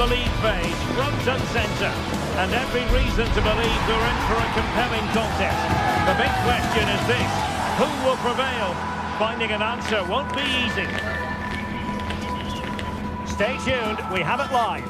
the league phase, front and centre. And every reason to believe they're in for a compelling contest. The big question is this: who will prevail? Finding an answer won't be easy. Stay tuned, we have it live.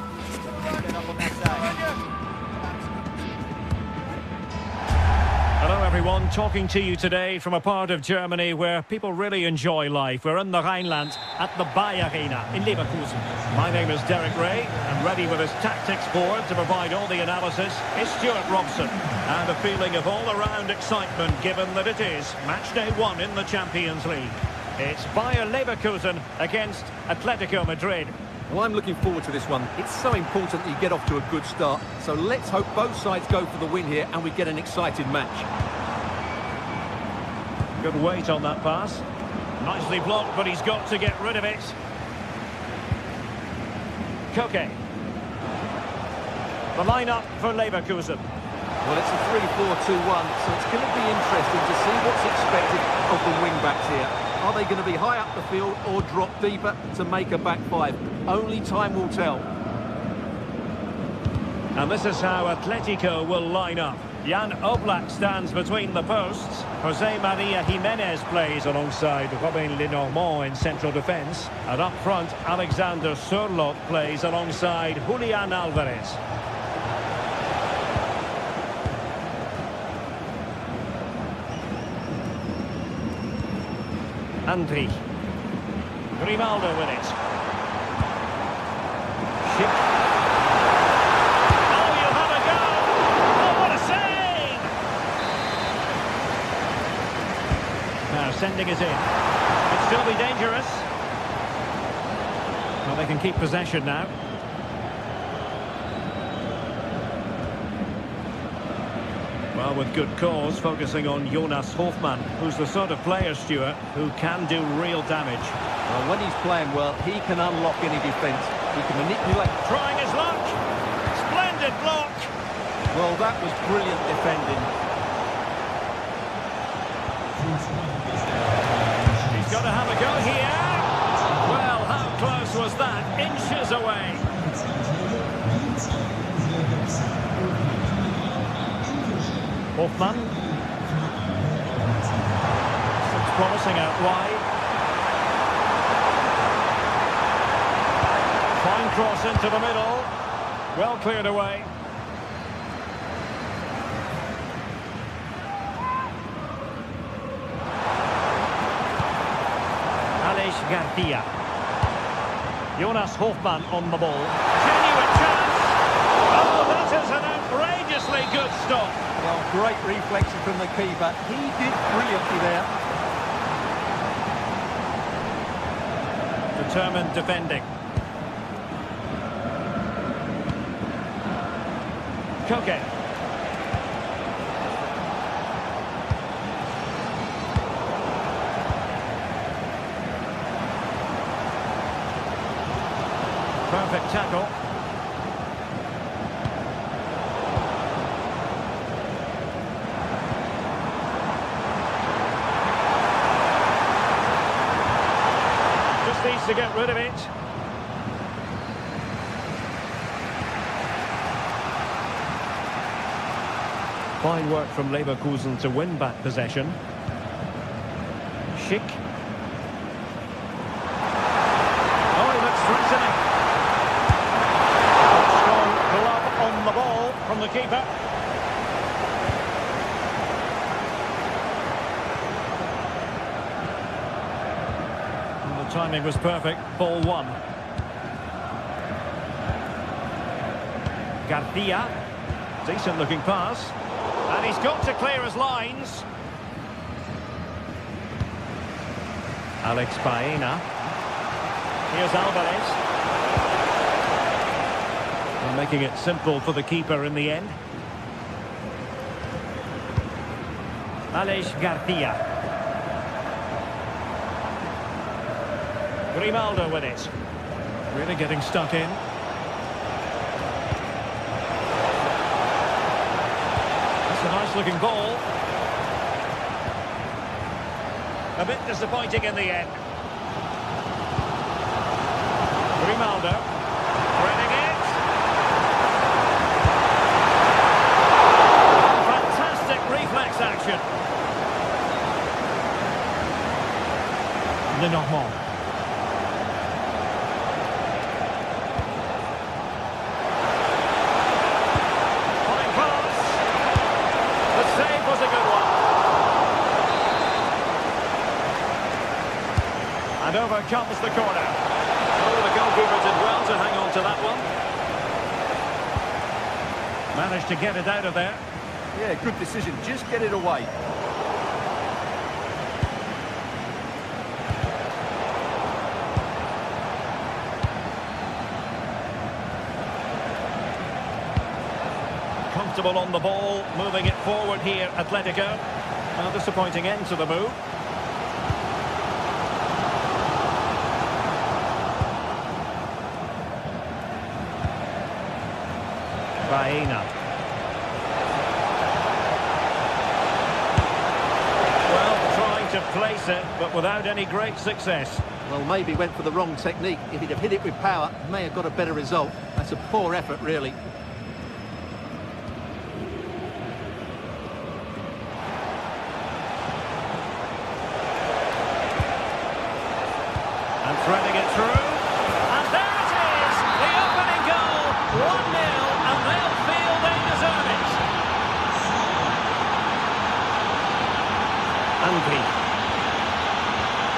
Hello everyone, talking to you today from a part of Germany where people really enjoy life. We're in the Rhineland at the Bayer Arena in Leverkusen. My name is Derek Ray, and ready with his tactics board to provide all the analysis is Stuart Robson. And a feeling of all-around excitement given that it is match day 1 in the Champions League. It's Bayer Leverkusen against Atletico Madrid. Well, I'm looking forward to this one. It's so important that you get off to a good start. So let's hope both sides go for the win here and we get an exciting match. Good weight on that pass. Nicely blocked, but he's got to get rid of it. Koke. The line-up for Leverkusen. Well, it's a 3-4-2-1, so it's going to be interesting to see what's expected of the wing-backs here. Are they going to be high up the field or drop deeper to make a back five? Only time will tell. And this is how Atletico will line up. Jan Oblak stands between the posts. Jose Maria Jimenez plays alongside Robin Lenormand in central defence. And up front, Alexander Sørloth plays alongside Julian Alvarez. Andri. Grimaldo with it. Schick. Oh, you have a go! Oh, what a save! Now sending it in. Could still be dangerous. Well, they can keep possession now. Well, with good cause, focusing on Jonas Hofmann, who's the sort of player, Stuart, who can do real damage. Well, when he's playing well, he can unlock any defence. He can manipulate. Trying his luck. Splendid block. Well, that was brilliant defending. He's got to have a go here. Well, how close was that? Inches away. Hofmann. Looks promising out wide. Fine cross into the middle. Well cleared away. Aleix Garcia. Jonas Hofmann on the ball. Genuine chance. Oh, that is an outrageously good stop. Well, great reflection from the keeper. He did brilliantly there. Determined defending. Koke. Perfect tackle. Needs to get rid of it. Fine work from Leverkusen to win back possession. Schick. Oh, he looks threatening. Strong glove on the ball from the keeper. Timing was perfect. Ball 1. Garcia. Decent looking pass. And he's got to clear his lines. Alex Baena. Here's Alvarez. And making it simple for the keeper in the end. Aleix Garcia. Grimaldo with it. Really getting stuck in. That's a nice looking ball. A bit disappointing in the end. Grimaldo. Threading it. Lenormand. Fine pass. The save was a good one. And over comes the corner. Oh, the goalkeeper did well to hang on to that one. Managed to get it out of there. Yeah, good decision. Just get it away. Comfortable on the ball, moving it forward here, Atletico. A disappointing end to the move. Baena. Well, trying to place it, but without any great success. Well, maybe went for the wrong technique. If he'd have hit it with power, may have got a better result. That's a poor effort, really. And threading it through. And there it is! The opening goal! 1-0, and they'll feel they deserve it. Angry.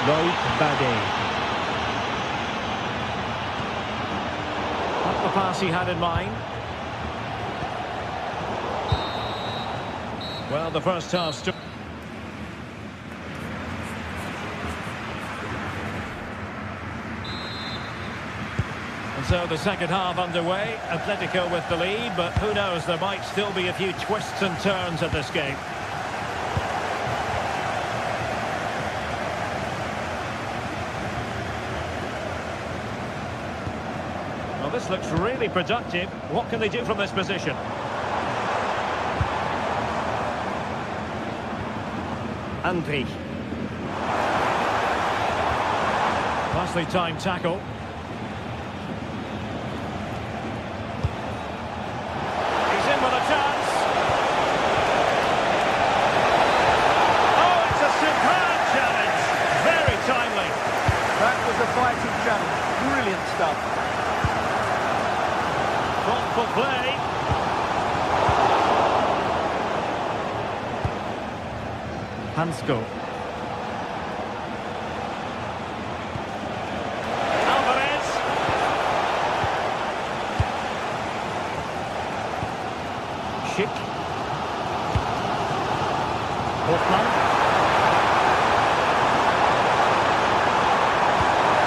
Loïc Badé. Not the pass he had in mind. Well, the first half stood. And so the second half underway. Atletico with the lead, but who knows, there might still be a few twists and turns at this game. Well, this looks really productive. What can they do from this position? Andri. Nicely timed tackle. He's in with a chance. Oh, it's a superb challenge. Very timely. That was a fighting challenge. Brilliant stuff. Thoughtful play. Hansko. Alvarez. Schick. Hoffmann.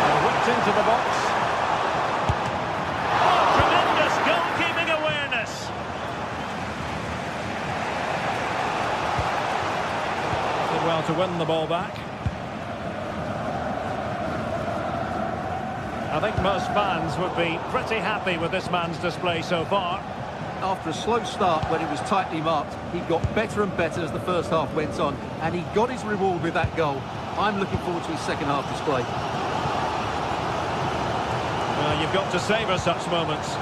And whipped into the box. Oh, tremendous goalkeeping awareness. Did well to win the ball back. I think most fans would be pretty happy with this man's display so far. After a slow start when he was tightly marked, he got better and better as the first half went on, and he got his reward with that goal. I'm looking forward to his second half display. Well, you've got to savour such moments.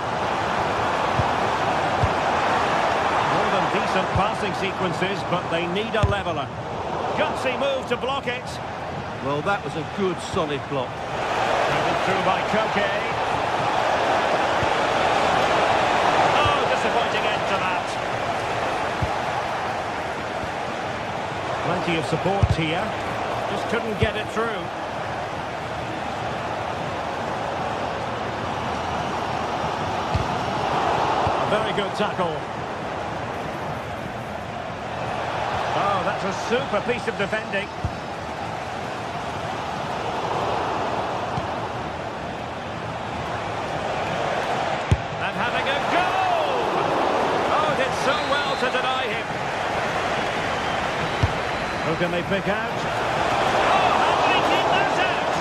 More than decent passing sequences, but they need a leveller. Gutsy move to block it. Well, that was a good, solid block. Driven through by Koke. Oh, disappointing end to that. Plenty of support here. Just couldn't get it through. A very good tackle. Oh, that's a super piece of defending. And having a goal! Oh, did so well to deny him. Who can they pick out? Oh, how did he keep those out?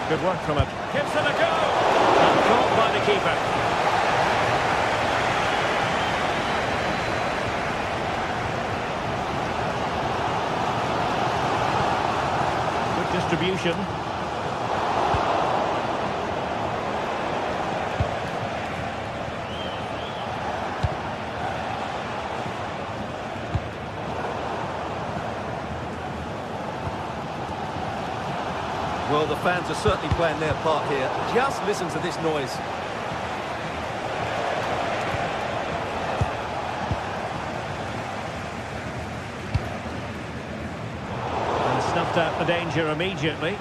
Good work from it. Gives it a go. And caught by the keeper. Good distribution. Well, the fans are certainly playing their part here. Just listen to this noise. And snuffed out the danger immediately.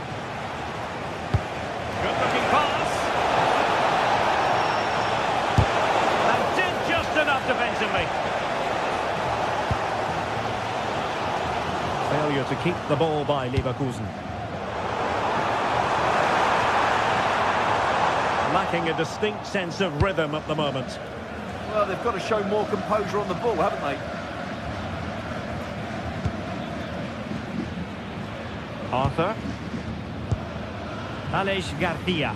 Good looking pass. And did just enough defensively. Failure to keep the ball by Leverkusen. Lacking a distinct sense of rhythm at the moment. Well, they've got to show more composure on the ball, haven't they? Arthur. Aleix Garcia.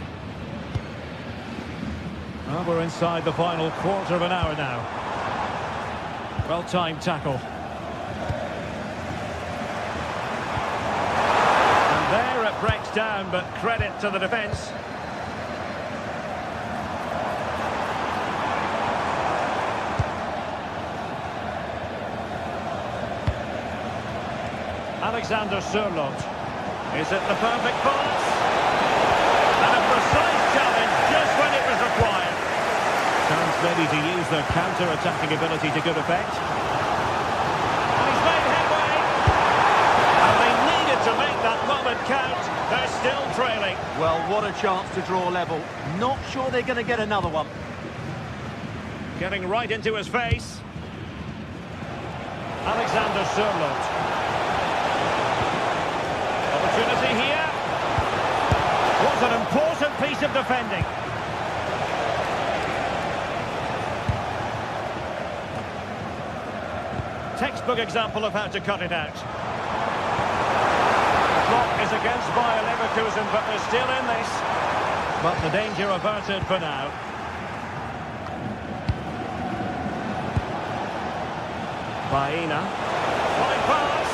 Well, we're inside the final quarter of an hour now. Well-timed tackle. And there it breaks down, but credit to the defence. Alexander Sørloth. Is it the perfect pass? And a precise challenge just when it was required. Chance maybe to use their counter-attacking ability to good effect. And he's made headway. And they needed to make that moment count. They're still trailing. Well, what a chance to draw level. Not sure they're going to get another one. Getting right into his face. Alexander Sørloth. Opportunity here. What an important piece of defending. Textbook example of how to cut it out. The clock is against Bayer Leverkusen, but they're still in this. But the danger averted for now. Baena. Fine pass.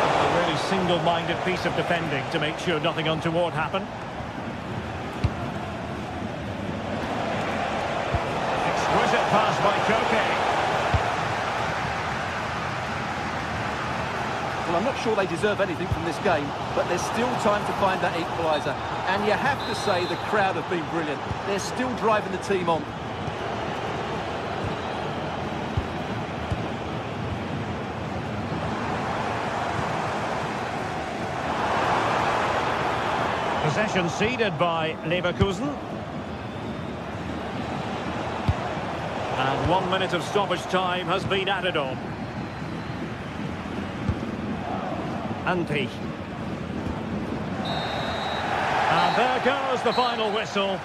A really single-minded piece of defending to make sure nothing untoward happened. Exquisite pass by Koke. Well, I'm not sure they deserve anything from this game, but there's still time to find that equaliser. And you have to say the crowd have been brilliant. They're still driving the team on. Possession ceded by Leverkusen. And 1 minute of stoppage time has been added on. Ante. And there goes the final whistle.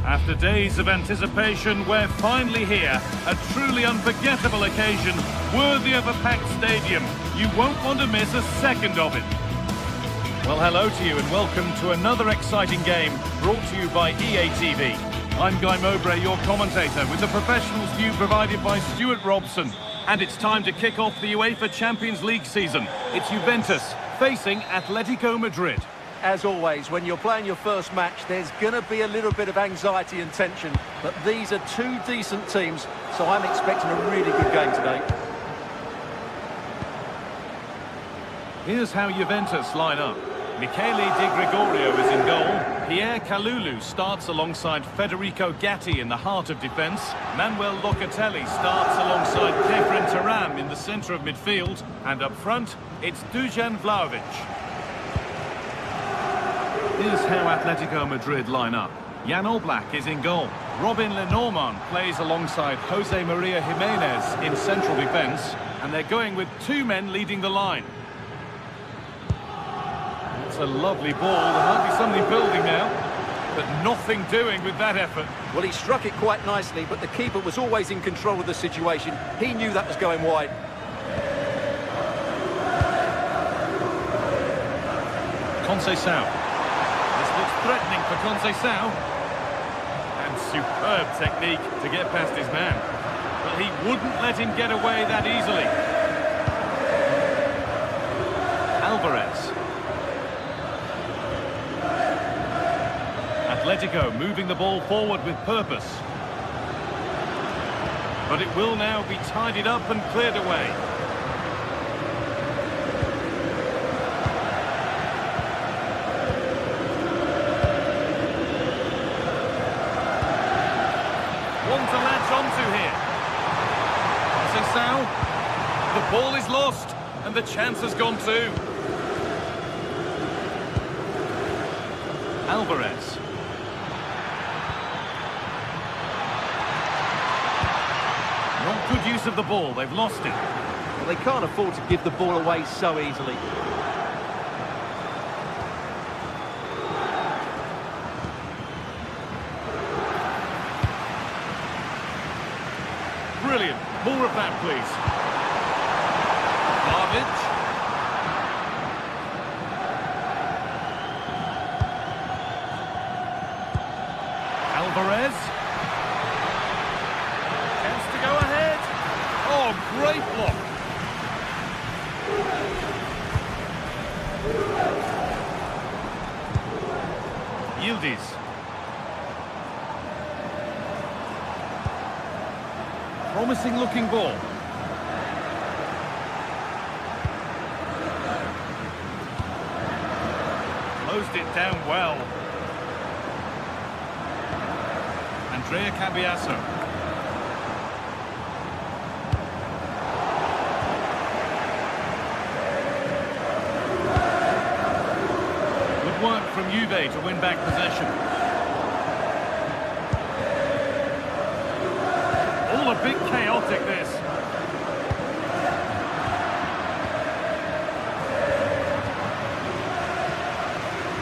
After days of anticipation, we're finally here. A truly unforgettable occasion, worthy of a packed stadium. You won't want to miss a second of it. Well, hello to you and welcome to another exciting game brought to you by EA TV. I'm Guy Mowbray, your commentator, with the professionals view provided by Stuart Robson. And it's time to kick off the UEFA Champions League season. It's Juventus facing Atletico Madrid. As always, when you're playing your first match, there's going to be a little bit of anxiety and tension. But these are two decent teams, so I'm expecting a really good game today. Here's how Juventus line up. Michele Di Gregorio is in goal. Pierre Kalulu starts alongside Federico Gatti in the heart of defence. Manuel Locatelli starts alongside Kefren Turam in the centre of midfield. And up front, it's Dusan Vlahovic. Here's how Atletico Madrid line up. Jan Oblak is in goal. Robin Lenormand plays alongside Jose Maria Jimenez in central defence. And they're going with two men leading the line. It's a lovely ball. There might be something building now, but nothing doing with that effort. Well, he struck it quite nicely, but the keeper was always in control of the situation. He knew that was going wide. Conceição. This looks threatening for Conceição. And superb technique to get past his man. But he wouldn't let him get away that easily. Alvarez. Atletico moving the ball forward with purpose. But it will now be tidied up and cleared away. One to latch onto here. Conceição. The ball is lost and the chance has gone too. Alvarez. Not good use of the ball, they've lost it. Well, they can't afford to give the ball away so easily. Brilliant. More of that, please. Vlahovic. Alvarez. Chance to go ahead. Oh, great block. Yildiz. Promising looking ball. Closed it down well. Andrea Cambiasso. Good work from Juve to win back possession. All a bit chaotic, this.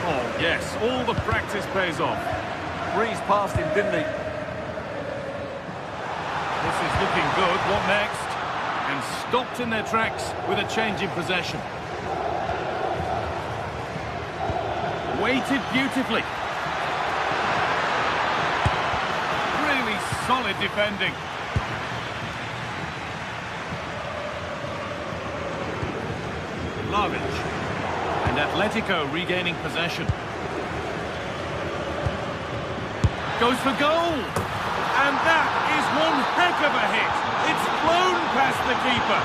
Oh, yes, all the practice pays off. Breezed past him, didn't he? This is looking good. What next? And stopped in their tracks with a change in possession. Weighted beautifully. Really solid defending. Vlahovic. And Atletico regaining possession. Goes for goal. And that is one heck of a hit. It's flown past the keeper.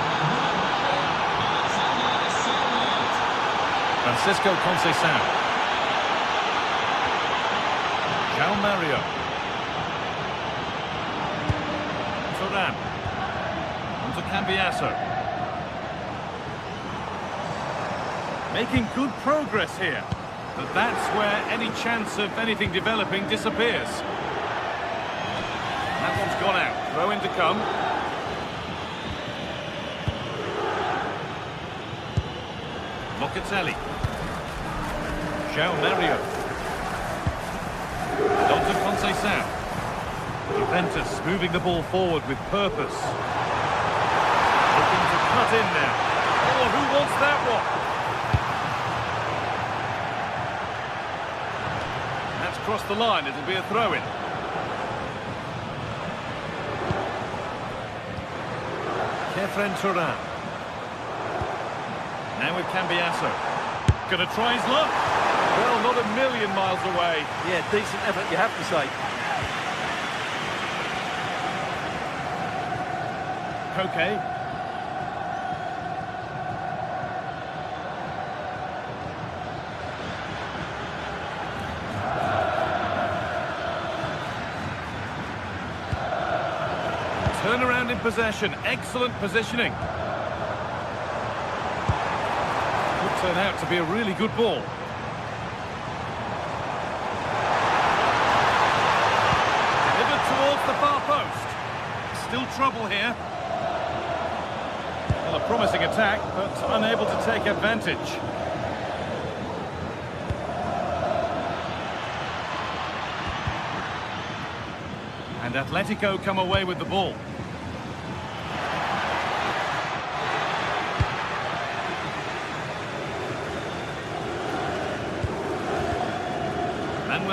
Francisco Conceição. João Mario. Turam. Onto Cambiasso. Making good progress here. But that's where any chance of anything developing disappears. That one's gone out. Throw in to come. Locatelli. João Mario. On to Conceição. Juventus moving the ball forward with purpose. Looking to cut in there. Oh, who wants that one? That's crossed the line. It'll be a throw-in. Turan. Now with Cambiasso. Gonna try his luck. Well, not a million miles away. Yeah, decent effort, you have to say. Koke. Turn around in possession. Excellent positioning. Could turn out to be a really good ball. Delivered towards the far post. Still trouble here. Well, a promising attack, but unable to take advantage. And Atletico come away with the ball.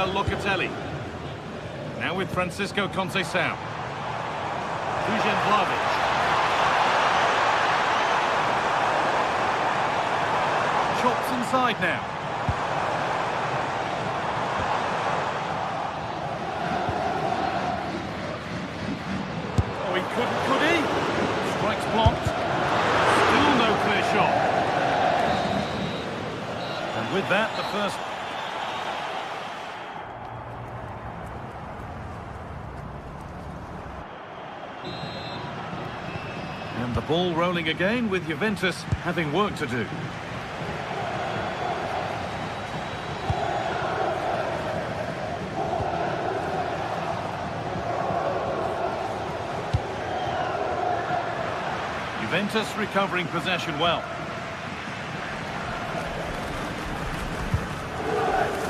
Locatelli. Now with Francisco Conceição. Dusan Vlahovic. Chops inside now. Oh, he couldn't, could he? Strikes blocked. Still no clear shot. And with that, the first... And the ball rolling again with Juventus having work to do. Juventus recovering possession well.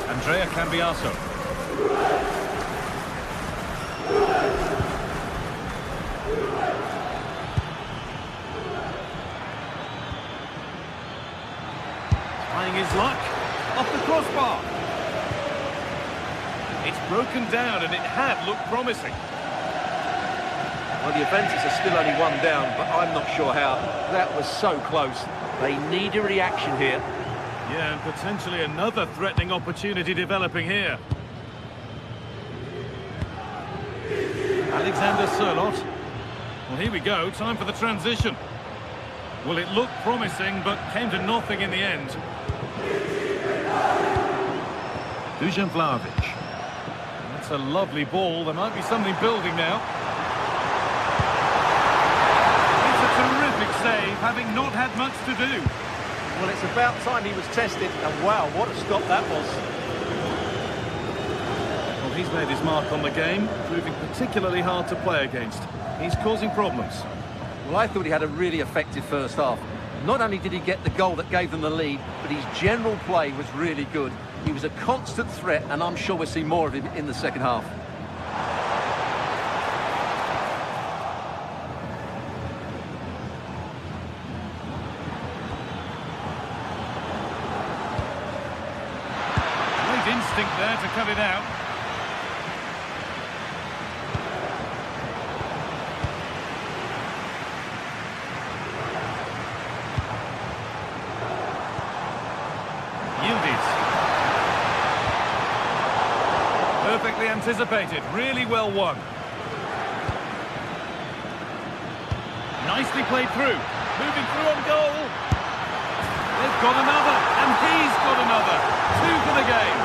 Andrea Cambiasso. His luck off the crossbar. It's broken down and it had looked promising. Well, the Juventus are still only one down, but I'm not sure how. That was so close. They need a reaction here. Yeah, and potentially another threatening opportunity developing here. Alexander Sørloth. Well, here we go. Time for the transition. Well, it looked promising, but came to nothing in the end. Dusan Vlahovic. That's a lovely ball. There might be something building now. It's a terrific save, having not had much to do. Well, it's about time he was tested, and wow, what a stop that was. Well, he's made his mark on the game, proving particularly hard to play against. He's causing problems. Well, I thought he had a really effective first half. Not only did he get the goal that gave them the lead, but his general play was really good. He was a constant threat, and I'm sure we'll see more of him in the second half. Great instinct there to cut it out. Perfectly anticipated, really well won. Nicely played through, moving through on goal. They've got another, and he's got another. 2 for the game.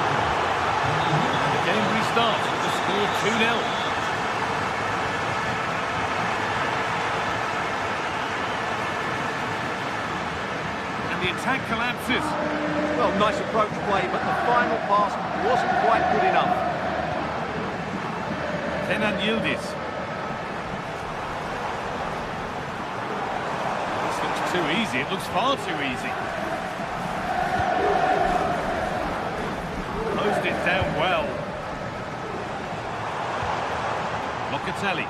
The game restarts with the score 2-0. And the attack collapses. Well, nice approach play, but the final pass wasn't quite good enough. Kenan Yildiz. This looks too easy. It looks far too easy. Closed it down well. Locatelli.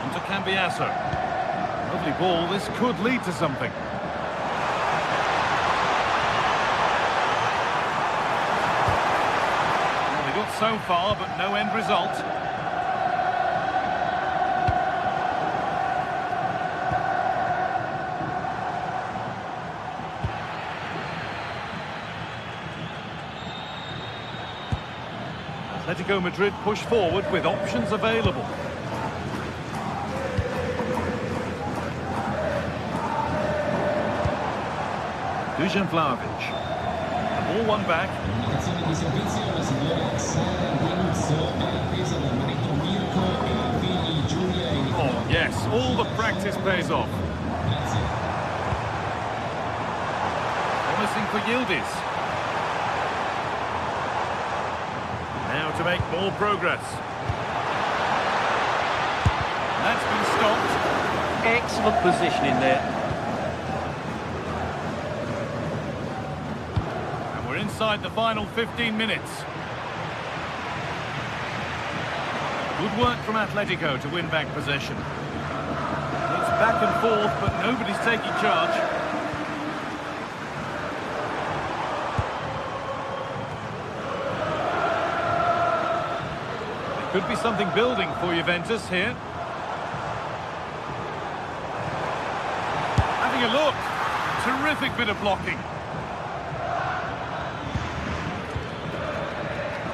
Onto Cambiasso. Lovely ball. This could lead to something. So far, but no end result. Atletico Madrid push forward with options available. Dusan Vlahovic. The ball won back. Oh, yes, all the practice pays off. Promising for Yildiz. Now to make more progress. That's been stopped. Excellent positioning there. And we're inside the final 15 minutes. Good work from Atletico to win back possession. It's back and forth, but nobody's taking charge. There could be something building for Juventus here. Having a look. Terrific bit of blocking.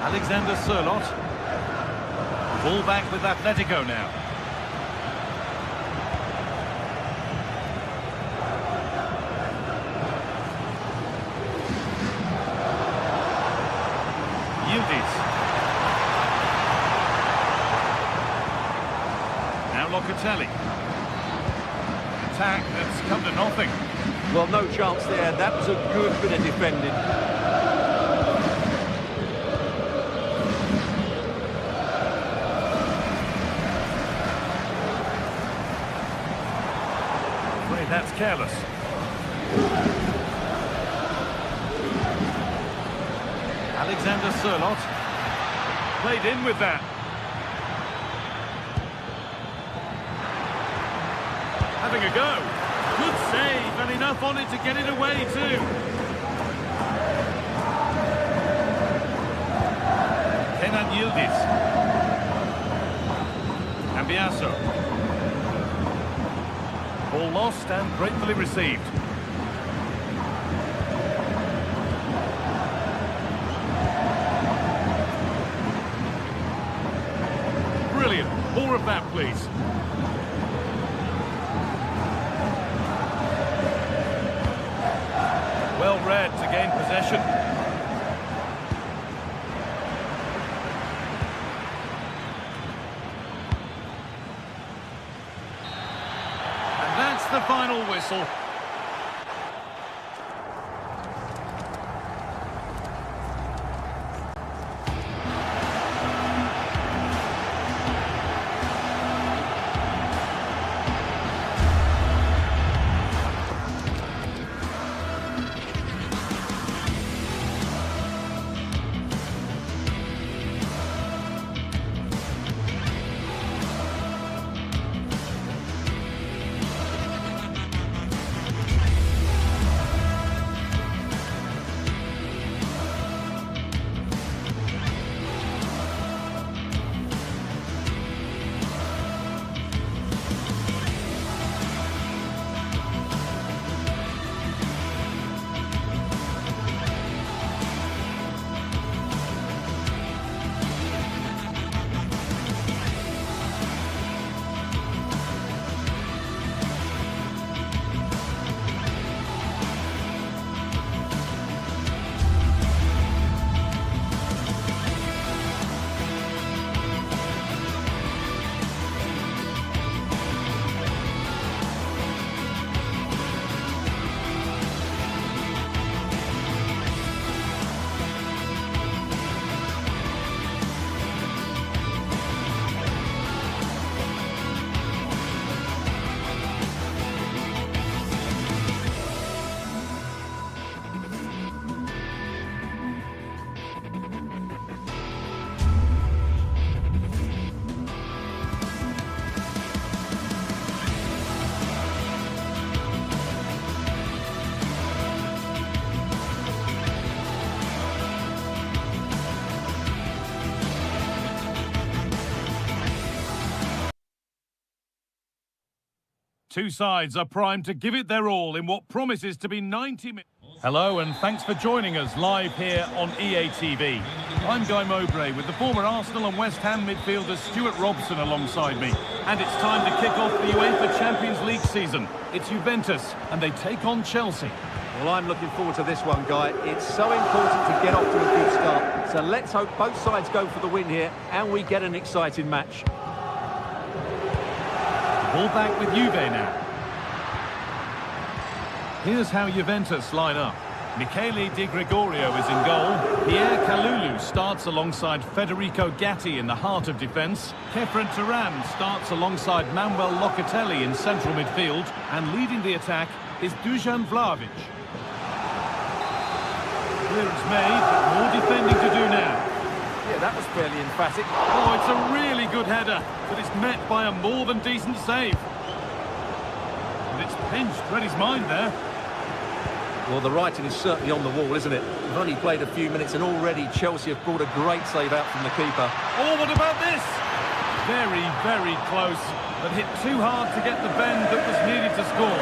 Alexander Sørloth. Ball back with Atletico now. Yildiz. Now Locatelli. Attack that's come to nothing. Well, no chance there. That was a good bit of defending. That's careless. Alexander Sørloth played in with that. Having a go. Good save and enough on it to get it away too. Kenan Yildiz. Cambiaso. Ball lost and gratefully received. Brilliant. More of that, please. Well read to gain possession. The final whistle. Two sides are primed to give it their all in what promises to be 90 minutes. Hello and thanks for joining us live here on EA TV. I'm Guy Mowbray with the former Arsenal and West Ham midfielder Stuart Robson alongside me. And it's time to kick off the UEFA Champions League season. It's Juventus, and they take on Chelsea. Well, I'm looking forward to this one, Guy. It's so important to get off to a good start. So let's hope both sides go for the win here, and we get an exciting match. Ball back with Juve now. Here's how Juventus line up. Michele Di Gregorio is in goal. Pierre Kalulu starts alongside Federico Gatti in the heart of defence. Khéphren Thuram starts alongside Manuel Locatelli in central midfield. And leading the attack is Dusan Vlahovic. Clearance made, but more defending to do now. Yeah, that was fairly emphatic. Oh, it's a really good header, but it's met by a more than decent save. And it's pinched Reddy's mind there. Well, the writing is certainly on the wall, isn't it? We've only played a few minutes and already Chelsea have brought a great save out from the keeper. Oh, what about this? Very, very close, but hit too hard to get the bend that was needed to score.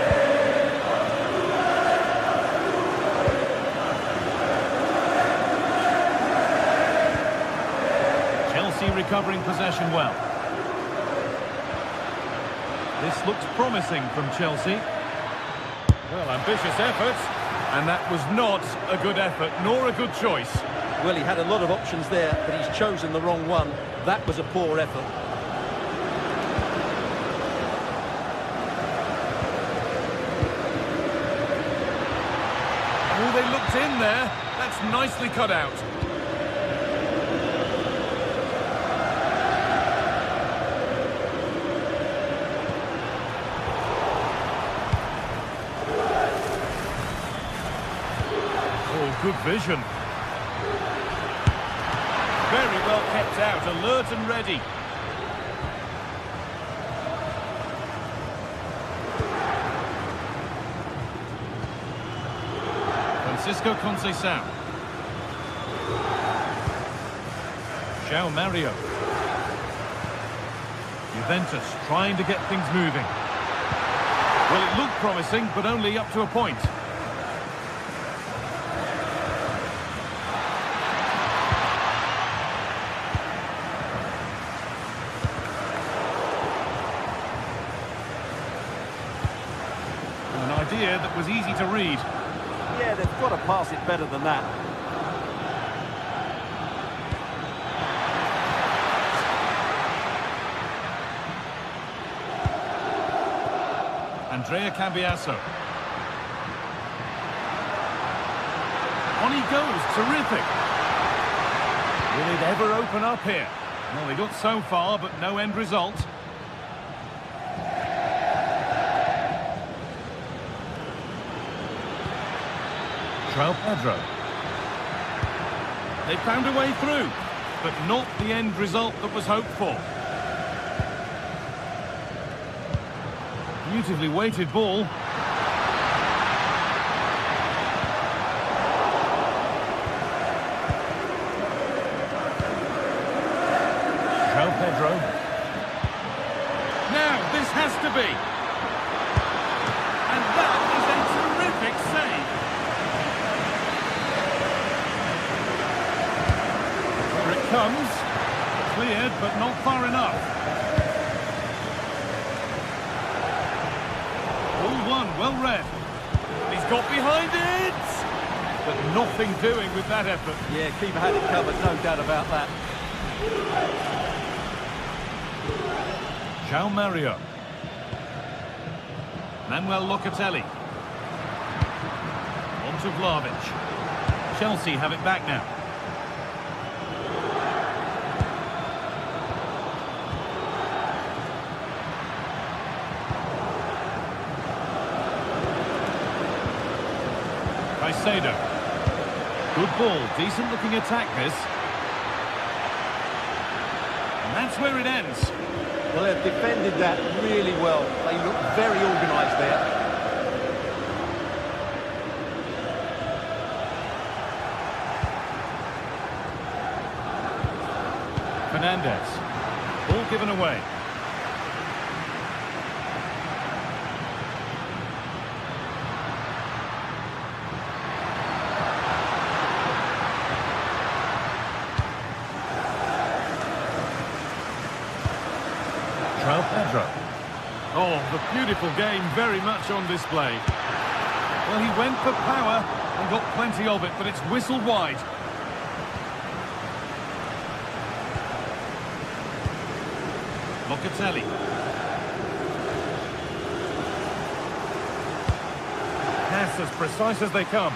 Chelsea recovering possession well. This looks promising from Chelsea. Well, ambitious effort. And that was not a good effort, nor a good choice. Well, he had a lot of options there, but he's chosen the wrong one. That was a poor effort. Oh, they looked in there. That's nicely cut out. Good vision. Very well kept out, alert and ready. Francisco Conceição. João Mario. Juventus trying to get things moving. Well, it looked promising, but only up to a point. That was easy to read. Yeah, they've got to pass it better than that. Andrea Cambiasso. On he goes, terrific. Will it ever open up here? Well, they got so far, but no end result. Pedro. They found a way through, but not the end result that was hoped for. Beautifully weighted ball. Pedro. Now, this has to be. And that is a terrific save. Comes, cleared but not far enough. All one, well read. He's got behind it, but nothing doing with that effort. Yeah, keeper had it covered, no doubt about that. João Mario. Manuel Locatelli. On to Vlahovic. Chelsea have it back now. Caicedo. Good ball, decent looking attack this. And that's where it ends. Well, they've defended that really well. They look very organised there. Fernandes. Ball given away. Oh, the beautiful game very much on display. Well, he went for power and got plenty of it, but it's whistled wide. Locatelli. Pass as precise as they come.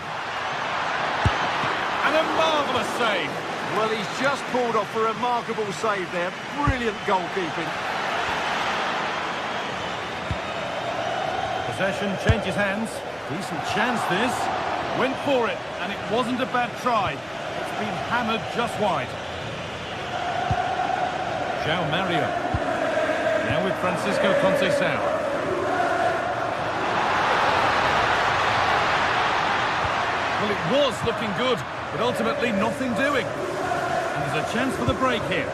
And a marvellous save. Well, he's just pulled off a remarkable save there. Brilliant goalkeeping. Possession changes hands. Decent chance this. Went for it, and it wasn't a bad try. It's been hammered just wide. João Mario. Now with Francisco Conceição. Well, it was looking good, but ultimately nothing doing. And there's a chance for the break here.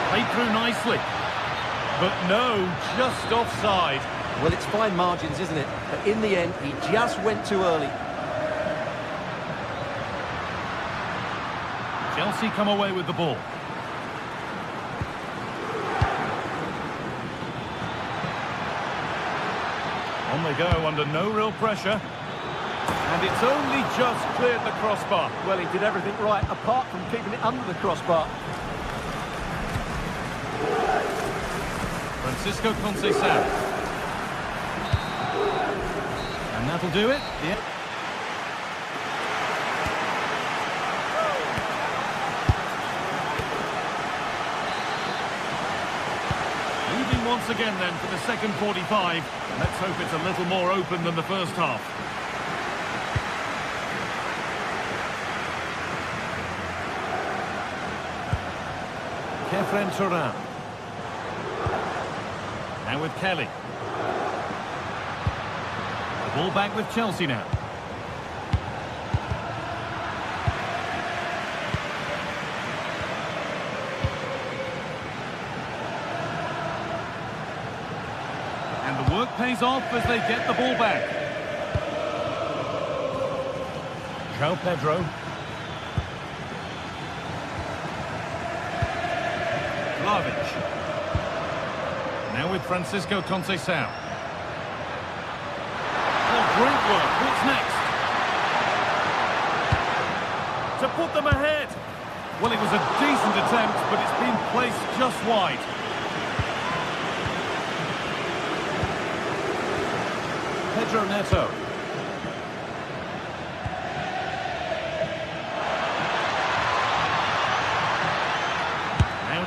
Played through nicely. But no, just offside. Well, it's fine margins, isn't it? But in the end, he just went too early. Chelsea come away with the ball. On they go under no real pressure. And it's only just cleared the crossbar. Well, he did everything right, apart from keeping it under the crossbar. Francisco Conceição. And that'll do it. Yeah. Leading once again then for the second 45. Let's hope it's a little more open than the first half. Kefren Turan. Now with Kelly. The ball back with Chelsea now. And the work pays off as they get the ball back. João Pedro. Now with Francisco Conceição. Oh, great work. What's next? To put them ahead. Well, it was a decent attempt, but it's been placed just wide. Pedro Neto.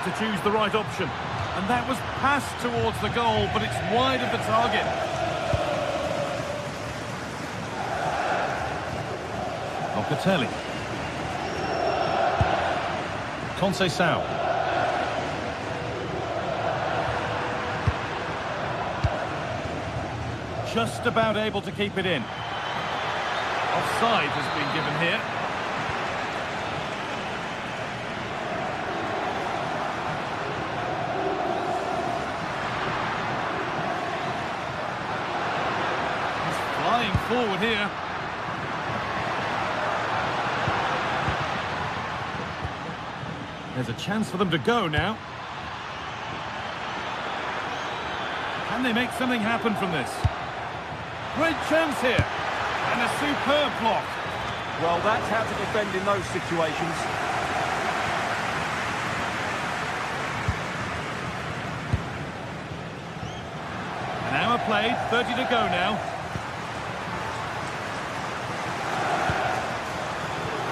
To choose the right option, and that was passed towards the goal, but it's wide of the target. Locatelli. Conceição. Just about able to keep it in. Offside has been given here. Forward here. There's a chance for them to go now. Can they make something happen from this? Great chance here. And a superb block. Well, that's how to defend in those situations. An hour played, 30 to go now.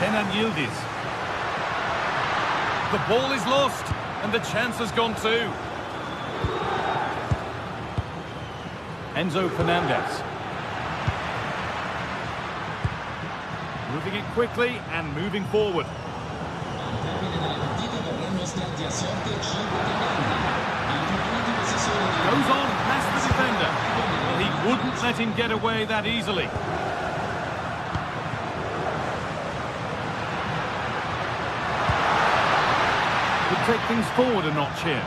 Kenan Yildiz. The ball is lost, and the chance has gone too. Enzo Fernandez. Moving it quickly and moving forward. Goes on past the defender. Well, he wouldn't let him get away that easily. Take things forward a notch here.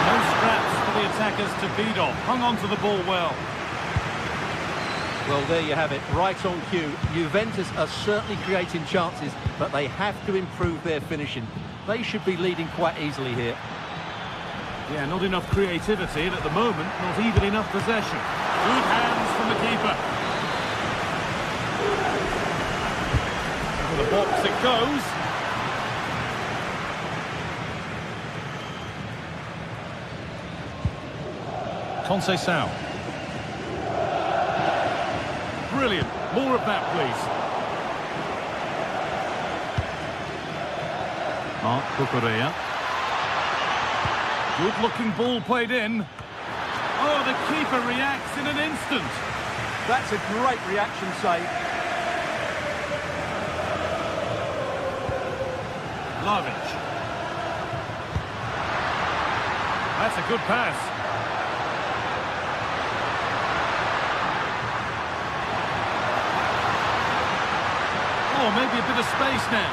No scraps for the attackers to feed off. Hung on to the ball well. Well, there you have it, right on cue. Juventus are certainly creating chances, but they have to improve their finishing. They should be leading quite easily here. Yeah, not enough creativity, and at the moment, not even enough possession. Good hands from the keeper. Into the box it goes. Conceição. Brilliant. More of that, please. Marc Cucurella. Good-looking ball played in. Oh, the keeper reacts in an instant. That's a great reaction save. Vlahovic. That's a good pass. Oh, maybe a bit of space now.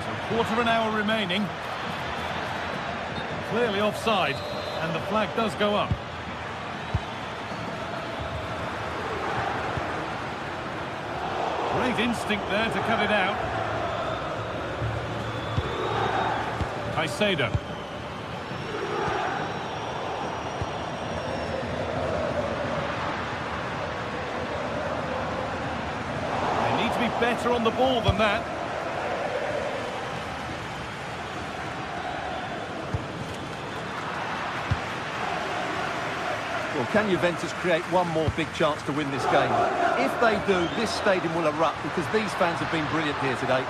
So quarter of an hour remaining. Clearly offside, and the flag does go up. Great instinct there to cut it out. Caicedo. Better on the ball than that. Well, can Juventus create one more big chance to win this game? If they do, this stadium will erupt because these fans have been brilliant here today.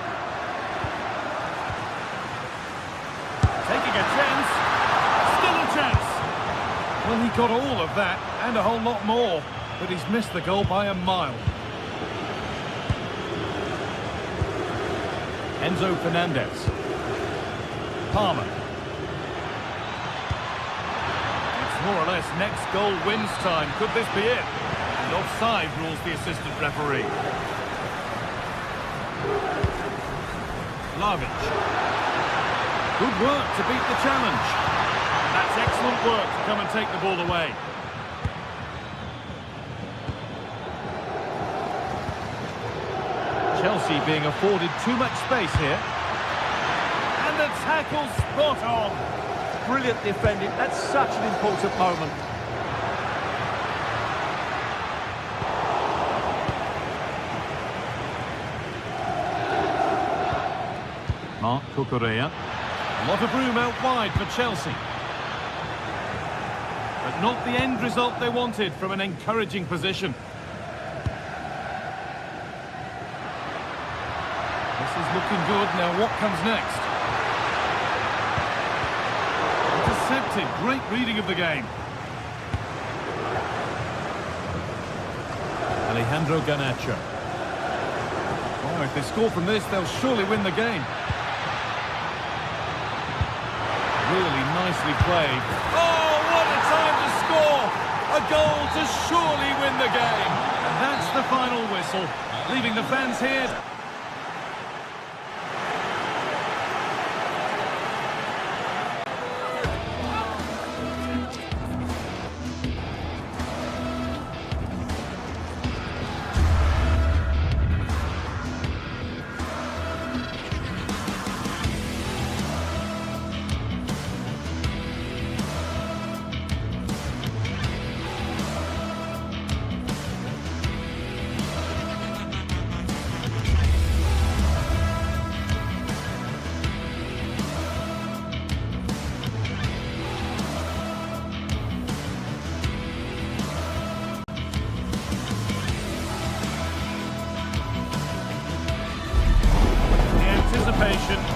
Taking a chance. Still a chance. Well, he got all of that and a whole lot more, but he's missed the goal by a mile. Enzo Fernandez. Palmer. It's more or less next goal wins time. Could this be it? And offside rules the assistant referee. Vlahovic. Good work to beat the challenge. That's excellent work to come and take the ball away. Chelsea being afforded too much space here. And the tackle spot on. Brilliant defending. That's such an important moment. Marc Cucurella. A lot of room out wide for Chelsea. But not the end result they wanted from an encouraging position. This is looking good. Now what comes next? Intercepted. Great reading of the game. Alejandro Garnacho. Oh, if they score from this, they'll surely win the game. Really nicely played. Oh, what a time to score! A goal to surely win the game. And that's the final whistle, leaving the fans here.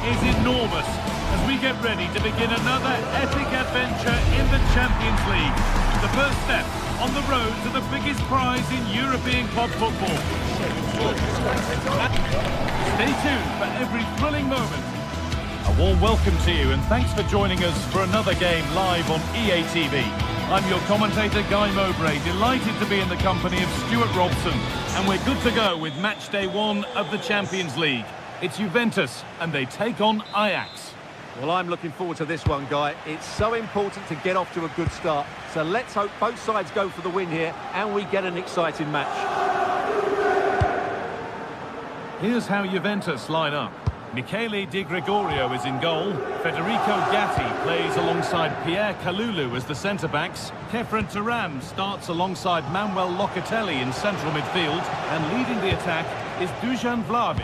Is enormous as we get ready to begin another epic adventure in the Champions League. The first step on the road to the biggest prize in European club football. Stay tuned for every thrilling moment. A warm welcome to you and thanks for joining us for another game live on EA TV. I'm your commentator Guy Mowbray, delighted to be in the company of Stuart Robson, and we're good to go with match day 1 of the Champions League. It's Juventus, and they take on Ajax. Well, I'm looking forward to this one, Guy. It's so important to get off to a good start. So let's hope both sides go for the win here, and we get an exciting match. Here's how Juventus line up. Michele Di Gregorio is in goal. Federico Gatti plays alongside Pierre Kalulu as the centre-backs. Kefren Turam starts alongside Manuel Locatelli in central midfield. And leading the attack is Dusan Vlahovic.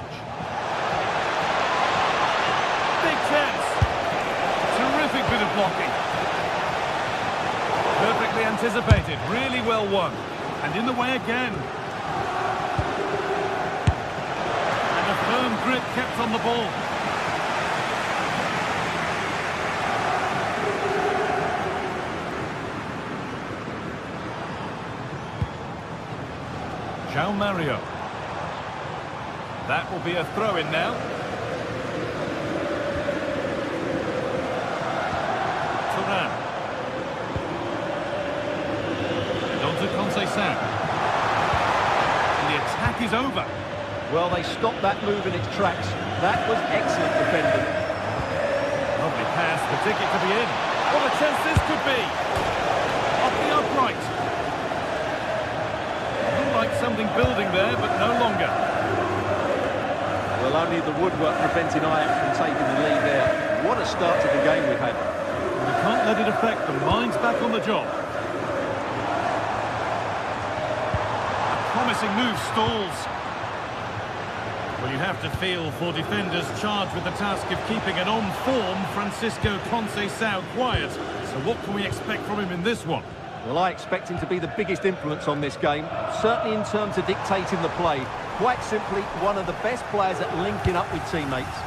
Big chance. Terrific bit of blocking. Perfectly anticipated. Really well won. And in the way again. Firm grip kept on the ball. João Mario. That will be a throw-in now. Turan. On to Conceição. And the attack is over. Well, they stopped that move in its tracks. That was excellent defending. Lovely pass, the ticket to be in. What a chance this could be! Off the upright. Looked like something building there, but no longer. Well, only the woodwork preventing Ajax from taking the lead there. What a start to the game we've had. We can't let it affect them. Mind's back on the job. A promising move stalls. Well, you have to feel for defenders charged with the task of keeping an on-form Francisco Conceição quiet. So what can we expect from him in this one? Well, I expect him to be the biggest influence on this game, certainly in terms of dictating the play. Quite simply, one of the best players at linking up with teammates.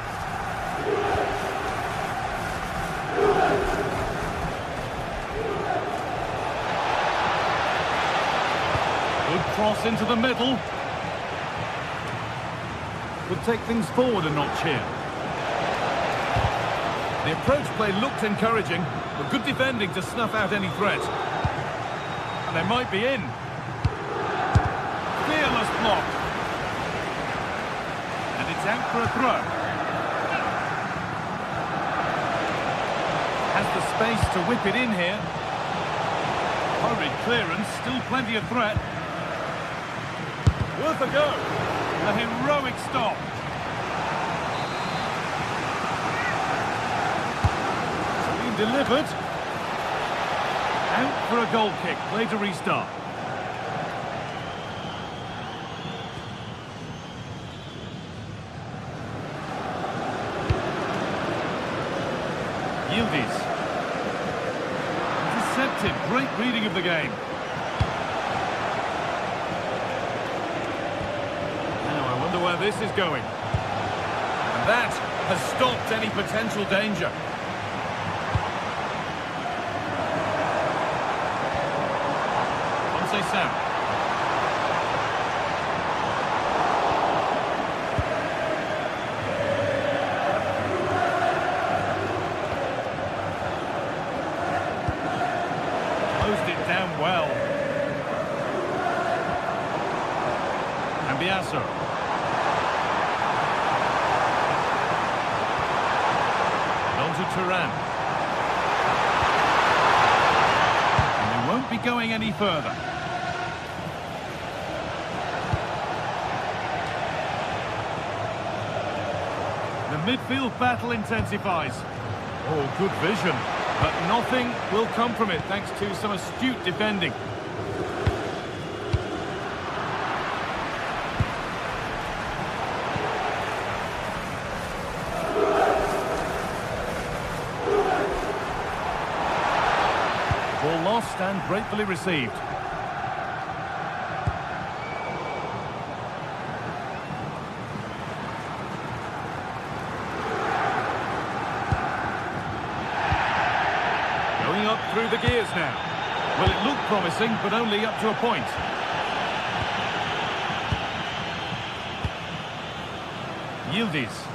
Good cross into the middle. Would take things forward a notch here. The approach play looked encouraging, but good defending to snuff out any threat. And they might be in. Fearless block. And it's out for a throw. Has the space to whip it in here. Hurried clearance, still plenty of threat. Worth a go. A heroic stop. It's been delivered. Out for a goal kick. Play to restart. Yildiz. Intercepted. Great reading of the game. Where this is going. And that has stopped any potential danger. Conceição. Closed it down well. And Biasso. To Turan. And they won't be going any further. The midfield battle intensifies. Oh, good vision. But nothing will come from it thanks to some astute defending. Ball lost and gratefully received. Going up through the gears now. Well, it looked promising, but only up to a point. Yildiz.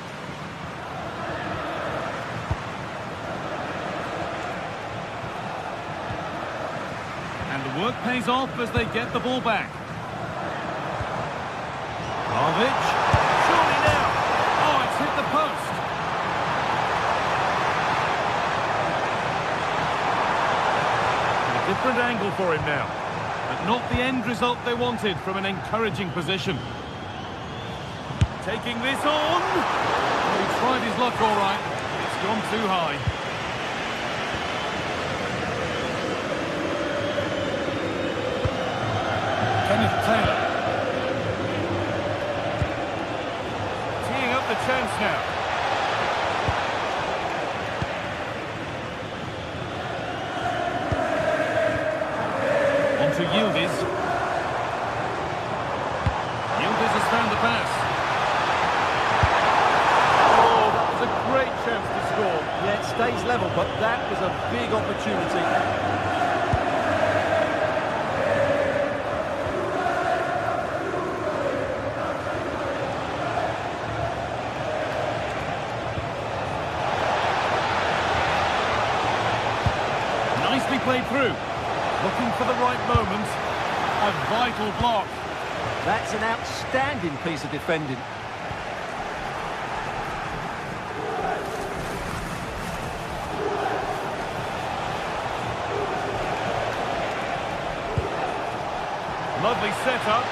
Work pays off as they get the ball back. Vlahovic. Surely now. Oh, it's hit the post. A different angle for him now. But not the end result they wanted from an encouraging position. Taking this on. He tried his luck all right. It's gone too high. Kenneth Taylor. Teeing up the chance now. On to Yildiz. Yildiz has found the pass. Oh, that was a great chance to score. Yeah, it stays level, but that was a big opportunity. Nicely played through. Looking for the right moment. A vital block. That's an outstanding piece of defending. Lovely setup.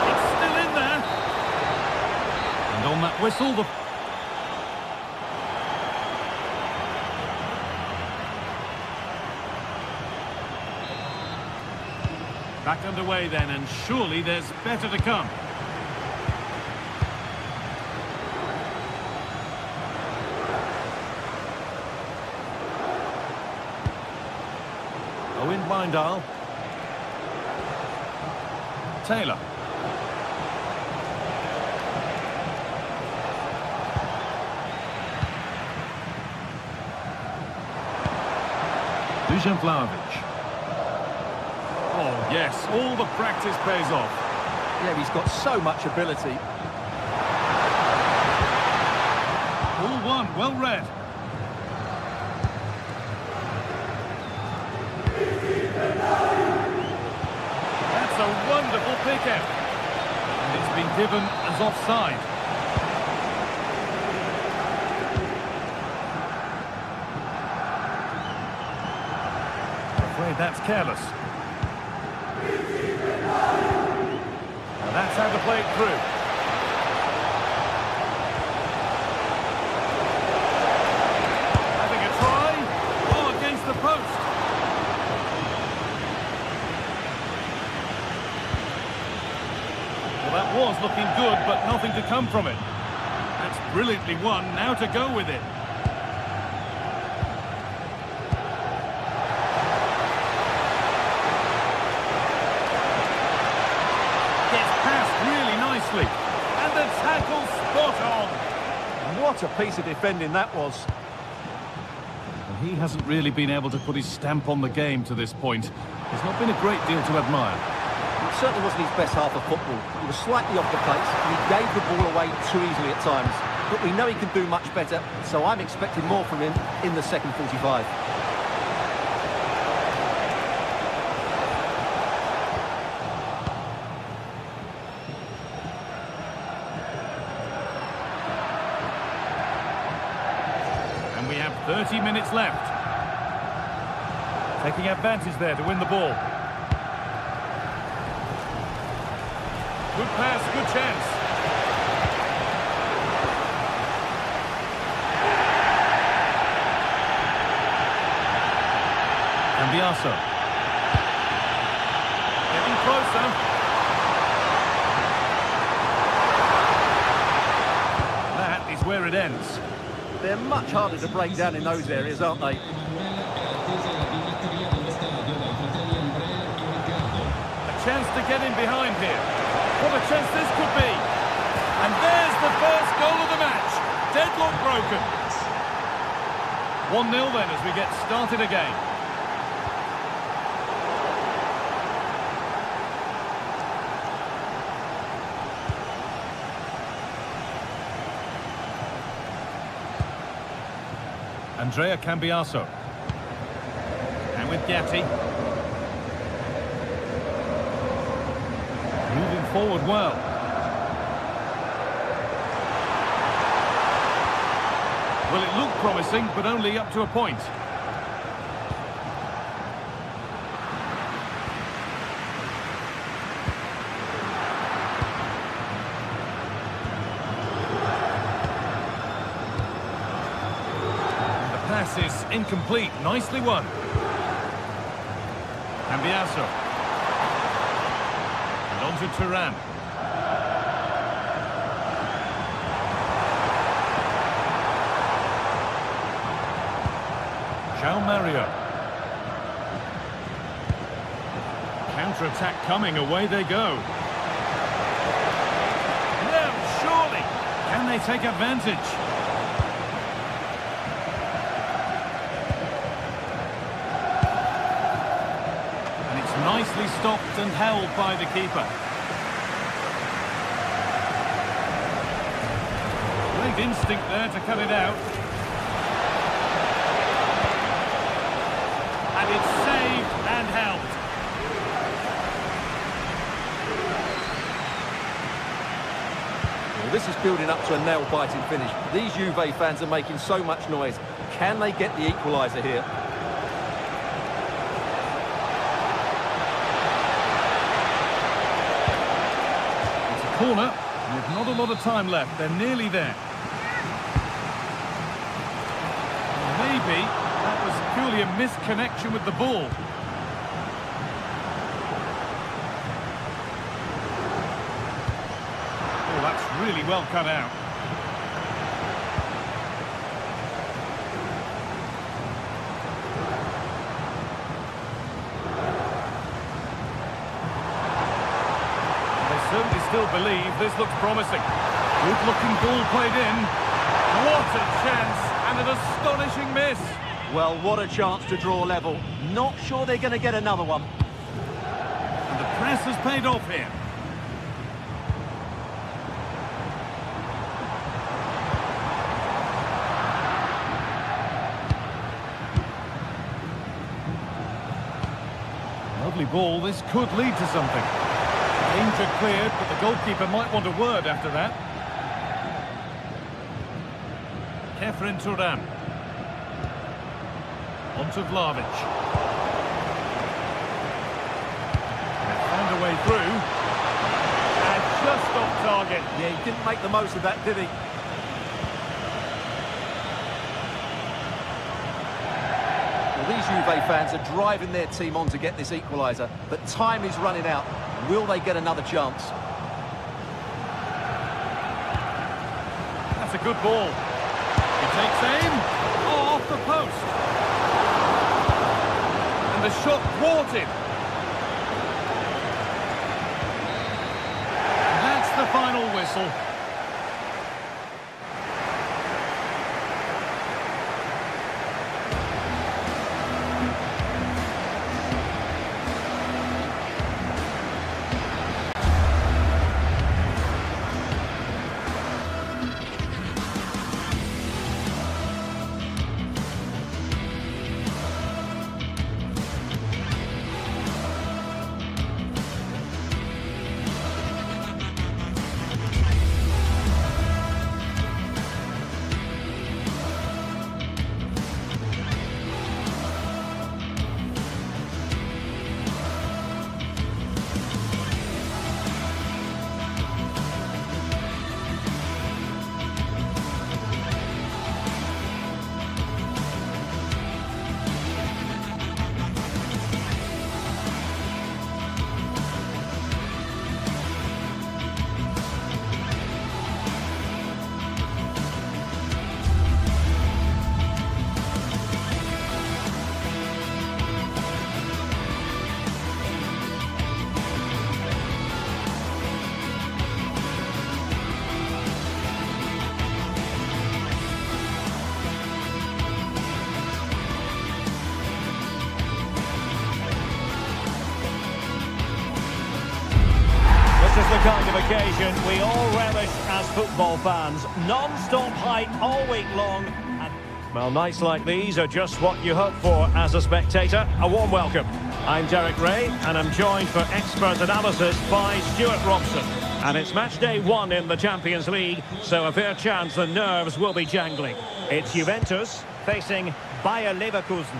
It's still in there. And on that whistle, the... Back underway then, and surely there's better to come. Owen Blindal. Taylor. Dusan Vlahovic. Oh, yes, all the practice pays off. Yeah, he's got so much ability. All one, well read. That's a wonderful pick-out. And it's been given as offside. I'm afraid that's careless. And that's how to play it through. Having a try. Oh, against the post. Well, that was looking good, but nothing to come from it. That's brilliantly won. Now to go with it. And the tackle spot on. What a piece of defending that was. Well, he hasn't really been able to put his stamp on the game to this point. There's not been a great deal to admire. It certainly wasn't his best half of football. He was slightly off the pace and he gave the ball away too easily at times. But we know he can do much better, so I'm expecting more from him in the second 45. We have 30 minutes left. Taking advantage there to win the ball. Good pass, good chance. Cambiaso. Getting closer. That is where it ends. They're much harder to break down in those areas, aren't they? A chance to get in behind here. What a chance this could be. And there's the first goal of the match. Deadlock broken. 1-0 then as we get started again. Andrea Cambiaso. And with Gatti. Moving forward well. Well, it looked promising, but only up to a point. is incomplete. Nicely won. Cambiaso. And on to Turan. João Mario. Counter-attack coming, away they go. No, surely! Can they take advantage? And it's nicely stopped and held by the keeper. Great instinct there to cut it out. And it's saved and helped. Well, this is building up to a nail-biting finish. These Juve fans are making so much noise. Can they get the equaliser here? It's a corner, with not a lot of time left. They're nearly there. Maybe that was purely a misconnection with the ball. Oh, that's really well cut out. They certainly still believe this looks promising. Good-looking ball played in. What a chance, and an astonishing miss. Well, what a chance to draw level. Not sure they're going to get another one. And the press has paid off here. Lovely ball, this could lead to something. Danger cleared, but the goalkeeper might want a word after that. Kefren Turan. On to Vlahovic. They found a way through. And just off target. Yeah, he didn't make the most of that, did he? Well, these Juve fans are driving their team on to get this equaliser, but time is running out. Will they get another chance? That's a good ball. He takes aim. Oh, off the post. And the shot thwarted. And that's the final whistle. This is the kind of occasion we all relish as football fans. Non-stop hype all week long. And, well, nights like these are just what you hope for as a spectator. A warm welcome. I'm Derek Ray, and I'm joined for expert analysis by Stuart Robson. And it's match day 1 in the Champions League, so a fair chance the nerves will be jangling. It's Juventus facing Bayer Leverkusen.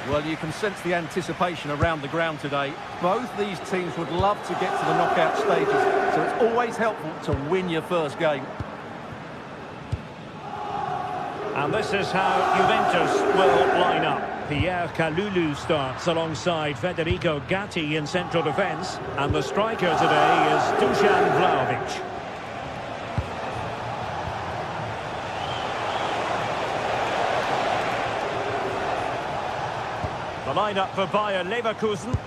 Well, you can sense the anticipation around the ground today. Both these teams would love to get to the knockout stages, so it's always helpful to win your first game. And this is how Juventus will line up. Pierre Kalulu starts alongside Federico Gatti in central defence. And the striker today is Dusan Vlahovic. The line-up for Bayer Leverkusen.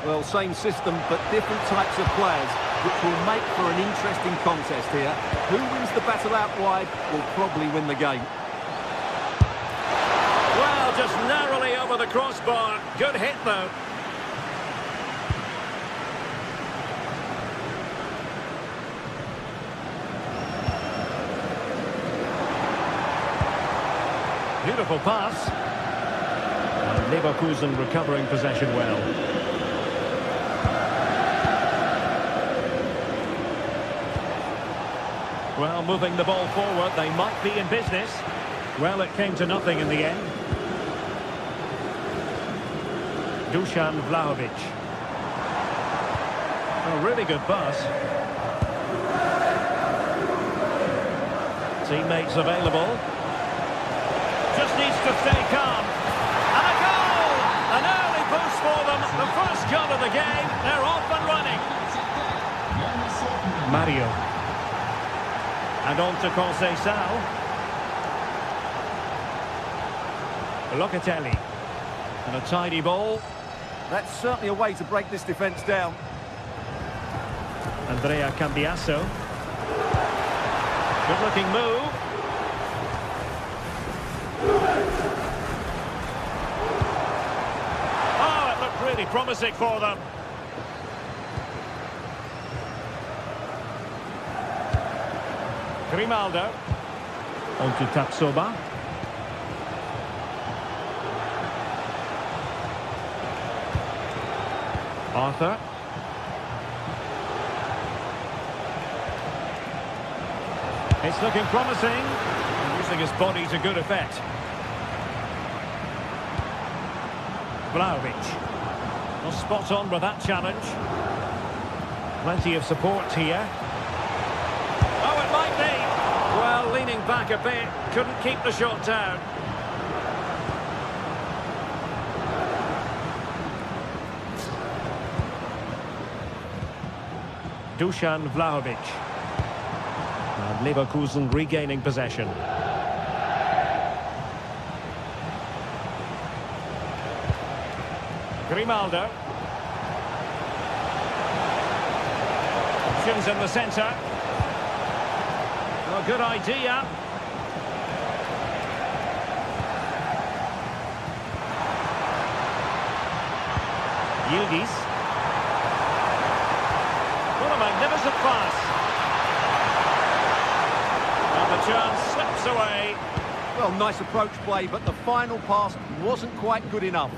Well, same system, but different types of players, which will make for an interesting contest here. Who wins the battle out wide will probably win the game. Well, just narrowly over the crossbar. Good hit, though. Beautiful pass. And Leverkusen recovering possession well. Well, moving the ball forward, they might be in business. Well, it came to nothing in the end. Dusan Vlahovic. A really good pass. Teammates available. Just needs to stay calm. And a goal! An early boost for them. The first goal of the game. They're off and running. Mario. And on to Conceição. Locatelli. And a tidy ball. That's certainly a way to break this defence down. Andrea Cambiasso. Good-looking move. Oh, it looked really promising for them. Grimaldo. On to Tapsoba. Arthur. It's looking promising. And using his body to good effect. Vlahovic. Well, spot on with that challenge. Plenty of support here. Oh, it might be. Well, leaning back a bit. Couldn't keep the shot down. Dusan Vlahovic. And Leverkusen regaining possession. Grimaldo. Options in the centre. Oh, good idea. Yildiz. What a magnificent pass. And the chance slips away. Well, nice approach play, but the final pass wasn't quite good enough.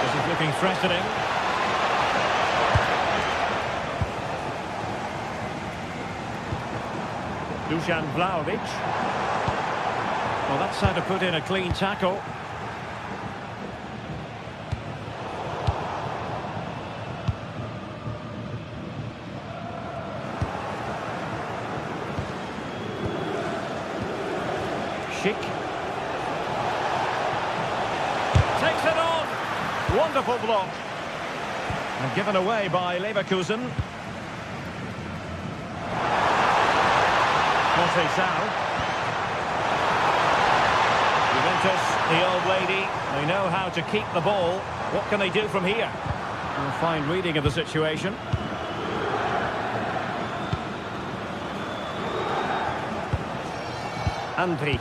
This is looking threatening. Dusan Vlahovic. Well, that's how to put in a clean tackle. Schick. Takes it on. Wonderful block. And given away by Leverkusen. Conceição. Juventus, the old lady, they know how to keep the ball. What can they do from here? A fine reading of the situation. Andri.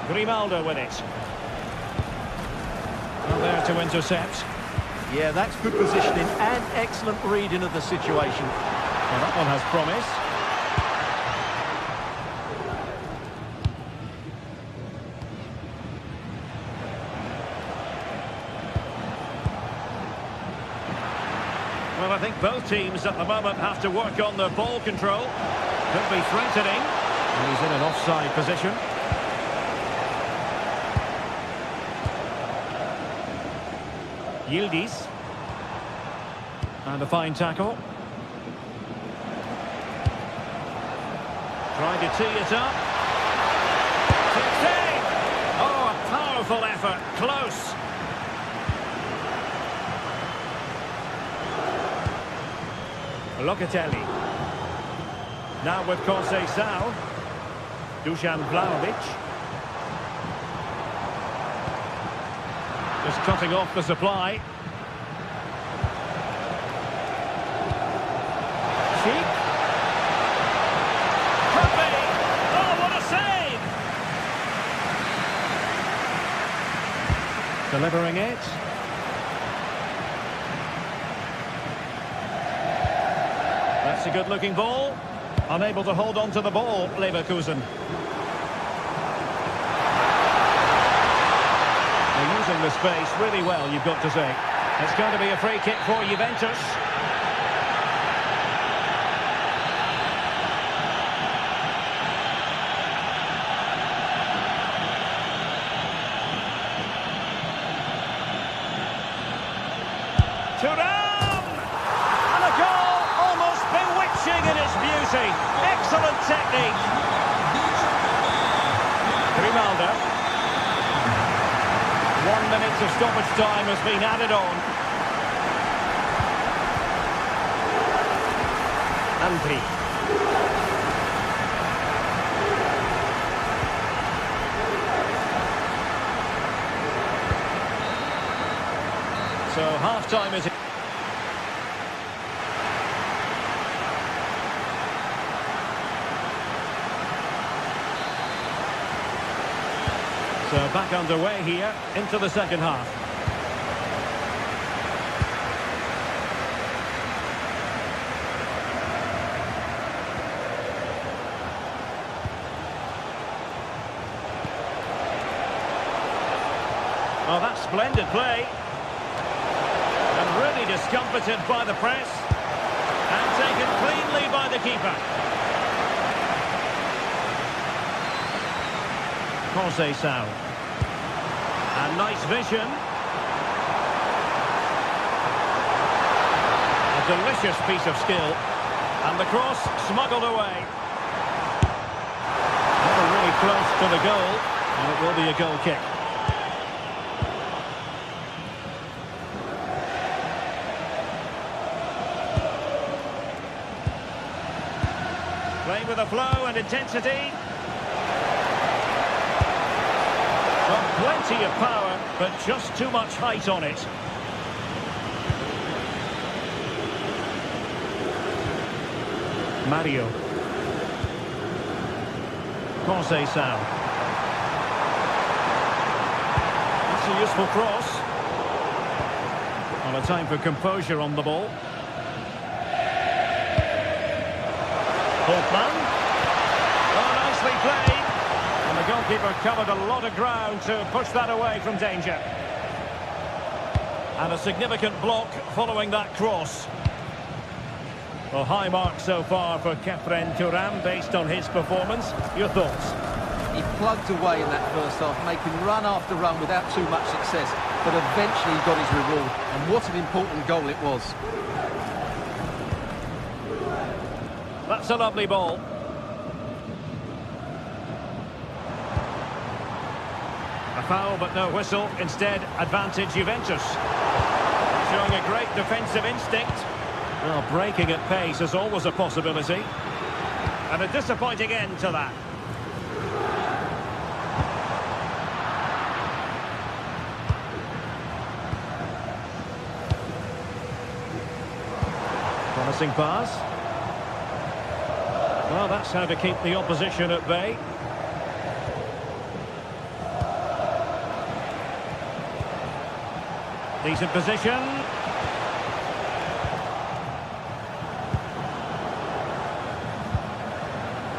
Grimaldo with it. And there to intercept. Yeah, that's good positioning and excellent reading of the situation. Well, that one has promise. Well, I think both teams at the moment have to work on their ball control. Could be threatening. And he's in an offside position. Yildiz. And a fine tackle. Trying to tee it up. Tipped in! Oh, a powerful effort. Close. Locatelli. Now with Conceição. Dusan Vlahovic. Just cutting off the supply. Cheek. Could be. Oh, what a save! Delivering it. That's a good-looking ball. Unable to hold on to the ball, Leverkusen. They're using the space really well, you've got to say. It's going to be a free kick for Juventus. Thuram! And a goal almost bewitching in its beauty. Excellent technique. Grimaldo. 1 minute of stoppage time has been added on. Andri. So half-time is... So back underway here into the second half. Oh, that's splendid play. And really discomfited by the press. And taken cleanly by the keeper. Conceição. And nice vision. A delicious piece of skill. And the cross smuggled away. Never really close to the goal. And it will be a goal kick. Playing with a flow and intensity. Plenty of power, but just too much height on it. Mario. Conceição. That's a useful cross. Well, a time for composure on the ball. Holtman. Oh, nicely played. And the goalkeeper covered a lot of ground to push that away from danger. And a significant block following that cross. Well, high mark so far for Khéphren Thuram based on his performance. Your thoughts? He plugged away in that first half, making run after run without too much success. But eventually he got his reward. And what an important goal it was. That's a lovely ball. A foul, but no whistle. Instead, advantage Juventus. Showing a great defensive instinct. Well, breaking at pace is always a possibility. And a disappointing end to that. Promising pass. Well, that's how to keep the opposition at bay. Decent position.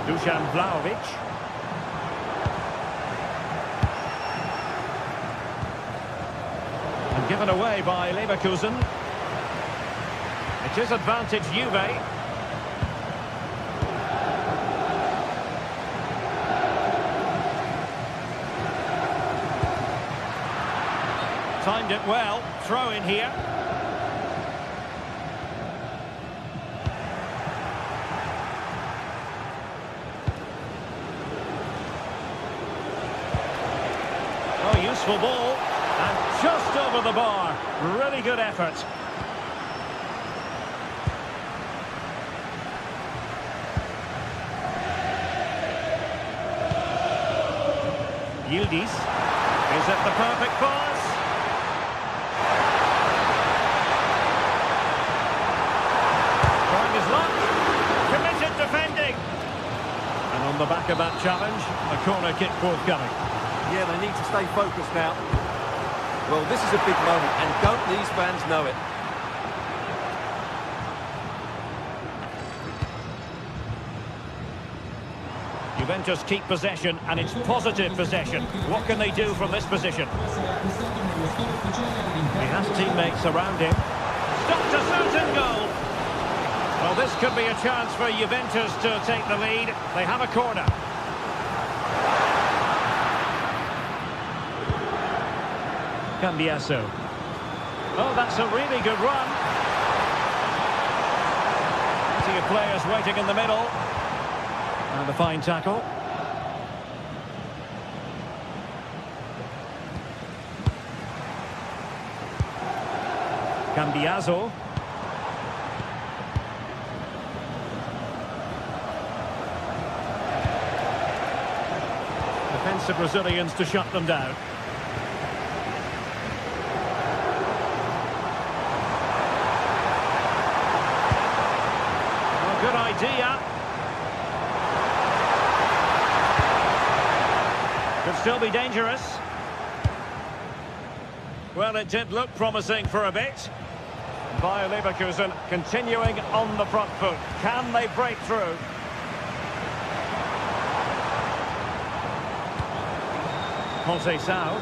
Dusan Vlahovic. And given away by Leverkusen. It is advantage Juve. Timed it well. Throw in here. Useful ball. And just over the bar. Really good effort. Yildiz. Is it the perfect pass? Trying his luck. Committed defending. And on the back of that challenge, a corner kick forthcoming. Yeah, they need to stay focused now. Well, this is a big moment, and don't these fans know it? Juventus keep possession, and it's positive possession. What can they do from this position? He has teammates around him. Stopped a certain goal. Well, this could be a chance for Juventus to take the lead. They have a corner. Cambiaso. Oh, that's a really good run. Plenty of players waiting in the middle. And a fine tackle. Cambiaso. Defensive Brazilians to shut them down. Well, good idea. Could still be dangerous. Well, it did look promising for a bit. Bayer Leverkusen continuing on the front foot. Can they break through? Conceição.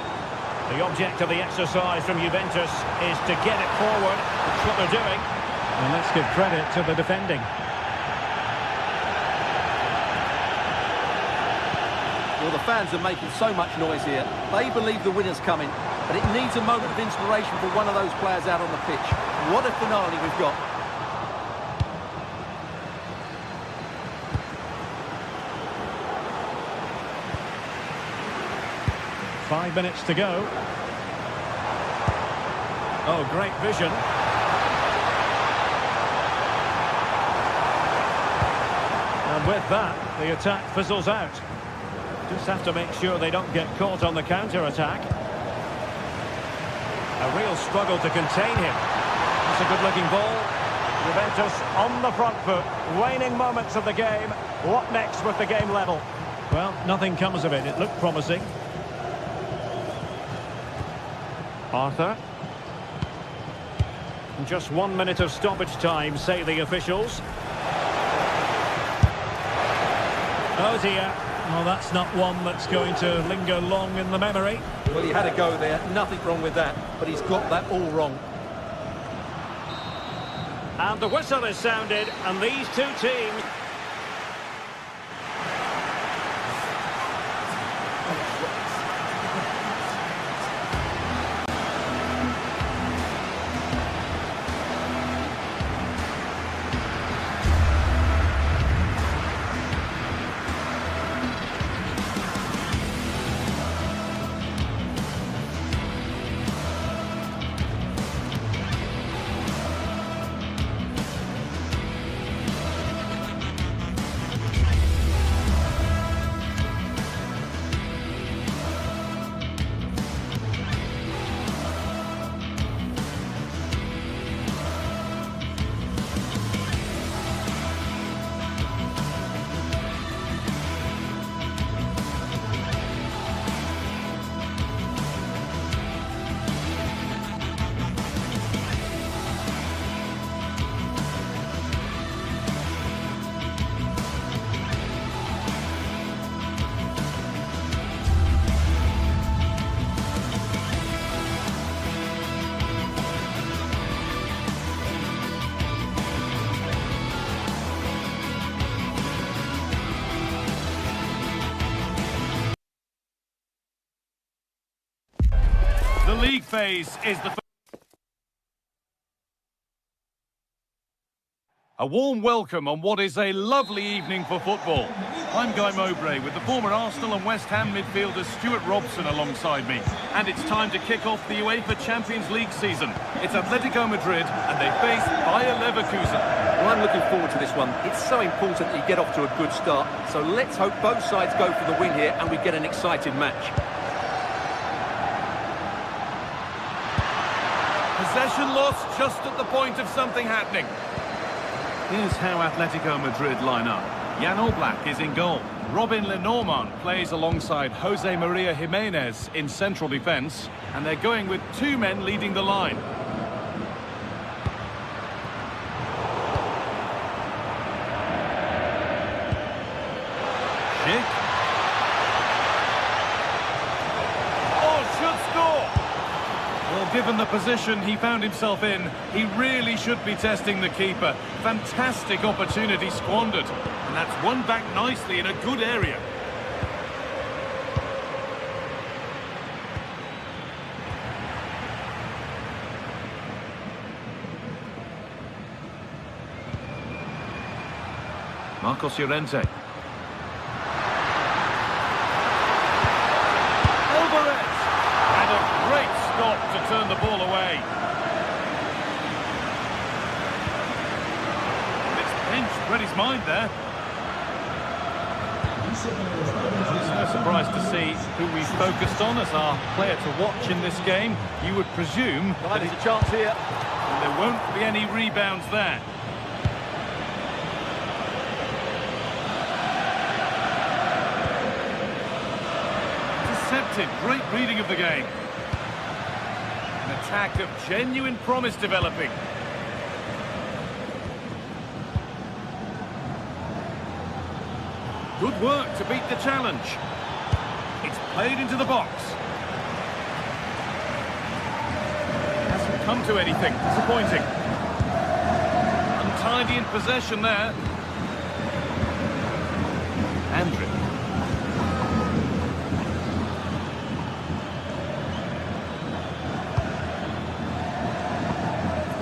The object of the exercise from Juventus is to get it forward. That's what they're doing. And let's give credit to the defending. Well, the fans are making so much noise here. They believe the winner's coming, but it needs a moment of inspiration for one of those players out on the pitch. What a finale we've got. Five minutes to go. Oh, great vision. And with that, the attack fizzles out. Just have to make sure they don't get caught on the counter-attack. A real struggle to contain him. That's a good-looking ball. Juventus on the front foot. Waning moments of the game. What next with the game level? Well, nothing comes of it. It looked promising. Arthur. And just 1 minute of stoppage time, say the officials. Oh dear. Well, that's not one that's going to linger long in the memory. Well, he had a go there. Nothing wrong with that. But he's got that all wrong. And the whistle is sounded, and these two teams... The league phase is the... A warm welcome on what is a lovely evening for football. I'm Guy Mowbray with the former Arsenal and West Ham midfielder Stuart Robson alongside me. And it's time to kick off the UEFA Champions League season. It's Atletico Madrid and they face Bayer Leverkusen. Well, I'm looking forward to this one. It's so important that you get off to a good start. So let's hope both sides go for the win here and we get an exciting match. Possession lost just at the point of something happening. Here's how Atletico Madrid line up. Jan Oblak is in goal. Robin Lenormand plays alongside Jose Maria Jimenez in central defence. And they're going with two men leading the line. Schick. Oh, should score! Well, given the position he found himself in, he really should be testing the keeper. Fantastic opportunity squandered. And that's won back nicely in a good area. Marcos Llorente. Alvarez! And a great stop to turn the ball away. It's read his mind there. It's no surprise to see who we focused on as our player to watch in this game. You would presume Well, there's a chance here. and there won't be any rebounds there. Intercepted, great reading of the game. An attack of genuine promise developing. Good work to beat the challenge. It's played into the box. Hasn't come to anything. Disappointing. Untidy in possession there. Andrew.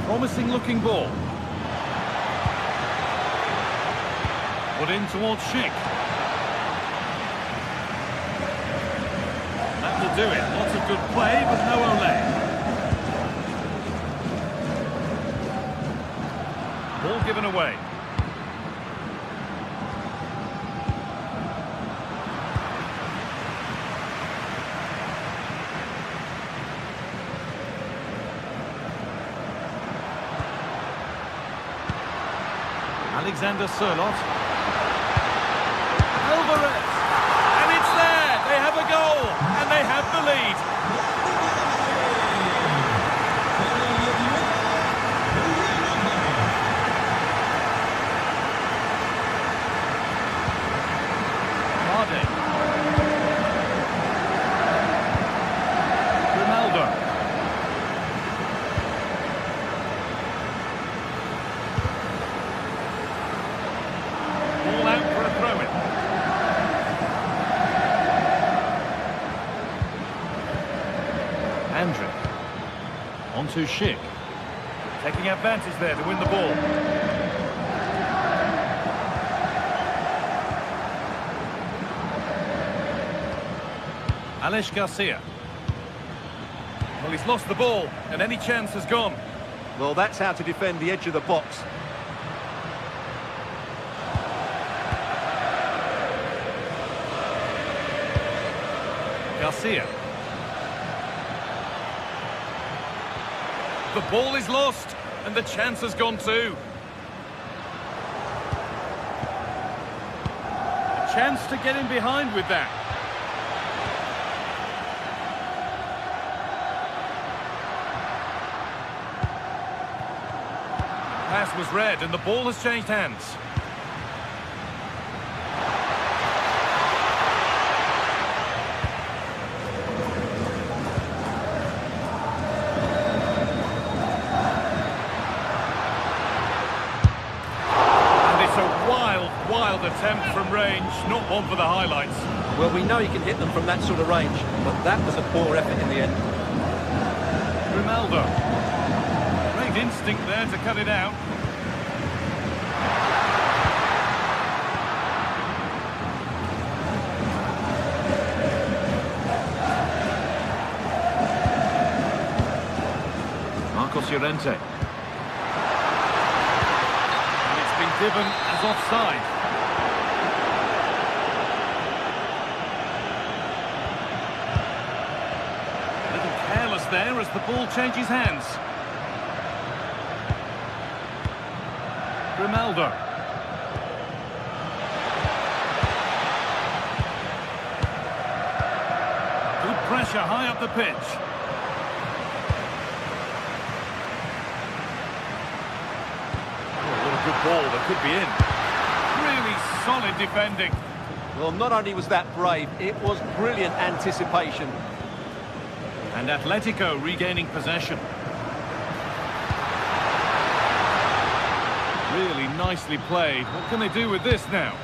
Promising looking ball. Put in towards Schick. That will do it. Lots of good play, but no Ole. Ball given away. Alexander Sørloth. Alvarez! And it's there! They have a goal! And they have the lead! Hardy. Ronaldo. All out for a throw-in. Andrew. On to Schick. Taking advantage there to win the ball. Alex Garcia. Well, he's lost the ball, and any chance has gone. Well, that's how to defend the edge of the box. Garcia. The ball is lost, and the chance has gone too. A chance to get in behind with that. Pass was read, and the ball has changed hands. Wild attempt from range, not one for the highlights. Well, we know he can hit them from that sort of range, but that was a poor effort in the end. Ronaldo. Great instinct there to cut it out. Llorente. And it's been given as offside. A little careless there as the ball changes hands. Ronaldo. Good pressure high up the pitch. Oh, what a good ball that could be in. Really solid defending. Well, not only was that brave, it was brilliant anticipation. And Atletico regaining possession. Really nicely played. What can they do with this now?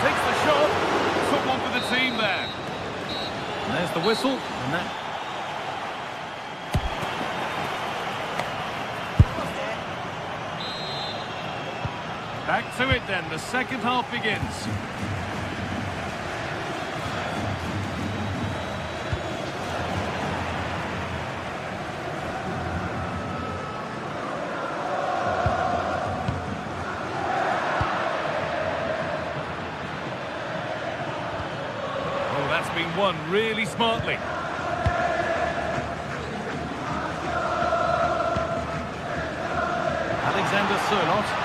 Takes the shot. Took one for the team there. And there's the whistle. And that... Back to it then, the second half begins. Oh, that's been won really smartly. Alexander Sørloth.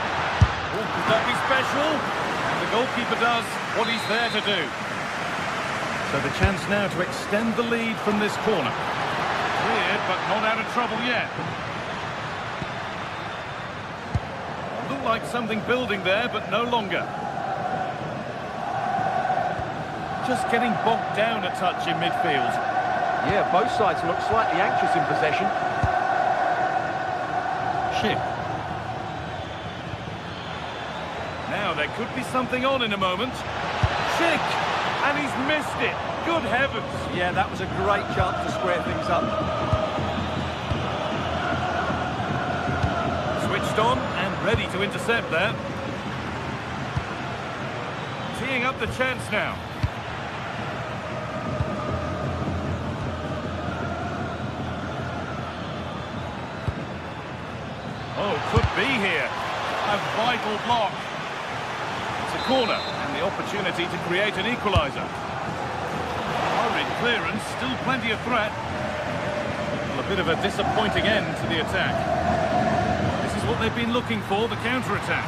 Could that be special? And the goalkeeper does what he's there to do. So the chance now to extend the lead from this corner. Cleared, but not out of trouble yet. Looked like something building there, but no longer. Just getting bogged down a touch in midfield. Yeah, both sides look slightly anxious in possession. Shit. Now there could be something on in a moment. Schick! And he's missed it. Good heavens. Yeah, that was a great chance to square things up. Switched on and ready to intercept there. Teeing up the chance now. Oh, could be here. A vital block. It's a corner and the opportunity to create an equaliser. Hurried clearance, still plenty of threat. Well, a bit of a disappointing end to the attack. This is what they've been looking for, the counter-attack.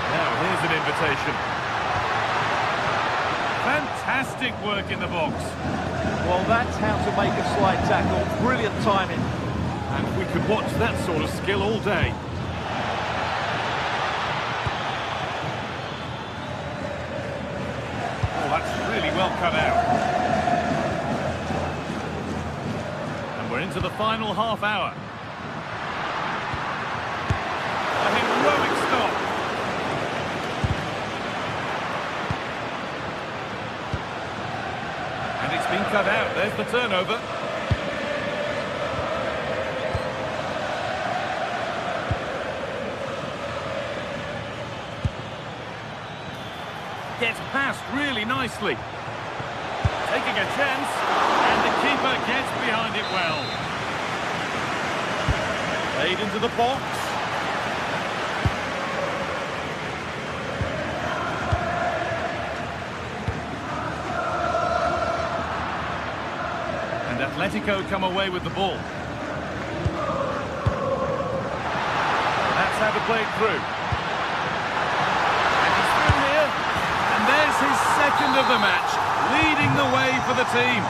Now here's an invitation. Fantastic work in the box. Well, that's how to make a slide tackle. Brilliant timing. And we could watch that sort of skill all day. Oh, that's really well cut out. And we're into the final half hour. A heroic stop. And it's been cut out. There's the turnover. Gets past really nicely. Taking a chance, and the keeper gets behind it well. Played into the box. And Atletico come away with the ball. That's how to play it through. There's his second of the match, leading the way for the team.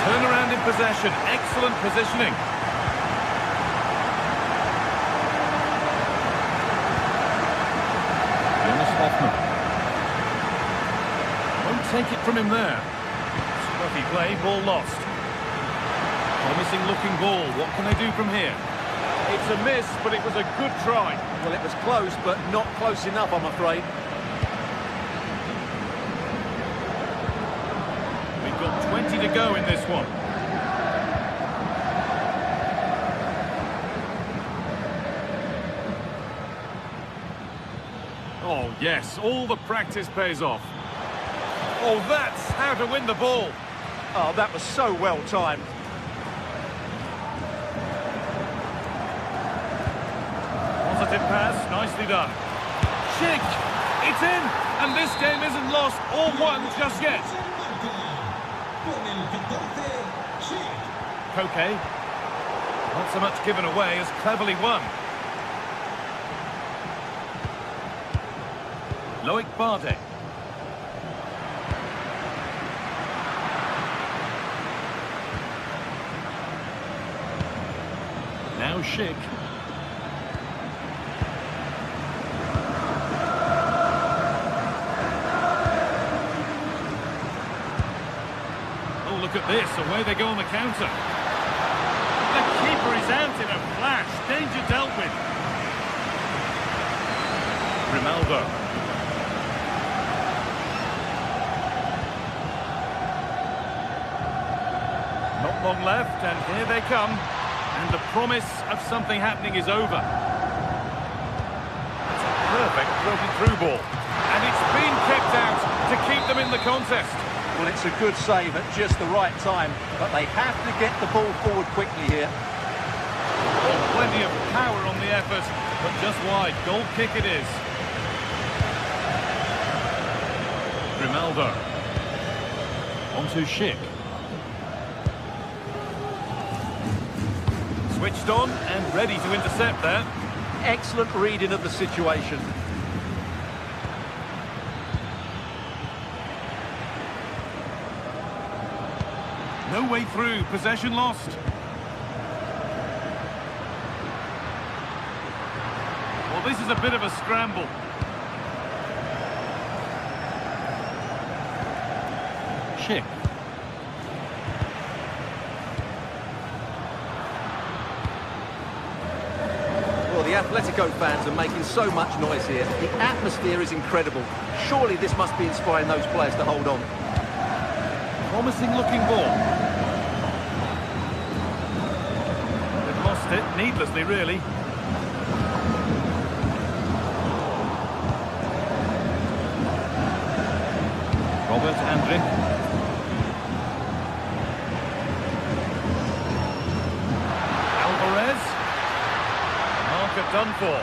Turnaround in possession, excellent positioning. Jonas Hoffman. Won't take it from him there. Scruffy play, ball lost. Promising looking ball, what can they do from here? It's a miss, but it was a good try. Well, it was close, but not close enough, I'm afraid. We've got 20 to go in this one. Oh, yes, all the practice pays off. Oh, that's how to win the ball. Oh, that was so well timed. Positive pass, nicely done. Schick, it's in, and this game isn't lost or won just yet. Koke, not so much given away as cleverly won. Loic Bardet. Now Schick. Oh, look at this. Away they go on the counter. The keeper is out in a flash. Danger dealt with. Grimaldo. Not long left, and here they come. And the promise of something happening is over. It's a perfect broken through ball. And it's been kept out to keep them in the contest. Well, it's a good save at just the right time, but they have to get the ball forward quickly here. Oh, plenty of power on the effort, but just wide. Goal kick it is. Grimaldo. On to Schick. Switched on and ready to intercept there. Excellent reading of the situation. No way through, possession lost. Well, this is a bit of a scramble. Schick. Well, the Atletico fans are making so much noise here. The atmosphere is incredible. Surely this must be inspiring those players to hold on. Promising looking ball. They've lost it needlessly, really. Robert Andrich. Alvarez. Marker done for.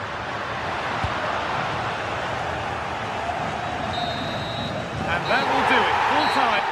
And that will do it. Full time.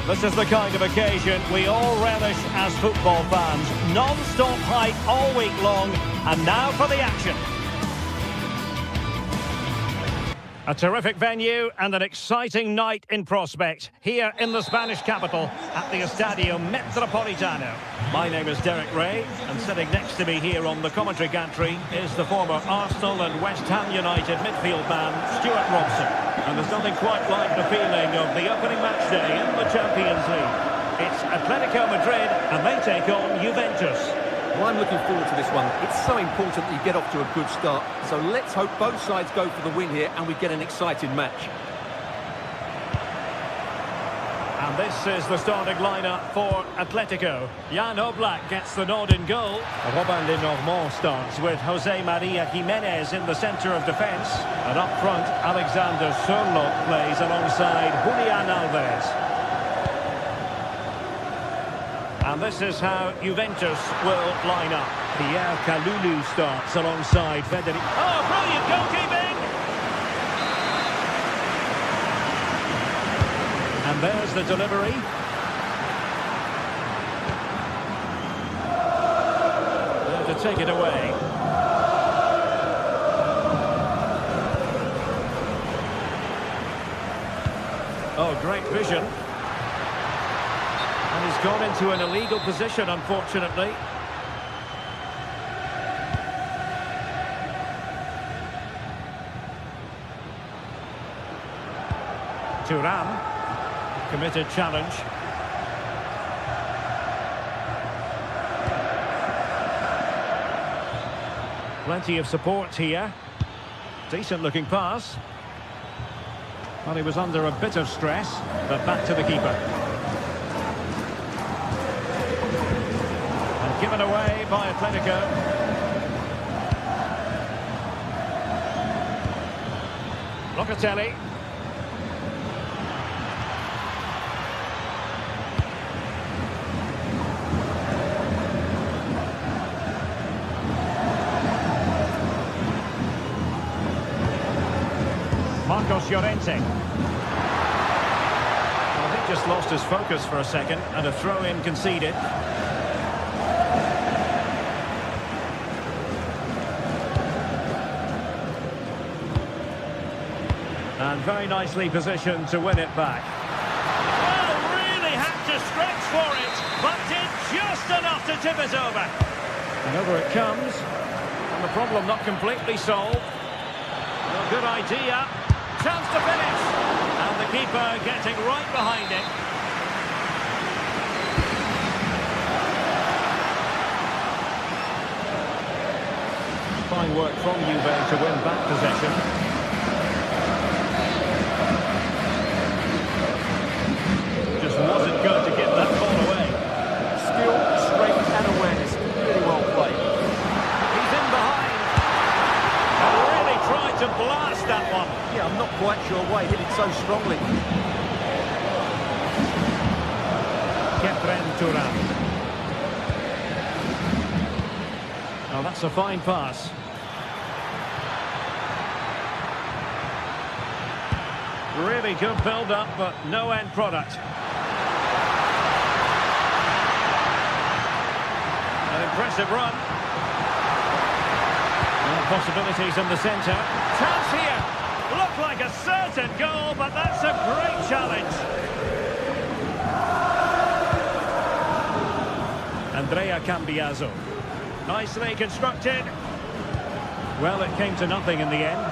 This is the kind of occasion we all relish as football fans. Non-stop hype all week long, and now for the action. A terrific venue and an exciting night in prospect here in the Spanish capital at the Estadio Metropolitano. My name is Derek Ray, and sitting next to me here on the commentary gantry is the former Arsenal and West Ham United midfield man, Stuart Robson. And there's nothing quite like the feeling of the opening match day in the Champions League. It's Atletico Madrid, and they take on Juventus. Well, I'm looking forward to this one. It's so important that you get off to a good start. So let's hope both sides go for the win here and we get an exciting match. And this is the starting lineup for Atletico. Jan Oblak gets the nod in goal. Robin Lenormand starts with Jose Maria Jimenez in the centre of defence. And up front, Alexander Sørloth plays alongside Julian Alvarez. And this is how Juventus will line up. Pierre Kalulu starts alongside Federico. Oh, brilliant goalkeeping! And there's the delivery. There to take it away. Oh, great vision. And he's gone into an illegal position, unfortunately. Thuram. Committed challenge. Plenty of support here. Decent looking pass. Well, he was under a bit of stress, but back to the keeper. And given away by Atletico. Locatelli. Marcos Llorente. Well, he just lost his focus for a second, and a throw-in conceded. And very nicely positioned to win it back. Well, really had to stretch for it, but did just enough to tip it over. And over it comes, and the problem not completely solved. Well, good idea. Chance to finish, and the keeper getting right behind it. Fine work from Juve to win back possession. Just wasn't good to give that ball away. Skill, strength and awareness. Really well played. He's in behind. And really tried to blast that one. Yeah, I'm not quite sure why he hit it so strongly. Thuram. Oh, that's a fine pass. Really good build-up, but no end product. An impressive run. And possibilities in the centre. Chance here. Looked like a certain goal, but that's a great challenge. Andrea Cambiaso. Nicely constructed. Well, it came to nothing in the end.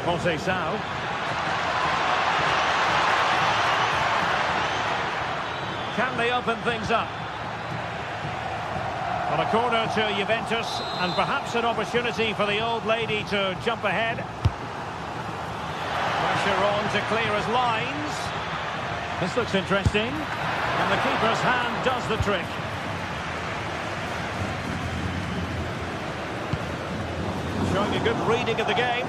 Conceição. Can they open things up? On a corner to Juventus, and perhaps an opportunity for the old lady to jump ahead. Pressure on to clear his lines. This looks interesting. And the keeper's hand does the trick. Showing a good reading of the game.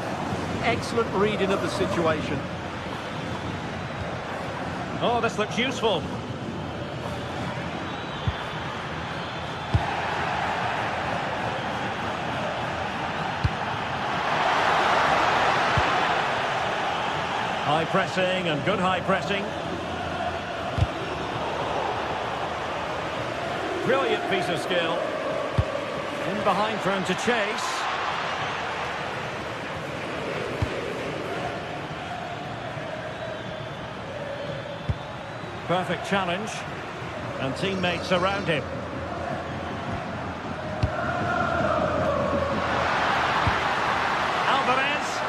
Excellent reading of the situation. Oh, this looks useful. High pressing and good high pressing. Brilliant piece of skill. In behind for him to chase. Perfect challenge. And teammates around him. Alvarez.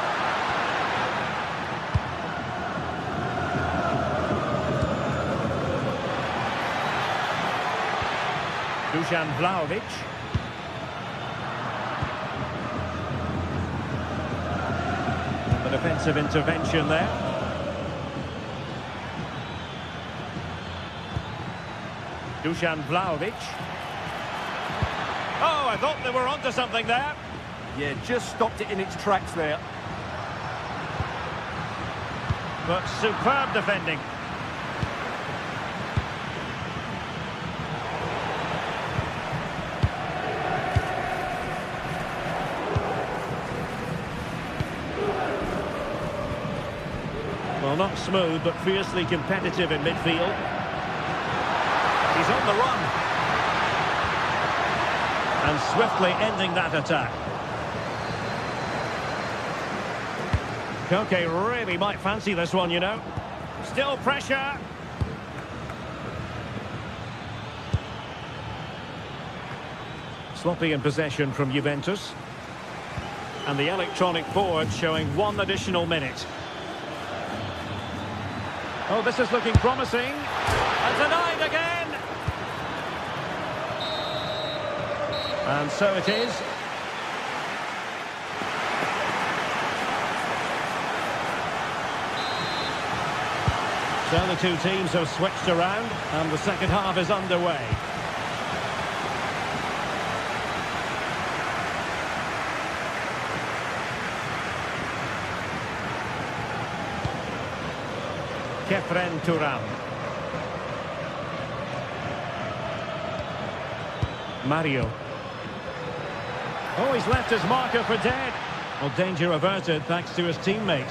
Dusan Vlahovic. The defensive intervention there. Dusan Vlahovic. Oh, I thought they were onto something there. Yeah, just stopped it in its tracks there. But superb defending. Well, not smooth, but fiercely competitive in midfield. He's on the run. And swiftly ending that attack. Koke really might fancy this one, you know. Still pressure. Sloppy in possession from Juventus. And the electronic board showing 1 additional minute. Oh, this is looking promising. And denied again. And so it is. So the two teams have switched around, and the second half is underway. Kefren Turam. Mario. Oh, he's left his marker for dead. Well, danger averted thanks to his teammate.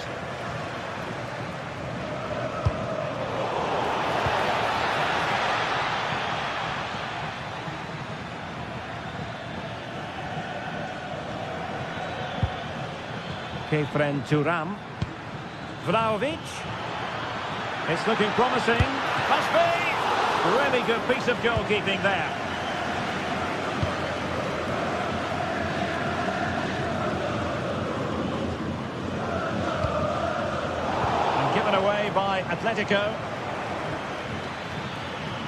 Kefren Turam. Vlahovic. It's looking promising. Must be. Really good piece of goalkeeping there. And given away by Atletico.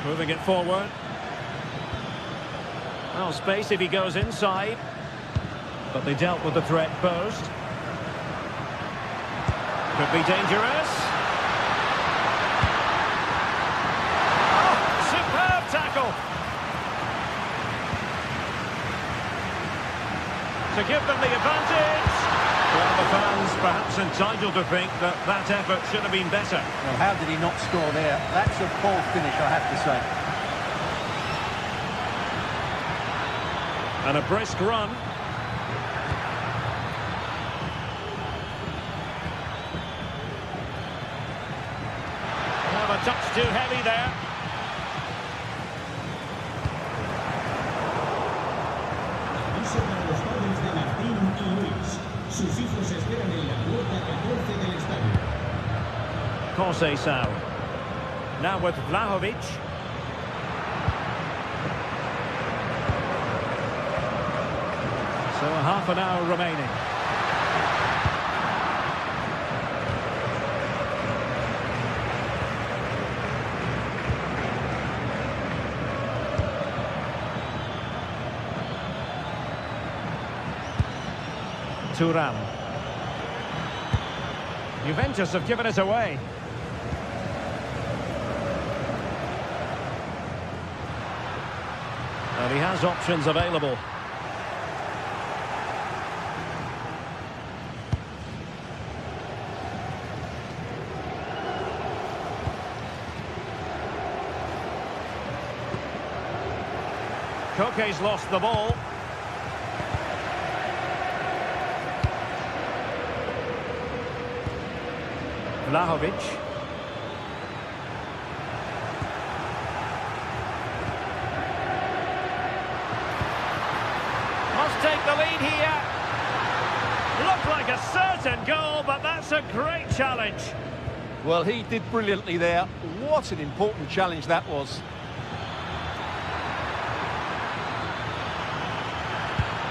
Moving it forward. Well, space if he goes inside. But they dealt with the threat posed. Could be dangerous. Oh, superb tackle. To give them the advantage. Well, the fans perhaps entitled to think that that effort should have been better. Well, how did he not score there? That's a poor finish, I have to say. And a brisk run. A touch too heavy there. Aviso para los padres de Martín y Luis. Sus hijos esperan en la puerta 14 del estadio. Conceição. Now with Vlahovic. So a half an hour remaining. Turam. Juventus have given it away. And he has options available. Koke's lost the ball. Vlahovic. Must take the lead here. Looked like a certain goal, but that's a great challenge. Well, he did brilliantly there. What an important challenge that was.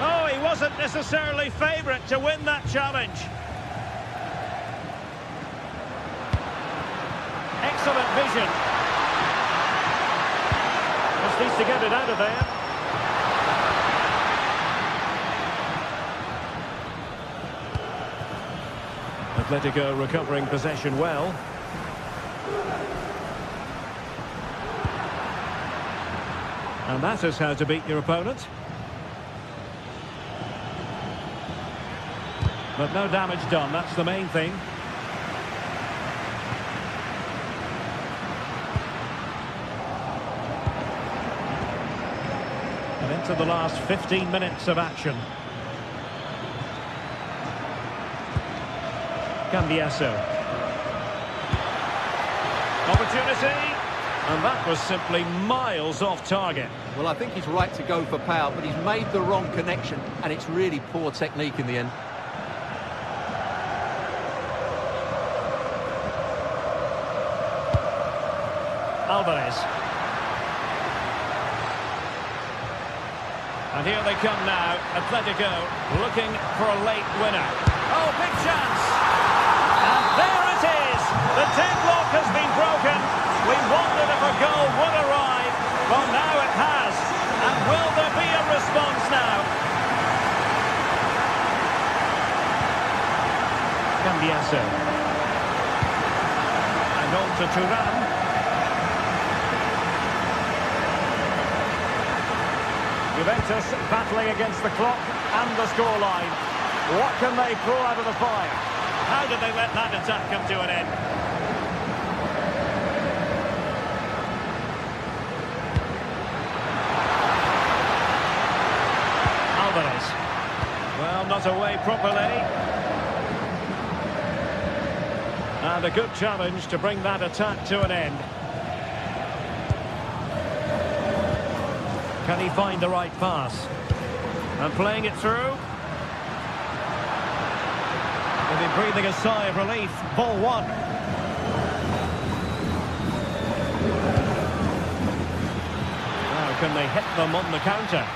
Oh, he wasn't necessarily favourite to win that challenge. Excellent vision. Just needs to get it out of there. Atletico recovering possession well. And that is how to beat your opponent. But no damage done, that's the main thing. And into the last 15 minutes of action. Cambiaso. Opportunity. And that was simply miles off target. Well, I think he's right to go for power, but he's made the wrong connection, and it's really poor technique in the end. Alvarez. And here they come now. Atletico looking for a late winner. Oh, big chance! And there it is! The deadlock has been broken. We wondered if a goal would arrive. Well, now it has. And will there be a response now? Cambiaso. And on to Thuram. Juventus battling against the clock and the scoreline. What can they pull out of the fire? How did they let that attack come to an end? Alvarez. Well, not away properly. And a good challenge to bring that attack to an end. Can he find the right pass? And playing it through. They've been breathing a sigh of relief. Ball one. Now can they hit them on the counter?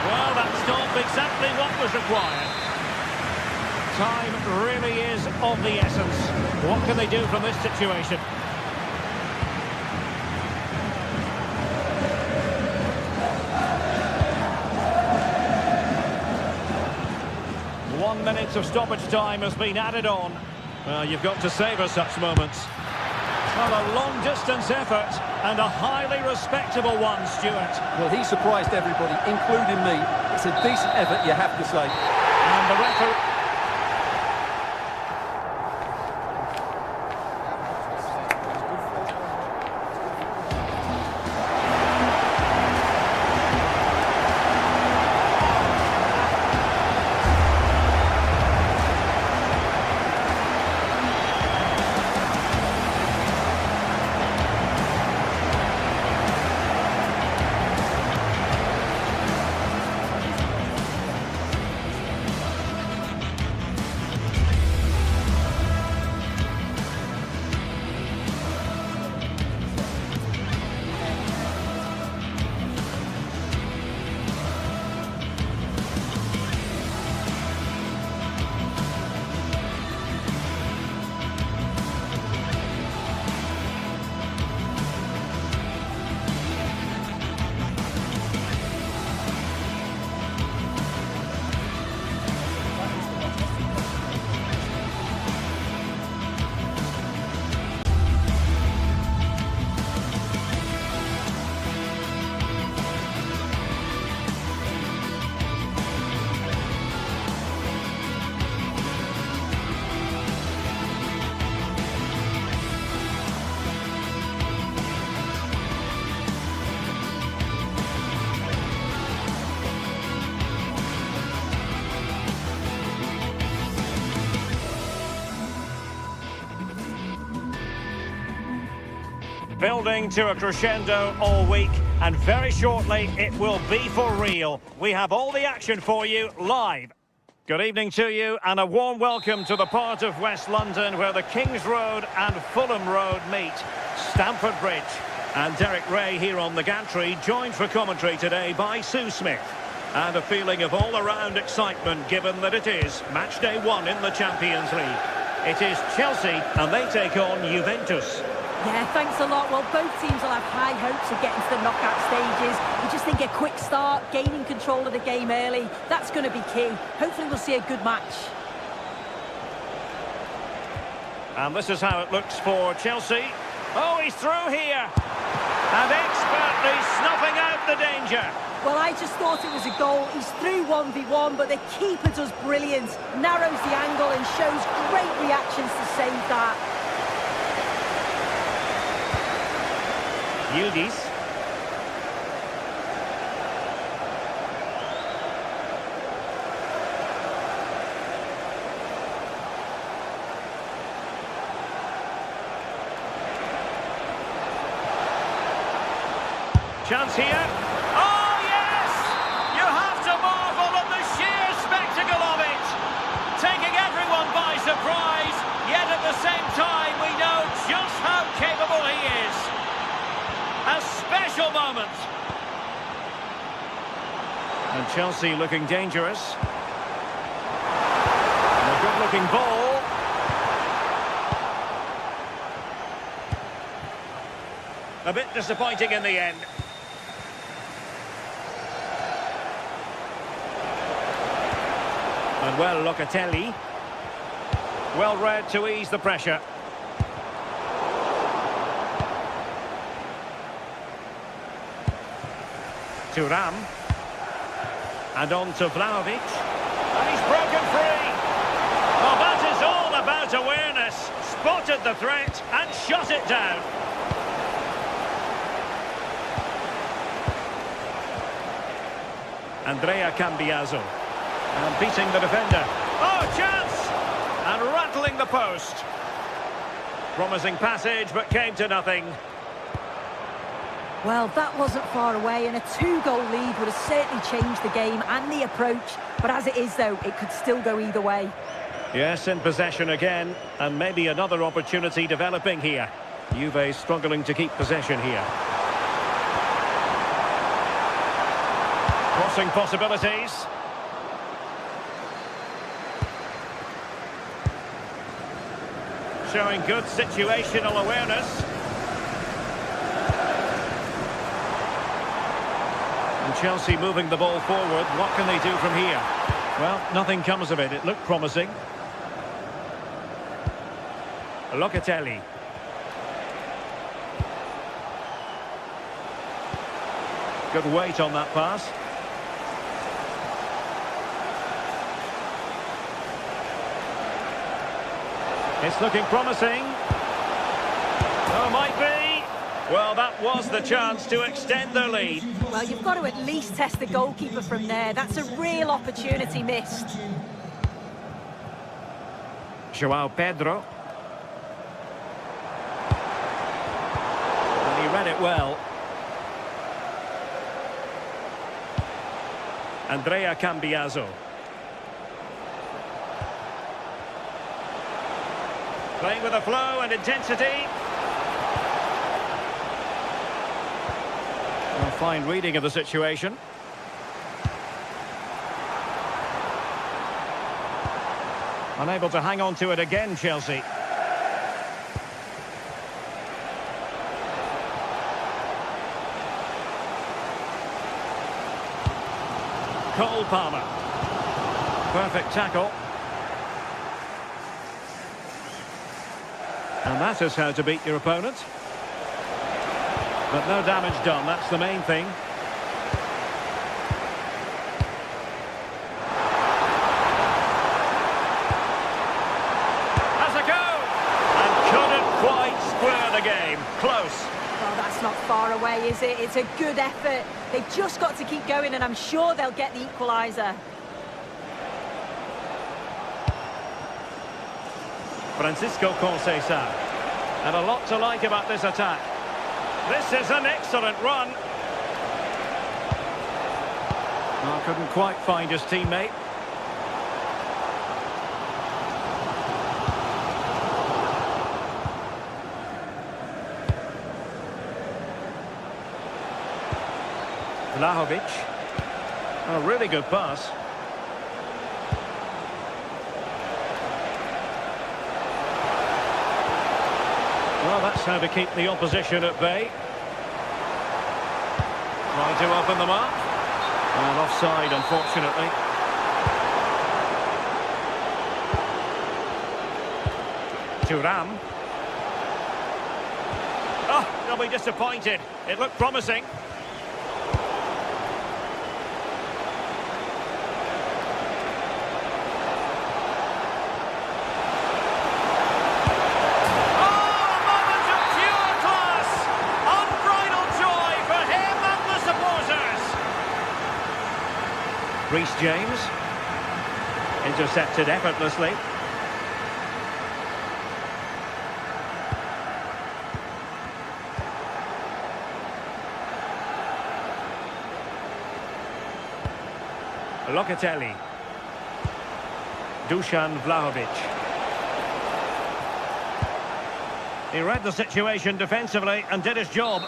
Well, that stopped exactly what was required. Time really is of the essence. What can they do from this situation? 1 minute of stoppage time has been added on. Well, you've got to savour such moments. Well, a long-distance effort and a highly respectable one, Stuart. Well, he surprised everybody, including me. It's a decent effort, you have to say. And the referee... Building to a crescendo all week, and very shortly it will be for real. We have all the action for you live. Good evening to you, and a warm welcome to the part of West London where the King's Road and Fulham Road meet, Stamford Bridge. And Derek Ray here on the gantry, joined for commentary today by Sue Smith. And a feeling of all-around excitement given that it is match day 1 in the Champions League. It is Chelsea and they take on Juventus. Yeah, thanks a lot. Well, both teams will have high hopes of getting to the knockout stages. We just think a quick start, gaining control of the game early, that's going to be key. Hopefully we'll see a good match. And this is how it looks for Chelsea. Oh, he's through here. And expertly snuffing out the danger. Well, I just thought it was a goal. He's through 1v1, but the keeper does brilliant. Narrows the angle and shows great reactions to save that. Yildiz. Chance here. Oh, yes! You have to marvel at the sheer spectacle of it. Taking everyone by surprise, yet at the same time we know just how capable he is. A special moment. And Chelsea looking dangerous. And a good-looking ball. A bit disappointing in the end. And well, Locatelli. Well read to ease the pressure. Thuram. And on to Vlahovic. And he's broken free. Well, that is all about awareness. Spotted the threat and shot it down. Andrea Cambiaso. And beating the defender. Oh, chance! And rattling the post. Promising passage, but came to nothing. Well, that wasn't far away, and a 2-goal lead would have certainly changed the game and the approach. But as it is, though, it could still go either way. Yes, in possession again, and maybe another opportunity developing here. Juve struggling to keep possession here. Crossing possibilities. Showing good situational awareness. And Chelsea moving the ball forward. What can they do from here? Well, nothing comes of it. It looked promising. Locatelli. Good weight on that pass. It's looking promising. Oh, might be. Well, that was the chance to extend their lead. Well, you've got to at least test the goalkeeper from there. That's a real opportunity missed. João Pedro. And he read it well. Andrea Cambiaso. Playing with a flow and intensity. A fine reading of the situation. Unable to hang on to it again, Chelsea. Cole Palmer. Perfect tackle. And that is how to beat your opponent. But no damage done, that's the main thing. Has a go! And couldn't quite square the game. Close. Well, that's not far away, is it? It's a good effort. They've just got to keep going, and I'm sure they'll get the equaliser. Francisco Conceição. And a lot to like about this attack. This is an excellent run. Oh, couldn't quite find his teammate. Vlahovic. A really good pass. Well, that's how to keep the opposition at bay. Trying to open them up. And offside, unfortunately. Thuram. Oh, they'll be disappointed. It looked promising. Reece James, intercepted effortlessly. Locatelli. Dusan Vlahovic. He read the situation defensively and did his job.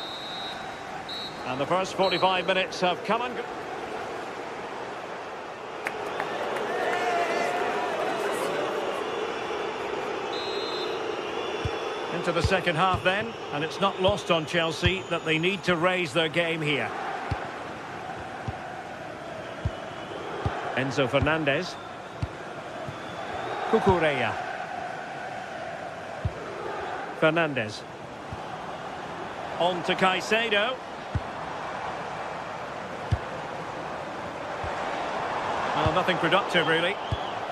And the first 45 minutes have come and gone. Into the second half then, and it's not lost on Chelsea that they need to raise their game here. Enzo Fernandez. Cucurella. Fernandez. On to Caicedo. Well, nothing productive really.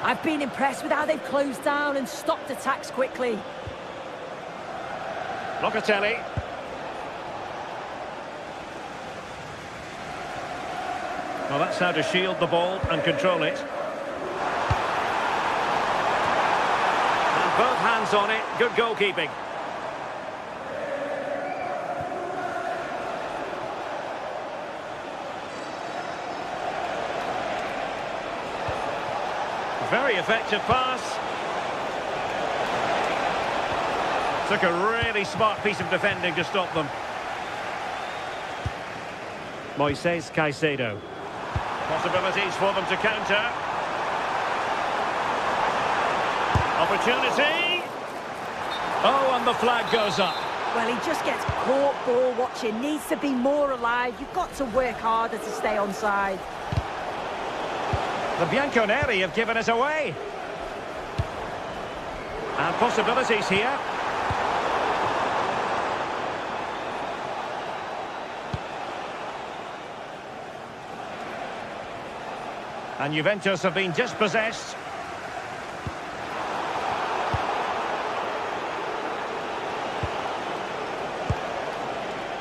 I've been impressed with how they've closed down and stopped attacks quickly. Locatelli. Well, that's how to shield the ball and control it. And both hands on it. Good goalkeeping. Very effective pass. Took a really smart piece of defending to stop them. Moises Caicedo. Possibilities for them to counter. Opportunity. Oh, and the flag goes up. Well, he just gets caught ball watching. Needs to be more alive. You've got to work harder to stay onside. The Bianconeri have given us away. And possibilities here. And Juventus have been dispossessed.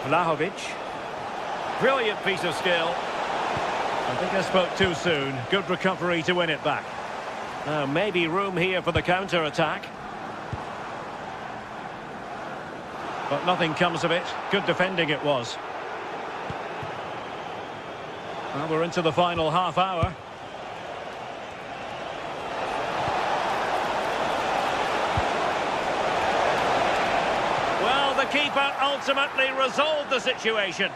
Vlahovic. Brilliant piece of skill. I think I spoke too soon. Good recovery to win it back. Maybe room here for the counter-attack. But nothing comes of it. Good defending it was. Well, we're into the final half hour. Well, the keeper ultimately resolved the situation.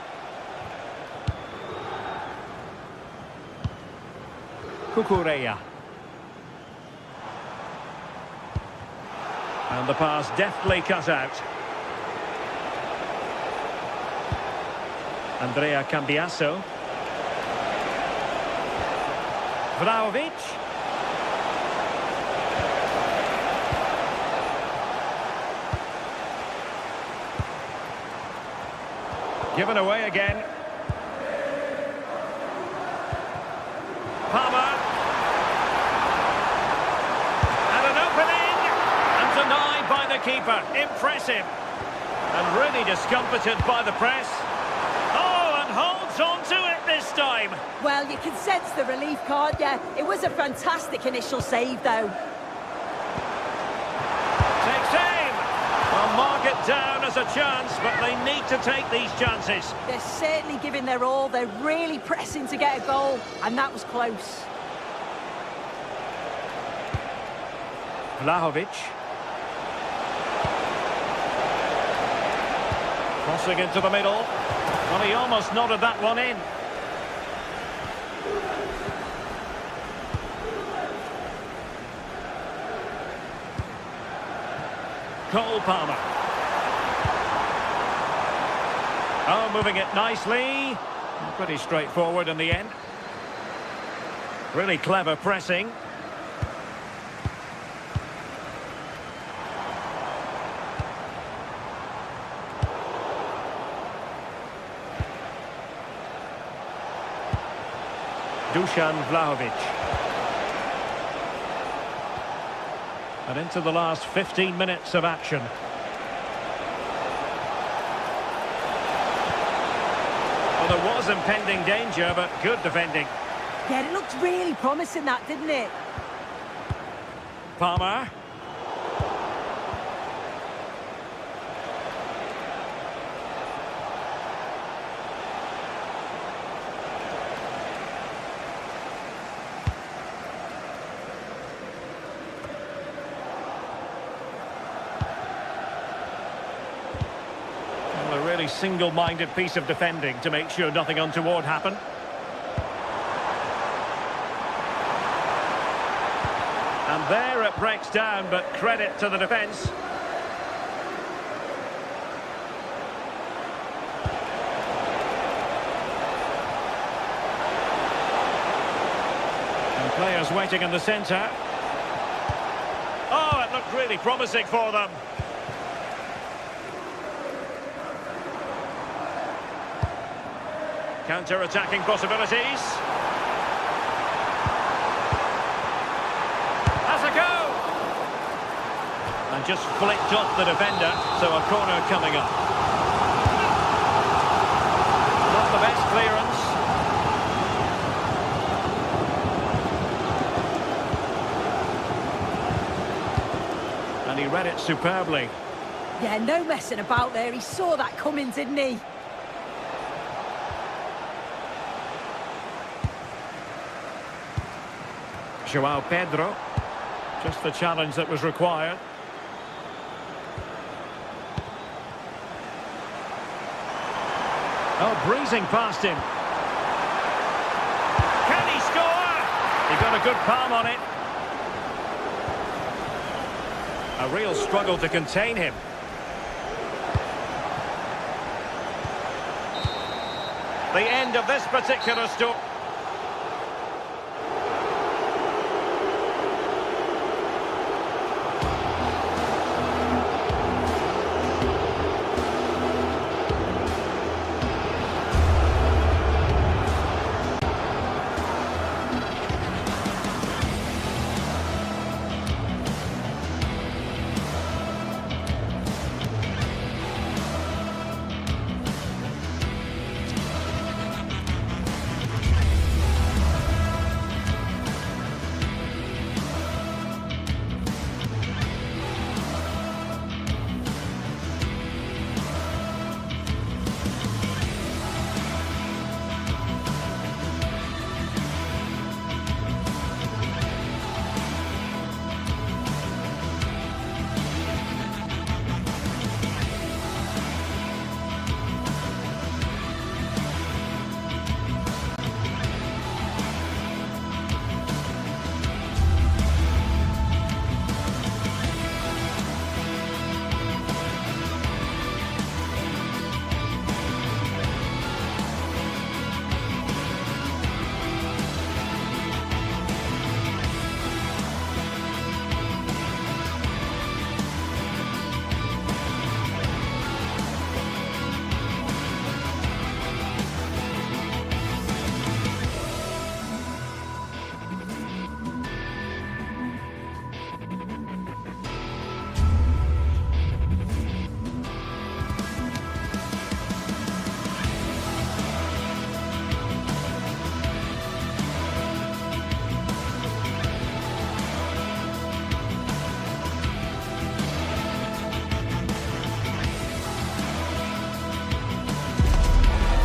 Cucurella. And the pass deftly cut out. Andrea Cambiasso. Vlahovic. Given away again. Palmer. And an opening. And denied by the keeper. Impressive. And really discomfited by the press. Oh, and holds on to it this time. Well, you can sense the relief, can't you? It was a fantastic initial save, though. Takes aim. Well, mark it down as a chance, but they need to take these chances. They're certainly giving their all. They're really pressing to get a goal, and that was close. Vlahovic. Crossing into the middle. Well, he almost nodded that one in. Cole Palmer. Oh, moving it nicely. Pretty straightforward in the end. Really clever pressing. Dusan Vlahovic. And into the last 15 minutes of action. Well, there was impending danger, but good defending. Yeah, it looked really promising, that, didn't it? Palmer. A really single-minded piece of defending to make sure nothing untoward happened. And there it breaks down, but credit to the defence. And players waiting in the centre. Oh, it looked really promising for them. Counter-attacking possibilities. Has a go! And just flicked off the defender, so a corner coming up. Not the best clearance. And he read it superbly. Yeah, no messing about there. He saw that coming, didn't he? Joao Pedro, just the challenge that was required. Oh, breezing past him. Can he score? He got a good palm on it. A real struggle to contain him. The end of this particular story.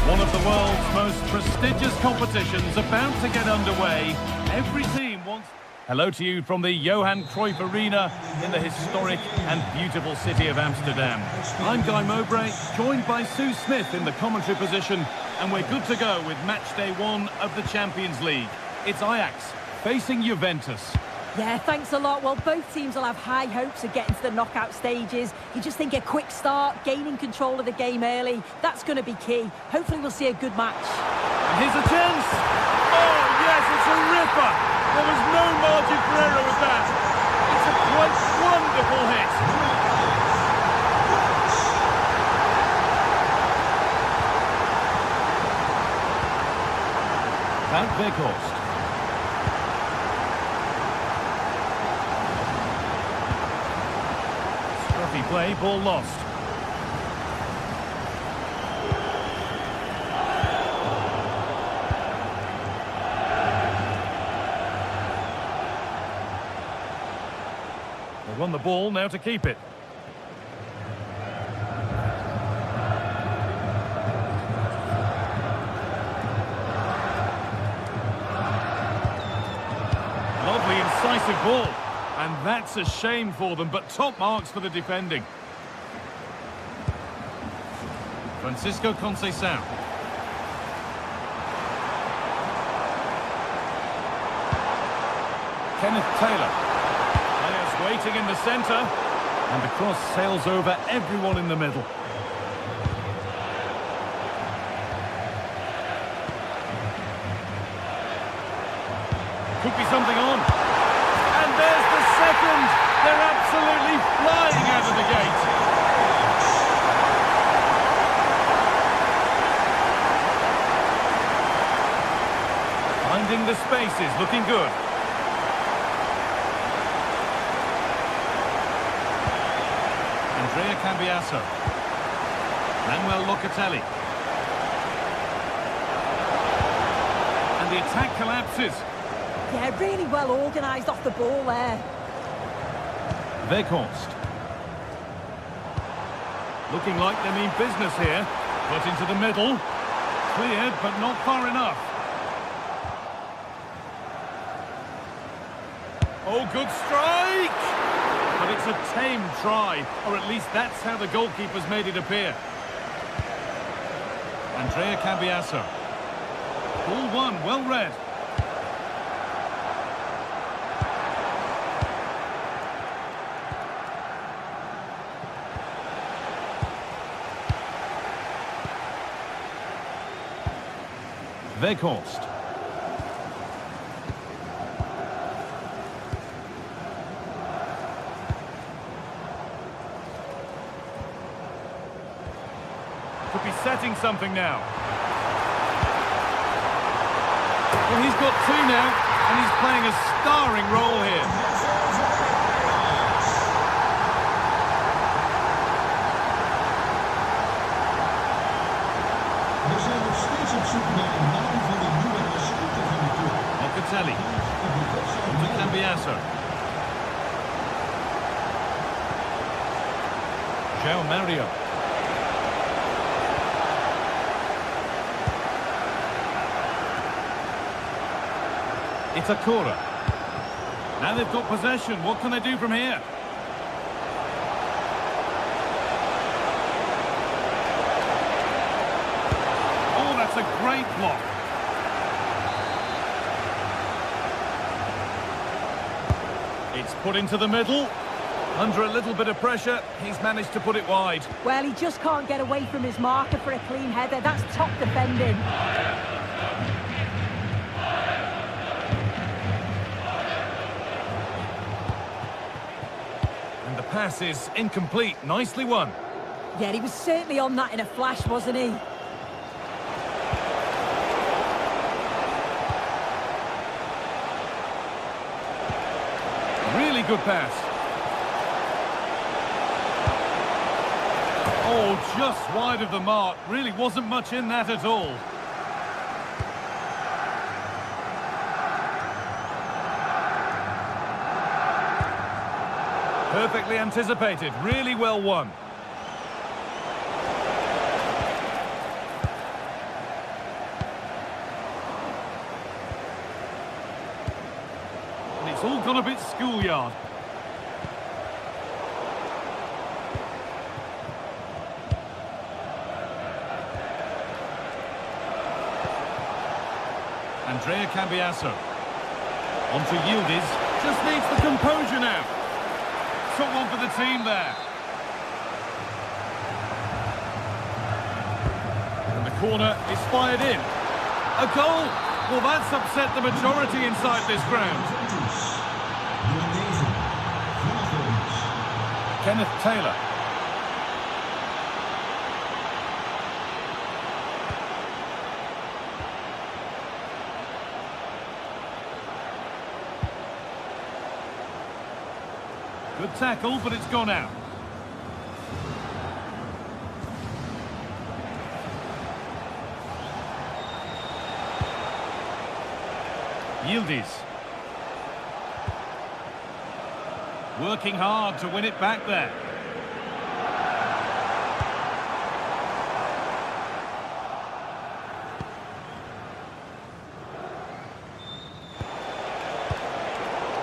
One of the world's most prestigious competitions about to get underway. Every team wants... Hello to you from the Johan Cruyff Arena in the historic and beautiful city of Amsterdam. I'm Guy Mowbray, joined by Sue Smith in the commentary position, and we're good to go with match day 1 of the Champions League. It's Ajax facing Juventus. Yeah, thanks a lot. Well, both teams will have high hopes of getting to the knockout stages. You just think a quick start, gaining control of the game early, that's going to be key. Hopefully we'll see a good match. And here's a chance. Oh, yes, it's a ripper. There was no margin for error with that. It's a quite wonderful hit. Van Veghorst. play, ball lost. They won the ball, now to keep it. Lovely, incisive ball. And that's a shame for them, but top marks for the defending. Francisco Conceição. Kenneth Taylor. Players waiting in the centre. And the cross sails over everyone in the middle. Could be something on. And there's the second. They're absolutely flying out of the gate. Finding the spaces, looking good. Andrea Cambiasso. Manuel Locatelli. And the attack collapses. Yeah, really well organised off the ball there. Weghorst. Looking like they mean business here. Put into the middle. Cleared, but not far enough. Oh, good strike! But it's a tame try, or at least that's how the goalkeeper's made it appear. Andrea Cambiasso. Ball one, well read. Weghorst. Could be setting something now. Well, he's got two now, and he's playing a starring role here. Locatelli. To Cambiasso. João Mario. Itakura. Now they've got possession. What can they do from here? Oh, that's a great block. It's put into the middle. Under a little bit of pressure, he's managed to put it wide. Well, he just can't get away from his marker for a clean header. That's top defending. And the pass is incomplete. Nicely won. Yeah, he was certainly on that in a flash, wasn't he? Really good pass. Oh, just wide of the mark. Really wasn't much in that at all. Perfectly anticipated. Really well won. And it's all gone a bit schoolyard. Andrea Cambiasso. On to Yildiz. Just needs the composure now. Top one for the team there. And the corner is fired in. A goal! Well, that's upset the majority inside this ground. Kenneth Taylor. Good tackle, but it's gone out. Yildiz. Working hard to win it back there.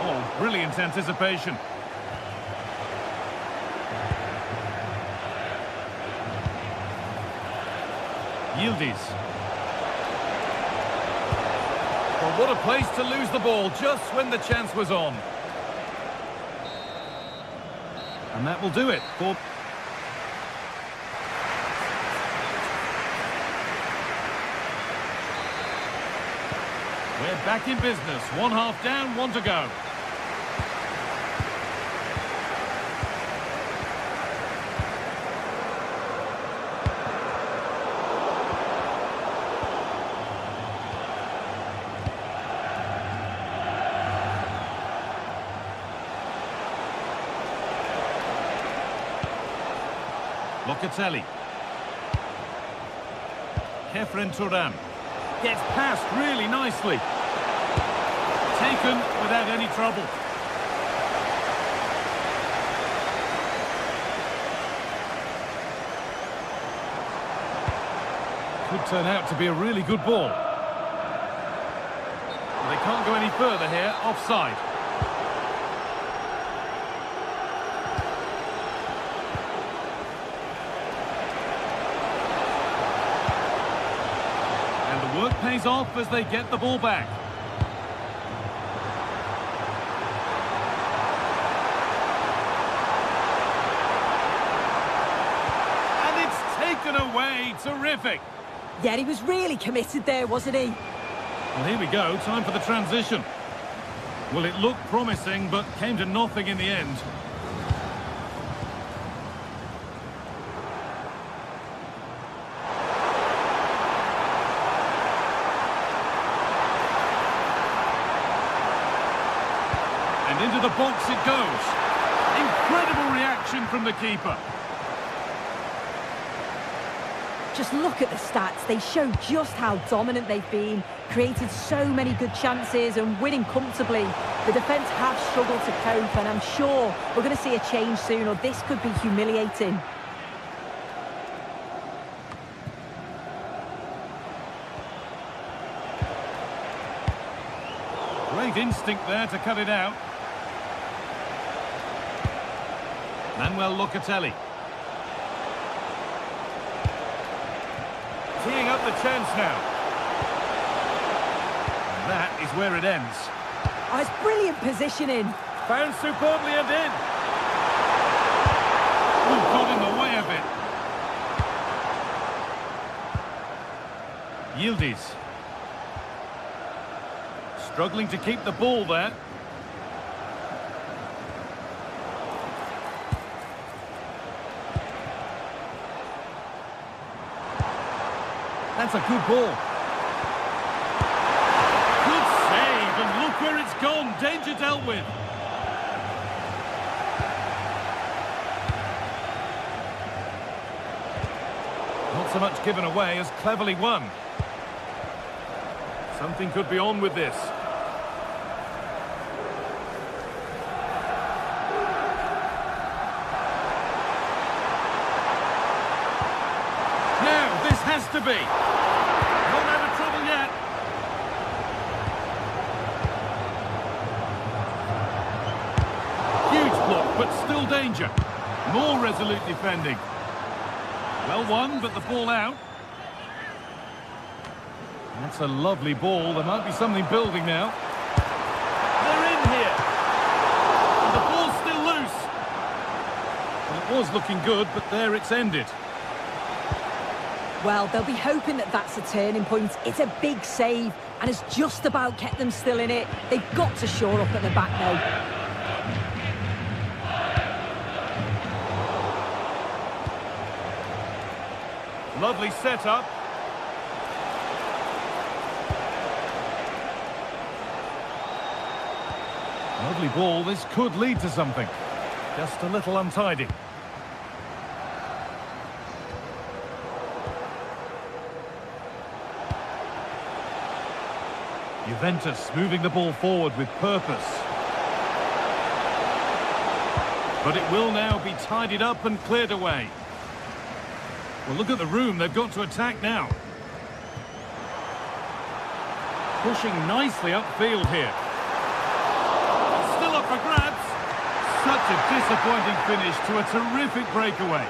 Oh, brilliant anticipation. Yildiz. Well, what a place to lose the ball just when the chance was on. And that will do it for... We're back in business. 1 half down, 1 to go. Locatelli. Kefren Turan. Gets past really nicely. Taken without any trouble. Could turn out to be a really good ball. They can't go any further here. Offside. Work pays off as they get the ball back. And it's taken away. Terrific. Yeah, he was really committed there, wasn't he? Well, here we go. Time for the transition. Well, it looked promising, but came to nothing in the end. And into the box it goes. Incredible reaction from the keeper. Just look at the stats. They show just how dominant they've been. Created so many good chances and winning comfortably. The defence have struggled to cope, and I'm sure we're going to see a change soon, or this could be humiliating. Great instinct there to cut it out. Manuel Locatelli. Teeing up the chance now. And that is where it ends. Oh, it's brilliant positioning. Found superbly and in. Oh, got in the way of it. Yildiz. Struggling to keep the ball there. That's a good ball. Good save, and look where it's gone. Danger dealt with. Not so much given away as cleverly won. Something could be on with this. Now, this has to be. Not out of trouble yet. Huge block, but still danger. More resolute defending. Well won, but the ball out. That's a lovely ball. There might be something building now. They're in here. And the ball's still loose. Well, it was looking good, but there it's ended. Well, they'll be hoping that that's a turning point. It's a big save, and it's just about kept them still in it. They've got to shore up at the back now. Lovely setup. Lovely ball. This could lead to something. Just a little untidy. Juventus moving the ball forward with purpose. But it will now be tidied up and cleared away. Well, look at the room. They've got to attack now. Pushing nicely upfield here. Still up for grabs. Such a disappointing finish to a terrific breakaway.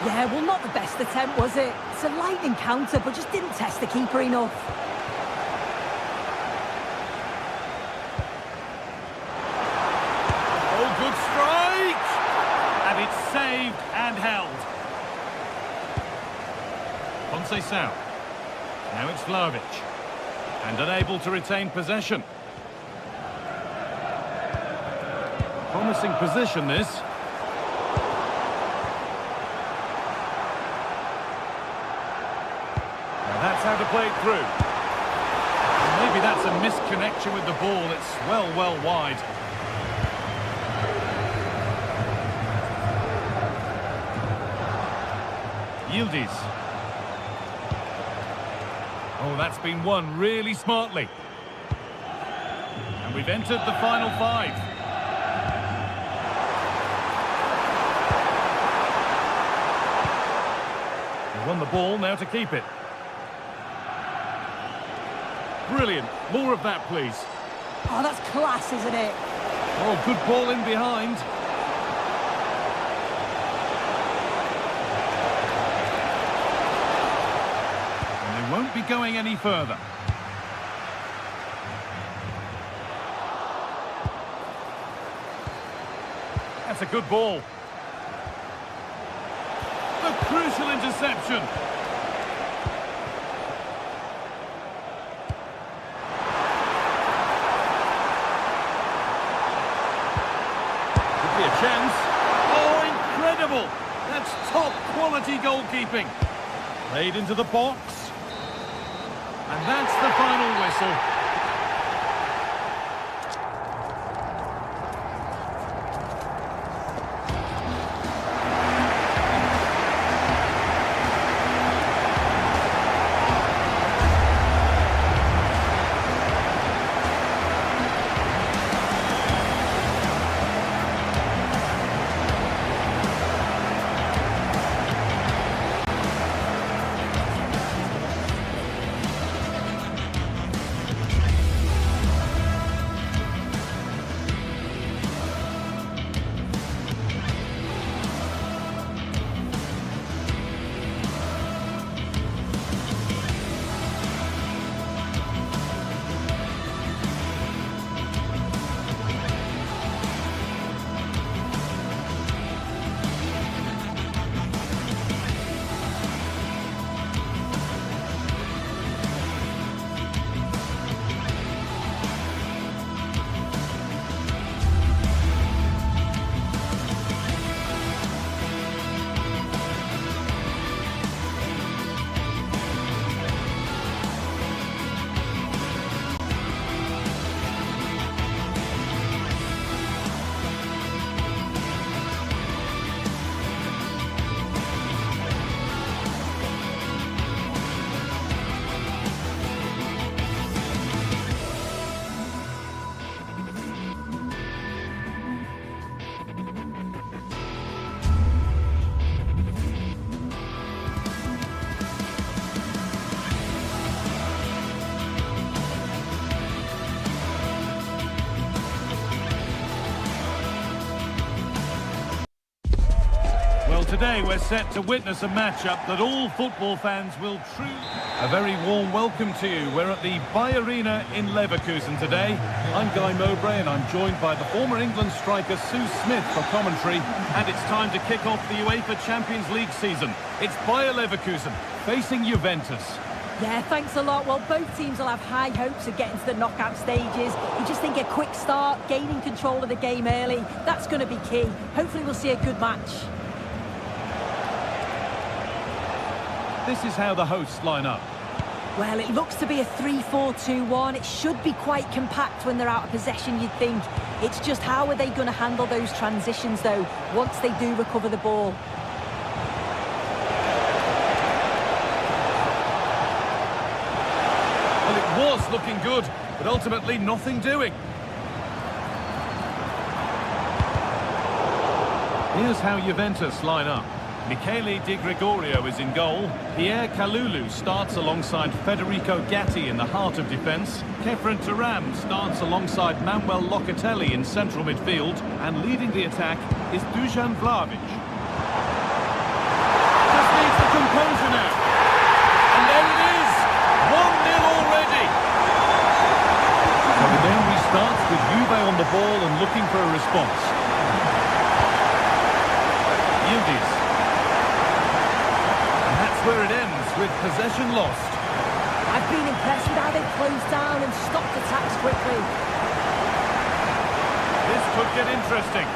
Yeah, well, not the best attempt, was it? It's a lightning counter, but just didn't test the keeper enough. Oh, good strike! And it's saved and held. Conceição. Now it's Vlahovic. And unable to retain possession. Promising position, this. Now that's how to play it through. And maybe that's a misconnection with the ball. It's well wide. Yildiz. Oh, that's been won really smartly. And we've entered the final 5. They won the ball, now to keep it. Brilliant. More of that, please. Oh, that's class, isn't it? Oh, good ball in behind. Won't be going any further. That's a good ball. A crucial interception. Could be a chance. Oh, incredible! That's top quality goalkeeping. Played into the box. And that's the final whistle. Today we're set to witness a matchup that all football fans will truly... A very warm welcome to you. We're at the Bayarena in Leverkusen today. I'm Guy Mowbray and I'm joined by the former England striker Sue Smith for commentary. And it's time to kick off the UEFA Champions League season. It's Bayer Leverkusen facing Juventus. Yeah, thanks a lot. Well, both teams will have high hopes of getting to the knockout stages. You just think a quick start, gaining control of the game early, that's going to be key. Hopefully we'll see a good match. This is how the hosts line up. Well, it looks to be a 3-4-2-1. It should be quite compact when they're out of possession, you'd think. It's just how are they going to handle those transitions, though, once they do recover the ball. Well, it was looking good. but ultimately nothing doing. Here's how Juventus line up. Michele Di Gregorio is in goal. Pierre Kalulu starts alongside Federico Gatti in the heart of defence. Kefren Turam starts alongside Manuel Locatelli in central midfield. And leading the attack is Dusan Vlahovic. Just needs the composure now. And there it is! 1-0 already! So the game restarts with Juve on the ball and looking for a response. Yildiz. Where it ends with possession lost. I've been impressed with how they closed down and stopped attacks quickly. This could get interesting.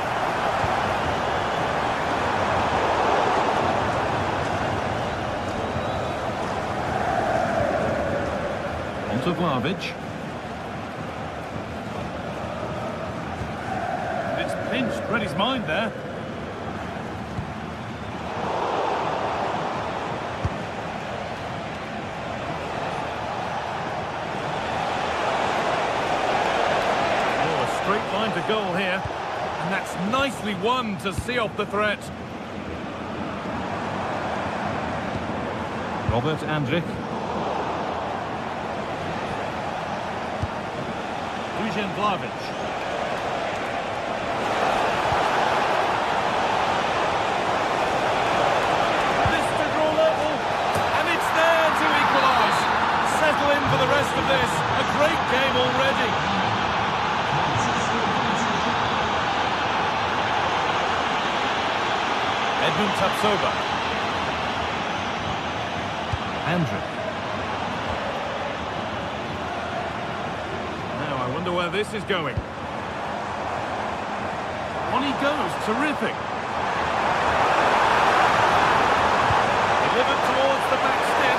On to Vlahovic. It's pinched, read his mind there. Straight line to goal here, and that's nicely won to see off the threat. Robert Andrich. Dusan Vlahovic. This to draw level, and it's there to equalise. Settle in for the rest of this. A great game already. Edmund Tapsoba. Andrew. Now I wonder where this is going. On he goes, terrific. Delivered towards the back step.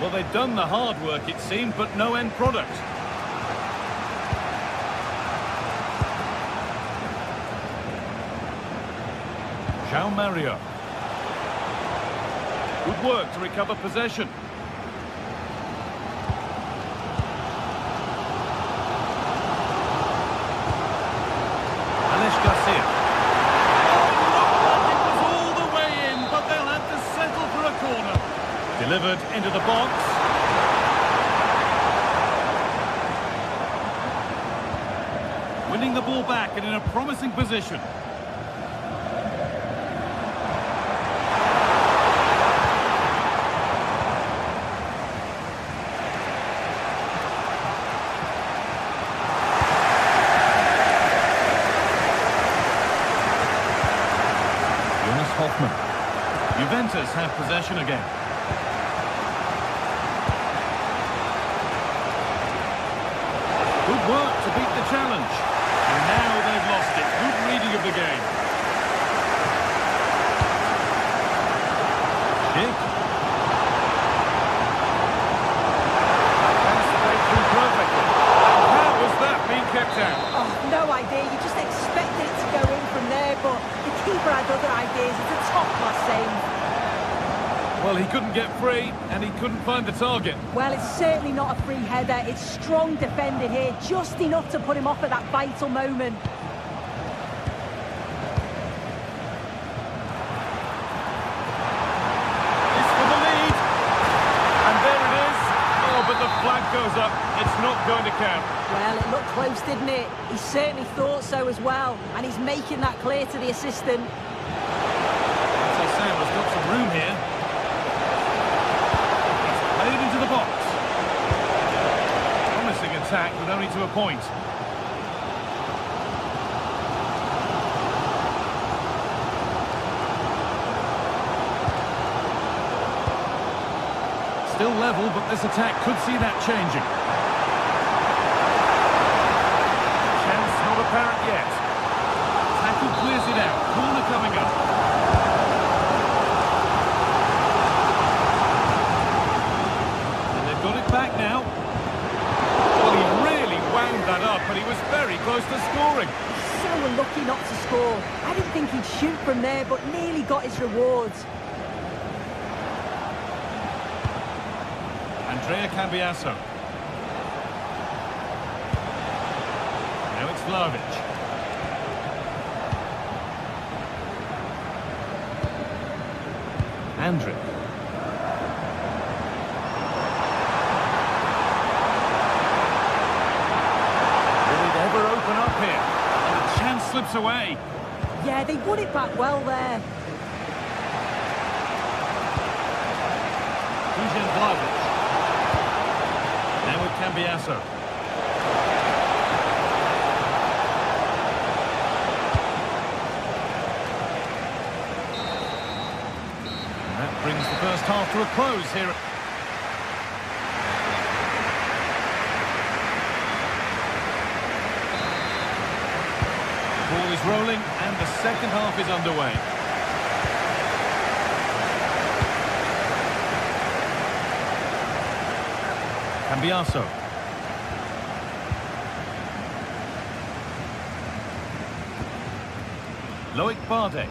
Well, they'd done the hard work, it seemed, but no end product. João Mario. Good work to recover possession. Alex Garcia. It was all the way in, but they'll have to settle for a corner. Delivered into the box. Winning the ball back and in a promising position. Juventus have possession again. Good work to beat the challenge. And now they've lost it. Good reading of the game. Schick. That's played through perfectly. How was that being kept out? Oh, no idea. You just expected it to go in from there, but the keeper had other ideas. It's a top-class save. Well, he couldn't get free, and he couldn't find the target. Well, it's certainly not a free header. It's strong defending here, just enough to put him off at that vital moment. It's for the lead. And there it is. Oh, but the flag goes up. It's not going to count. Well, it looked close, didn't it? He certainly thought so as well. And he's making that clear to the assistant. As I say, there's got some room here. Into the box. Promising attack, but only to a point. Still level, but this attack could see that changing. Chance not apparent yet. Tackle clears it out. Corner coming up. Back now. Well, he really wound that up, but he was very close to scoring. So unlucky not to score. I didn't think he'd shoot from there, but nearly got his rewards. And Cambiasso. Now it's Vlahovic. Andrić. Will it ever open up here? And the chance slips away. Yeah, they won it back well there. Vlahovic. Now with Cambiasso. And that brings the first half to a close here. The ball is rolling and the second half is underway. Cambiasso. Loic Bardet.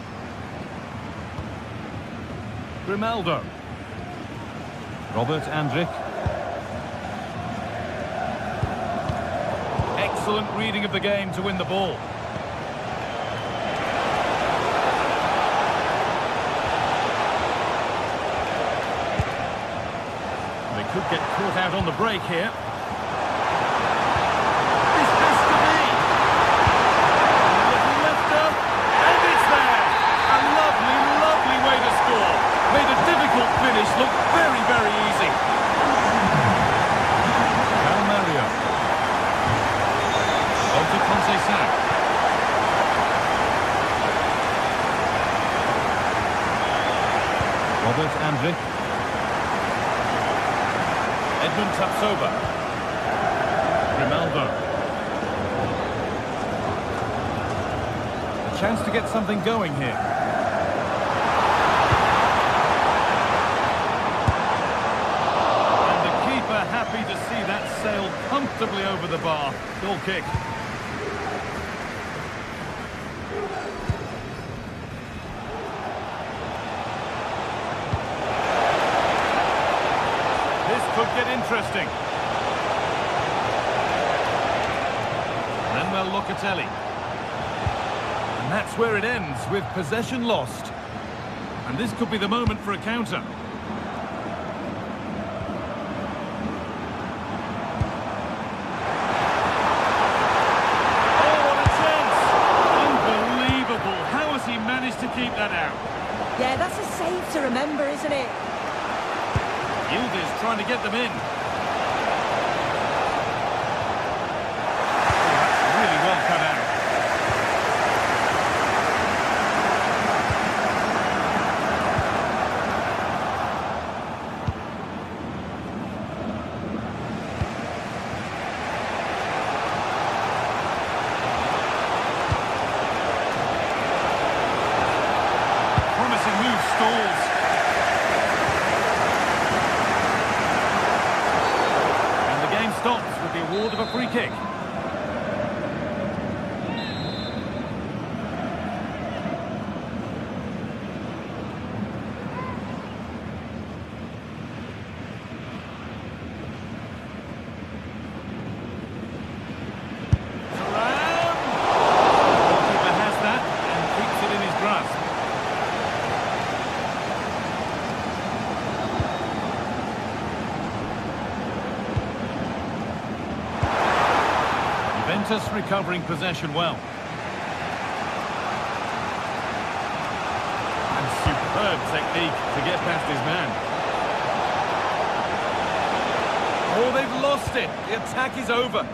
Grimaldo. Robert Andrić. Excellent reading of the game to win the ball. Could get caught out on the break here. This has to be. Left up, and it's there. A lovely, lovely way to score. Made a difficult finish look very, very easy. Mario. On to Conceição. Robert Andrić. Edmund Tapsoba. Grimaldo. A chance to get something going here. And the keeper happy to see that sail comfortably over the bar. Goal kick. Could get interesting. Manuel Locatelli. And that's where it ends, with possession lost. And this could be the moment for a counter. Oh, what a chance! Unbelievable. How has he managed to keep that out? Yeah, that's a save to remember, isn't it? Yildiz trying to get them in. Oh, that's really well cut out. Promising move stalls. Stops with the award of a free kick. Goalkeeper has that and keeps it in his grasp. Juventus recovering possession well. And superb technique to get past his man. Oh, they've lost it. The attack is over.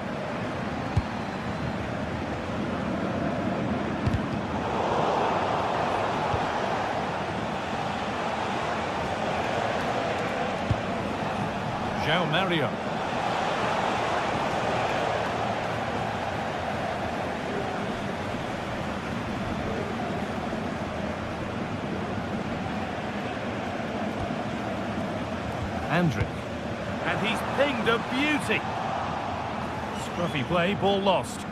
João Mario. Andrić. And he's pinged a beauty. Scruffy play, ball lost.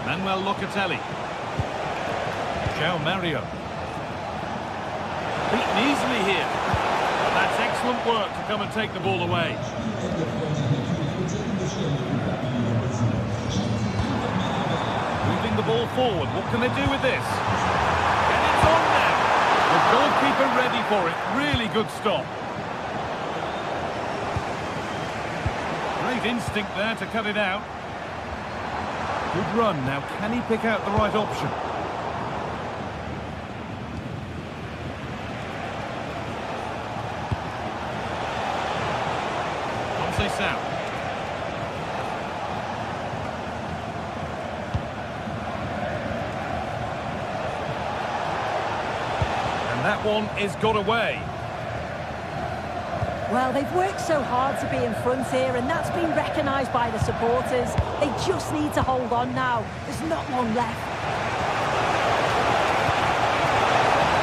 Manuel Locatelli. Mario. Beaten easily here. But that's excellent work to come and take the ball away. Moving the ball forward. What can they do with this? And it's on now. The goalkeeper ready for it. Really good stop. Great instinct there to cut it out. Good run. Now, can he pick out the right option? Out. And that one is got away. Well, they've worked so hard to be in front here, and that's been recognised by the supporters. They just need to hold on now. There's not long left.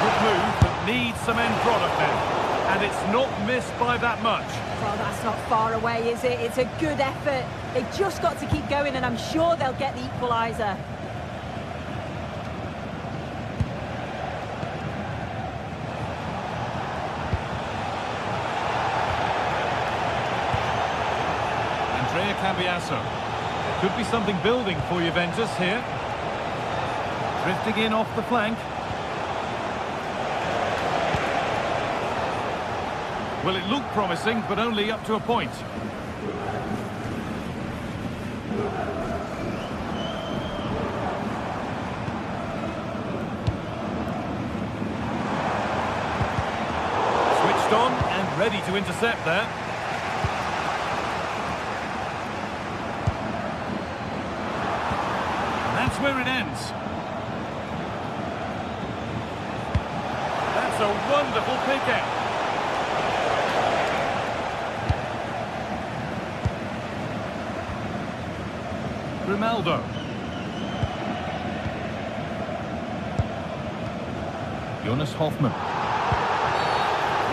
Good move, but needs some end product now. And it's not missed by that much. Well, that's not far away, is it? It's a good effort. They've just got to keep going, and I'm sure they'll get the equaliser. Andrea Cambiasso. There could be something building for Juventus here. Drifting in off the flank. Well, it looked promising, but only up to a point. Switched on and ready to intercept there. And that's where it ends. That's a wonderful pick-out. Ronaldo. Jonas Hoffmann.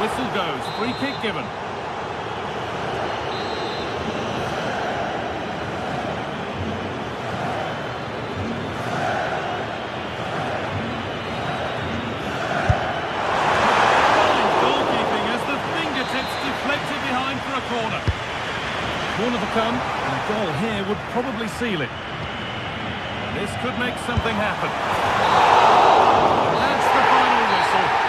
Whistle goes, free kick given. Goalkeeping as the fingertips deflected behind for a corner. Corner to come, and a goal here would probably seal it. This could make something happen. And that's the final whistle.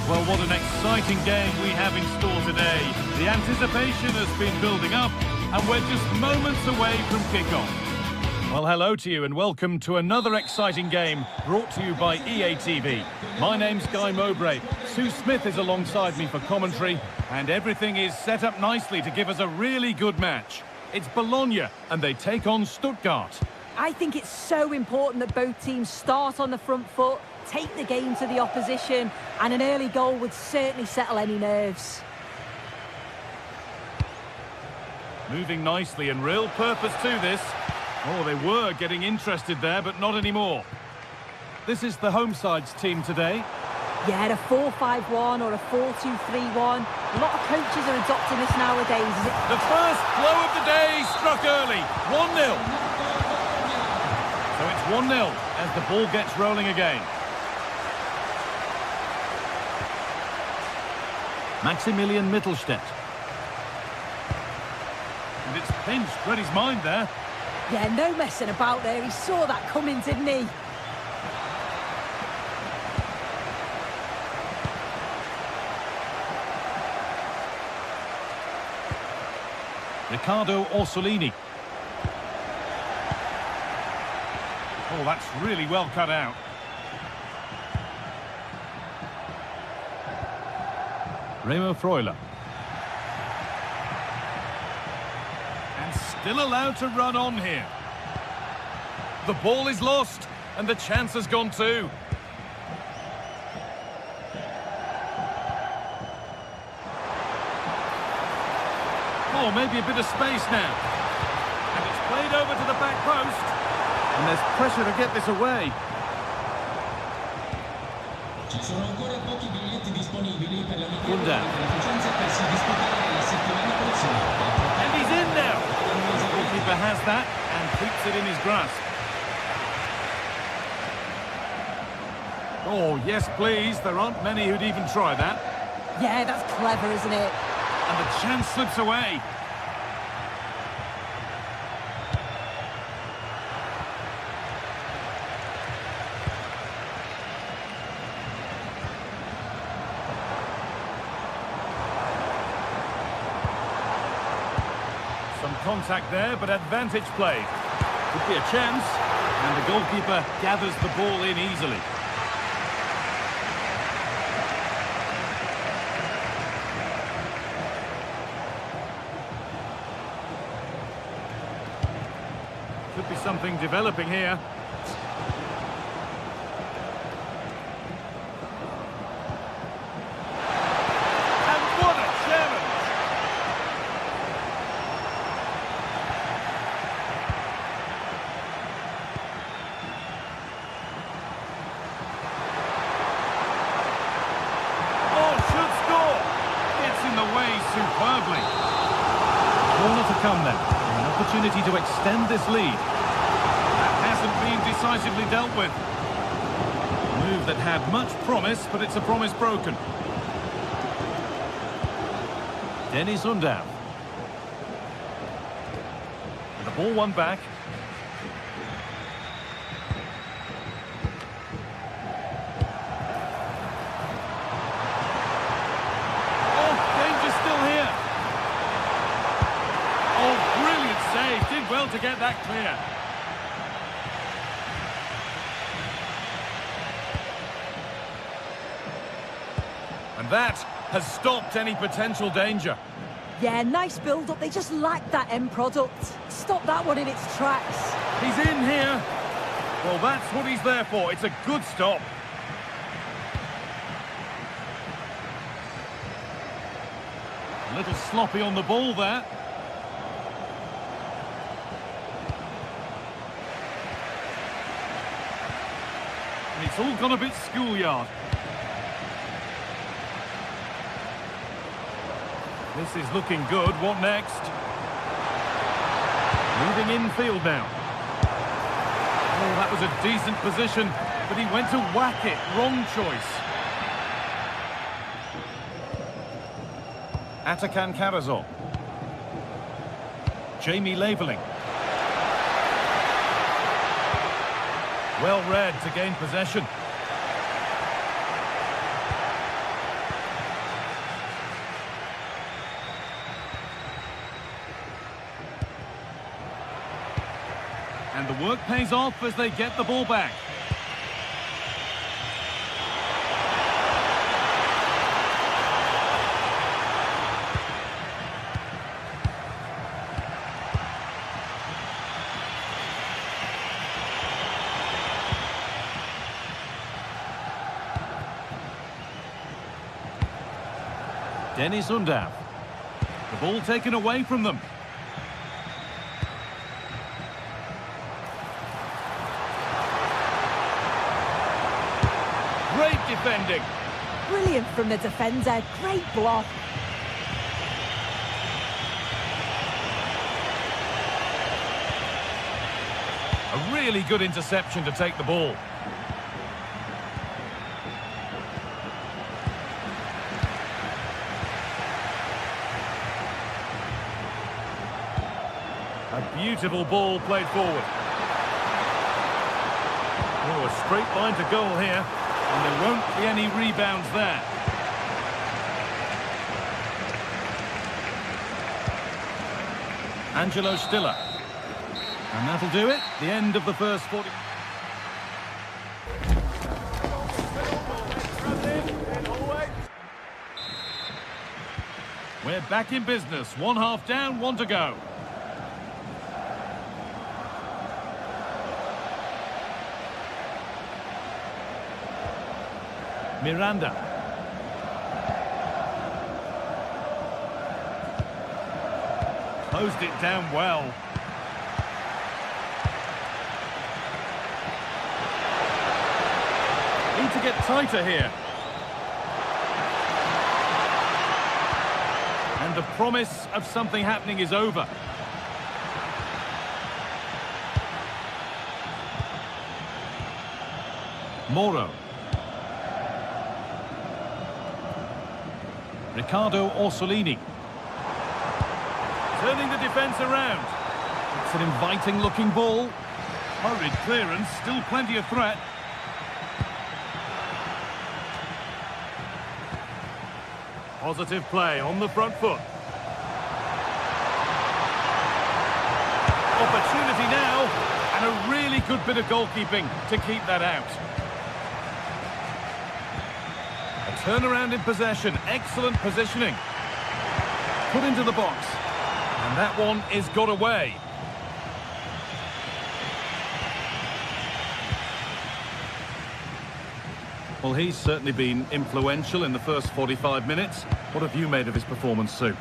Well, what an exciting game we have in store today. The anticipation has been building up, and we're just moments away from kickoff. Well, hello to you and welcome to another exciting game brought to you by EA TV. My name's Guy Mowbray. Sue Smith is alongside me for commentary, and everything is set up nicely to give us a really good match. It's Bologna, and they take on Stuttgart. I think it's so important that both teams start on the front foot, take the game to the opposition, and an early goal would certainly settle any nerves. Moving nicely and real purpose to this. Oh, they were getting interested there, but not anymore. This is the home side's team today. Yeah, a 4-5-1 or a 4-2-3-1. A lot of coaches are adopting this nowadays. The first blow of the day struck early. 1-0. So it's 1-0 as the ball gets rolling again. Maximilian Mittelstädt. And it's pinched, read his mind there. Yeah, no messing about there. He saw that coming, didn't he? Riccardo Orsolini. Oh, that's really well cut out. Remo Freuler. And still allowed to run on here. The ball is lost, and the chance has gone too. Oh, maybe a bit of space now. And it's played over to the back post. And there's pressure to get this away. Ci sono ancora pochi biglietti disponibili per la Gunda. per si disputare la settimana prossima. And he's in now. The goalkeeper has that and keeps it in his grasp. Oh, yes, please. There aren't many who'd even try that. Yeah, that's clever, isn't it? And the chance slips away. Some contact there, but advantage played. Could be a chance. And the goalkeeper gathers the ball in easily. Could be something developing here. And what a challenge! Oh, should score! Gets in the way superbly. Corner to come then. An opportunity to extend this lead. That hasn't been decisively dealt with. A move that had much promise, but it's a promise broken. Dennis Undav. And the ball won back. Oh, danger still here. Oh, brilliant save. Did well to get that clear. And that has stopped any potential danger. Yeah, nice build-up. They just lack that end product. Stop that one in its tracks. He's in here. Well, that's what he's there for. It's a good stop. A little sloppy on the ball there. And it's all gone a bit schoolyard. This is looking good. What next? Moving infield now. Oh, that was a decent position, but he went to whack it. Wrong choice. Atakan Karazor. Jamie Laveling. Well read to gain possession. And the work pays off as they get the ball back. Dennis Undav. The ball taken away from them. Great defending. Brilliant from the defender. Great block. A really good interception to take the ball. A A beautiful ball played forward. Oh, a straight line to goal here, and there won't be any rebounds there. Angelo Stiller. And that'll do it. The end of the first 40. We're back in business. 1 half down, 1 to go. Miranda. Closed it down well. Need to get tighter here. And the promise of something happening is over. Moro. Riccardo Orsolini. Turning the defence around. It's an inviting looking ball. Hurried clearance, still plenty of threat. Positive play on the front foot. Opportunity now, and a really good bit of goalkeeping to keep that out. A turnaround in possession, excellent positioning. Put into the box, and that one is got away. Well, he's certainly been influential in the first 45 minutes. What have you made of his performance, Sue?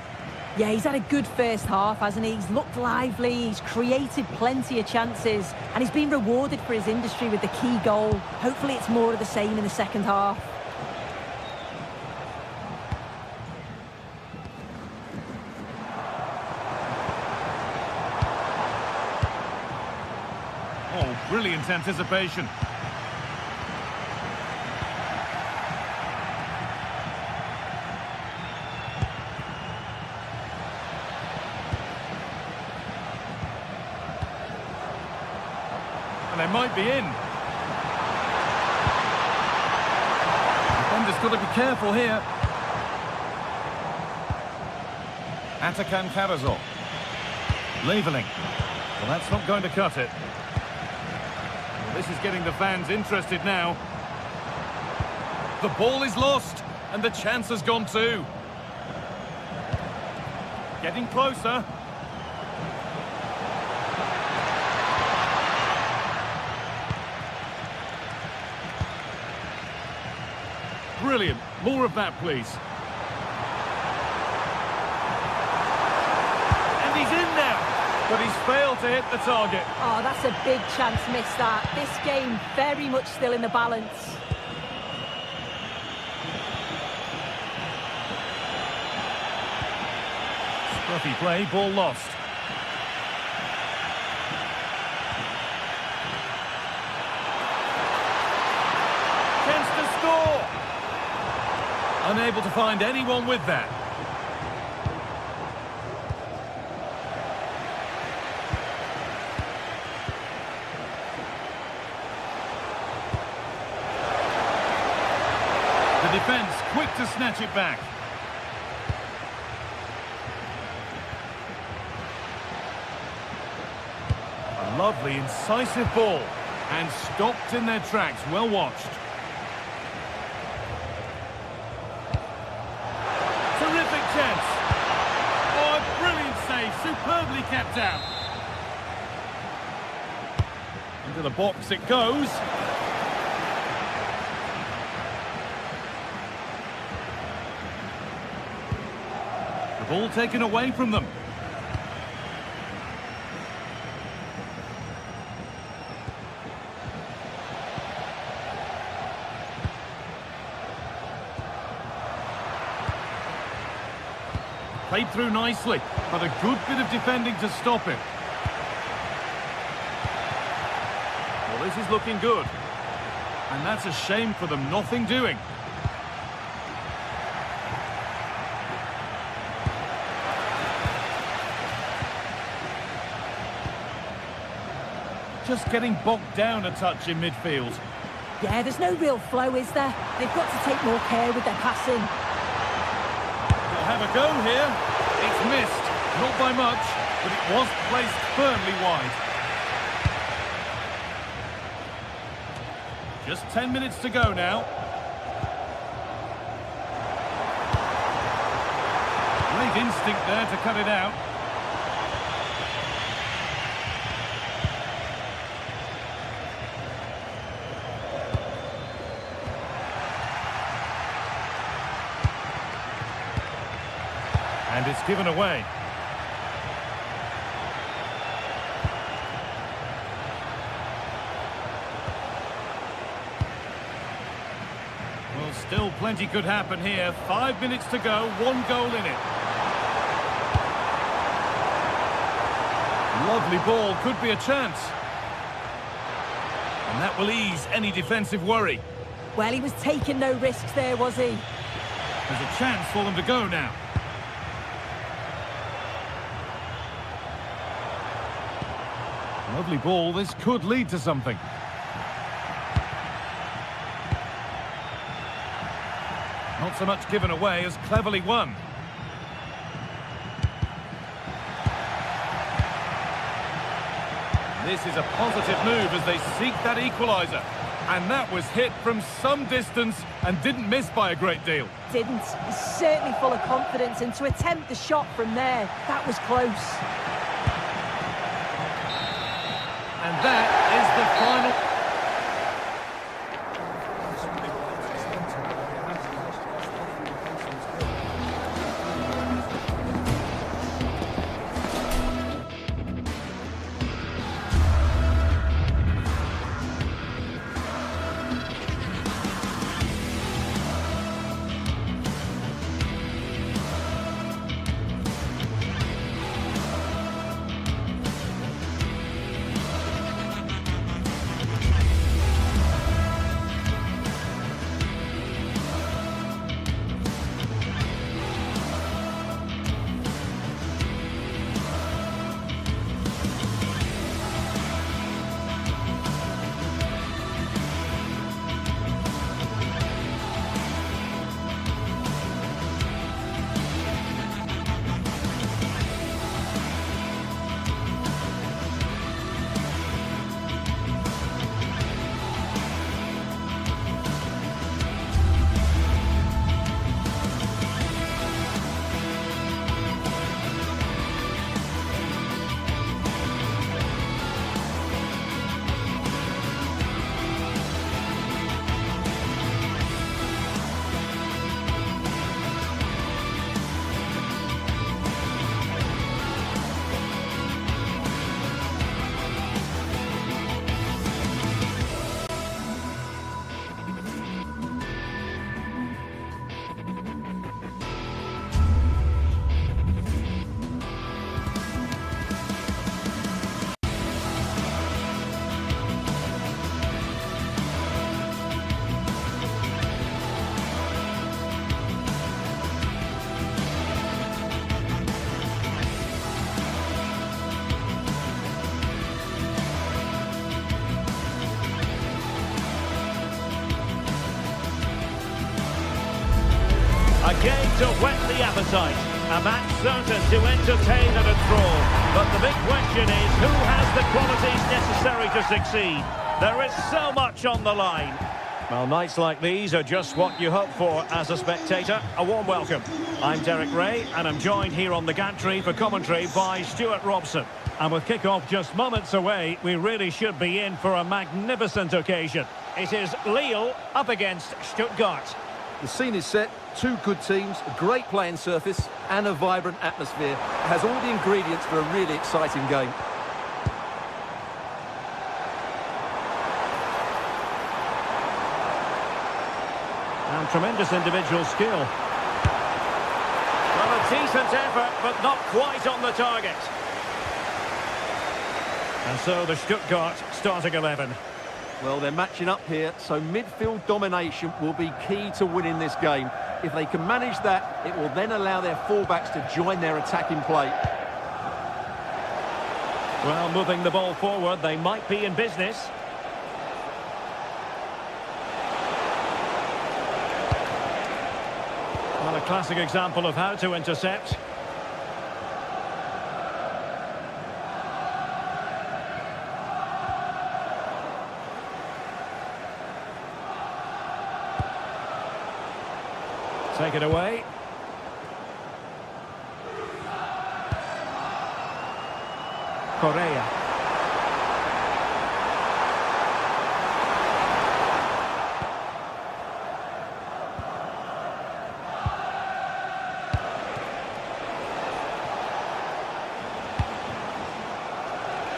Yeah, he's had a good first half, hasn't he? He's looked lively, he's created plenty of chances, and he's been rewarded for his industry with the key goal. Hopefully it's more of the same in the second half. Oh, brilliant anticipation. They might be in. Defender's got to be careful here. Atakan Karazor. Leveling. Well, that's not going to cut it. Well, this is getting the fans interested now. The ball is lost, and the chance has gone too. Getting closer. Brilliant. More of that, please. And he's in now, but he's failed to hit the target. Oh, that's a big chance missed that. This game very much still in the balance. Scruffy play, ball lost. Chance to score. Unable to find anyone with that. The defence quick to snatch it back. A lovely, incisive ball. And stopped in their tracks. Well watched. Terrific chance. Oh, a brilliant save. Superbly kept out. Into the box it goes. The ball taken away from them. Played through nicely, but a good bit of defending to stop it. Well, this is looking good. And that's a shame for them, nothing doing. just getting bogged down a touch in midfield. Yeah, there's no real flow, is there? They've got to take more care with their passing. They'll have a go here. It's missed, not by much, but it was placed firmly wide. Just 10 minutes to go now. Great instinct there to cut it out. And it's given away. Well, still plenty could happen here. 5 minutes to go, 1 goal in it. Lovely ball, could be a chance. And that will ease any defensive worry. Well, he was taking no risks there, was he? There's a chance for them to go now. Lovely ball, this could lead to something. Not so much given away as cleverly won. This is a positive move as they seek that equaliser. And that was hit from some distance and didn't miss by a great deal. Didn't. He's certainly full of confidence, and to attempt the shot from there, that was close. And that is the final... A game to whet the appetite, a match certain to entertain and enthrall. But the big question is, who has the qualities necessary to succeed? There is so much on the line. Well, nights like these are just what you hope for as a spectator. A warm welcome. I'm Derek Ray, and I'm joined here on the gantry for commentary by Stuart Robson. And with kick-off just moments away, we really should be in for a magnificent occasion. It is Lille up against Stuttgart. The scene is set, two good teams, a great playing surface and a vibrant atmosphere. It has all the ingredients for a really exciting game. And tremendous individual skill. Well, a decent effort, but not quite on the target. And so the Stuttgart starting 11. Well, they're matching up here, so midfield domination will be key to winning this game. If they can manage that, it will then allow their fullbacks to join their attacking play. Well, moving the ball forward, they might be in business. Well, a classic example of how to intercept. Take it away. Correa.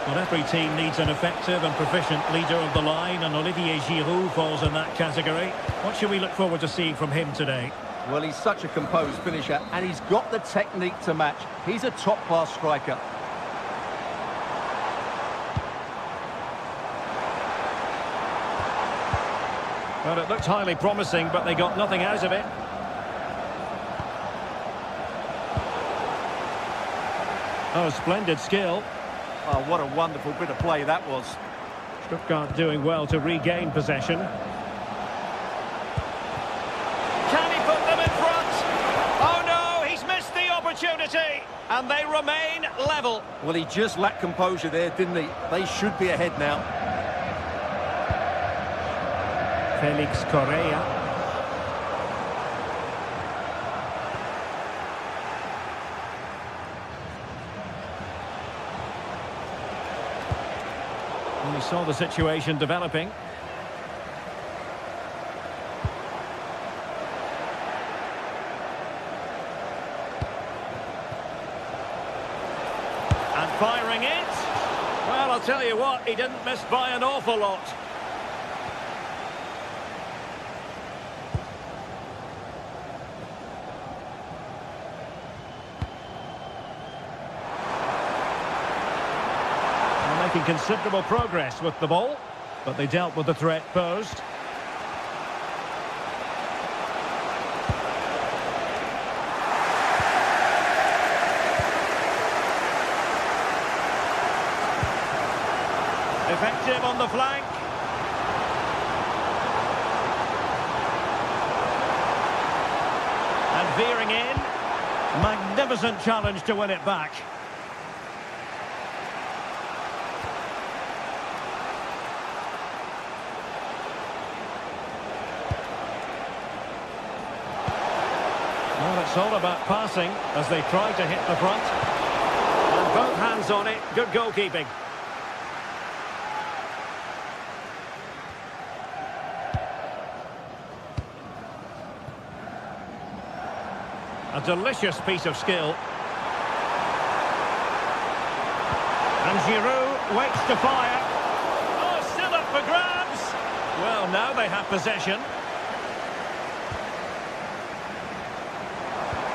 Well, every team needs an effective and proficient leader of the line, and Olivier Giroud falls in that category. What should we look forward to seeing from him today? Well, he's such a composed finisher, and he's got the technique to match. He's a top-class striker. Well, it looked highly promising, but they got nothing out of it. Oh, splendid skill. Oh, what a wonderful bit of play that was. Stuttgart doing well to regain possession. Can he put them in front? Oh no, he's missed the opportunity. And they remain level. Well, he just lacked composure there, didn't he? They should be ahead now. Felix Correa. And we saw the situation developing. And firing it. Well, I'll tell you what, he didn't miss by an awful lot. Making considerable progress with the ball, but they dealt with the threat posed. Effective on the flank. And veering in. Magnificent challenge to win it back. Well, it's all about passing as they try to hit the front. And both hands on it. Good goalkeeping. A delicious piece of skill. And Giroud waits to fire. Oh, still up for grabs. Well, now they have possession.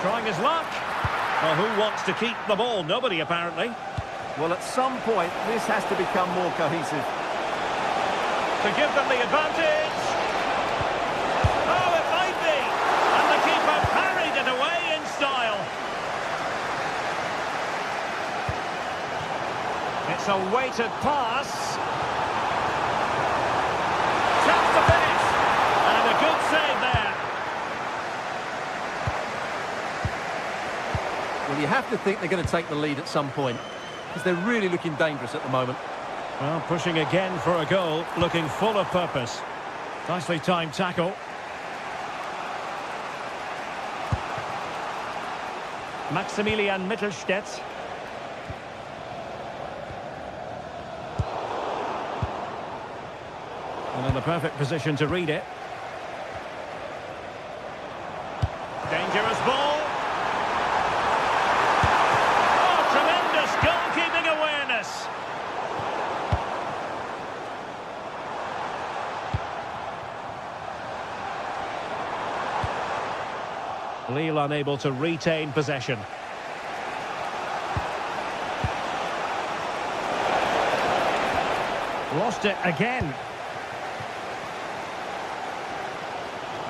Trying his luck. Well, who wants to keep the ball? Nobody, apparently. Well, at some point, this has to become more cohesive. To give them the advantage. Oh, it might be. And the keeper parried it away in style. It's a weighted pass. Chance to finish. And a good save there. Well, you have to think they're going to take the lead at some point, because they're really looking dangerous at the moment. Well, pushing again for a goal, looking full of purpose. Nicely timed tackle. Maximilian Mittelstädt. And in the perfect position to read it. Dangerous ball. Oh, tremendous goalkeeping awareness. Lille unable to retain possession. Lost it again.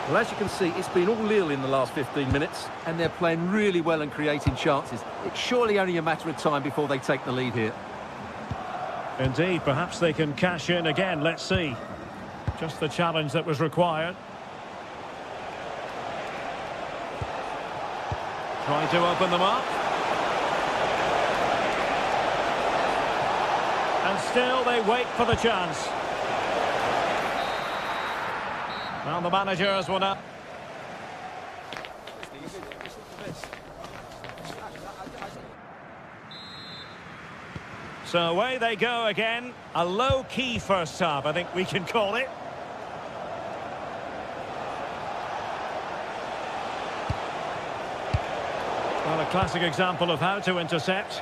Well, as you can see, it's been all Lille in the last 15 minutes, and they're playing really well and creating chances. It's surely only a matter of time before they take the lead here. Indeed, perhaps they can cash in again. Let's see. Just the challenge that was required. Trying to open them up. And still they wait for the chance. Well, the managers will now... So away they go again. A low-key first half, I think we can call it. Well, a classic example of how to intercept.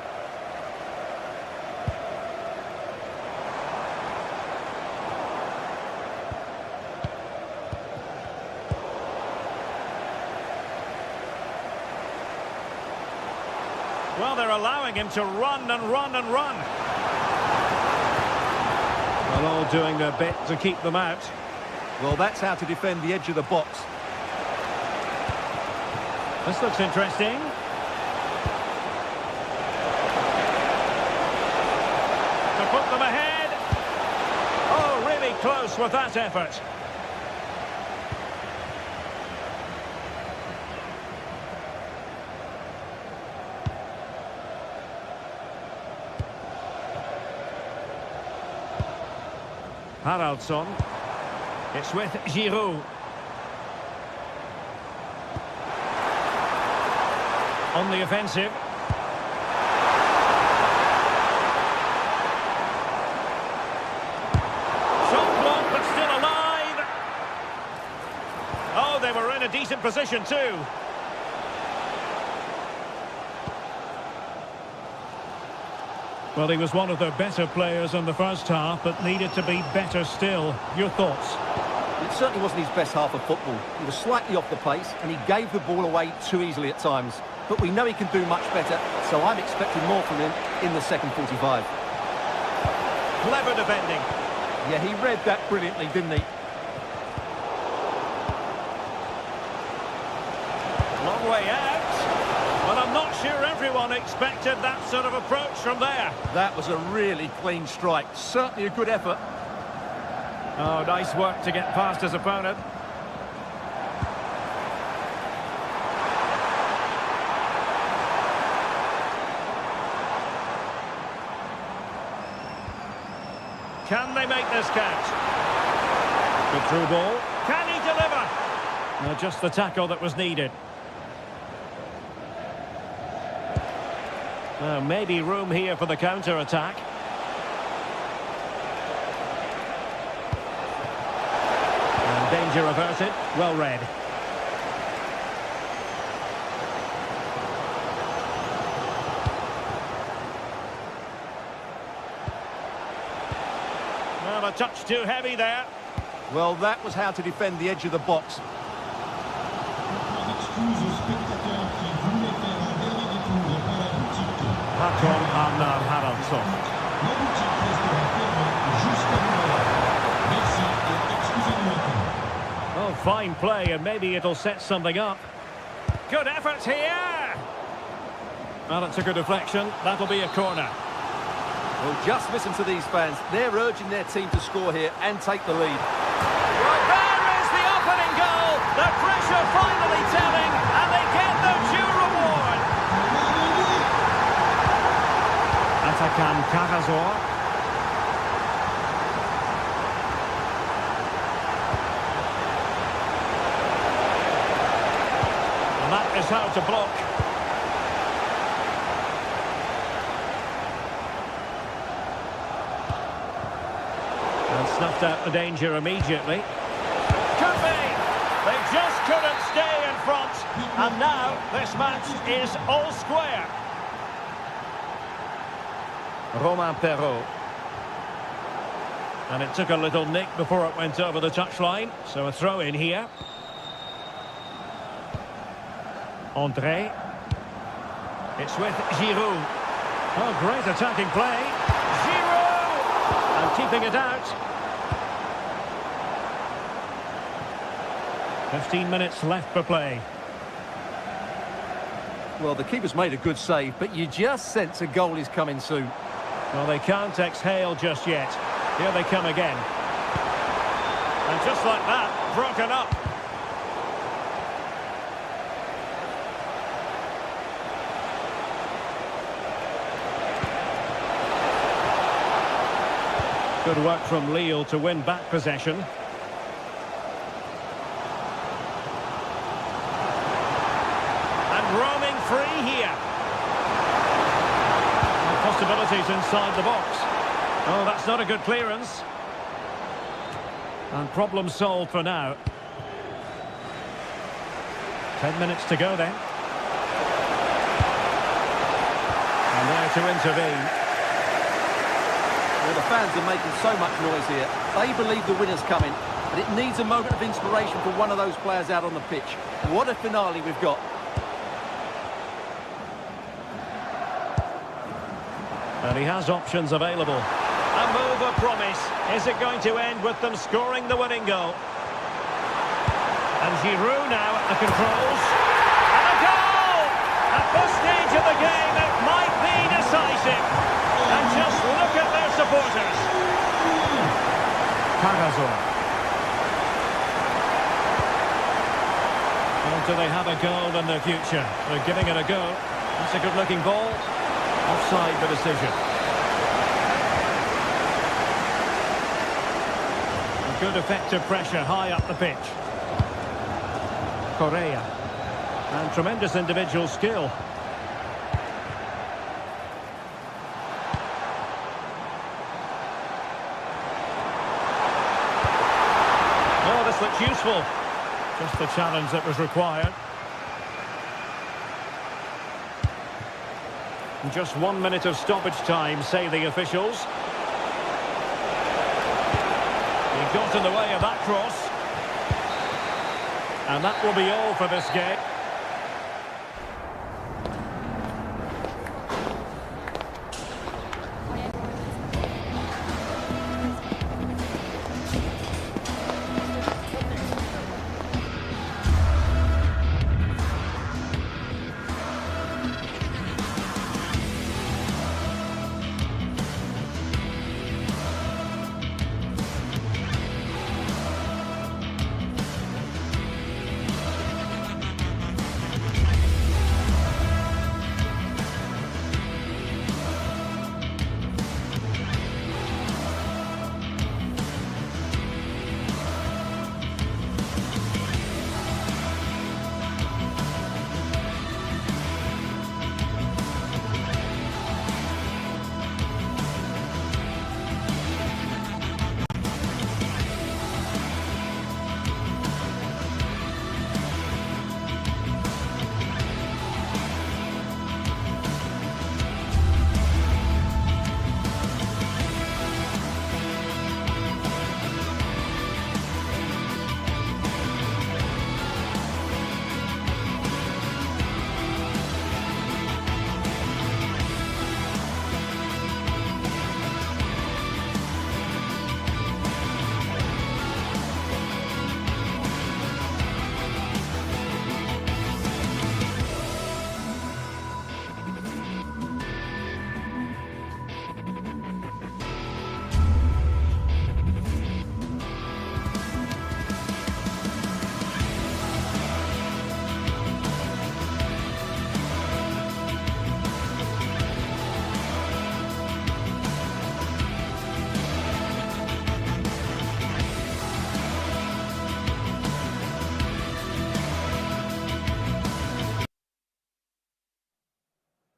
Well, they're allowing him to run and run and run. Well, all doing their bit to keep them out. Well, that's how to defend the edge of the box. This looks interesting. To put them ahead. Oh, really close with that effort. Haraldsson. It's with Giroud. On the offensive. Shot blocked, but still alive. Oh, they were in a decent position too. Well, he was one of the better players in the first half, but needed to be better still. Your thoughts? It certainly wasn't his best half of football. He was slightly off the pace, and he gave the ball away too easily at times. But we know he can do much better, so I'm expecting more from him in the second 45. Clever defending. Yeah, he read that brilliantly, didn't he? Long way out. Well, I'm not sure everyone expected that sort of approach from there. That was a really clean strike. Certainly a good effort. Oh, nice work to get past his opponent. Can they make this count? Good through ball. Can he deliver? No, just the tackle that was needed. Maybe room here for the counter-attack. And danger averted. Well read. Well, a touch too heavy there. Well, that was how to defend the edge of the box. Hakon Arnar Haraldsson. Oh, fine play, and maybe it'll set something up. Good effort here! Well, it took a deflection. That'll be a corner. Well, just listen to these fans. They're urging their team to score here and take the lead. Right, there is the opening goal! The pressure finally telling, and they get their due reward! Atakan Karazor. And that is how to block. And snuffed out the danger immediately. Could be! They just couldn't stay in front. And now this match is all square. Romain Perrault. And it took a little nick before it went over the touchline. So a throw in here. André. It's with Giroud. Oh, great attacking play. Giroud! And keeping it out. 15 minutes left for play. Well, the keeper's made a good save, but you just sense a goal is coming soon. Well, they can't exhale just yet. Here they come again. And just like that, broken up. Good work from Lille to win back possession. And roaming free here. And possibilities inside the box. Oh, that's not a good clearance. And problem solved for now. 10 minutes to go then. And there to intervene. Well, the fans are making so much noise here. They believe the winner's coming, but it needs a moment of inspiration for one of those players out on the pitch. What a finale we've got. And he has options available. A move of promise. Is it going to end with them scoring the winning goal? And Giroud now at the controls. And a goal! At this stage of the game, it might be decisive. And just look at their supporters. Cargazor. Well, do they have a goal in their future? They're giving it a go. That's a good-looking ball. Offside the decision. A good effective pressure high up the pitch. Correa. And tremendous individual skill. Oh, this looks useful. Just the challenge that was required. Just 1 minute of stoppage time, say the officials. He got in the way of that cross. And that will be all for this game.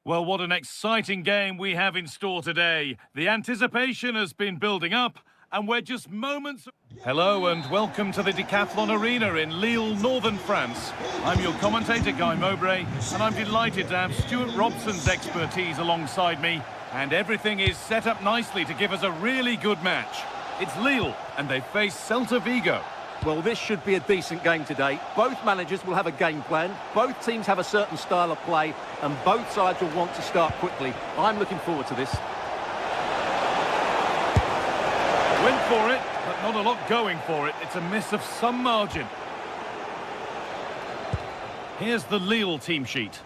Well, what an exciting game we have in store today. The anticipation has been building up, and we're just moments... Hello and welcome to the Decathlon Arena in Lille, northern France. I'm your commentator, Guy Mowbray, and I'm delighted to have Stuart Robson's expertise alongside me, and everything is set up nicely to give us a really good match. It's Lille, and they face Celta Vigo. Well, this should be a decent game today. Both managers will have a game plan. Both teams have a certain style of play, and both sides will want to start quickly. I'm looking forward to this. Went for it, but not a lot going for it. It's a miss of some margin. Here's the Lille team sheet.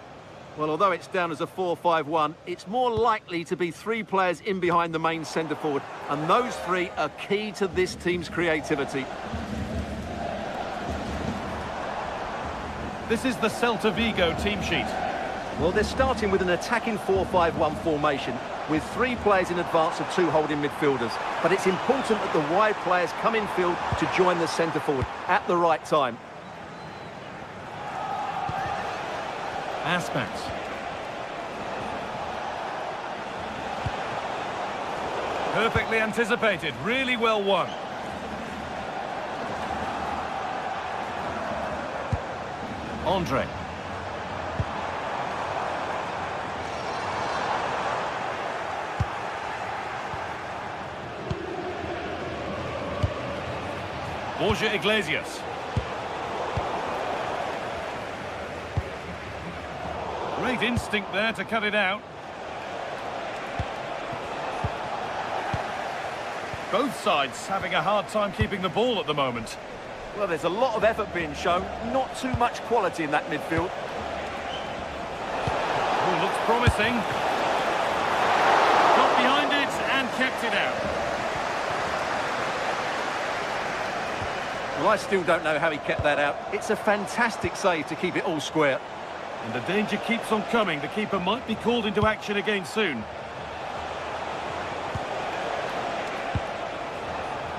Well, although it's down as a 4-5-1, it's more likely to be 3 players in behind the main centre-forward, and those 3 are key to this team's creativity. This is the Celta Vigo team sheet. Well, they're starting with an attacking 4-5-1 formation, with 3 players in advance of 2 holding midfielders. But it's important that the wide players come in field to join the centre-forward at the right time. Aspect. Perfectly anticipated, really well won. Andre. Borja Iglesias. Great instinct there to cut it out. Both sides having a hard time keeping the ball at the moment. Well, there's a lot of effort being shown, not too much quality in that midfield. Oh, looks promising. Got behind it and kept it out. Well, I still don't know how he kept that out. It's a fantastic save to keep it all square. And the danger keeps on coming. The keeper might be called into action again soon.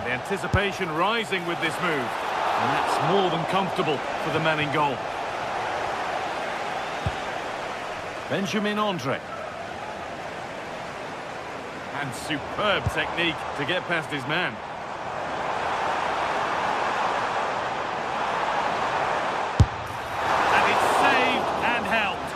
The anticipation rising with this move. And that's more than comfortable for the man in goal. Benjamin Andre. And superb technique to get past his man. And it's saved and held.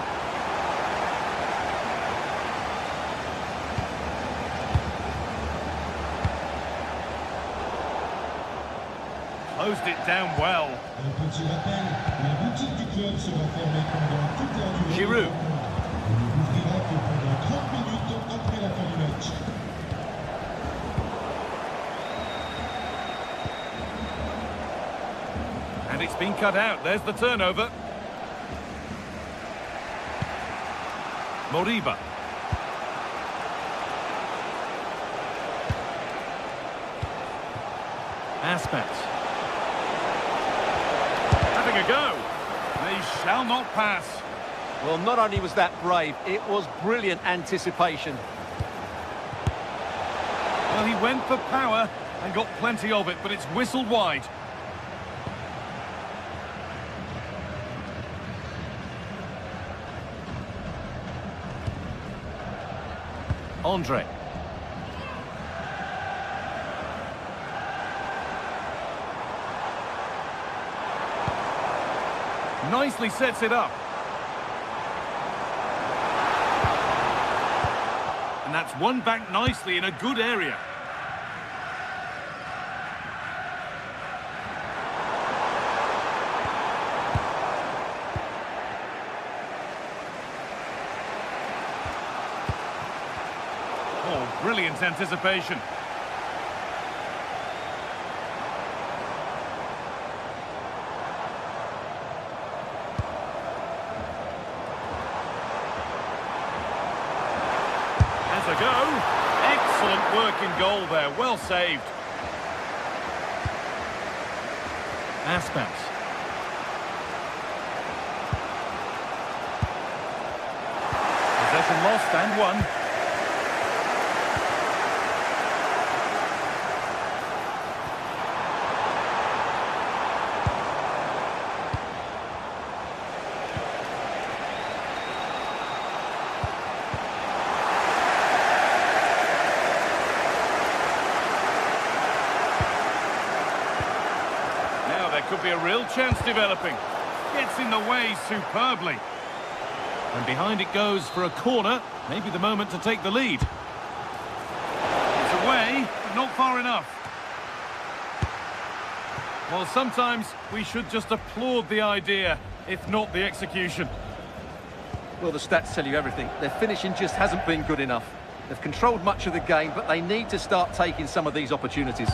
Closed it down well. Un petit rappel, la boutique du club sera fermée pendant toute la durée. Giroud. On ne l'ouvrira que pendant 30 minutes après la fin du match. And it's been cut out. There's the turnover. Moriba. Aspect. Having a go. They shall not pass. Well, not only was that brave, it was brilliant anticipation. Well, he went for power and got plenty of it, but it's whistled wide. Andre. Nicely sets it up. And that's won back nicely in a good area. Oh, brilliant anticipation. Has a go. Excellent work in goal there. Well saved. Aspect. Possession lost and won. Could be a real chance developing. Gets in the way superbly. And behind it goes for a corner. Maybe the moment to take the lead. It's away, but not far enough. Well, sometimes we should just applaud the idea, if not the execution. Well, the stats tell you everything. Their finishing just hasn't been good enough. They've controlled much of the game, but they need to start taking some of these opportunities.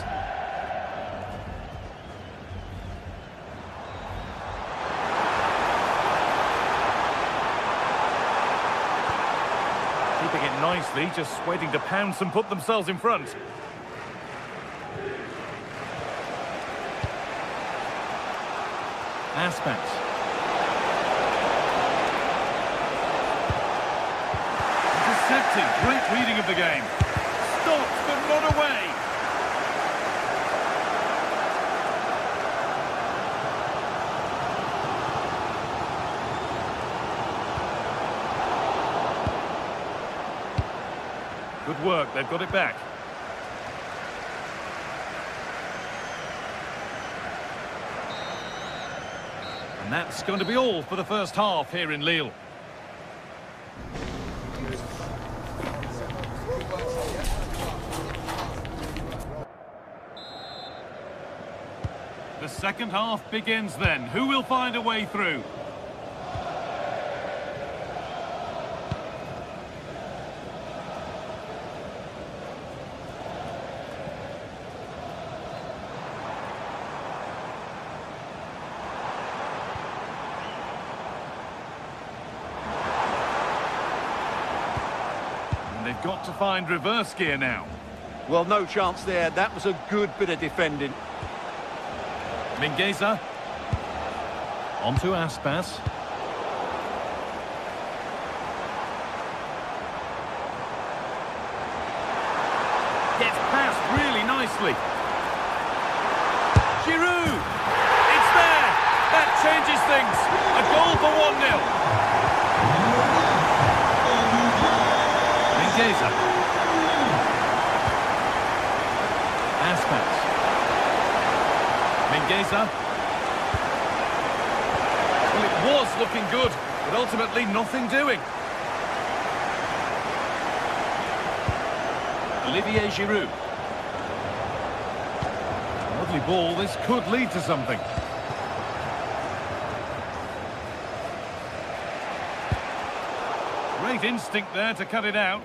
nicely, just waiting to pounce and put themselves in front. Aspas. Intercepted. Great reading of the game. Stopped, but not away. Good work, they've got it back. And that's going to be all for the first half here in Lille. The second half begins then. Who will find a way through? They've got to find reverse gear now. Well, no chance there. That was a good bit of defending. Mingueza. On to Aspas. Gets past really nicely. Giroud! It's there! That changes things. A goal for 1-0. Mingueza. Aspas. Mingueza. Well, it was looking good, but ultimately nothing doing. Olivier Giroud. Lovely ball, this could lead to something. Great instinct there to cut it out.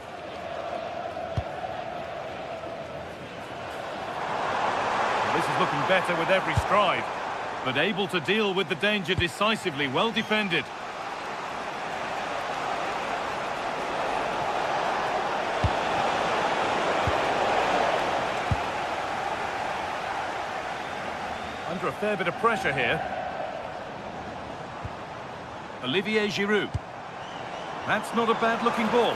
This is looking better with every stride, but able to deal with the danger decisively, well defended. Under a fair bit of pressure here. Olivier Giroud. That's not a bad-looking ball.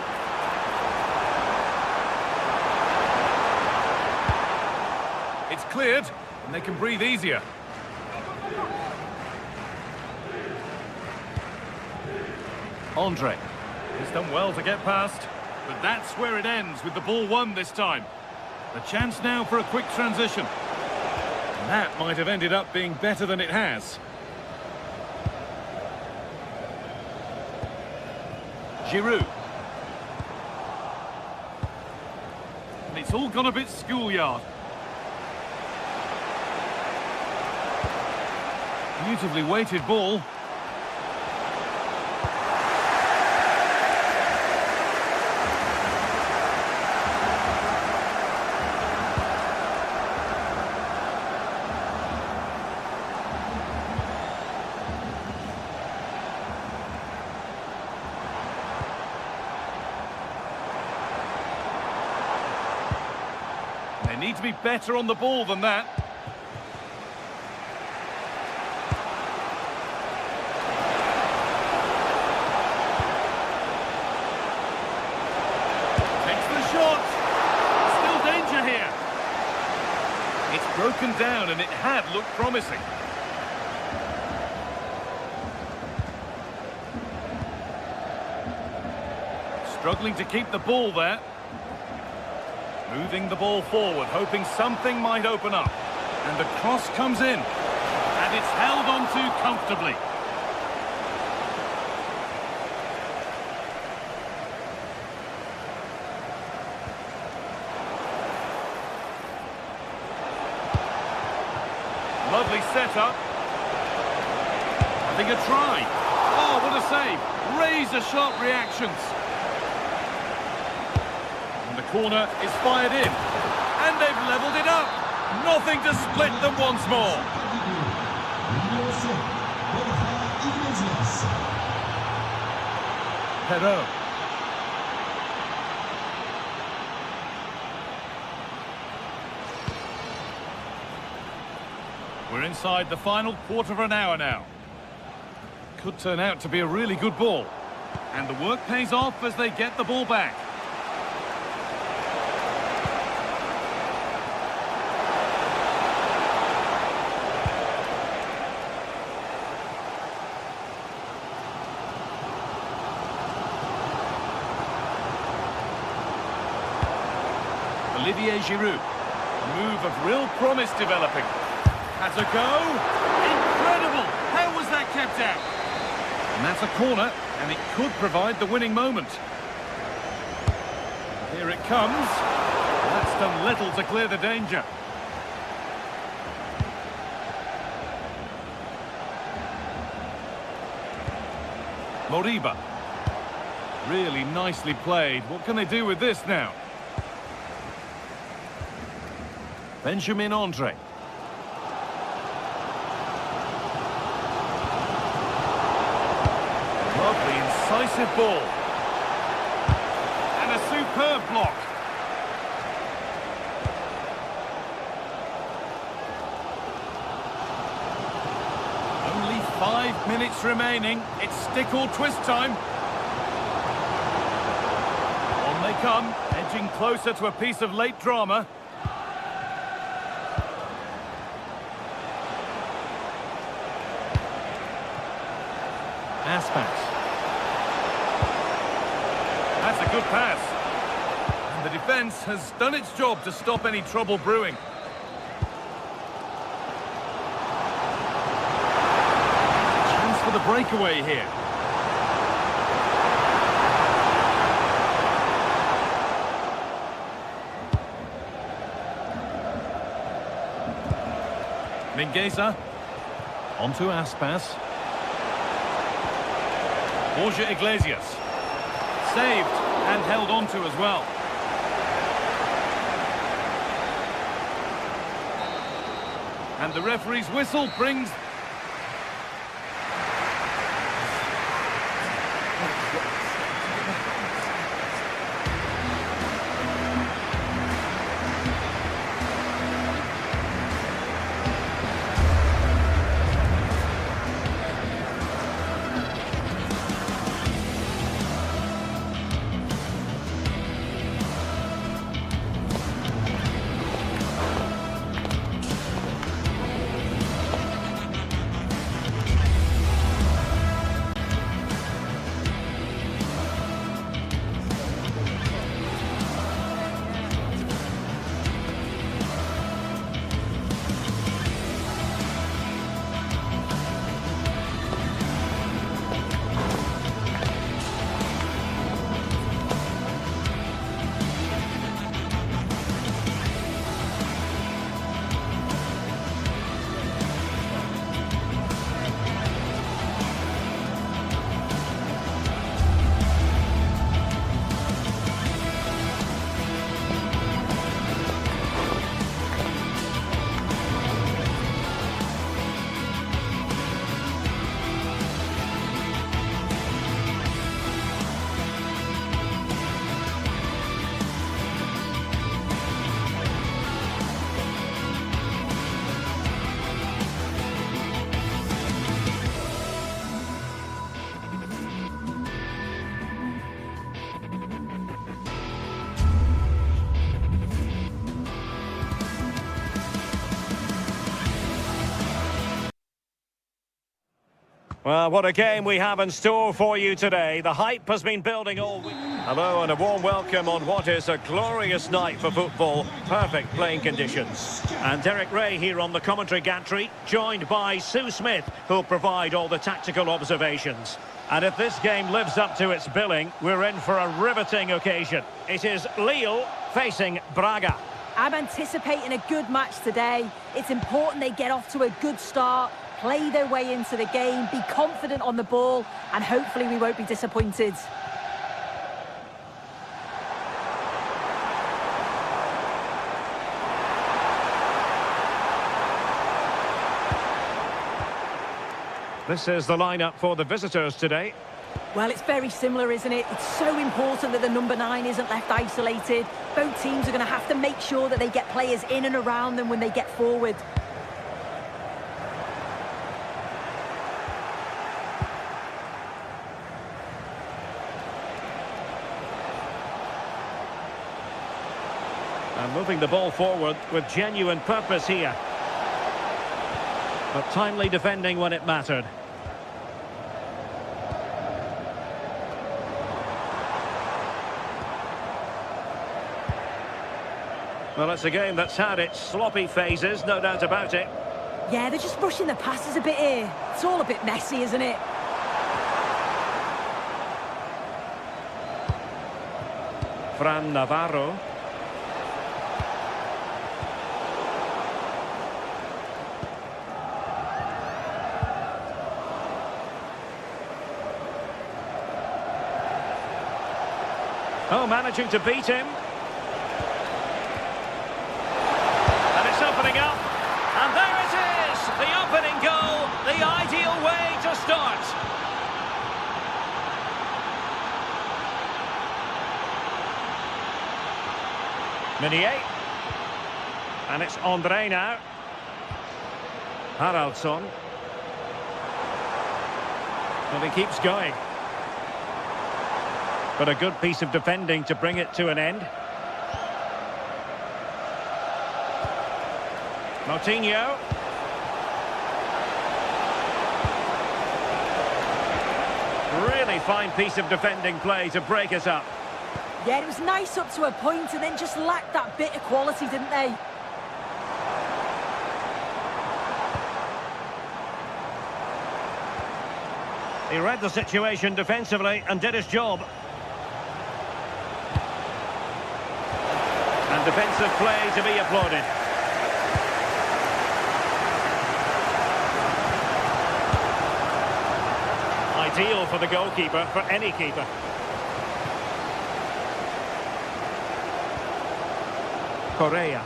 It's cleared, and they can breathe easier. Andre. He's done well to get past, but that's where it ends with the ball won this time. A chance now for a quick transition. And that might have ended up being better than it has. Giroud. And it's all gone a bit schoolyard. Beautifully weighted ball. They need to be better on the ball than that. Takes the shot. Still danger here. It's broken down and it had looked promising. Struggling to keep the ball there. Moving the ball forward, hoping something might open up. And the cross comes in. And it's held on to comfortably. Lovely setup. Having a try. Oh, what a save. Razor-sharp reactions. Corner is fired in, and they've levelled it up. Nothing to split them once more. Perrault. We're inside the final quarter of an hour now. Could turn out to be a really good ball. And the work pays off as they get the ball back. Olivier Giroud. A move of real promise developing. Has a go. Incredible! How was that kept out? And that's a corner, and it could provide the winning moment. Here it comes. That's done little to clear the danger. Moriba. Really nicely played. What can they do with this now? Benjamin Andre. Lovely, incisive ball. And a superb block. Only 5 minutes remaining. It's stick or twist time. On they come, edging closer to a piece of late drama. Aspas. That's a good pass. And the defence has done its job to stop any trouble brewing. Chance for the breakaway here. Mingueza. Onto Aspas. Borja Iglesias. Saved and held onto as well. And the referee's whistle brings... Well, what a game we have in store for you today. The hype has been building all week. Hello and a warm welcome on what is a glorious night for football. Perfect playing conditions. And Derek Ray here on the commentary gantry, joined by Sue Smith, who'll provide all the tactical observations. And if this game lives up to its billing, we're in for a riveting occasion. It is Lille facing Braga. I'm anticipating a good match today. It's important they get off to a good start, play their way into the game, be confident on the ball, and hopefully we won't be disappointed. This is the lineup for the visitors today. Well, it's very similar, isn't it? It's so important that the number 9 isn't left isolated. Both teams are going to have to make sure that they get players in and around them when they get forward. Moving the ball forward with genuine purpose here. But timely defending when it mattered. Well, it's a game that's had its sloppy phases, no doubt about it. Yeah, they're just rushing the passes a bit here. It's all a bit messy, isn't it? Fran Navarro. Oh, managing to beat him. And it's opening up. And there it is! The opening goal, the ideal way to start. Meunier. And it's Andre now. Haraldsson. And he keeps going. But a good piece of defending to bring it to an end. Moutinho. Really fine piece of defending play to break us up. Yeah, it was nice up to a point and then just lacked that bit of quality, didn't they? He read the situation defensively and did his job. And defensive play to be applauded. Ideal for the goalkeeper, for any keeper. Correa.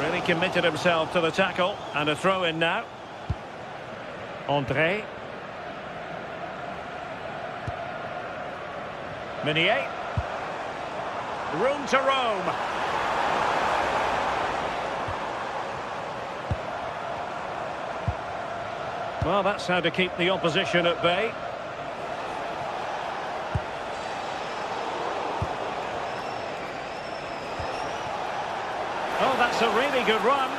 Really committed himself to the tackle. And a throw-in now. Andre. Meunier. Room to roam. Well, that's how to keep the opposition at bay. Oh, that's a really good run.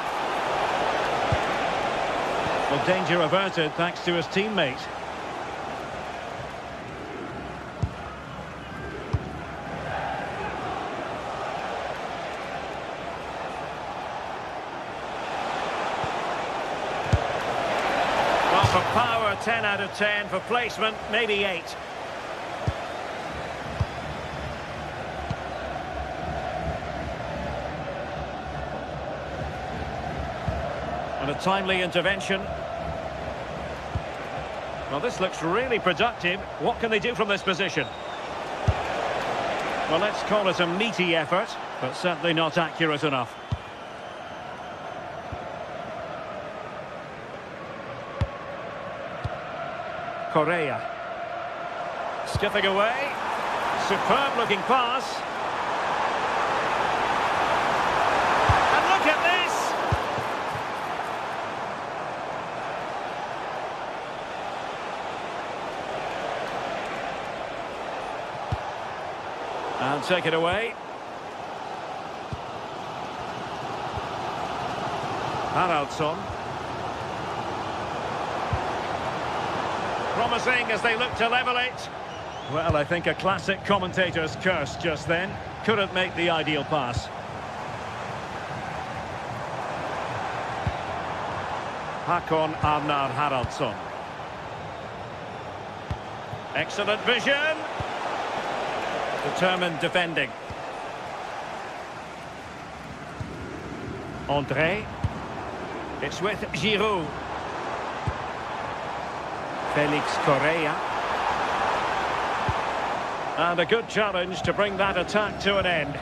Well, danger averted thanks to his teammate. For power, 10 out of 10. For placement, maybe 8. And a timely intervention. Well, this looks really productive. What can they do from this position? Well, let's call it a meaty effort, but certainly not accurate enough. Correa. Skipping away. Superb looking pass. And look at this! And take it away. Haraldsson. Promising as they look to level it. Well, I think a classic commentator's curse just then. Couldn't make the ideal pass. Håkon Arnar Haraldsson. Excellent vision. Determined defending. Andre. It's with Giroud. Felix Correa. And a good challenge to bring that attack to an end.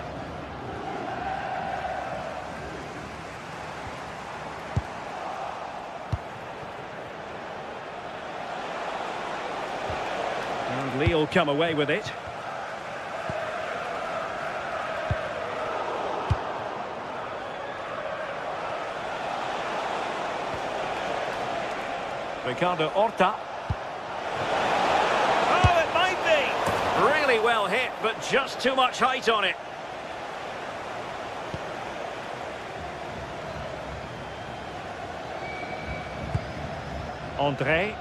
And Lille come away with it. Ricardo Horta. Oh, it might be! Really well hit, but just too much height on it. André.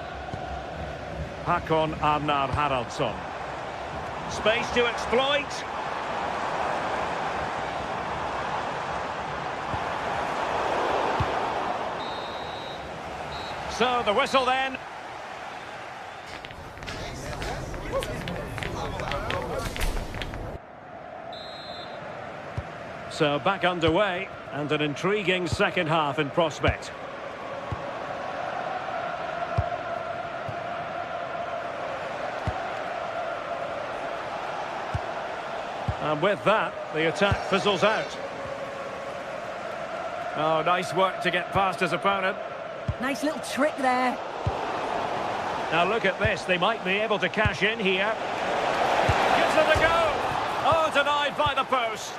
Hakon Arnar Haraldsson. Space to exploit. So the whistle then. So back underway, and an intriguing second half in prospect. And with that, the attack fizzles out. Oh, nice work to get past his opponent. Nice little trick there. Now look at this, they might be able to cash in here. Gives it a go! Oh, denied by the post.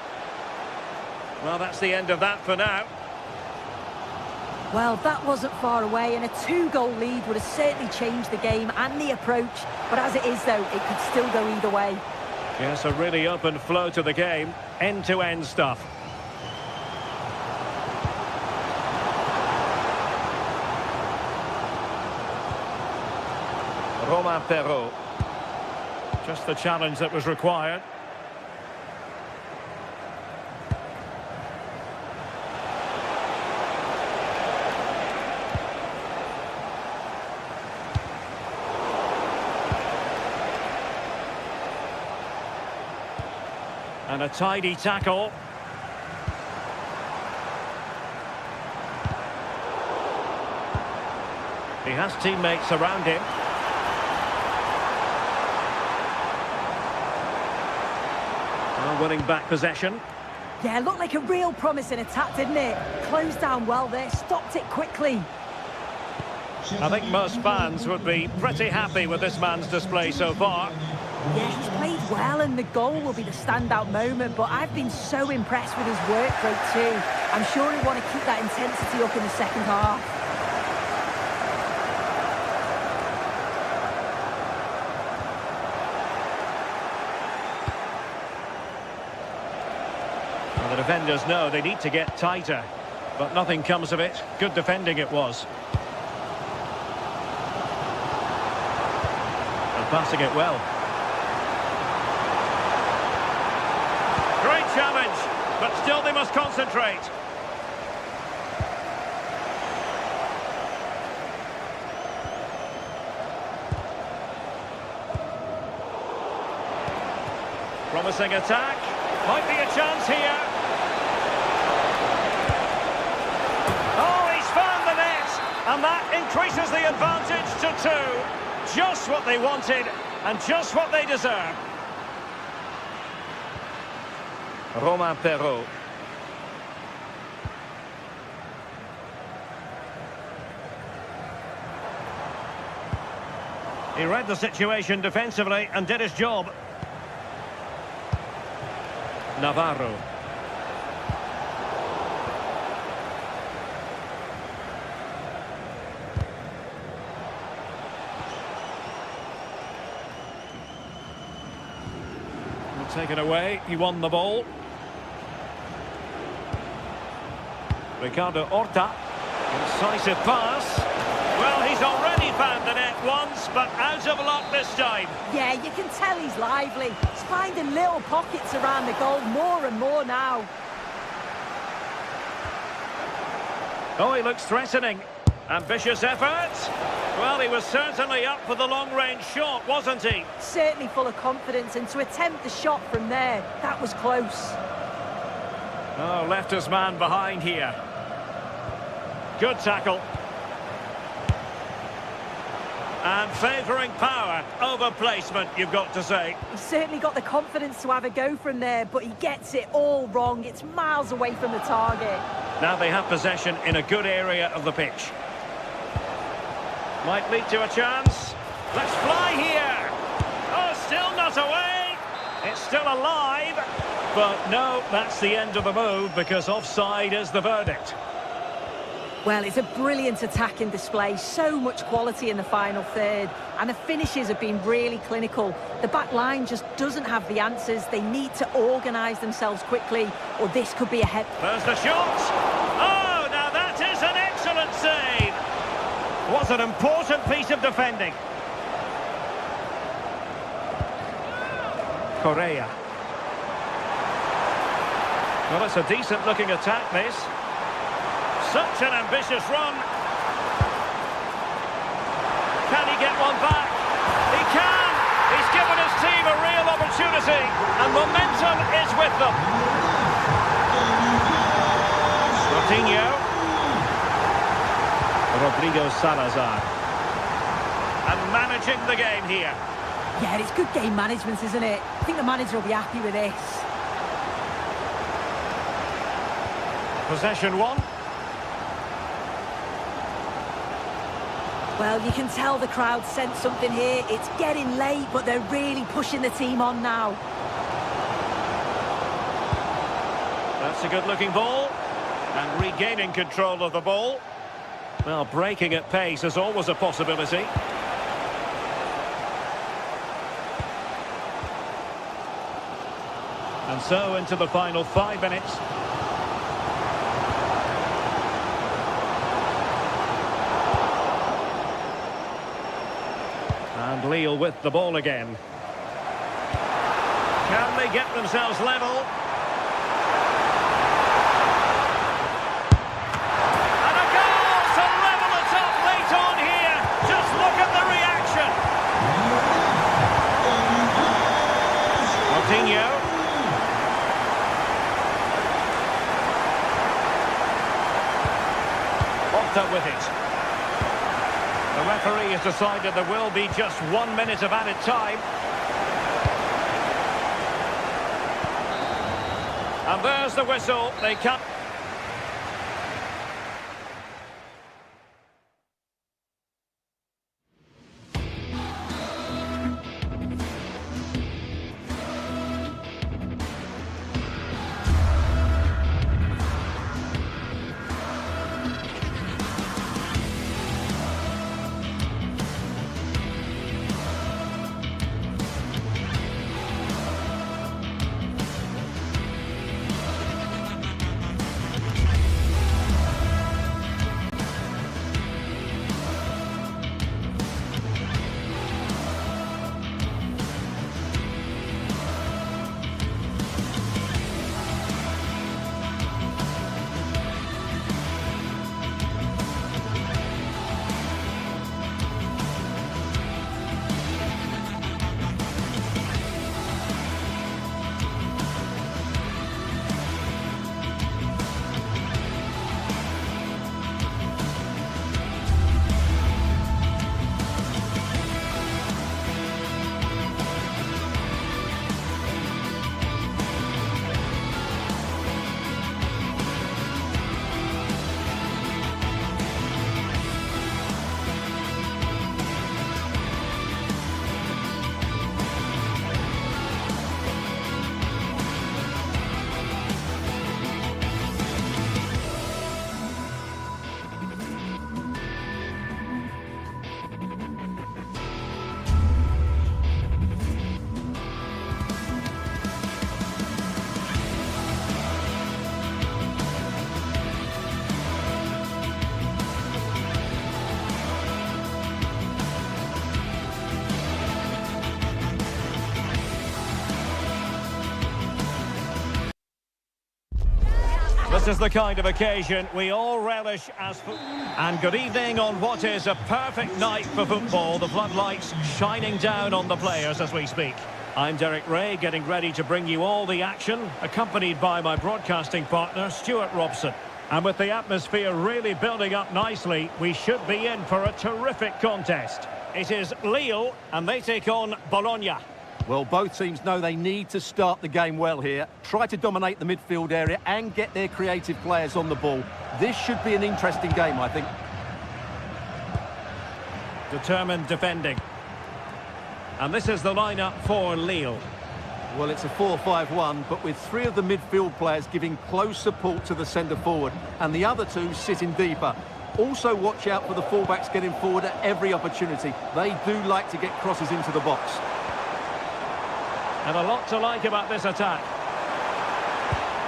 Well, that's the end of that for now. Well, that wasn't far away, and a 2-goal lead would have certainly changed the game and the approach. But as it is, though, it could still go either way. Yes, a really open flow to the game. End-to-end stuff. Romain Perrault. Just the challenge that was required. And a tidy tackle. He has teammates around him. Well, winning back possession. Yeah, looked like a real promising attack, didn't it? Closed down well there, stopped it quickly. I think most fans would be pretty happy with this man's display so far. Yeah, he's played well, and the goal will be the standout moment, but I've been so impressed with his work rate too. I'm sure he'll want to keep that intensity up in the second half. Well, the defenders know they need to get tighter, but nothing comes of it. Good defending it was. And passing it well. Great challenge, but still they must concentrate. Promising attack. Might be a chance here. Oh, he's found the net. And that increases the advantage to 2. Just what they wanted and just what they deserve. Romain Perrault. He read the situation defensively and did his job. Navarro. We'll take it away. He won the ball. Ricardo Horta. Incisive pass. Well, he's already found the net once, but out of luck this time. Yeah, you can tell he's lively. He's finding little pockets around the goal more and more now. Oh, he looks threatening. Ambitious effort. Well, he was certainly up for the long-range shot, wasn't he? Certainly full of confidence, and to attempt the shot from there, that was close. Oh, left his man behind here. Good tackle. And favouring power over placement, you've got to say. He's certainly got the confidence to have a go from there, but he gets it all wrong. It's miles away from the target. Now they have possession in a good area of the pitch. Might lead to a chance. Let's fly here. Oh, still not away. It's still alive. But no, that's the end of the move because offside is the verdict. Well, it's a brilliant attacking display, so much quality in the final third, and the finishes have been really clinical. The back line just doesn't have the answers. They need to organise themselves quickly, or this could be a head. There's the shot. Oh, now that is an excellent save. Was an important piece of defending. Correa. Well, it's a decent-looking attack, this. Such an ambitious run. Can he get one back? He can! He's given his team a real opportunity, and momentum is with them. Coutinho. Rodrigo Salazar. And managing the game here. Yeah, it's good game management, isn't it? I think the manager will be happy with this. Possession one. Well, you can tell the crowd sense something here. It's getting late, but they're really pushing the team on now. That's a good-looking ball. And regaining control of the ball. Well, breaking at pace is always a possibility. And so into the final 5 minutes. And Lille with the ball again. Can they get themselves level? And a goal to level it up late on here. Just look at the reaction. Coutinho. Popped up with it. The referee has decided there will be just 1 minute of added time. And there's the whistle. They come. This is the kind of occasion we all relish as and good evening on what is a perfect night for football. The floodlights shining down on the players as we speak. I'm Derek Ray, getting ready to bring you all the action, accompanied by my broadcasting partner, Stuart Robson. And with the atmosphere really building up nicely, we should be in for a terrific contest. It is Lille, and they take on Bologna. Well, both teams know they need to start the game well here. Try to dominate the midfield area and get their creative players on the ball. This should be an interesting game, I think. Determined defending. And this is the lineup for Lille. Well, it's a 4-5-1, but with 3 of the midfield players giving close support to the centre-forward, and the other 2 sitting deeper. Also watch out for the fullbacks getting forward at every opportunity. They do like to get crosses into the box. And a lot to like about this attack.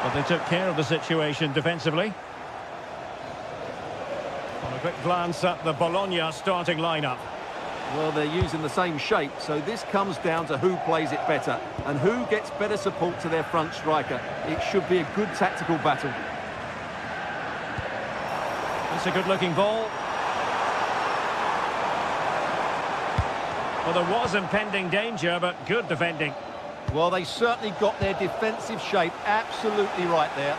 But they took care of the situation defensively. On a A quick glance at the Bologna starting lineup. Well, they're using the same shape, so this comes down to who plays it better and who gets better support to their front striker. It should be a good tactical battle. It's a good-looking ball. Well, there was impending danger, but good defending. Well, they certainly got their defensive shape absolutely right there.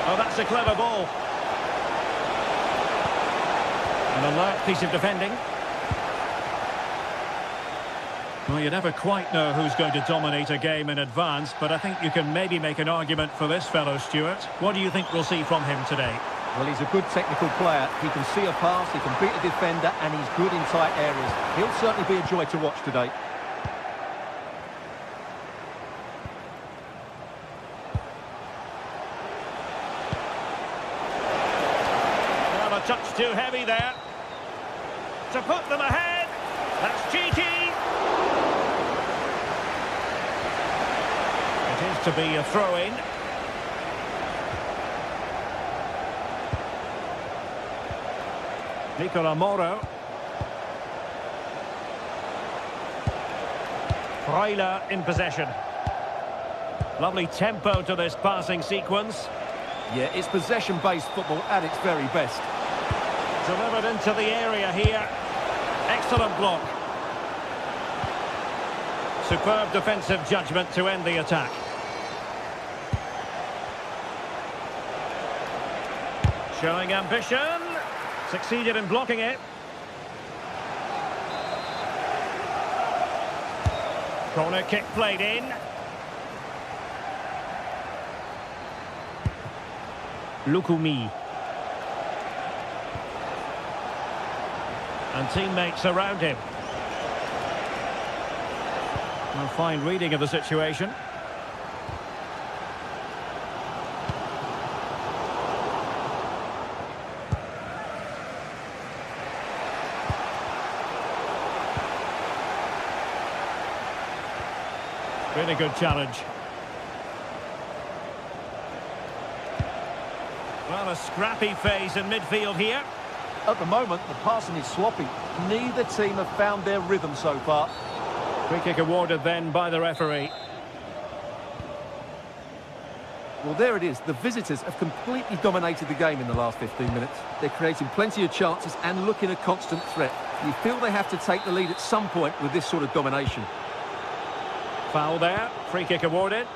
Oh, that's a clever ball. An alert piece of defending. Well, you never quite know who's going to dominate a game in advance, but I think you can maybe make an argument for this fellow, Stuart. What do you think we'll see from him today? Well, he's a good technical player. He can see a pass, he can beat a defender, and he's good in tight areas. He'll certainly be a joy to watch today. Well, a touch too heavy there. To put them ahead. That's cheeky. It is to be a throw-in. Nicola Moro. Freuler in possession. Lovely tempo to this passing sequence. Yeah, it's possession-based football at its very best. Delivered into the area here. Excellent block. Superb defensive judgment to end the attack. Showing ambition. Succeeded in blocking it. Corner kick played in. Lukumi. And teammates around him. A fine reading of the situation. Really good challenge. Well, a scrappy phase in midfield here. At the moment, the passing is sloppy. Neither team have found their rhythm so far. Free kick awarded then by the referee. Well, there it is. The visitors have completely dominated the game in the last 15 minutes. They're creating plenty of chances and looking a constant threat. You feel they have to take the lead at some point with this sort of domination. Foul there. Free kick awarded.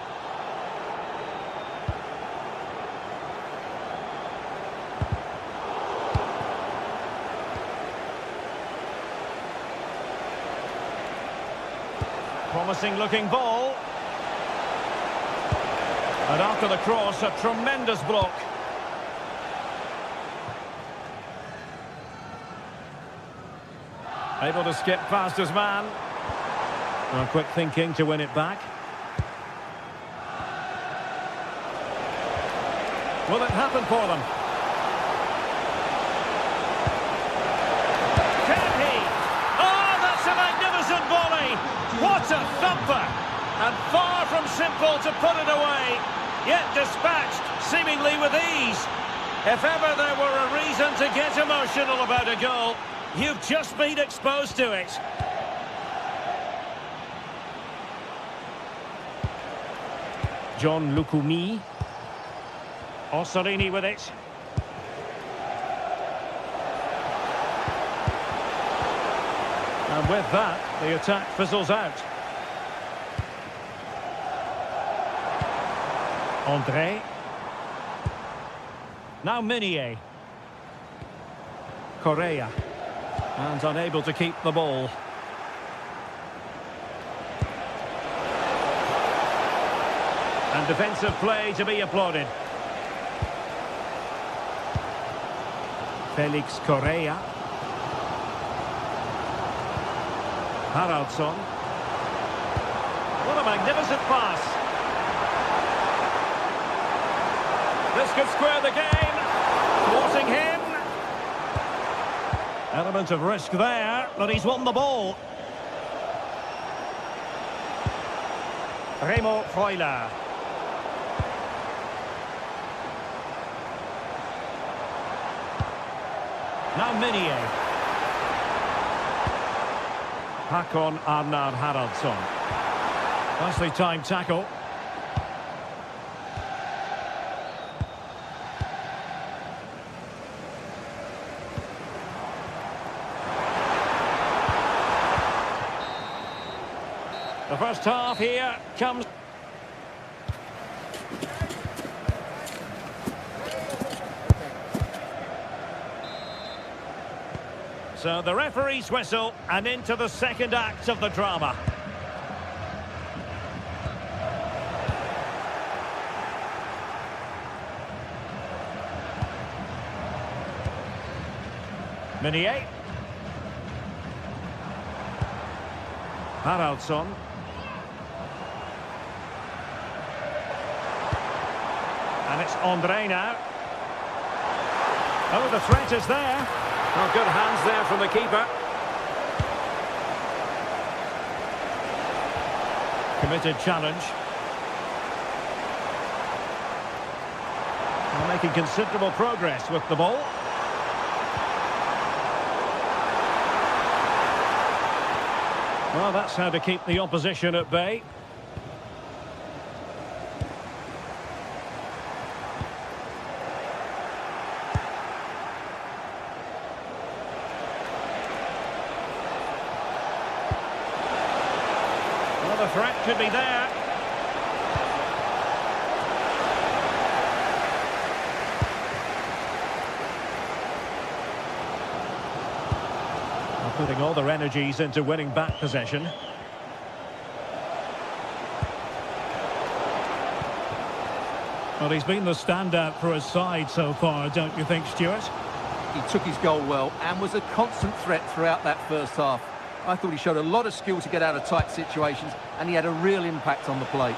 Promising looking ball. And after the cross, a tremendous block. Able to skip past his man. Well, quick thinking to win it back. Will it happen for them? Can he? Oh, that's a magnificent volley! What a thumper! And far from simple to put it away, yet dispatched seemingly with ease. If ever there were a reason to get emotional about a goal, you've just been exposed to it. John Lukumi. Orsolini with it. And with that, the attack fizzles out. André. Now Minier. Correa. And unable to keep the ball. And defensive play to be applauded. Felix Correa. Haraldsson. What a magnificent pass. This could square the game. Thwarting him. Element of risk there, but he's won the ball. Remo Freuler. Now Minier. Hakon Arnar Haraldsson. Nicely timed tackle. The first half here comes... So the referee's whistle, and into the second act of the drama. Minier. Haraldsson. And it's Andre now. Oh, the threat is there. Oh, good hands there from the keeper. Committed challenge. They're making considerable progress with the ball. Well, that's how to keep the opposition at bay. Well, the threat could be there. Putting all their energies into winning back possession. Well, he's been the standout for his side so far, don't you think, Stuart? He took his goal well and was a constant threat throughout that first half. I thought he showed a lot of skill to get out of tight situations, and he had a real impact on the play.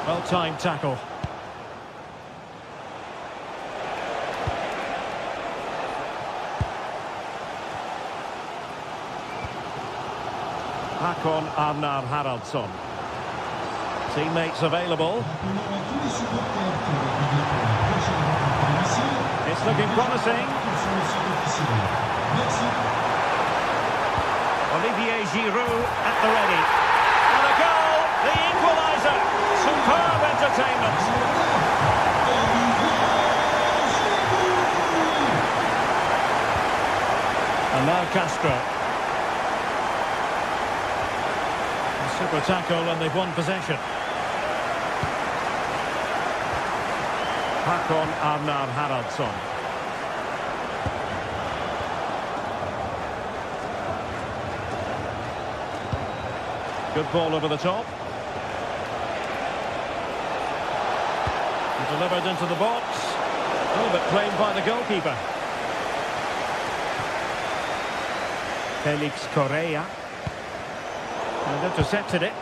Well-timed tackle. Hakon Arnar Haraldsson. Teammates available. It's looking promising. Olivier Giroud at the ready. And a goal! The equaliser! Superb entertainment! And now Castro. Super tackle, and they've won possession. Hakon Arnar Haraldsson. Good ball over the top. Delivered into the box. Oh, but claimed by the goalkeeper. Felix Correa. And intercepted it.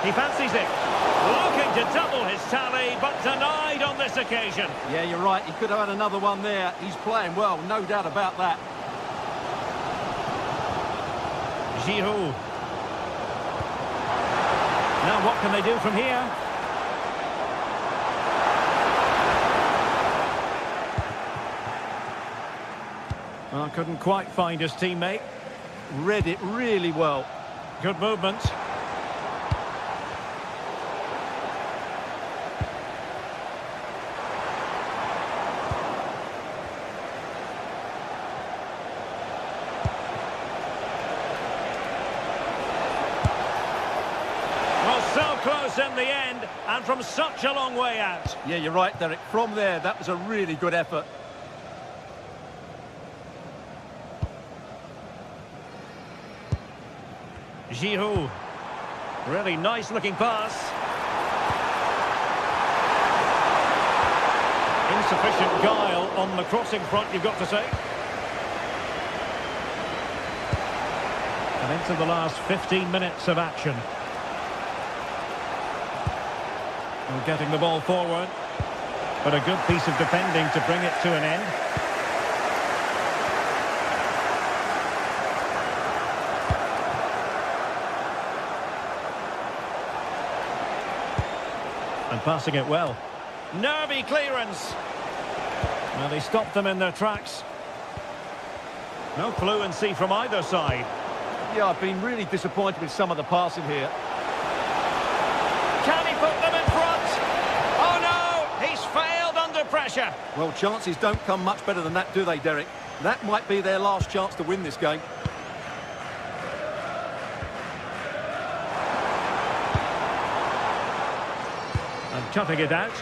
He fancies it. Looking to double his tally, but denied on this occasion. Yeah, you're right. He could have had another one there. He's playing well, no doubt about that. Giroud. Now what can they do from here? Well, couldn't quite find his teammate. Read it really well. Good movement. Well, so close in the end, and from such a long way out. Yeah, you're right, Derek. From there, that was a really good effort. Giroud. Really nice looking pass. Insufficient guile on the crossing front, you've got to say. And into the last 15 minutes of action. And getting the ball forward. But a good piece of defending to bring it to an end. And passing it well. Nervy clearance. Well, they stopped them in their tracks. No fluency from either side. Yeah, I've been really disappointed with some of the passing here. Can he put them in front? Oh no, he's failed under pressure. Well, chances don't come much better than that, do they, Derek? That might be their last chance to win this game. And cutting it out.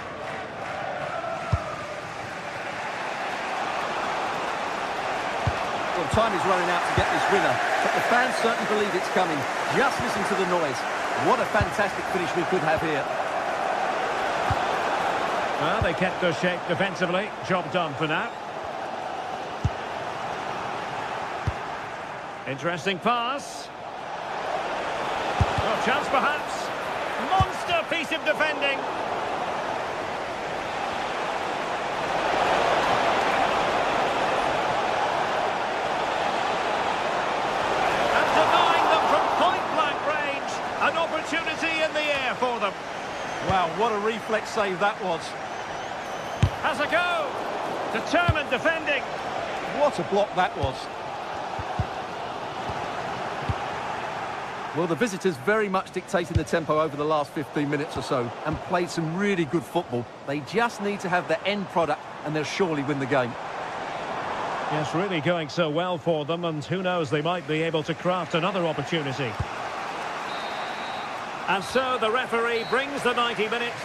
Well, time is running out to get this winner, but the fans certainly believe it's coming. Just listen to the noise. What a fantastic finish we could have here. Well, they kept their shape defensively. Job done for now. Interesting pass. Well, chance perhaps. Monster piece of defending. And denying them from point-blank range. An opportunity in the air for them. Wow, what a reflex save that was. Has a go. Determined defending. What a block that was. Well, the visitors very much dictating the tempo over the last 15 minutes or so and played some really good football. They just need to have the end product and they'll surely win the game. Yes, really going so well for them, and who knows, they might be able to craft another opportunity. And so the referee brings the 90 minutes.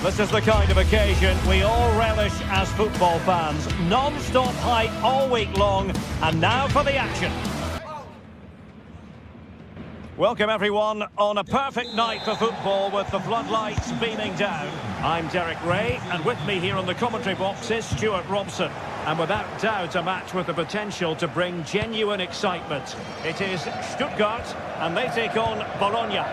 This is the kind of occasion we all relish as football fans. Non-stop hype all week long, and now for the action. Welcome everyone on a perfect night for football with the floodlights beaming down. I'm Derek Ray, and with me here on the commentary box is Stuart Robson. And without doubt a match with the potential to bring genuine excitement. It is Stuttgart, and they take on Bologna.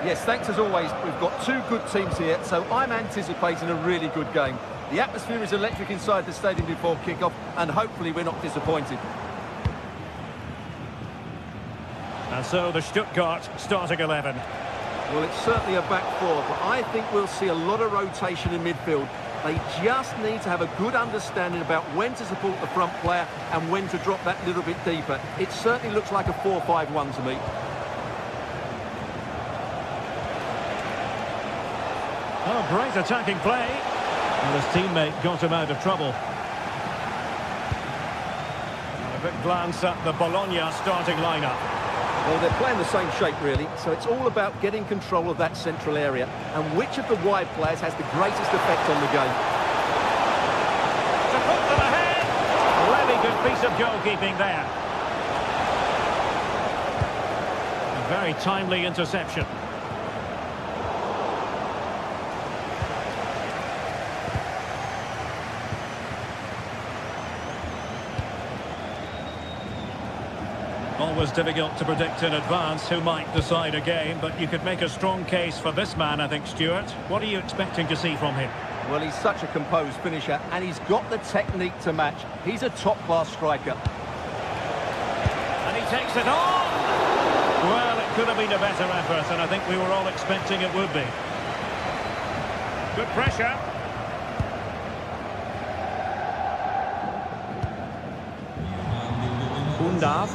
Yes, thanks as always. We've got two good teams here, so I'm anticipating a really good game. The atmosphere is electric inside the stadium before kick-off, and hopefully we're not disappointed. And so the Stuttgart starting 11. Well, it's certainly a back four, but I think we'll see a lot of rotation in midfield. They just need to have a good understanding about when to support the front player and when to drop that little bit deeper. It certainly looks like a 4-5-1 to me. Oh, great attacking play. And his teammate got him out of trouble. And a quick glance at the Bologna starting lineup. Well, they're playing the same shape, really, so it's all about getting control of that central area and which of the wide players has the greatest effect on the game. To put them ahead! Really good piece of goalkeeping there. A very timely interception. Always difficult to predict in advance who might decide a game, but you could make a strong case for this man, I think, Stuart. What are you expecting to see from him? Well, he's such a composed finisher, and he's got the technique to match. He's a top-class striker. And he takes it on! Well, it could have been a better effort, and I think we were all expecting it would be. Good pressure. Undav.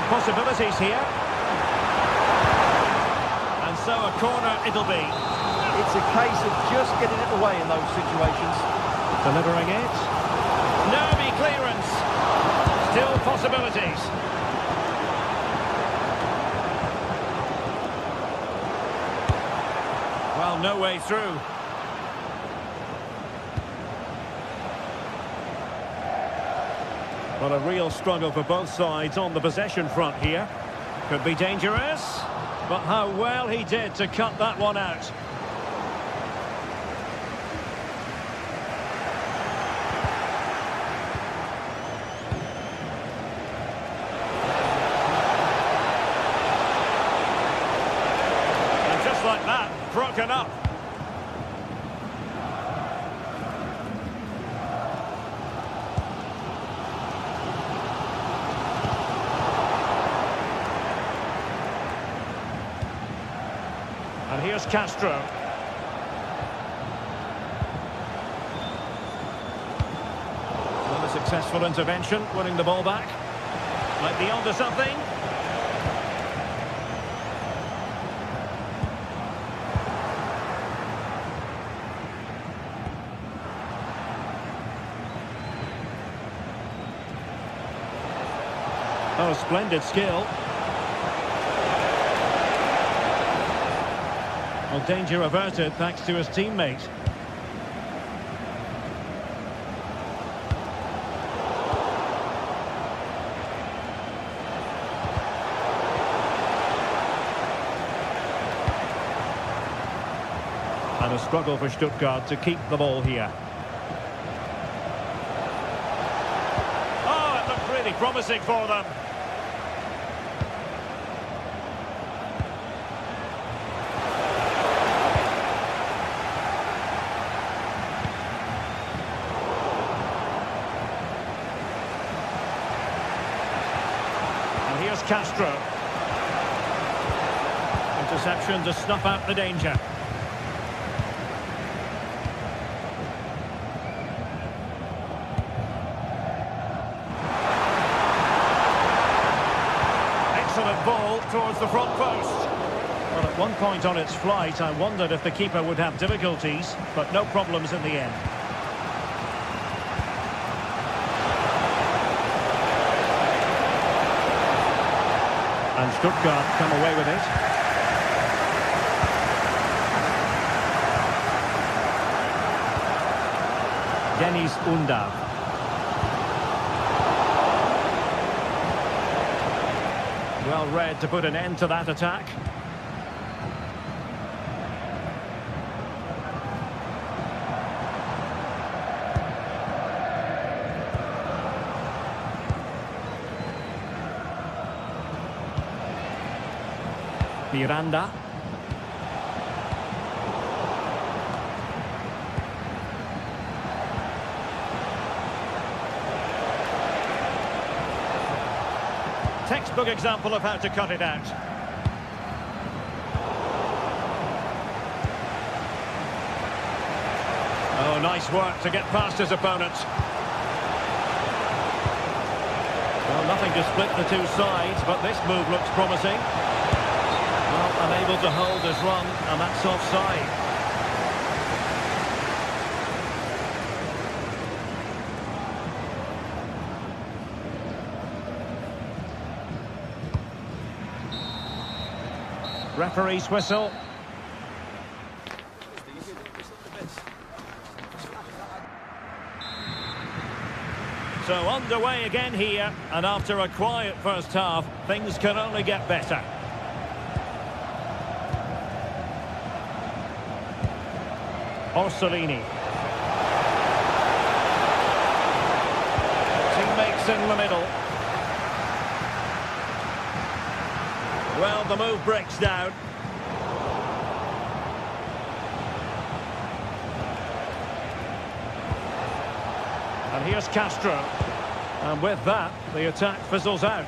Possibilities here. And so a corner it'll be. It's a case of just getting it away in those situations. Delivering it. Nervy clearance. Still possibilities. Well, no way through. Well, a real struggle for both sides on the possession front here. Could be dangerous, but how well he did to cut that one out. And just like that, broken up. And here's Castro. Another successful intervention, winning the ball back. Might be onto something. Oh, splendid skill. Well, danger averted thanks to his teammate. And a struggle for Stuttgart to keep the ball here. Oh, it looked really promising for them. Here's Castro. Interception to snuff out the danger. Excellent ball towards the front post. Well, at one point on its flight, I wondered if the keeper would have difficulties, but no problems in the end. And Stuttgart come away with it. Dennis Undav. Well read to put an end to that attack. Miranda. Textbook example of how to cut it out. Oh, nice work to get past his opponent. Well, nothing to split the two sides, but this move looks promising. Well, unable to hold his run, and that's offside. Referee's whistle. So underway again here, and after a quiet first half, things can only get better. Orsolini. Teammates in the middle. Well, the move breaks down. And here's Castro. And with that, the attack fizzles out.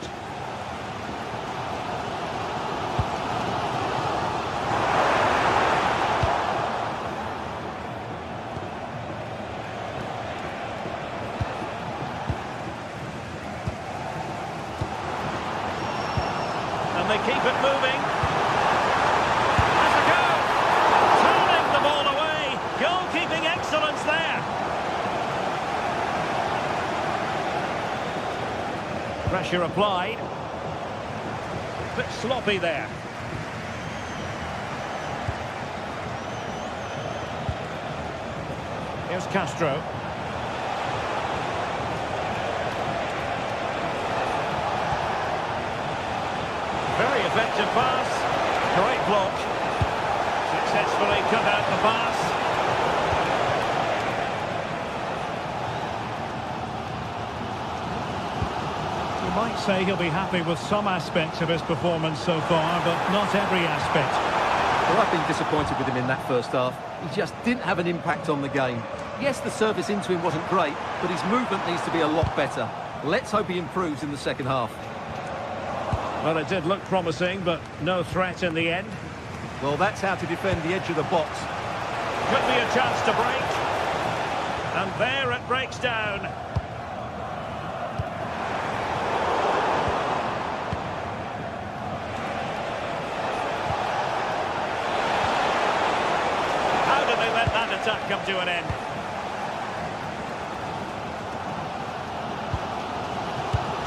They keep it moving. Has a go. Turning the ball away. Goalkeeping excellence there. Pressure applied. Bit sloppy there. Here's Castro. Very effective pass. Great block. Successfully cut out the pass. You might say he'll be happy with some aspects of his performance so far, but not every aspect. Well, I've been disappointed with him in that first half. He just didn't have an impact on the game. Yes, the service into him wasn't great, but his movement needs to be a lot better. Let's hope he improves in the second half. Well, it did look promising, but no threat in the end. Well, that's how to defend the edge of the box. Could be a chance to break. And there it breaks down. How did they let that attack come to an end?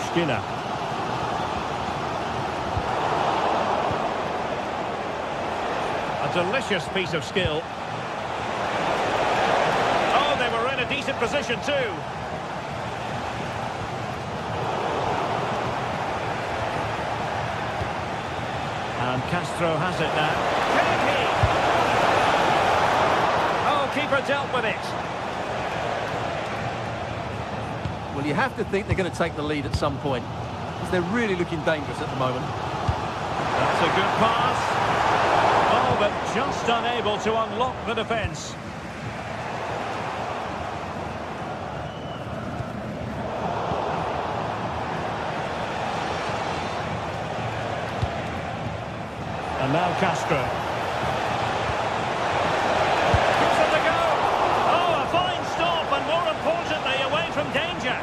Skinner. Delicious piece of skill. Oh, they were in a decent position too. And Castro has it now. Can he? Oh, keeper dealt with it. Well, you have to think they're going to take the lead at some point, because they're really looking dangerous at the moment. That's a good pass. Oh, but just unable to unlock the defence. And now Castro. Gives it a go. Oh, a fine stop, and more importantly, away from danger.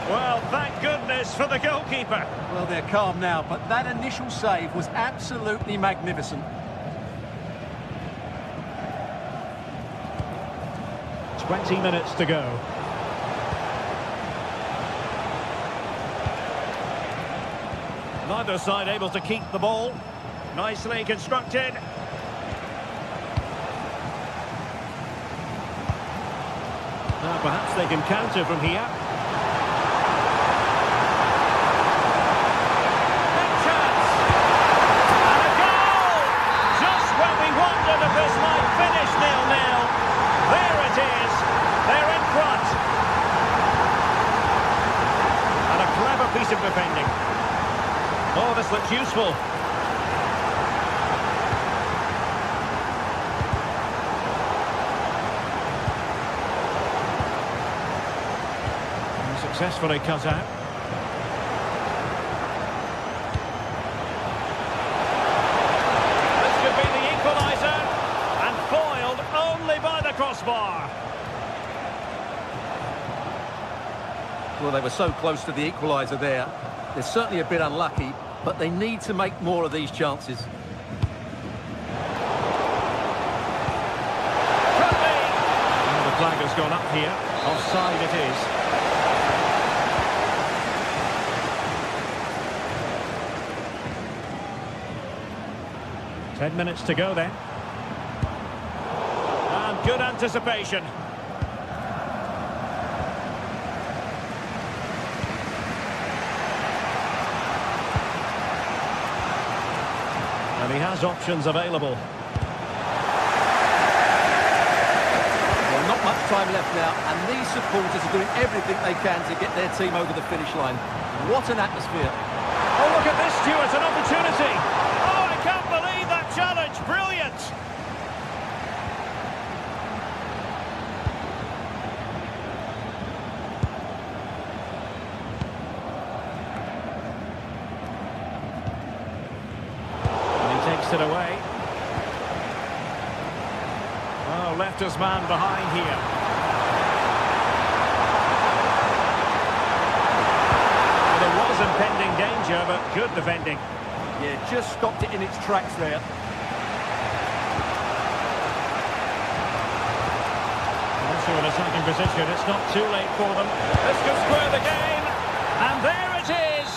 Well, thank goodness for the goalkeeper. Well, they're calm now, but that initial save was absolutely magnificent. 20 minutes to go. Neither side able to keep the ball. Nicely constructed. Now perhaps they can counter from here. Big chance! And a goal! Just when we wondered if this might finish 0-0. There it is. They're in front. And a clever piece of defending. Oh, this looks useful. Successfully cut out. This could be the equaliser, and foiled only by the crossbar. Well, they were so close to the equaliser there. They're certainly a bit unlucky, but they need to make more of these chances. Could be. And the flag has gone up here. Offside it is. 10 minutes to go then. And good anticipation. And he has options available. Well, not much time left now, and these supporters are doing everything they can to get their team over the finish line. What an atmosphere. Oh, look at this, Stuart, an opportunity. Oh, I can't believe that challenge. Brilliant. And he takes it away. Oh, left his man behind here. There was impending danger, but good defending. Yeah, just stopped it in its tracks there. Also an attacking position, it's not too late for them. This could square the game. And there it is.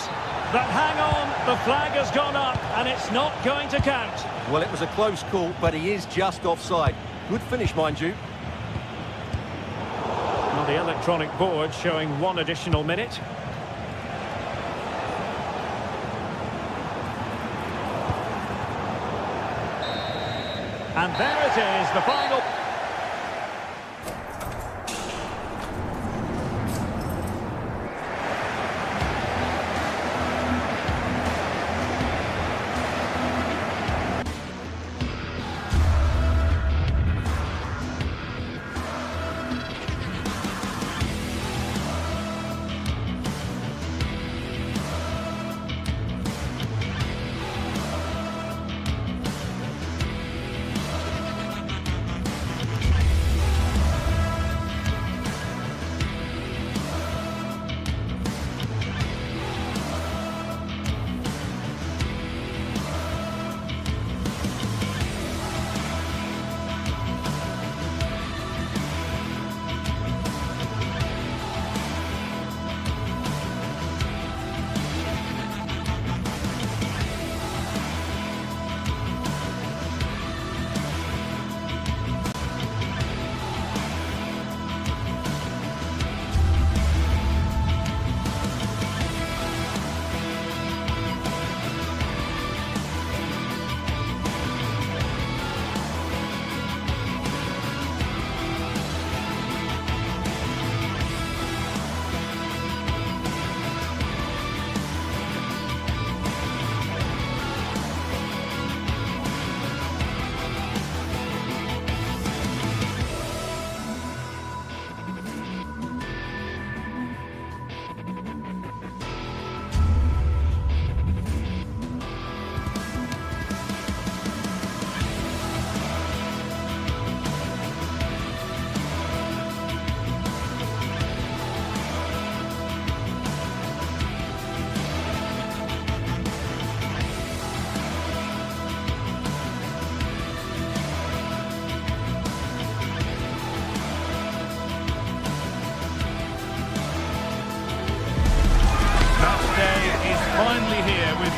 But hang on, the flag has gone up and it's not going to count. Well, it was a close call, but he is just offside. Good finish, mind you. Well, the electronic board showing 1 additional minute. And there it is, the final.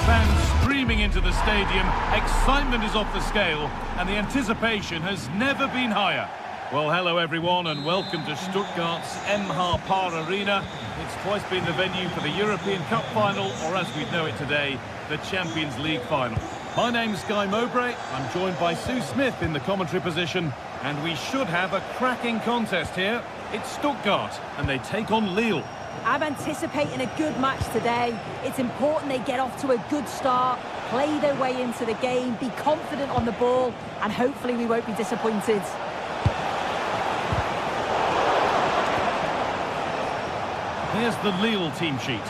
Fans streaming into the stadium, excitement is off the scale, and the anticipation has never been higher. Well, hello everyone, and welcome to Stuttgart's Par Arena. It's twice been the venue for the European Cup final, or as we know it today, the Champions League final. My name's Guy Mowbray. I'm joined by Sue Smith in the commentary position, and we should have a cracking contest here. It's Stuttgart, and they take on Lille. I'm anticipating a good match today. It's important they get off to a good start, play their way into the game, be confident on the ball, and hopefully we won't be disappointed. Here's the Lille team sheet.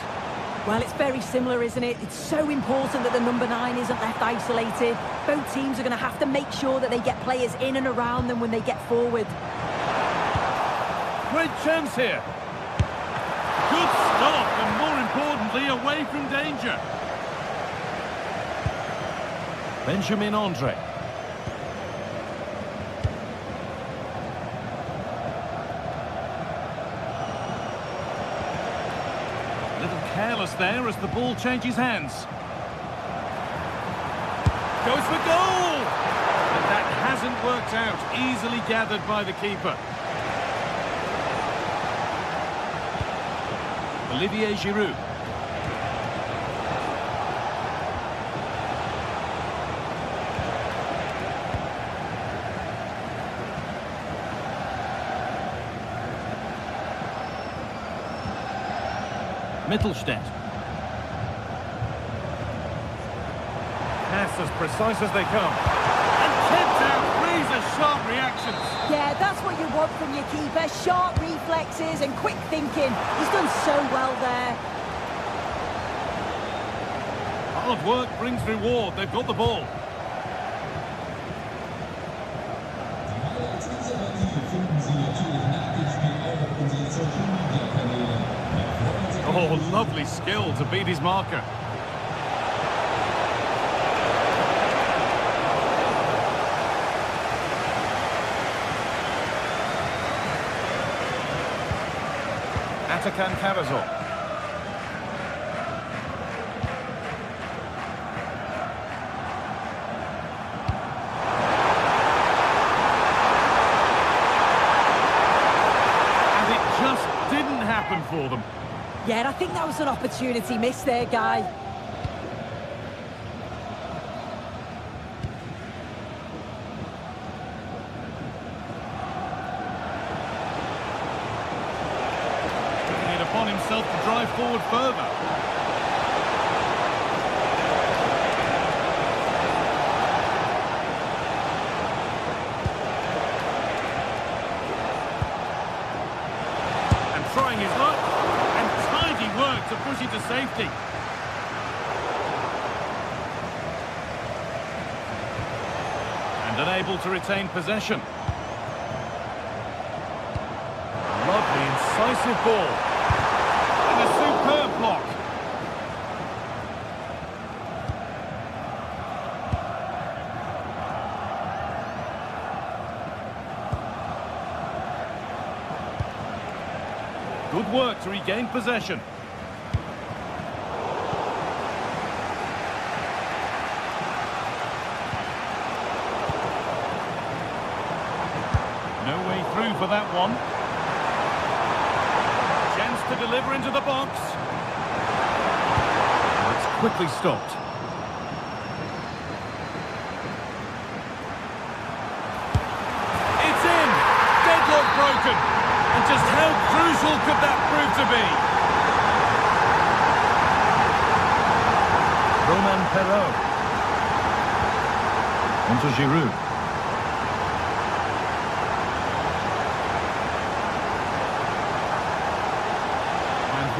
Well, it's very similar, isn't it? It's so important that the number 9 isn't left isolated. Both teams are going to have to make sure that they get players in and around them when they get forward. Great chance here. Good stop, and more importantly, away from danger. Benjamin Andre. A little careless there as the ball changes hands. Goes for goal! But that hasn't worked out. Easily gathered by the keeper. Olivier Giroud. Mittelstädt. Pass as precise as they come. And kept out. Razor-sharp reactions. Yeah, that's what you want from your keeper. Sharp reflexes and quick thinking. He's done so well there. Hard work brings reward. They've got the ball. Oh, lovely skill to beat his marker. Atakan Karazor. And it just didn't happen for them. Yeah, and I think that was an opportunity missed there, Guy. Taking it upon himself to drive forward further. And trying his luck. To push it to safety. And unable to retain possession. Lovely, incisive ball. And a superb block. Good work to regain possession. No way through for that one. Chance to deliver into the box. It's quickly stopped. It's in! Deadlock broken! And just how crucial could that prove to be? Romain Perrault. Onto Giroud.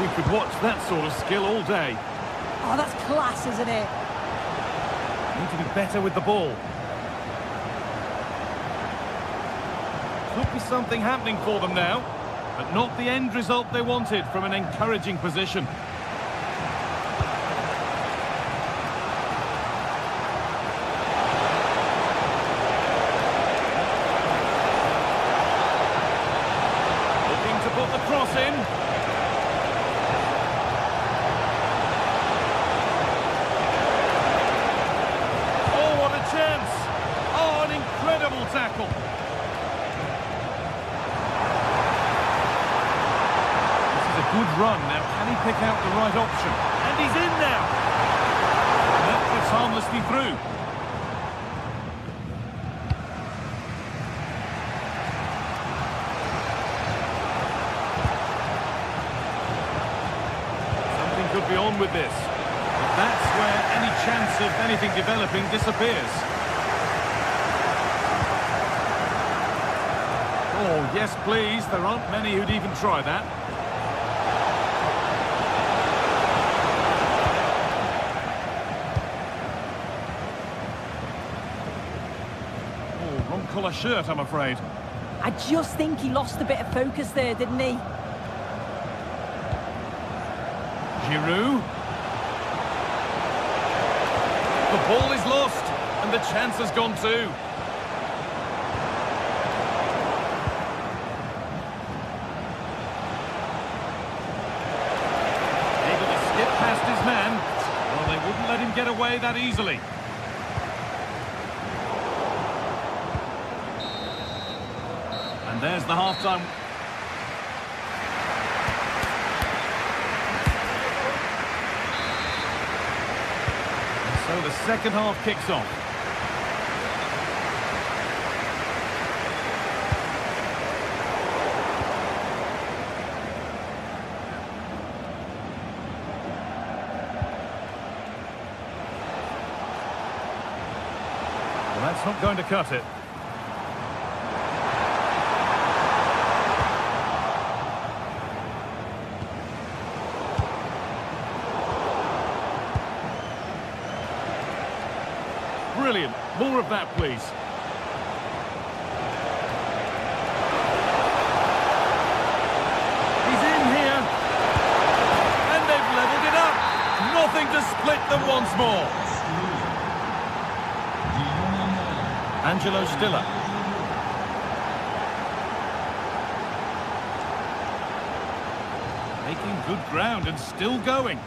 We could watch that sort of skill all day. Oh, that's class, isn't it? Need to be better with the ball. Could be something happening for them now, but not the end result they wanted from an encouraging position. Looking to put the cross in. good run. Now, can he pick out the right option? And he's in now! And that gets harmlessly through. Something could be on with this. But that's where any chance of anything developing disappears. Oh, yes, please. There aren't many who'd even try that. Oh, wrong colour shirt, I'm afraid. I just think he lost a bit of focus there, didn't he? Giroud. The ball is lost, and the chance has gone too. Past his man. Well, they wouldn't let him get away that easily. And there's the half-time. And so the second half kicks off. That's not going to cut it. Brilliant. More of that, please. He's in here. And they've levelled it up. Nothing to split them once more. Angelo Stiller. Making good ground and still going.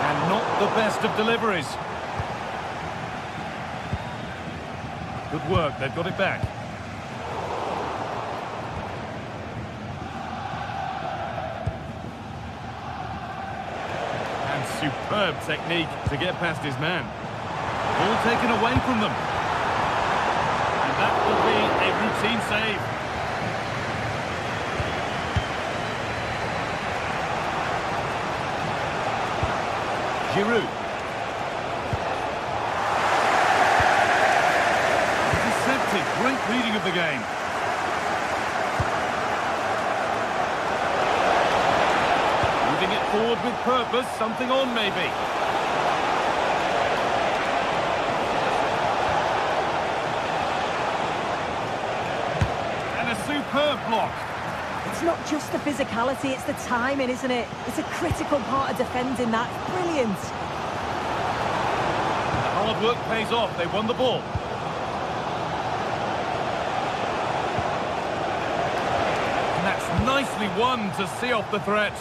And not the best of deliveries. Good work, they've got it back. Superb technique to get past his man. Ball taken away from them. And that will be a routine save. Giroud. Intercepted. Great reading of the game. Moving it forward with purpose, something on maybe. And a superb block. It's not just the physicality, it's the timing, isn't it? It's a critical part of defending that. Brilliant. The hard work pays off, they won the ball. And that's nicely won to see off the threat.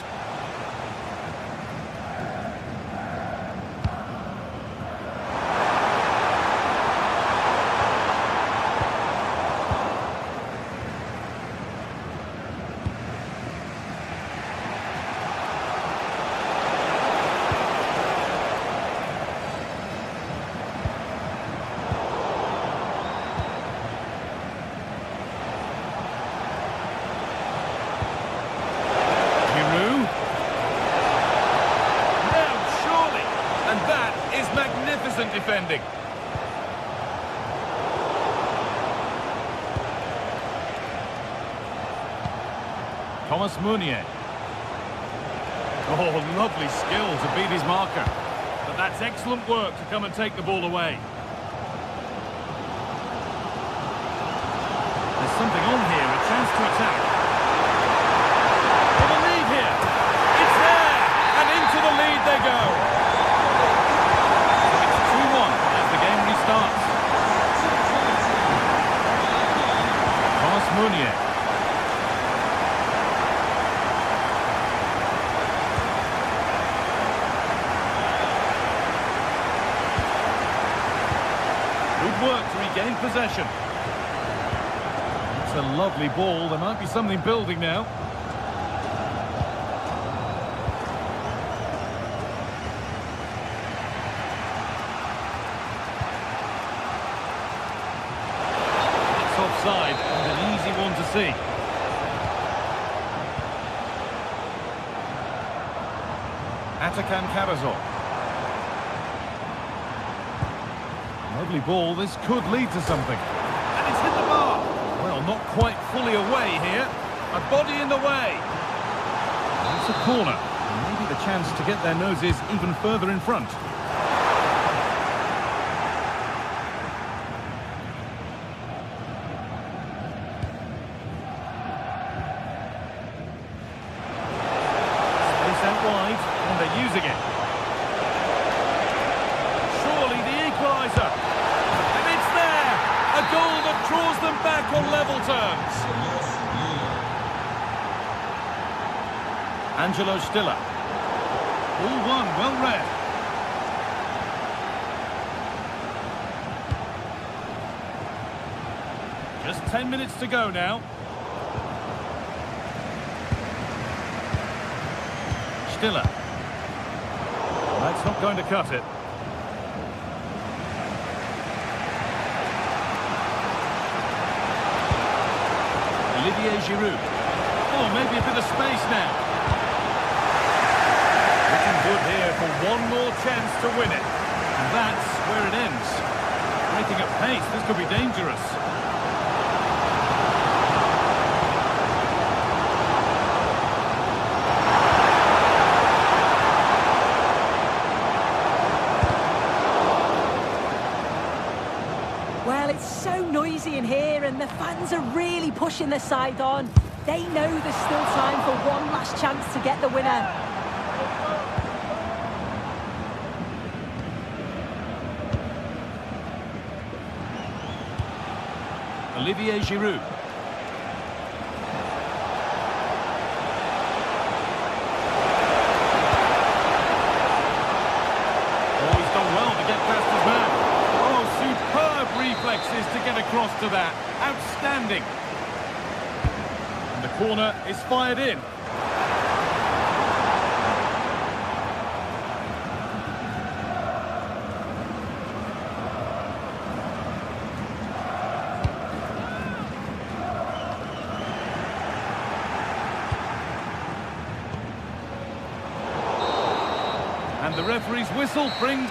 Defending. Thomas Meunier. Oh, lovely skill to beat his marker. But that's excellent work to come and take the ball away. There's something on here, a chance to attack. For the lead here. It's there! And into the lead they go. Starts. Thomas Meunier. Good Good work to regain possession. It's a lovely ball. There might be something building now. It's offside, and an easy one to see. Atakan Karazor. Lovely ball, this could lead to something. And it's hit the bar. Well, not quite fully away here. A body in the way. It's a corner. And maybe the chance to get their noses even further in front. Space out wide, and they're using it. Surely the equaliser. And it's there! A goal that draws them back on level terms. Angelo Stiller. All one, well read. Just 10 minutes to go now. Stiller. That's not going to cut it. Olivier Giroud. Oh, maybe a bit of space now. Looking good here for one more chance to win it. And that's where it ends. Breaking at pace, this could be dangerous. Well, it's so noisy in here and the fans are really pushing their side on. They know there's still time for one last chance to get the winner. Olivier Giroud. Oh, he's done well to get past his man. Oh, superb reflexes to get across to that. Outstanding. And the corner is fired in. And the referee's whistle brings...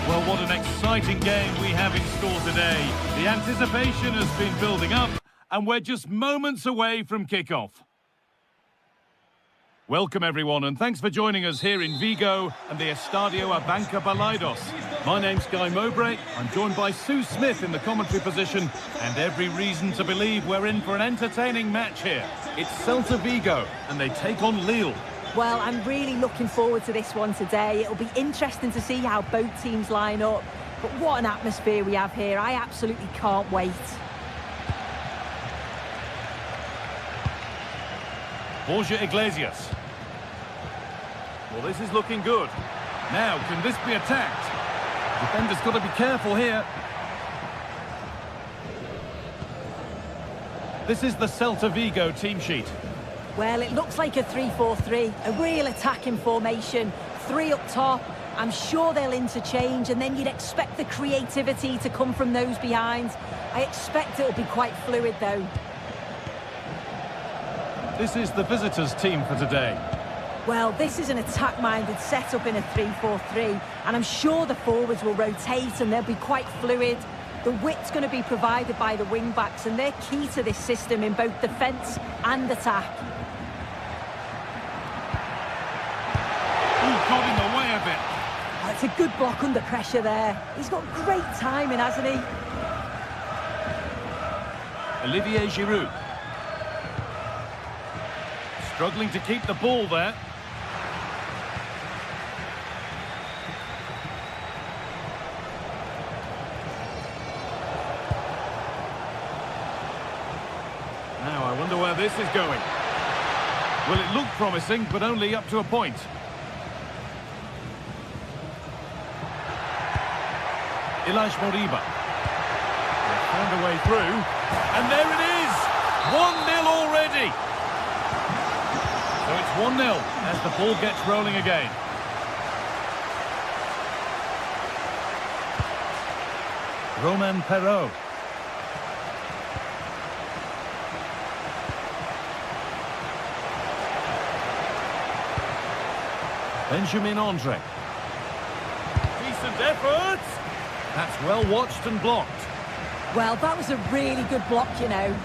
Well, what an exciting game we have in store today. The anticipation has been building up, and we're just moments away from kickoff. Welcome everyone, and thanks for joining us here in Vigo and the Estadio Abanca Balaidos. My name's Guy Mowbray. I'm joined by Sue Smith in the commentary position, and every reason to believe we're in for an entertaining match here. It's Celta Vigo, and they take on Lille. Well, I'm really looking forward to this one today. It'll be interesting to see how both teams line up. But what an atmosphere we have here. I absolutely can't wait. Borja Iglesias. Well, this is looking good. Now, can this be attacked? The defender's got to be careful here. This is the Celta Vigo team sheet. Well, it looks like a 3-4-3, a real attacking formation. 3 up top. I'm sure they'll interchange, and then you'd expect the creativity to come from those behind. I expect it'll be quite fluid, though. This is the visitors' team for today. Well, this is an attack-minded setup in a 3-4-3, and I'm sure the forwards will rotate and they'll be quite fluid. The width's going to be provided by the wing-backs, and they're key to this system in both defence and attack. Ooh, got in the way a bit. Oh, it's a good block under pressure there. He's got great timing, hasn't he? Olivier Giroud. Struggling to keep the ball there. Now, I wonder where this is going. Well, it looked promising, but only up to a point. Ilaix Moriba. They found a way through. And there it is! 1-0 already! So it's 1-0 as the ball gets rolling again. Romain Perraud. Benjamin Andre. Decent effort! That's well watched and blocked. Well, that was a really good block, you know.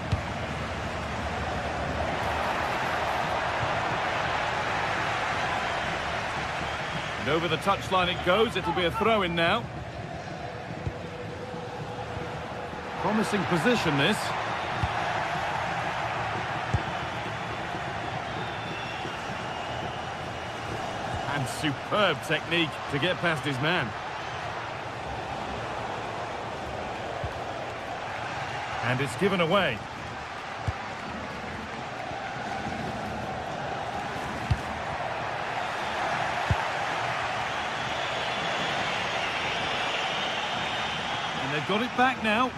And over the touchline it goes. It'll be a throw-in now. Promising position, this. And superb technique to get past his man. And it's given away. And they've got it back now.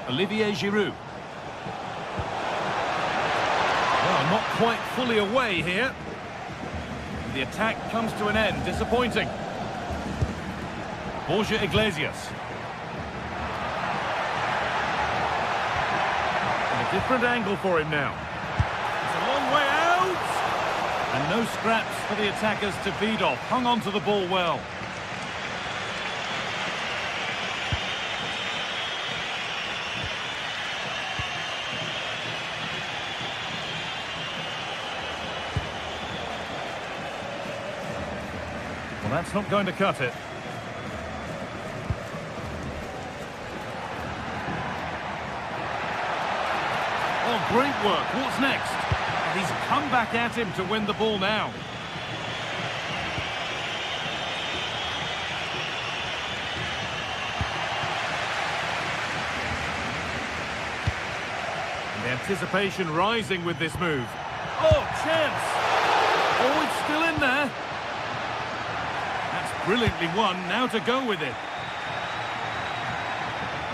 Olivier Giroud. Well, not quite fully away here. The attack comes to an end. Disappointing. Borja Iglesias. And a different angle for him now. It's a long way out. And no scraps for the attackers to feed off. Hung on to the ball well. Well, that's not going to cut it. Oh, great work. What's next? And he's come back at him to win the ball now. And the anticipation rising with this move. Oh, chance! Oh, it's still in there. Brilliantly won, now to go with it.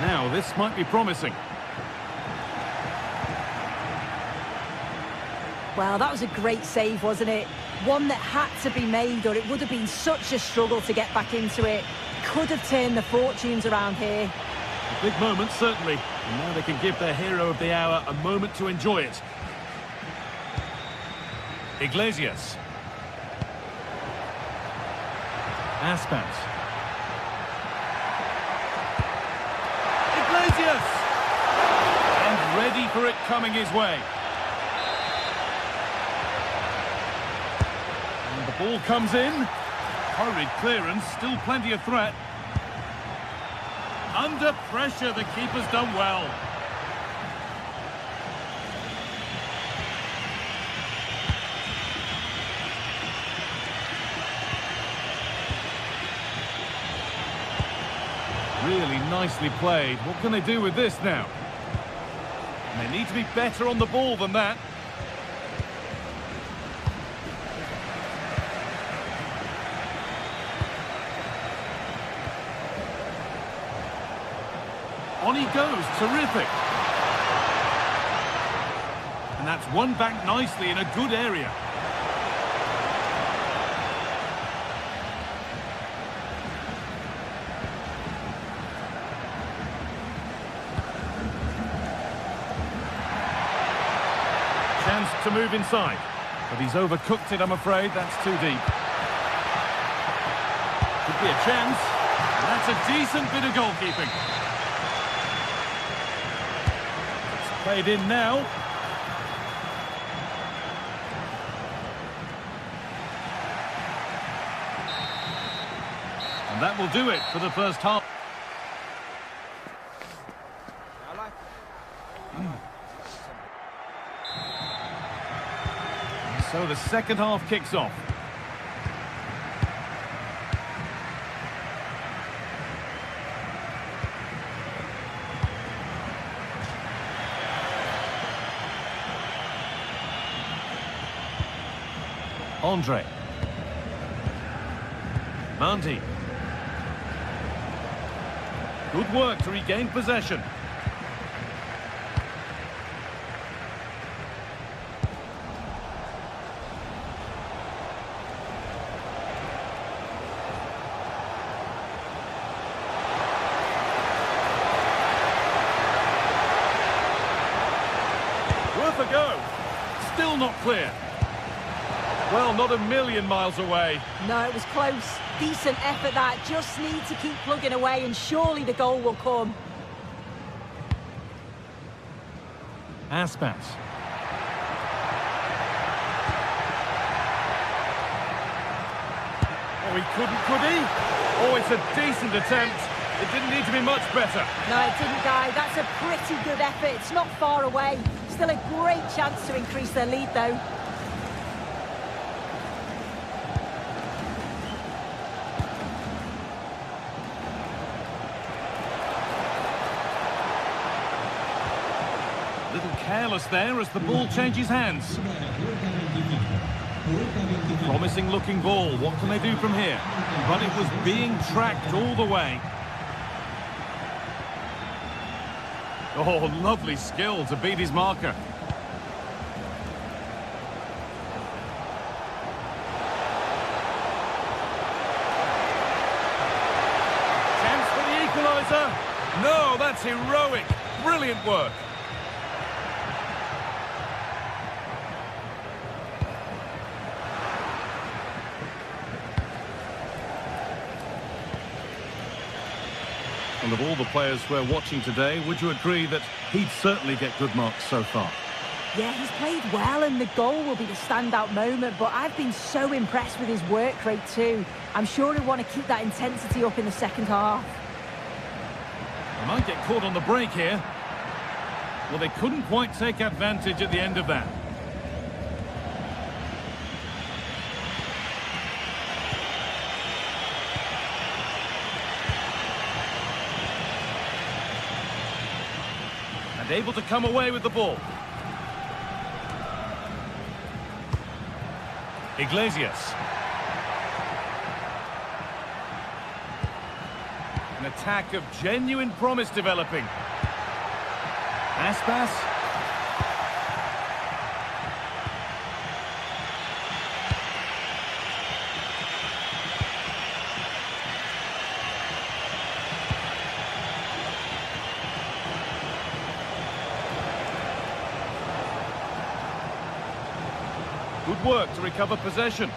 Now, this might be promising. Well, that was a great save, wasn't it? One that had to be made, or it would have been such a struggle to get back into it. Could have turned the fortunes around here. A big moment, certainly. And now they can give their hero of the hour a moment to enjoy it. Iglesias. Aspas. Iglesias! And ready for it coming his way. And the ball comes in. Hurried clearance, still plenty of threat. Under pressure, the keeper's done well. Really nicely played. What can they do with this now? And they need to be better on the ball than that. On he goes, terrific. And that's won back nicely in a good area. Chance to move inside. But he's overcooked it, I'm afraid. That's too deep. Could be a chance. And that's a decent bit of goalkeeping. Played in now. And that will do it for the first half. So the second half kicks off. Andre. Mandy. Good work to regain possession. Worth a go. Still not clear. Well, not a million miles away. No, it was close. Decent effort that. Just need to keep plugging away and surely the goal will come. Aspas. Oh, he couldn't, could he? Oh, it's a decent attempt. It didn't need to be much better. No, it didn't, Guy. That's a pretty good effort. It's not far away. Still a great chance to increase their lead, though. Little careless there as the ball changes hands. Promising looking ball. What can they do from here? But it was being tracked all the way. Oh, lovely skill to beat his marker. Chance for the equaliser. No, that's heroic. Brilliant work. And of all the players we're watching today, would you agree that he'd certainly get good marks so far? Yeah, he's played well and the goal will be the standout moment, but I've been so impressed with his work rate too. I'm sure he'll want to keep that intensity up in the second half. They might get caught on the break here. Well, they couldn't quite take advantage at the end of that. And able to come away with the ball. Iglesias. An attack of genuine promise developing. Aspas. Good work to recover possession.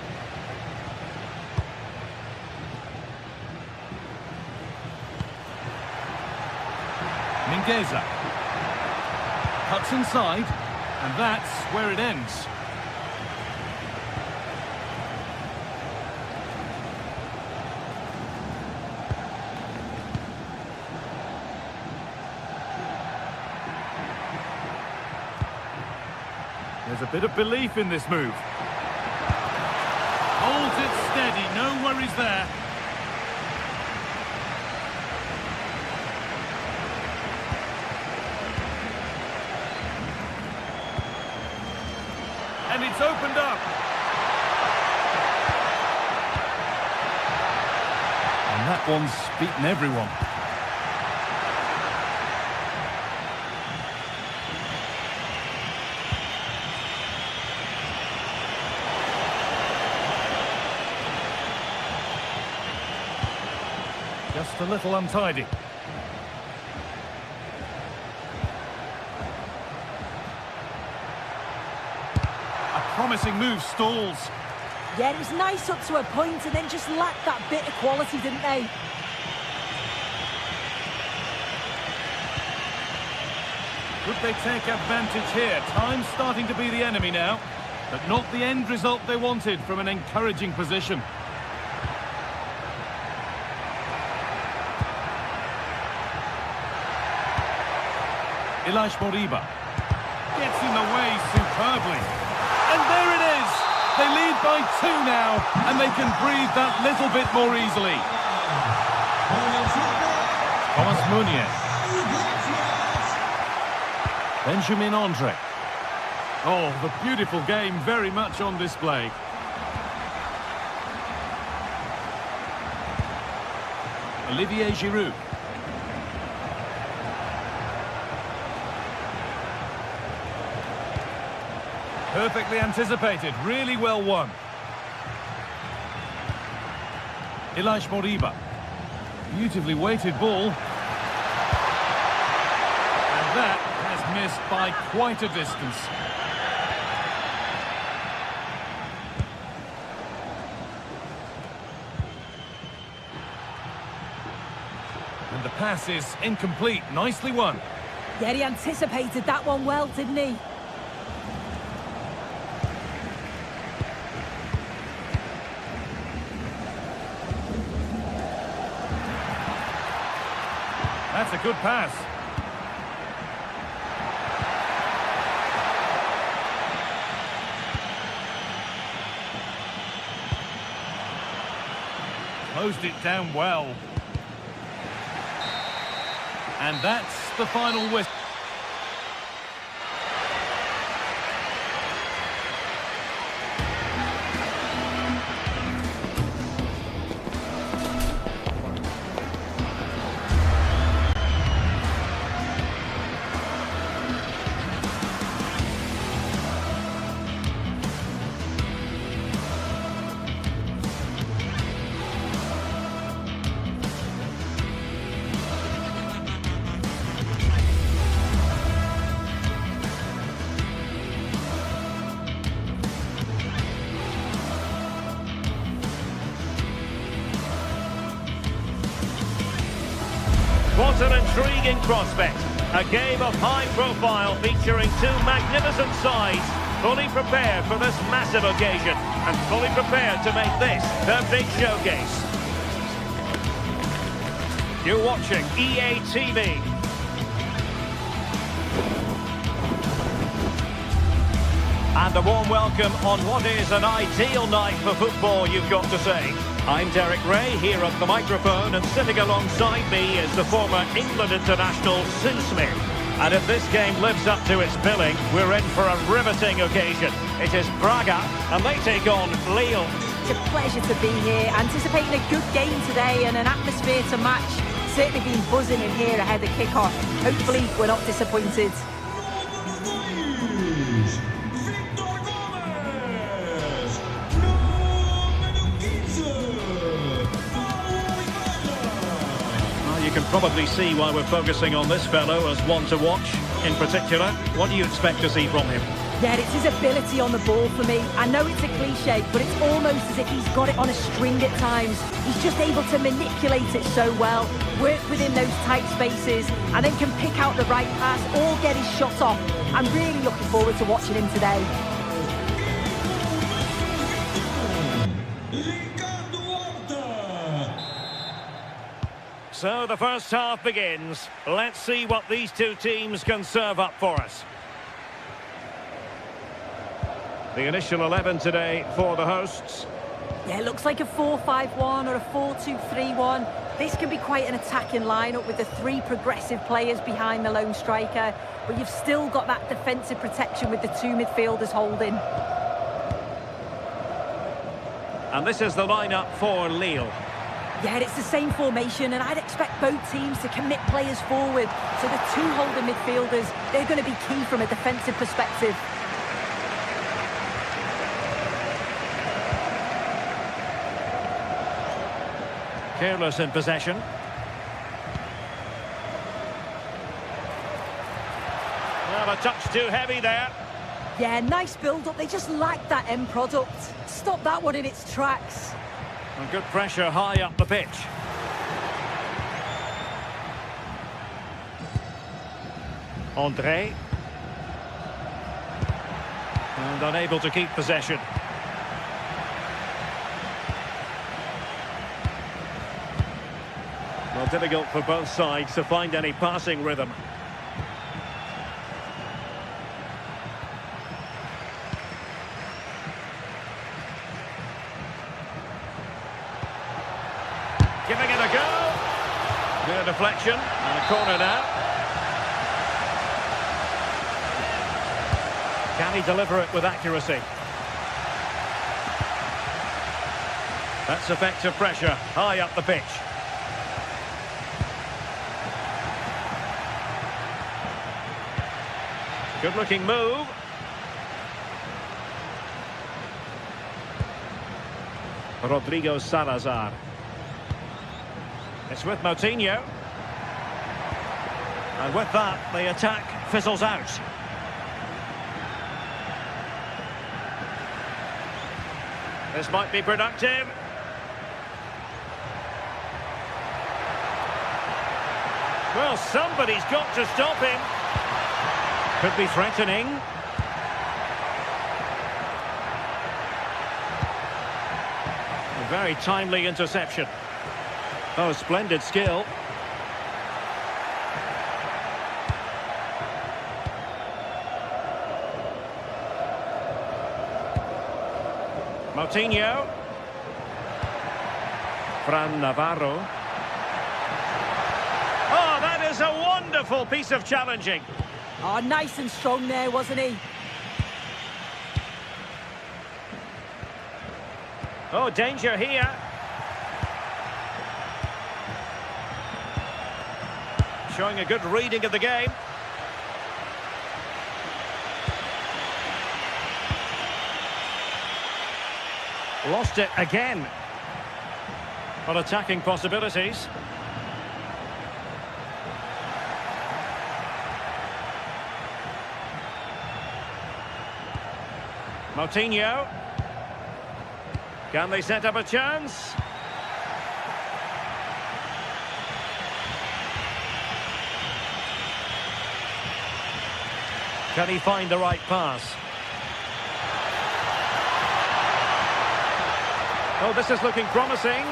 Geza. Cuts inside, and that's where it ends. There's a bit of belief in this move. Holds it steady, no worries there. And it's opened up. And that one's beaten everyone. Just a little untidy. A promising move stalls. Yeah, it was nice up to a point and then just lacked that bit of quality, didn't they? Could they take advantage here? Time's starting to be the enemy now, but not the end result they wanted from an encouraging position. Ilaix Moriba gets in the way superbly. And there it is! They lead by 2 now, and they can breathe that little bit more easily. Thomas Meunier. Benjamin Andre. Oh, the beautiful game very much on display. Olivier Giroud. Perfectly anticipated, really well won. Ilaix Moriba. Beautifully weighted ball. And that has missed by quite a distance. And the pass is incomplete, nicely won. Yeah, he anticipated that one well, didn't he? That's a good pass. Closed it down well. And that's the final whistle. What an intriguing prospect. A game of high profile featuring 2 magnificent sides, fully prepared for this massive occasion and fully prepared to make this their big showcase. You're watching EA TV. And a warm welcome on what is an ideal night for football, you've got to say. I'm Derek Ray, here at the microphone, and sitting alongside me is the former England international Sue Smith. And if this game lives up to its billing, we're in for a riveting occasion. It is Braga, and they take on Lille. It's a pleasure to be here, anticipating a good game today and an atmosphere to match. Certainly been buzzing in here ahead of kick-off. Hopefully we're not disappointed. You can probably see why we're focusing on this fellow as one to watch. In particular, what do you expect to see from him? Yeah, it's his ability on the ball for me. I know it's a cliche, but it's almost as if he's got it on a string at times. He's just able to manipulate it so well, work within those tight spaces, and then can pick out the right pass or get his shot off. I'm really looking forward to watching him today. So the first half begins. Let's see what these two teams can serve up for us. The initial 11 today for the hosts. Yeah, it looks like a 4-5-1 or a 4-2-3-1. This can be quite an attacking lineup with the three progressive players behind the lone striker, but you've still got that defensive protection with the two midfielders holding. And this is the lineup for Lille. Yeah, it's the same formation, and I'd expect both teams to commit players forward. So the two holding midfielders, they're going to be key from a defensive perspective. Careless in possession. Well, a touch too heavy there. Yeah, nice build-up. They just lack that end product. Stop that one in its tracks. And good pressure high up the pitch. André. And unable to keep possession. Well, difficult for both sides to find any passing rhythm. Giving it a go. Good deflection. And a corner now. Can he deliver it with accuracy? That's effective pressure high up the pitch. Good-looking move. Rodrigo Salazar. It's with Moutinho. And with that, the attack fizzles out. This might be productive. Well, somebody's got to stop him. Could be threatening. A very timely interception. Oh, splendid skill. Moutinho. Fran Navarro. Oh, that is a wonderful piece of challenging. Oh, nice and strong there, wasn't he? Oh, danger here. Showing a good reading of the game. Lost it again. On attacking possibilities. Moutinho. Can they set up a chance? Can he find the right pass? Oh, this is looking promising.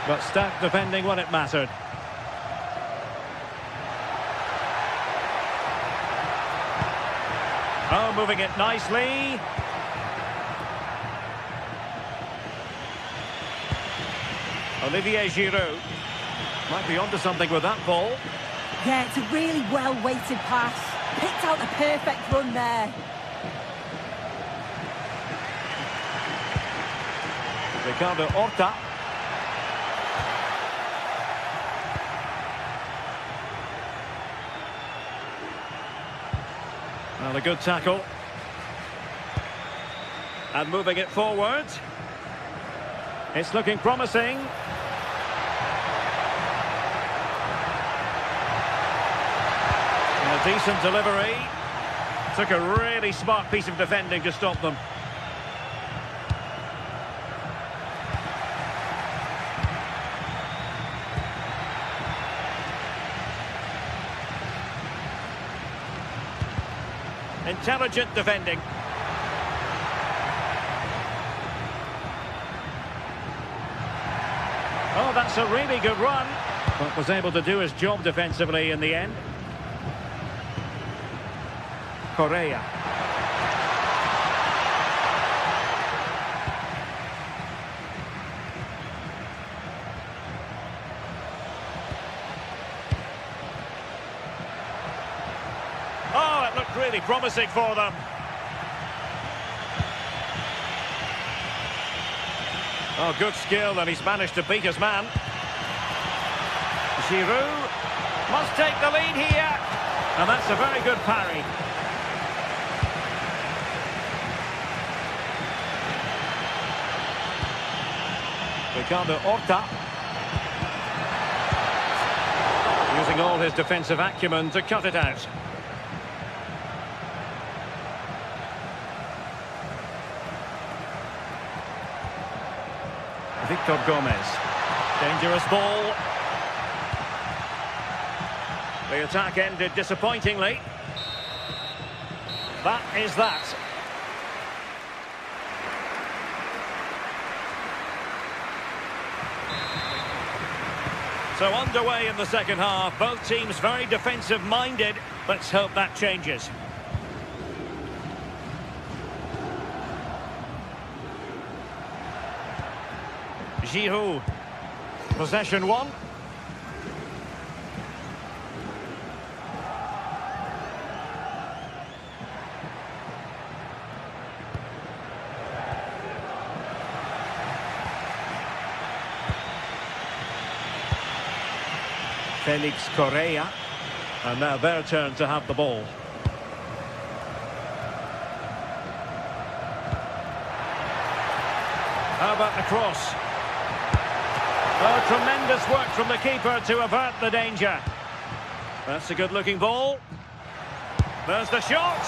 But stacked defending when it mattered. Oh, moving it nicely. Olivier Giroud might be onto something with that ball. Yeah, it's a really well-weighted pass. Picked out the perfect run there. Ricardo Horta. Well, a good tackle. And moving it forward. It's looking promising. And a decent delivery. Took a really smart piece of defending to stop them. Intelligent defending. Oh, that's a really good run. But was able to do his job defensively in the end. Correa. Oh, it looked really promising for them. Oh, good skill, and he's managed to beat his man. Giroud must take the lead here. And that's a very good parry. Ricardo Horta. Using all his defensive acumen to cut it out. Victor Gomez. Dangerous ball. The attack ended disappointingly. That is that. So underway in the second half. Both teams very defensive-minded. Let's hope that changes. Giroud. Possession one. Felix Correa. And now their turn to have the ball. How about the cross? Oh, tremendous work from the keeper to avert the danger. That's a good-looking ball. There's the shot.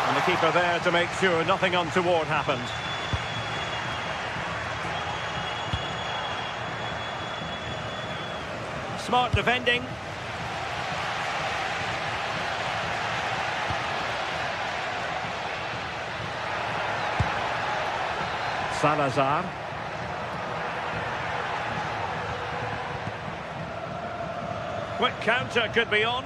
And the keeper there to make sure nothing untoward happened. Smart defending. Salazar. Quick counter could be on.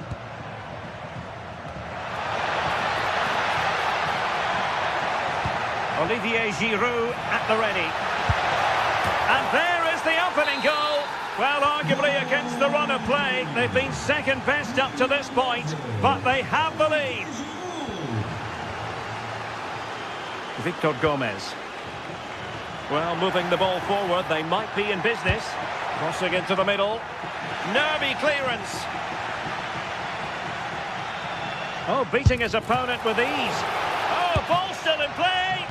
Olivier Giroud at the ready. And there is the opening goal. Well, arguably against the run of play, they've been second best up to this point, but they have the lead. Victor Gomez. Well, moving the ball forward, they might be in business. Crossing into the middle. Nervy clearance. Oh, beating his opponent with ease. Oh, ball still in play.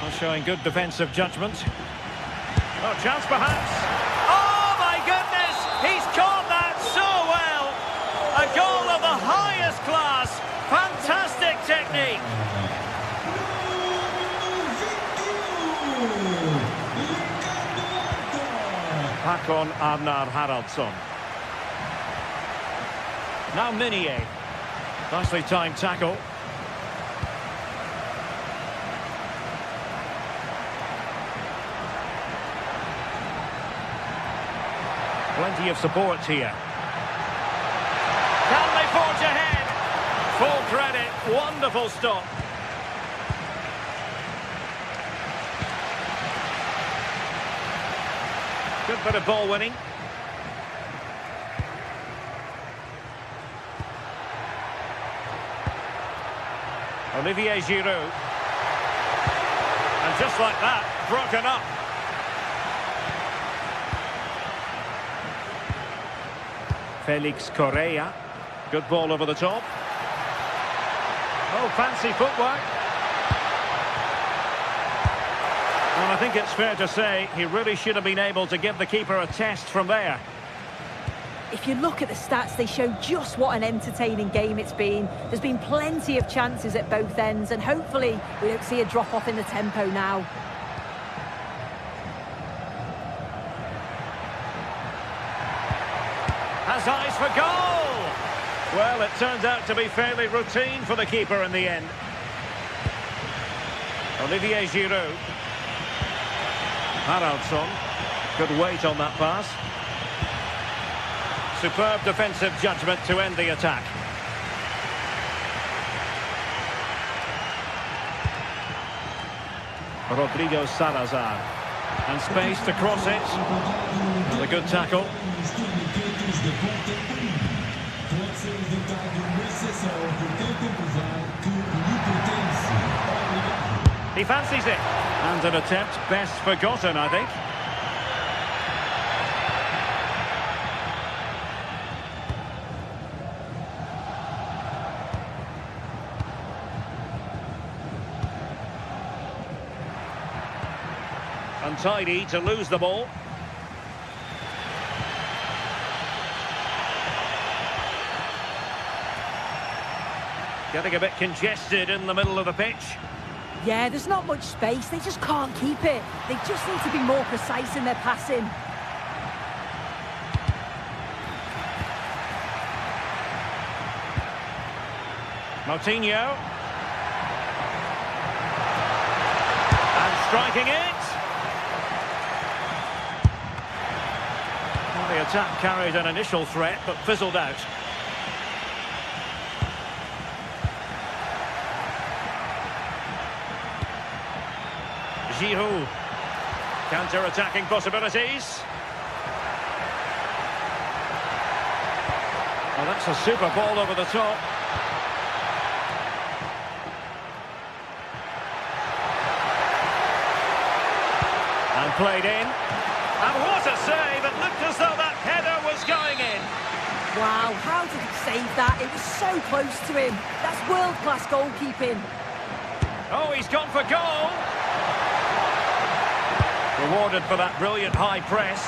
Oh, showing good defensive judgment. Oh, chance perhaps. Oh, my goodness. He's caught that so well. A goal of the highest class. Fantastic technique. Hakon Arnar Haraldsson. Now Minier. Nicely timed tackle. Plenty of support here. Can they forge ahead? Full credit. Wonderful stop. Good bit of ball winning. Olivier Giroud. And just like that, broken up. Felix Correa. Good ball over the top. Oh, fancy footwork. And I think it's fair to say he really should have been able to give the keeper a test from there. if you look at the stats, they show just what an entertaining game it's been. There's been plenty of chances at both ends, and hopefully we don't see a drop-off in the tempo now. Has eyes for goal! Well, it turned out to be fairly routine for the keeper in the end. Olivier Giroud. Haraldsson. Good weight on that pass. Superb defensive judgment to end the attack. Rodrigo Salazar. And space to cross it. And a good tackle. He fancies it. And an attempt best forgotten, I think. Untidy to lose the ball. Getting a bit congested in the middle of the pitch. Yeah, there's not much space. They just can't keep it. They just need to be more precise in their passing. Moutinho. And striking it. Well, the attack carried an initial threat, but fizzled out. Giroud. Counter-attacking possibilities. Oh, that's a super ball over the top. And played in. And what a save! It looked as though that header was going in. Wow, how did he save that? It was so close to him. That's world-class goalkeeping. Oh, he's gone for goal. Rewarded for that brilliant high press.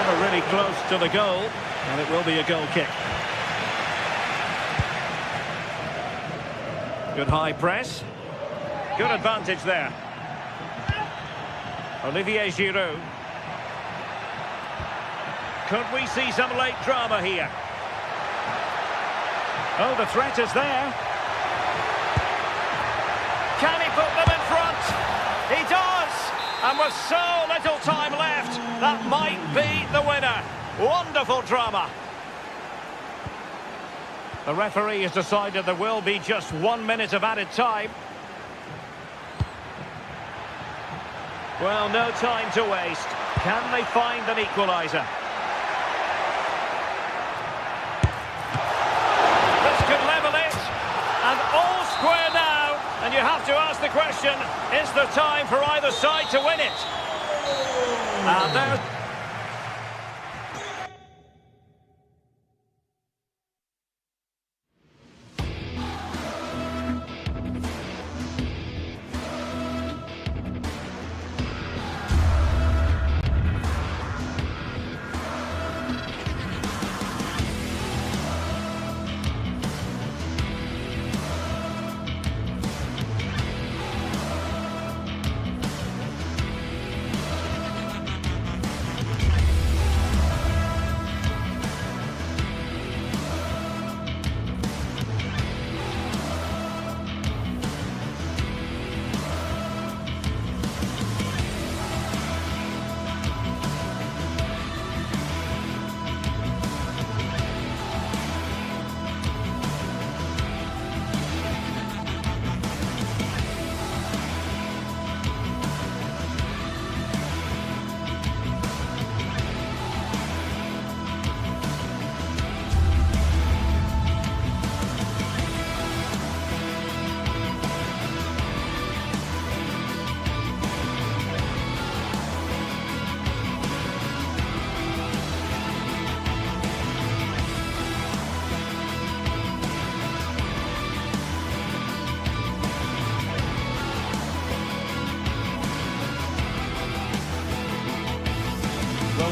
Never really close to the goal. And it will be a goal kick. Good high press. Good advantage there. Olivier Giroud. Could we see some late drama here? Oh, the threat is there. Can he put them in front? He does! And with so little time left, that might be the winner. Wonderful drama. The referee has decided there will be just 1 minute of added time. Well, no time to waste. Can they find an equaliser? This could level it. And all square now. And you have to ask the question, is there time for either side to win it? And there's...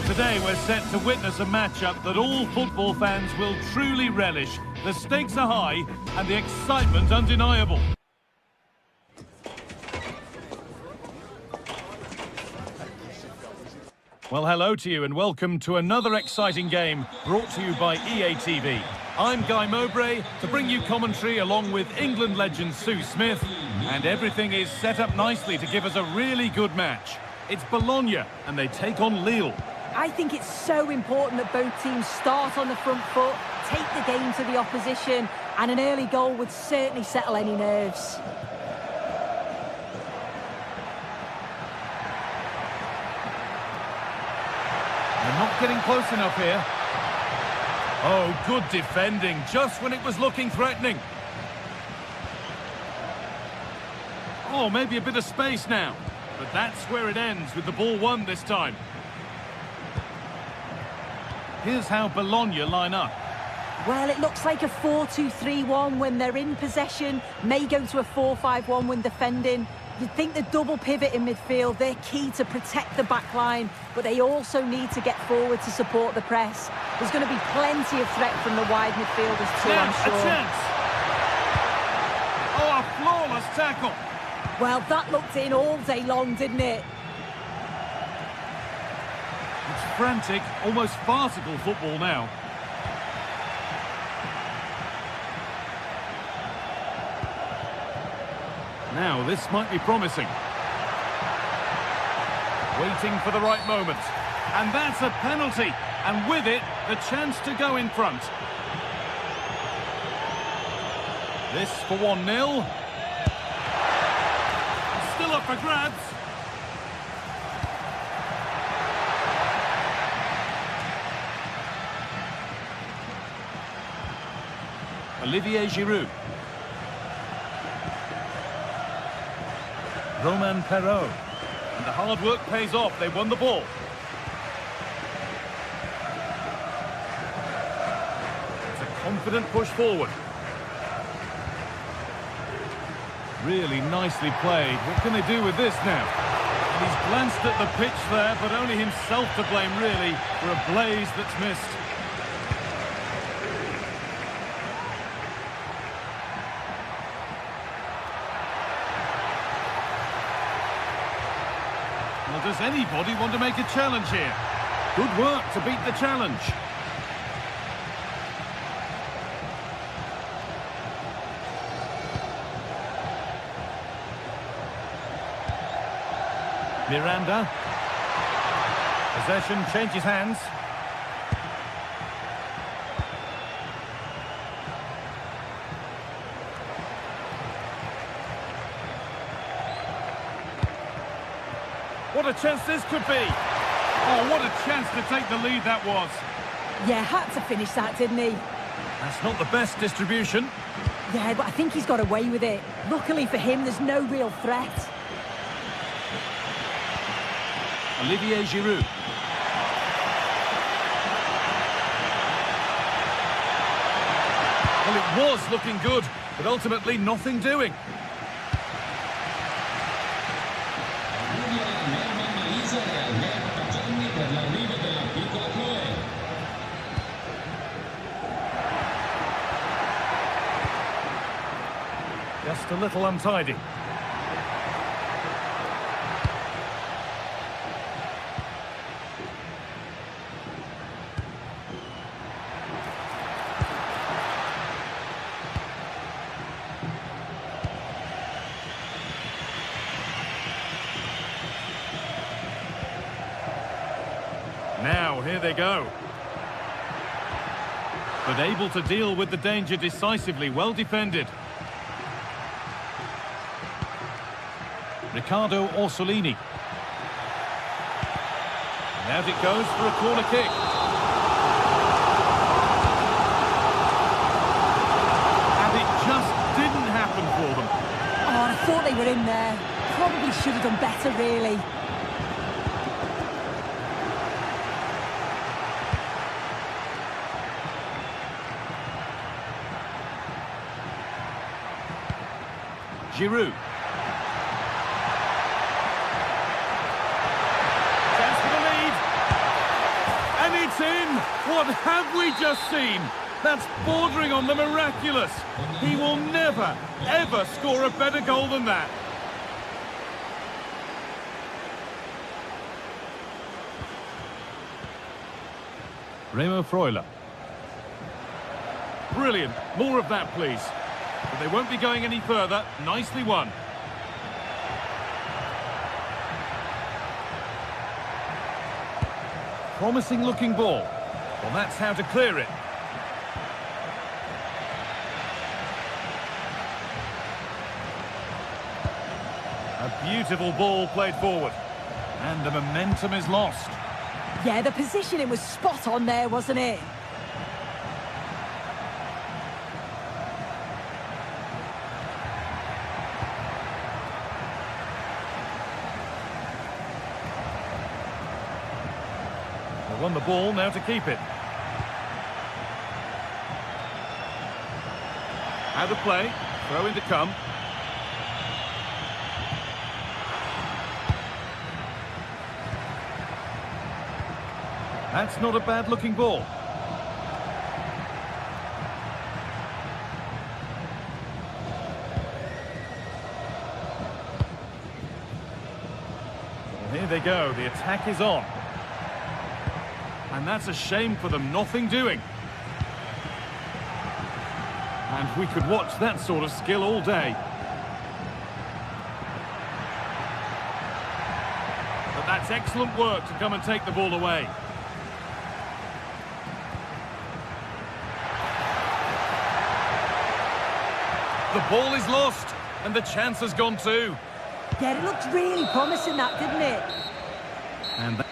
Well, today we're set to witness a matchup that all football fans will truly relish. The stakes are high and the excitement undeniable. Well, hello to you and welcome to another exciting game brought to you by EA TV. I'm Guy Mowbray to bring you commentary along with England legend Sue Smith, and everything is set up nicely to give us a really good match. It's Bologna and they take on Lille. I think it's so important that both teams start on the front foot, take the game to the opposition, and an early goal would certainly settle any nerves. They're not getting close enough here. Oh, good defending, just when it was looking threatening. Oh, maybe a bit of space now. But that's where it ends, with the ball won this time. Here's how Bologna line up. Well, it looks like a 4-2-3-1 when they're in possession, may go to a 4-5-1 when defending. You'd think the double pivot in midfield, they're key to protect the back line, but they also need to get forward to support the press. There's going to be plenty of threat from the wide midfielders too, Now, I'm sure. a chance! Oh, a flawless tackle! Well, that looked in all day long, didn't it? It's frantic, almost farcical football now. Now, this might be promising. Waiting for the right moment. And that's a penalty. And with it, the chance to go in front. This for 1-0. Still up for grabs. Olivier Giroud. Romain Perrault. And the hard work pays off. They won the ball. It's a confident push forward. Really nicely played. What can they do with this now? And he's glanced at the pitch there, but only himself to blame, really, for a blaze that's missed. Well, does anybody want to make a challenge here? Good work to beat the challenge. Miranda. Possession changes hands. What a chance this could be. Oh, what a chance to take the lead that was. Yeah, had to finish that, didn't he? That's not the best distribution. Yeah, but I think he's got away with it. Luckily for him, there's no real threat. Olivier Giroud. Well, it was looking good, but ultimately nothing doing. Just a little untidy. Now, here they go. But able to deal with the danger decisively, well defended. Riccardo Orsolini. And out it goes for a corner kick. And it just didn't happen for them. Oh, I thought they were in there. Probably should have done better, really. Giroud. Chance for the lead. What have we just seen? That's bordering on the miraculous. He will never, ever score a better goal than that. Remo Freuler. Brilliant. More of that, please. But they won't be going any further. Nicely won. Promising looking ball. Well, that's how to clear it. A beautiful ball played forward. And the momentum is lost. Yeah, the positioning was spot on there, wasn't it? They won the ball, now to keep it. Out of play, throw in to come. That's not a bad-looking ball. Well, here they go. The attack is on. And that's a shame for them. Nothing doing. And we could watch that sort of skill all day. But that's excellent work to come and take the ball away. The ball is lost, and the chance has gone too. Yeah, it looked really promising, that, didn't it? And that...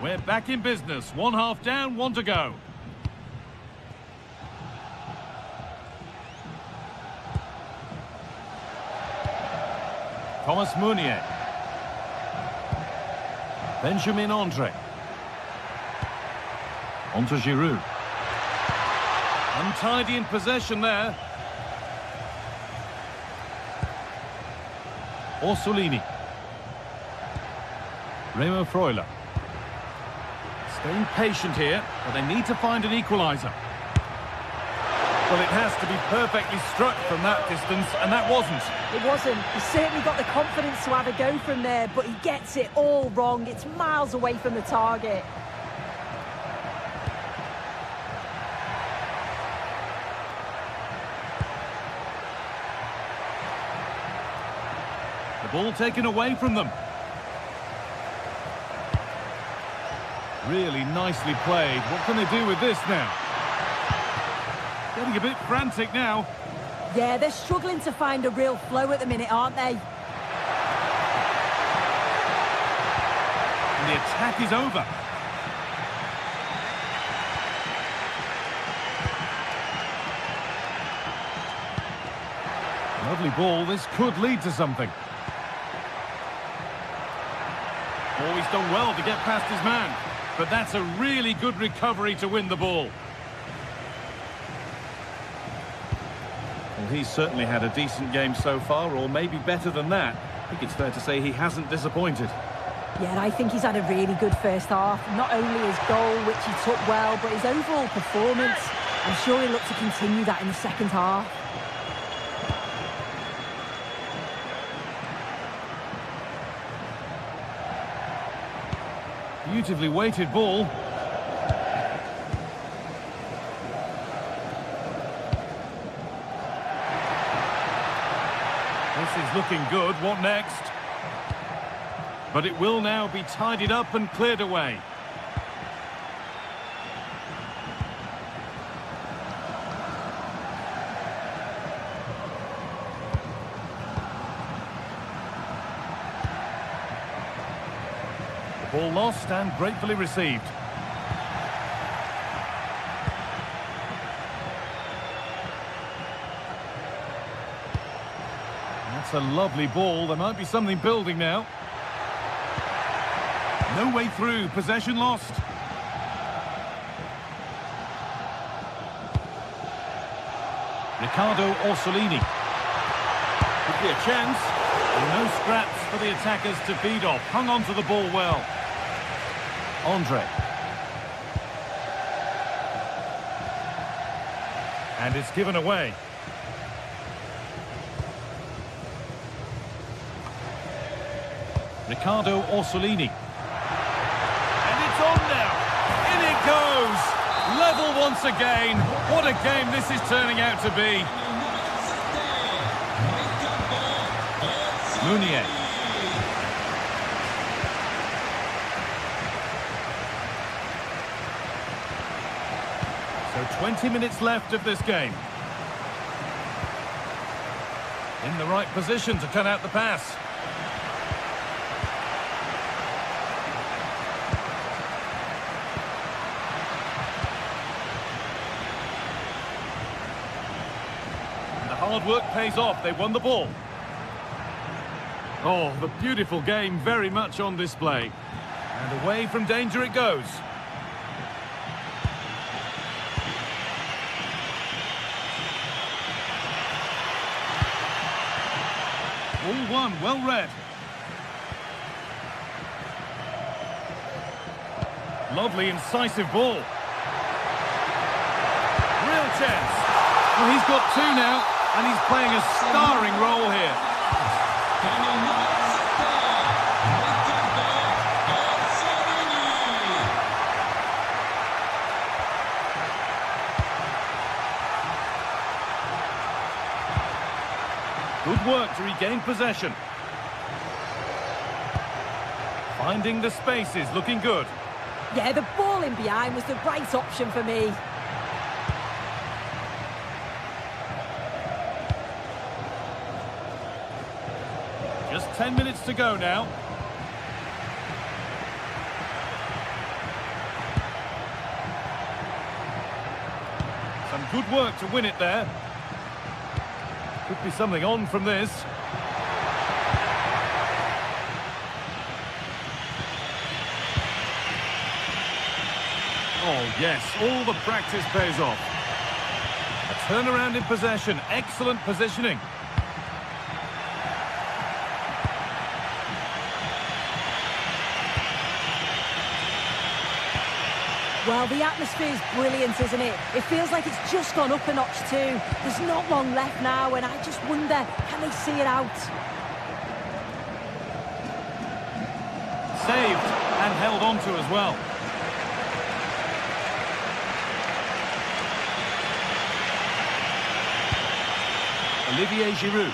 We're back in business. 1 half down, 1 to go. Thomas Meunier. Benjamin Andre. On to Giroud. Untidy in possession there. Orsolini. Remo Freuler. Staying patient here, but they need to find an equaliser. Well, it has to be perfectly struck from that distance, and that wasn't. It wasn't. He certainly got the confidence to have a go from there, but he gets it all wrong. It's miles away from the target. The ball taken away from them. Really nicely played. What can they do with this now? Getting a bit frantic now. Yeah, they're struggling to find a real flow at the minute, aren't they? And the attack is over. Lovely ball. This could lead to something. Oh, he's done well to get past his man. But that's a really good recovery to win the ball. Well, he's certainly had a decent game so far, or maybe better than that. I think it's fair to say he hasn't disappointed. Yeah, I think he's had a really good first half. Not only his goal, which he took well, but his overall performance. I'm sure he'll look to continue that in the second half. Beautifully weighted ball. This is looking good. What next? But it will now be tidied up and cleared away. Ball lost and gratefully received. That's a lovely ball. There might be something building now. No way through. Possession lost. Riccardo Orsolini. Could be a chance. No scraps for the attackers to feed off. Hung on to the ball well. Andre. And it's given away. Riccardo Orsolini. And it's on now. In it goes. Level once again. What a game this is turning out to be. Mounier. So 20 minutes left of this game. In the right position to cut out the pass. And the hard work pays off. They won the ball. Oh, the beautiful game very much on display. And away from danger it goes. All one, well read. Lovely, incisive ball. Real chance. Well, he's got two now, and he's playing a starring role here. Good work to regain possession. Finding the spaces, looking good. Yeah, the ball in behind was the right option for me. Just 10 minutes to go now. Some good work to win it there. Could be something on from this. Oh, yes, all the practice pays off. A turnaround in possession, excellent positioning. Well, the atmosphere is brilliant, isn't it? It feels like it's just gone up a notch too. There's not long left now, and I just wonder, can they see it out? Saved and held on to as well. Olivier Giroud.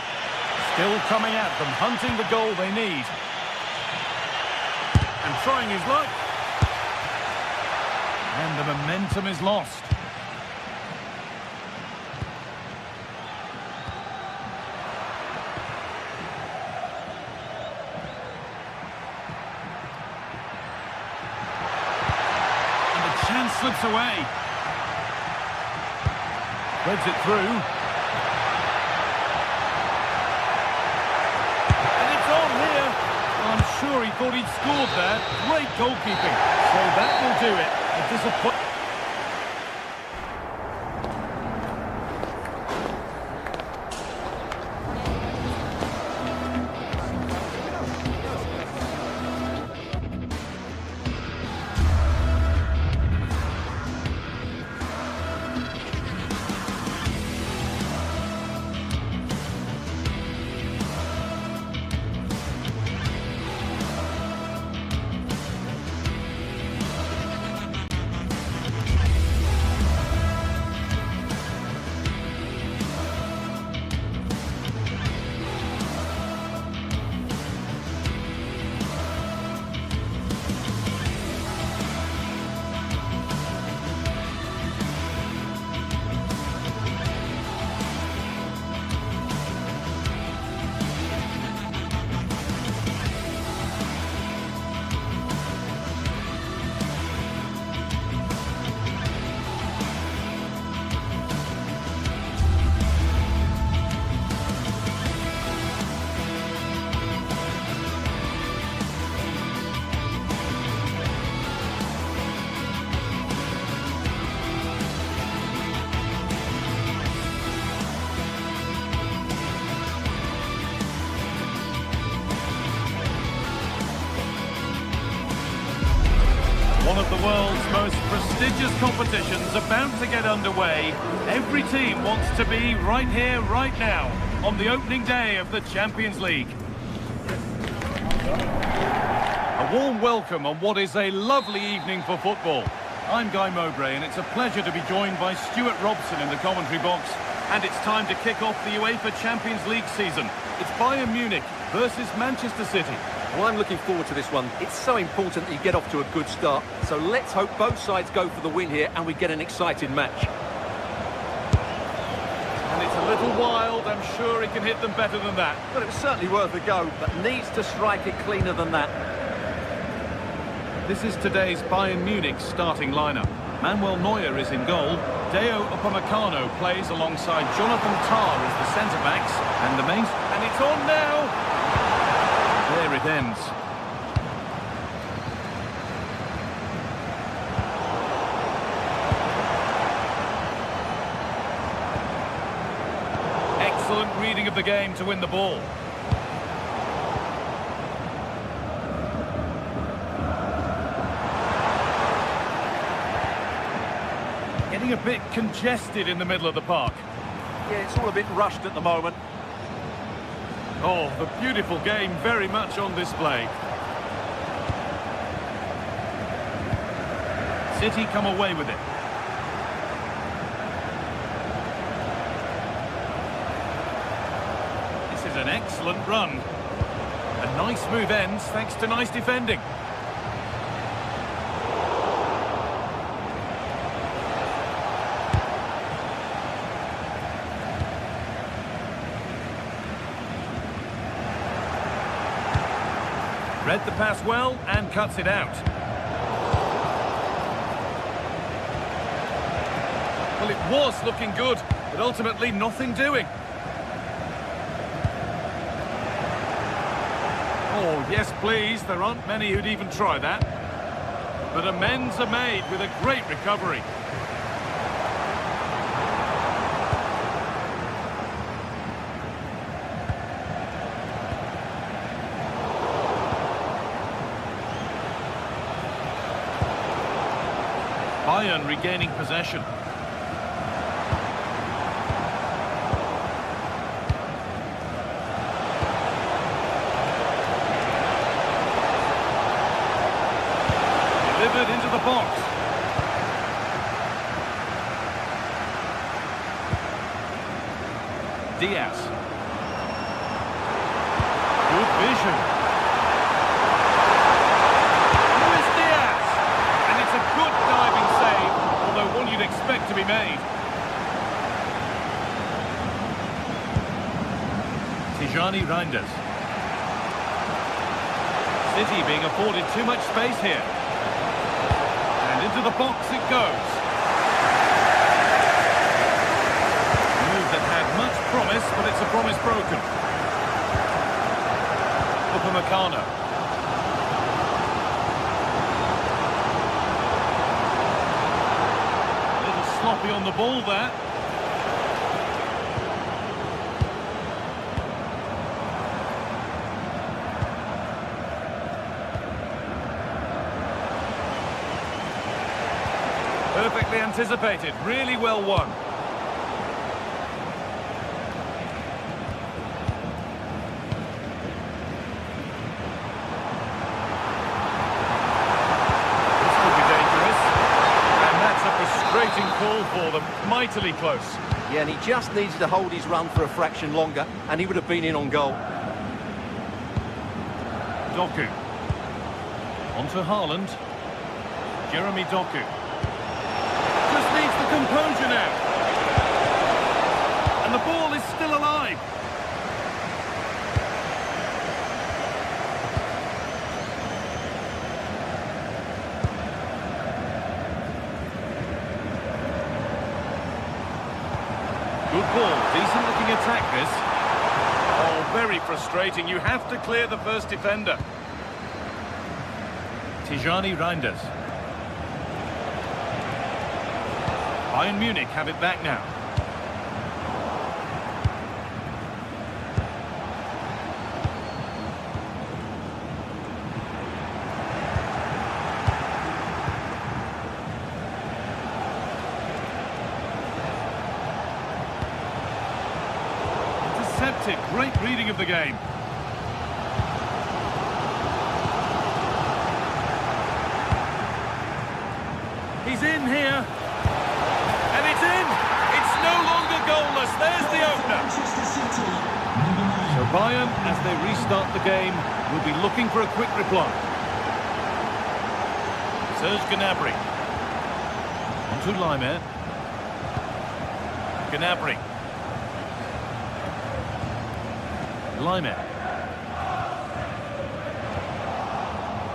Still coming at them, hunting the goal they need. And trying his luck. And the momentum is lost. And the chance slips away. Threads it through. And it's on here. I'm sure he thought he'd scored there. Great goalkeeping. So that will do it. A disappointment. the world's most prestigious competitions about to get underway. Every team wants to be right here, right now, on the opening day of the Champions League. A warm welcome on what is a lovely evening for football. I'm Guy Mowbray, and it's a pleasure to be joined by Stuart Robson in the commentary box. And it's time to kick off the UEFA Champions League season. It's Bayern Munich versus Manchester City. Well, I'm looking forward to this one. It's so important that you get off to a good start. So let's hope both sides go for the win here and we get an exciting match. And it's a little wild. I'm sure he can hit them better than that. Well, it was certainly worth a go, but needs to strike it cleaner than that. This is today's Bayern Munich starting lineup. Manuel Neuer is in goal. Deo Upamecano plays alongside Jonathan Tah as the centre-backs. And the main... And it's on now! There it ends. Excellent reading of the game to win the ball. Getting a bit congested in the middle of the park. Yeah, it's all a bit rushed at the moment. Oh, the beautiful game very much on display. City come away with it. This is an excellent run. A nice move ends thanks to nice defending. Read the pass well and cuts it out. Well, it was looking good, but ultimately nothing doing. Oh, yes, please. There aren't many who'd even try that. But amends are made with a great recovery. Bayern regaining possession. Delivered into the box. Diaz. Good vision. One you'd expect to be made. Tijani Reinders. City being afforded too much space here. And into the box it goes. A move that had much promise, but it's a promise broken. Upamecano. Sloppy on the ball there. Perfectly anticipated, really well won. Call for them, mightily close. Yeah, and he just needs to hold his run for a fraction longer, and he would have been in on goal. Doku. On to Haaland. Jeremy Doku. Just needs the composure now. And the ball is still alive. Good ball, decent looking attack this. Oh, very frustrating. You have to clear the first defender. Tijani Reinders. Bayern Munich have it back now. intercepted. Great reading of the game. He's in here. And it's in! It's no longer goalless. There's the opener. So Bayern, as they restart the game, will be looking for a quick reply. Serge Gnabry. Onto Laimer. Gnabry. Laimer.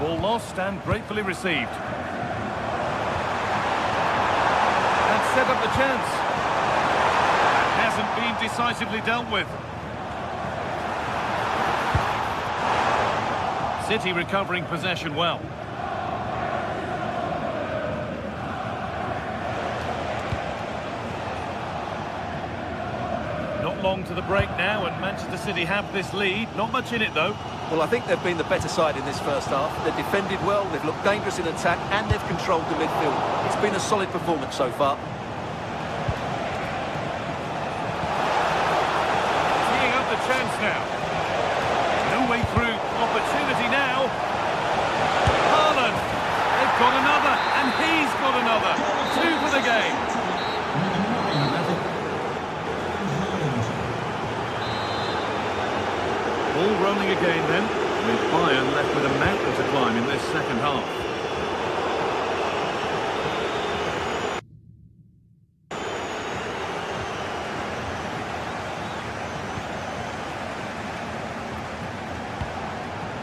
Ball lost and gratefully received. And set up the chance. That hasn't been decisively dealt with. City recovering possession well. Not long to the break now, and Manchester City have this lead. Not much in it, though. Well, I think they've been the better side in this first half. They've defended well, they've looked dangerous in attack, and they've controlled the midfield. It's been a solid performance so far. Teeing up the chance now. No way through. Opportunity now. Haaland. They've got another, and he's got another. 2 for the game. All rolling again then, with Bayern left with a mountain to climb in this second half.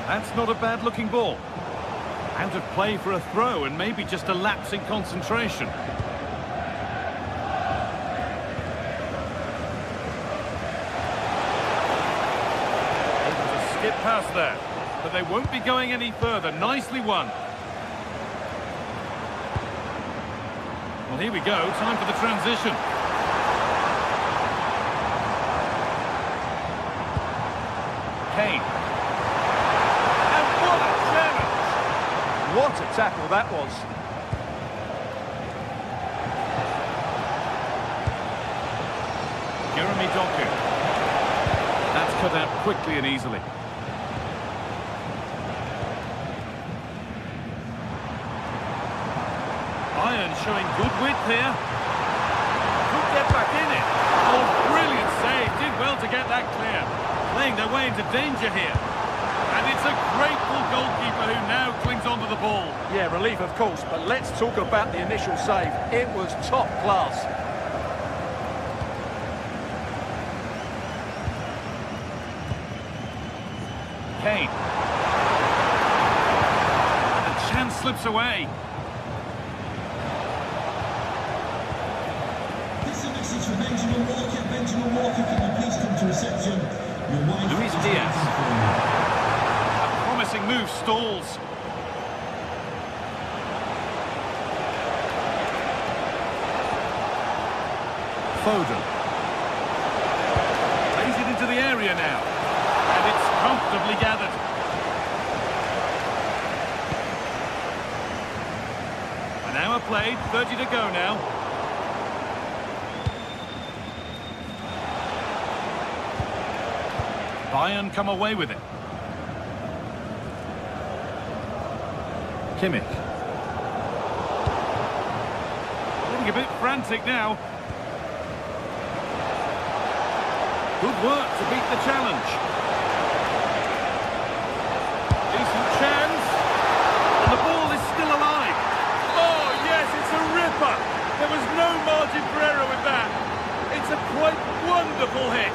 That's not a bad looking ball. Out of play for a throw and maybe just a lapse in concentration. Skip past there, but they won't be going any further. Nicely won. Well, here we go. Time for the transition. Kane. And what a challenge! What a tackle that was. Jeremy Doku. That's cut out quickly and easily. Bayern showing good width here. Could get back in it. Oh, brilliant save. Did well to get that clear. Playing their way into danger here. And it's a grateful goalkeeper who now clings onto the ball. Yeah, relief of course, but let's talk about the initial save. It was top class. Kane. And the chance slips away. Benjamin Walker, can you please come to reception? Luis Diaz. A promising move stalls. Foden. Plays it into the area now. And it's comfortably gathered. An hour played, 30 to go now. Bayern come away with it. Kimmich. Getting a bit frantic now. Good work to beat the challenge. Decent chance. And the ball is still alive. Oh, yes, it's a ripper. There was no margin for error with that. It's a quite wonderful hit.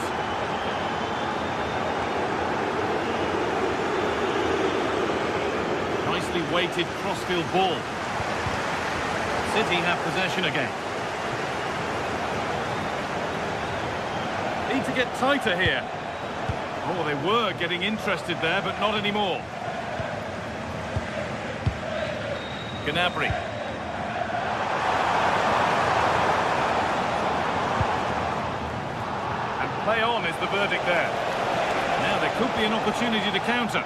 Nicely weighted crossfield ball. City have possession again. Need to get tighter here. Oh, they were getting interested there, but not anymore. Gnabry. And play on is the verdict there. Now there could be an opportunity to counter.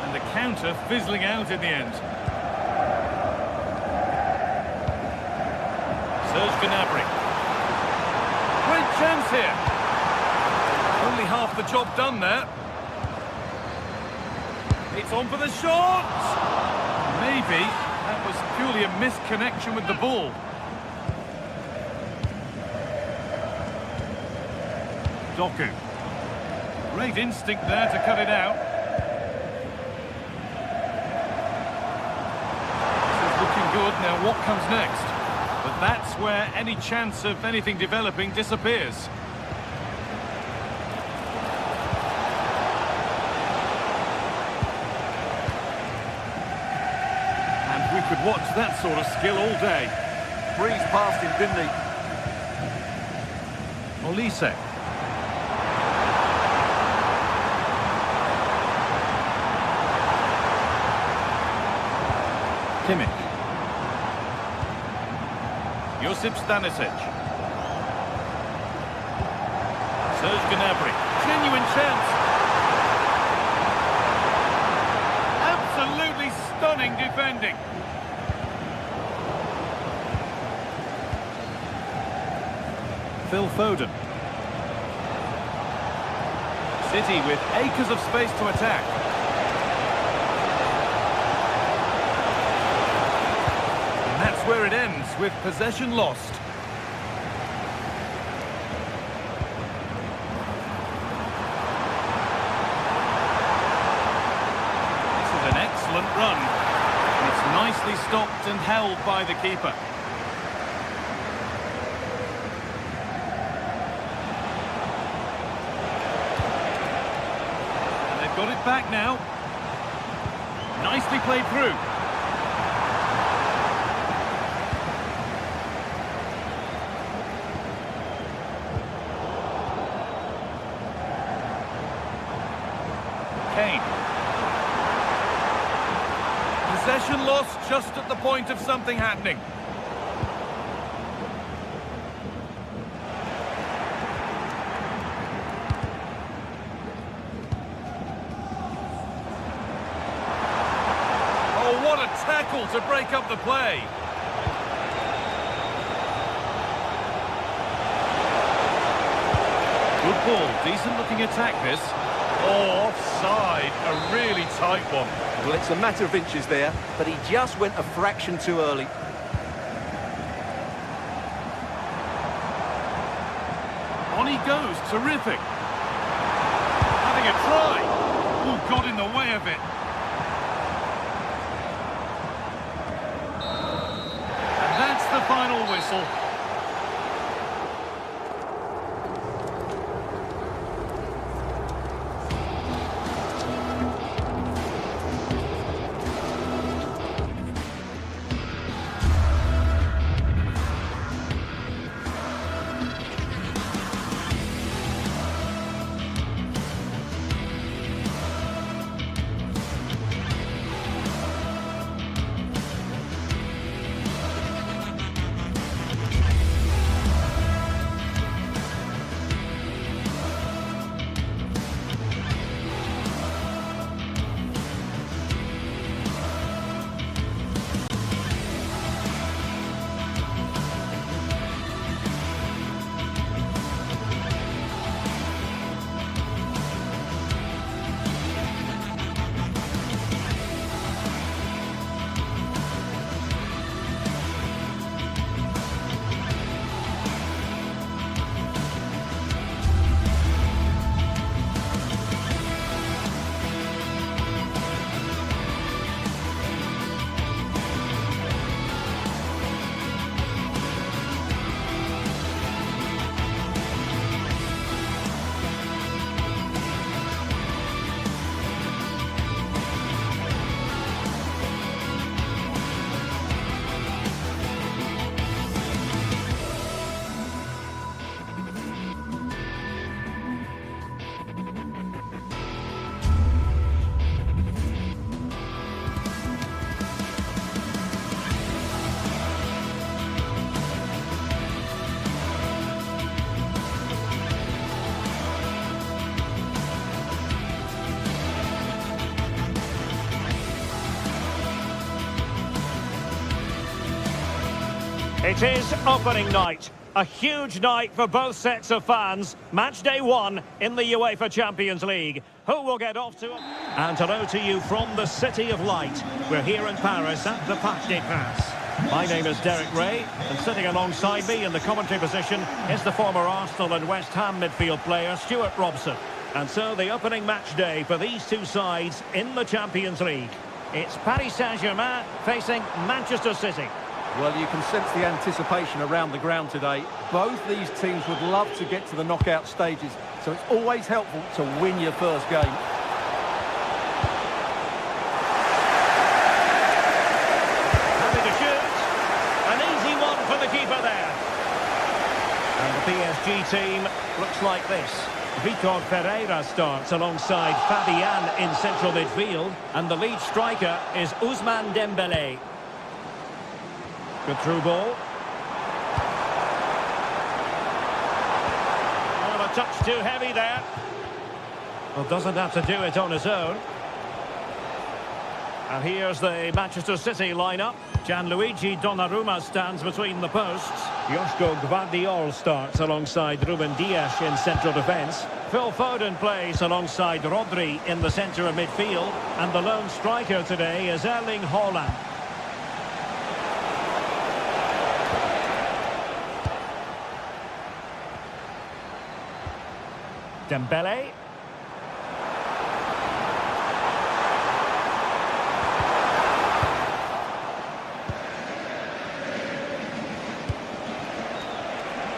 And the counter fizzling out in the end. Serge Gnabry. Great chance here. nearly half the job done there. It's on for the shot! Maybe that was purely a misconnection with the ball. Doku. Great instinct there to cut it out. This is looking good. Now what comes next? But that's where any chance of anything developing disappears. And we could watch that sort of skill all day. Breezed past him, didn't he? Olise. Kimmich. Josip Stanisic. Serge Gnabry. Genuine chance. Absolutely stunning defending. Phil Foden. City with acres of space to attack. And that's where it ends, with possession lost. This is an excellent run. It's nicely stopped and held by the keeper. Got it back now. Nicely played through. Kane. Possession lost just at the point of something happening. What a tackle to break up the play. Good ball, decent looking attack this. Oh, offside, a really tight one. Well, it's a matter of inches there, but he just went a fraction too early. On he goes, terrific. Having a try. Oh, got in the way of it. The final whistle. It is opening night. A huge night for both sets of fans. Match day 1 in the UEFA Champions League. Who will get off to... And hello to you from the City of Light. We're here in Paris at the Parc des Princes. My name is Derek Ray, and sitting alongside me in the commentary position is the former Arsenal and West Ham midfield player Stuart Robson. And so the opening match day for these two sides in the Champions League. It's Paris Saint-Germain facing Manchester City. Well, you can sense the anticipation around the ground today. Both these teams would love to get to the knockout stages, so it's always helpful to win your first game. Happy to shoot. An easy one for the keeper there. And the PSG team looks like this. Vitor Ferreira starts alongside Fabian in central midfield, and the lead striker is Ousmane Dembélé. Good through ball. Oh, a touch too heavy there. Well, doesn't have to do it on his own. And here's the Manchester City lineup. Gianluigi Donnarumma stands between the posts. Joško Gvardiol starts alongside Ruben Dias in central defence. Phil Foden plays alongside Rodri in the centre of midfield. And the lone striker today is Erling Haaland. Dembélé.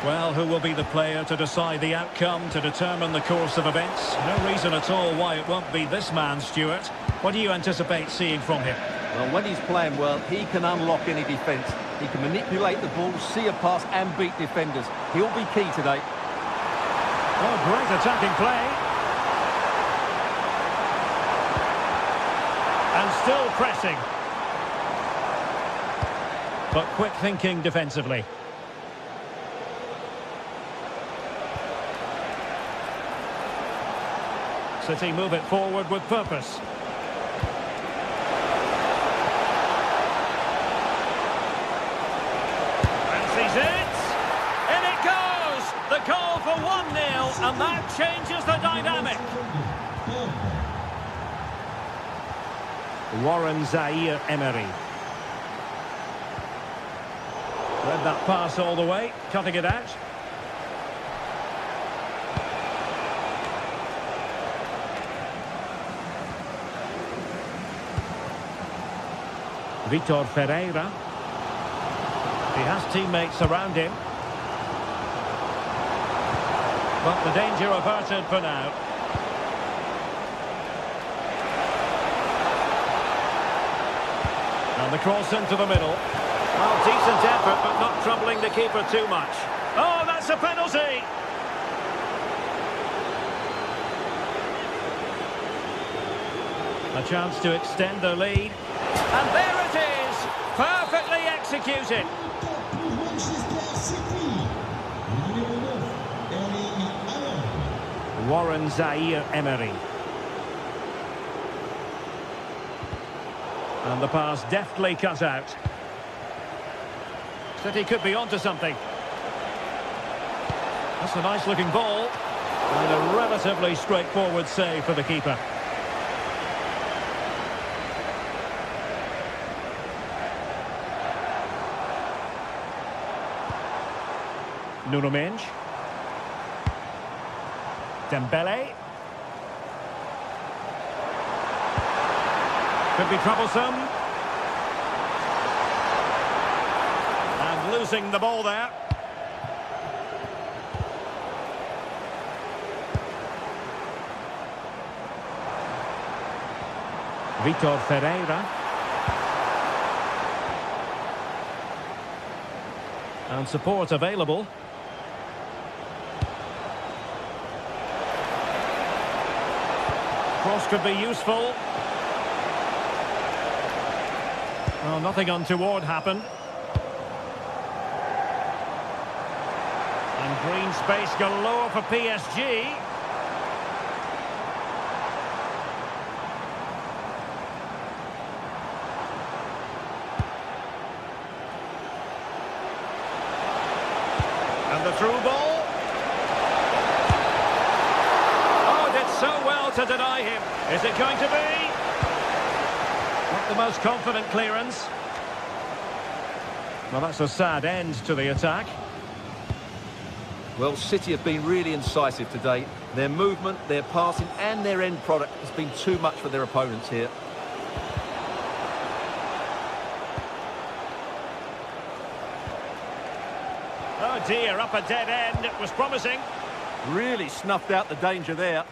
Well, who will be the player to decide the outcome, to determine the course of events? No reason at all why it won't be this man, Stuart. What do you anticipate seeing from him? Well, when he's playing well, he can unlock any defence. He can manipulate the ball, see a pass and beat defenders. He'll be key today. Oh, great attacking play. And still pressing. But quick thinking defensively. City move it forward with purpose. Fancies it. In it goes. The goal for 1-0, and that changes the dynamic. Warren Zaïre-Emery. Read that pass all the way, cutting it out. Vitor Ferreira. He has teammates around him. But the danger averted for now. And the cross into the middle. Well, decent effort, but not troubling the keeper too much. Oh, that's a penalty! A chance to extend the lead. And there it is! Perfectly executed. Warren Zaïre-Emery. And the pass deftly cut out. City could be onto something. That's a nice looking ball. And a relatively straightforward save for the keeper. Nuno Mendes. Dembélé. Could be troublesome. And losing the ball there. Vitor Ferreira. And support available. Cross could be useful. Well, nothing untoward happened. And green space galore for PSG. Through ball. Oh, did so well to deny him. Is it going to be? Not the most confident clearance. Well, that's a sad end to the attack. Well, City have been really incisive today. Their movement, their passing and their end product has been too much for their opponents here. Oh dear, up a dead end. It was promising. Really snuffed out the danger there.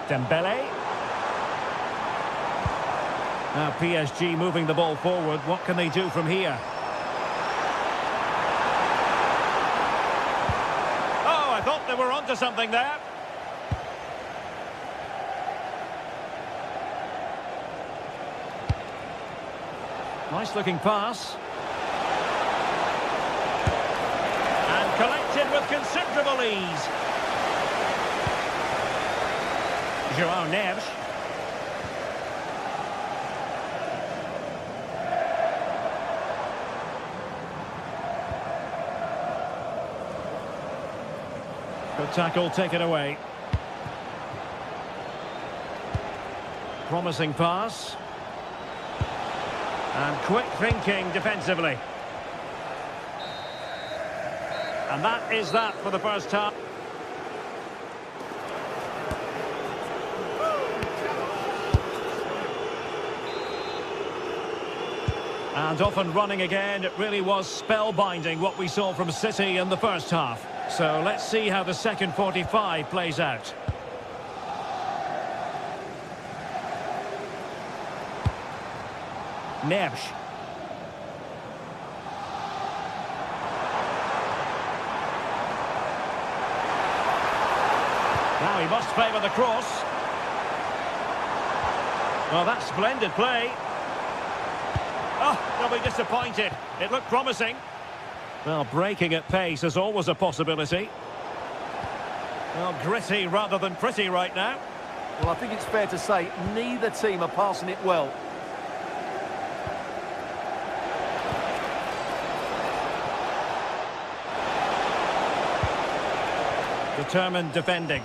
Dembele. Now PSG moving the ball forward. What can they do from here? Oh, I thought they were onto something there. Nice looking pass. And collected with considerable ease. João Neves. Good tackle, taken away. Promising pass. And quick thinking defensively. And that is that for the first half. And off and running again. It really was spellbinding what we saw from City in the first half. So let's see how the second 45 plays out. Neves. Now he must favour the cross. Well, that's splendid play. Oh, they'll be disappointed. It looked promising. Well, breaking at pace is always a possibility. Well, gritty rather than pretty right now. Well, I think it's fair to say neither team are passing it well. Determined defending.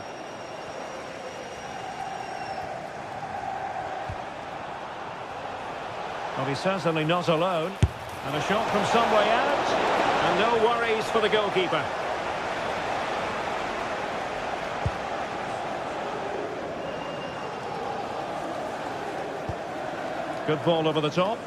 Well, he's certainly not alone. And a shot from some way out. And no worries for the goalkeeper. Good ball over the top.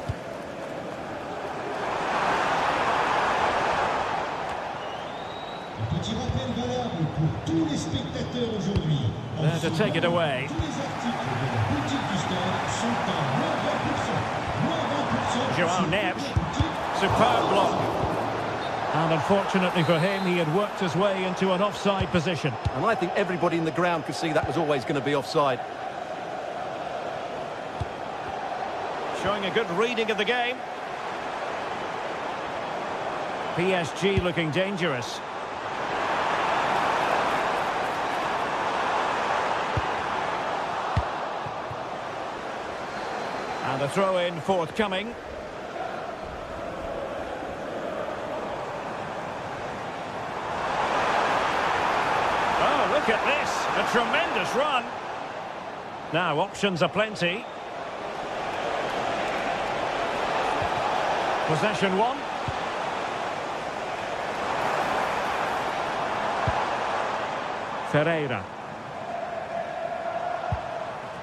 Un petit rappel valable pour tous les spectateurs aujourd'hui. There to take it away. Tous les articles de la boutique du stade sont à moins 20%. João Neves. Superb block. And unfortunately for him, he had worked his way into an offside position. And I think everybody in the ground could see that was always going to be offside. Showing a good reading of the game. PSG looking dangerous. And the throw-in forthcoming. Oh, look at this. A tremendous run. Now, options are plenty. Possession one. Ferreira.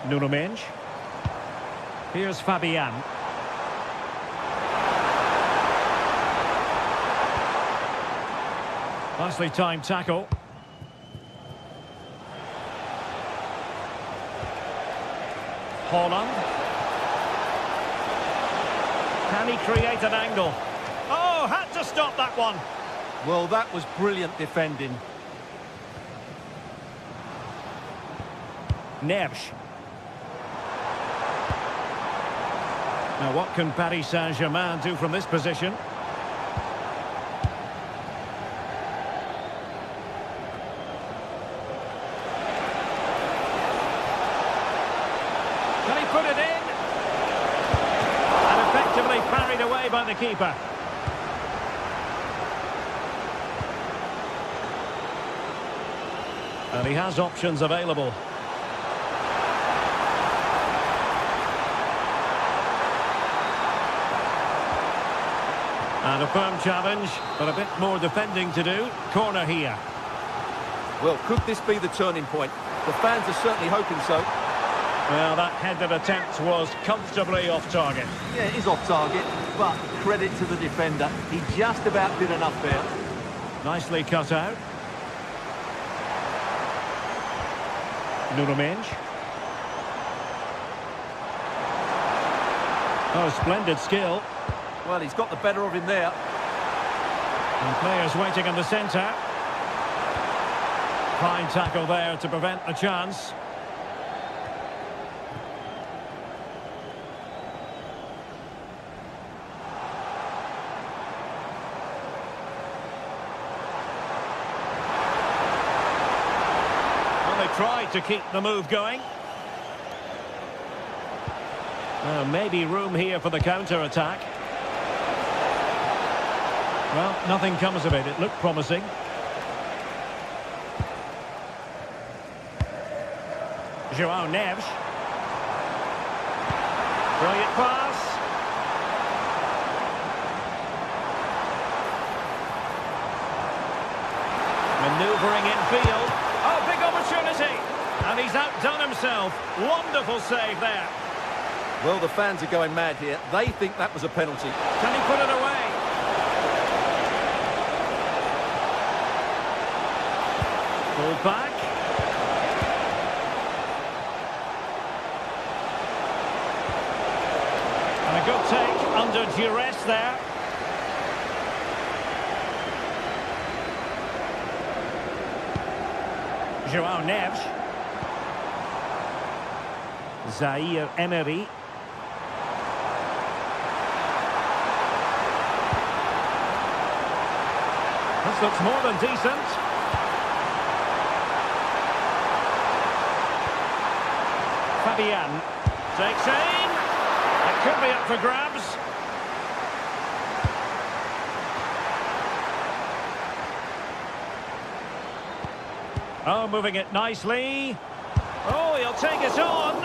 Nuno Mendes. Here's Fabian. Nicely timed tackle. Holland. Can he create an angle? Oh, had to stop that one. Well, that was brilliant defending. Neves. Now, what can Paris Saint-Germain do from this position? Can he put it in? And effectively parried away by the keeper. And he has options available. And a firm challenge, but a bit more defending to do. Corner here. Well, could this be the turning point? The fans are certainly hoping so. Well, that headed attempt was comfortably off target. Yeah, it is off target, but credit to the defender. He just about did enough there. Nicely cut out. Nuno Mendes. Oh, splendid skill. Well, he's got the better of him there. And players waiting in the centre. Fine tackle there to prevent the chance. Well, they tried to keep the move going. Maybe room here for the counter-attack. Well, nothing comes of it. It looked promising. João Neves. Brilliant pass. Manoeuvring in field. Oh, big opportunity. And he's outdone himself. Wonderful save there. Well, the fans are going mad here. They think that was a penalty. Can he put it away? Pulled back. And a good take under duress there. João Neves. Zaire Emery. This looks more than decent. Fabian takes aim. It could be up for grabs. Oh, moving it nicely. Oh, he'll take it on.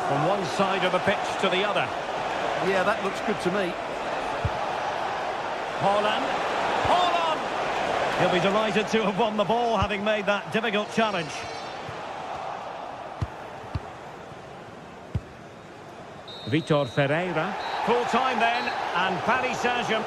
From one side of the pitch to the other. Yeah, that looks good to me. Haaland. He'll be delighted to have won the ball, having made that difficult challenge. Vitor Ferreira. Full time then, and Paris Saint-Germain.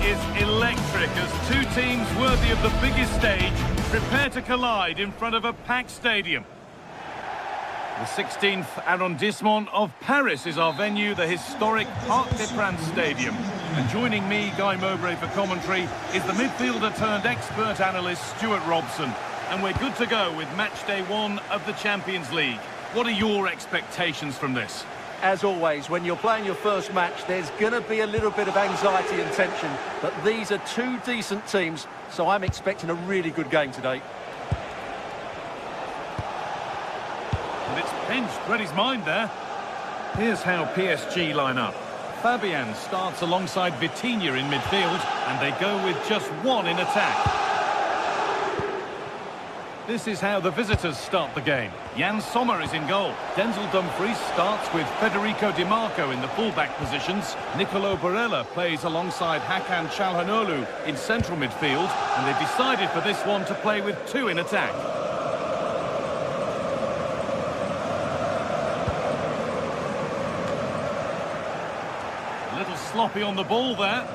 Is electric as two teams worthy of the biggest stage prepare to collide in front of a packed stadium. The 16th arrondissement of Paris is our venue, the historic Parc des Princes Stadium. And joining me, Guy Mowbray, for commentary is the midfielder turned expert analyst Stuart Robson. And we're good to go with match day 1 of the Champions League. What are your expectations from this? As always, when you're playing your first match, there's going to be a little bit of anxiety and tension. But these are two decent teams, so I'm expecting a really good game today. And it's pinched, read his mind there. Here's how PSG line up. Fabian starts alongside Vitinha in midfield, and they go with just one in attack. This is how the visitors start the game. Jan Sommer is in goal. Denzel Dumfries starts with Federico Di Marco in the full-back positions. Nicolo Barella plays alongside Hakan Çalhanoğlu in central midfield, and they've decided for this one to play with two in attack. A little sloppy on the ball there.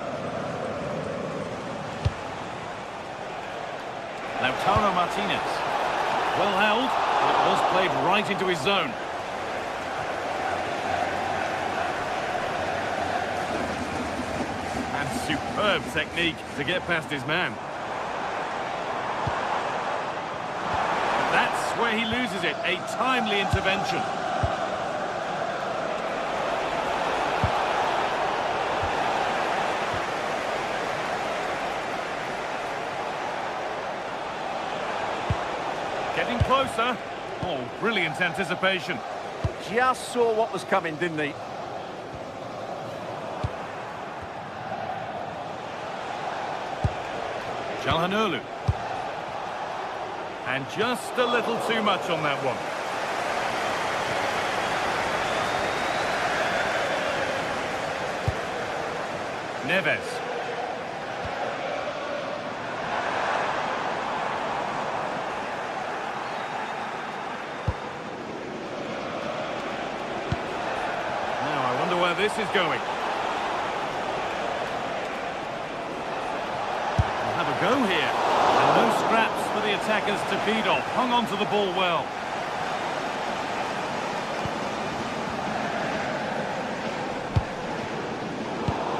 Lautaro Martinez. Well held, but it was played right into his zone. And superb technique to get past his man. That's where he loses it, a timely intervention. Getting closer. Oh, brilliant anticipation. Just saw what was coming, didn't he? Çalhanoğlu. And just a little too much on that one. Neves. Where this is going. We'll have a go here. And no scraps for the attackers to feed off. Hung on to the ball well.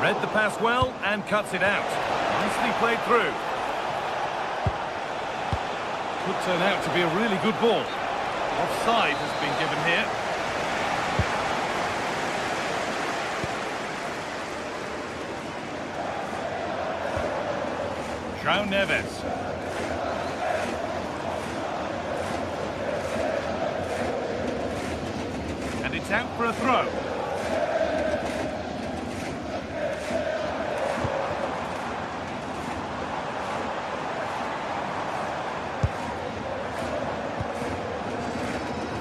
Read the pass well and cuts it out. Nicely played through. Could turn out to be a really good ball. Offside has been given here. João Neves. And it's out for a throw.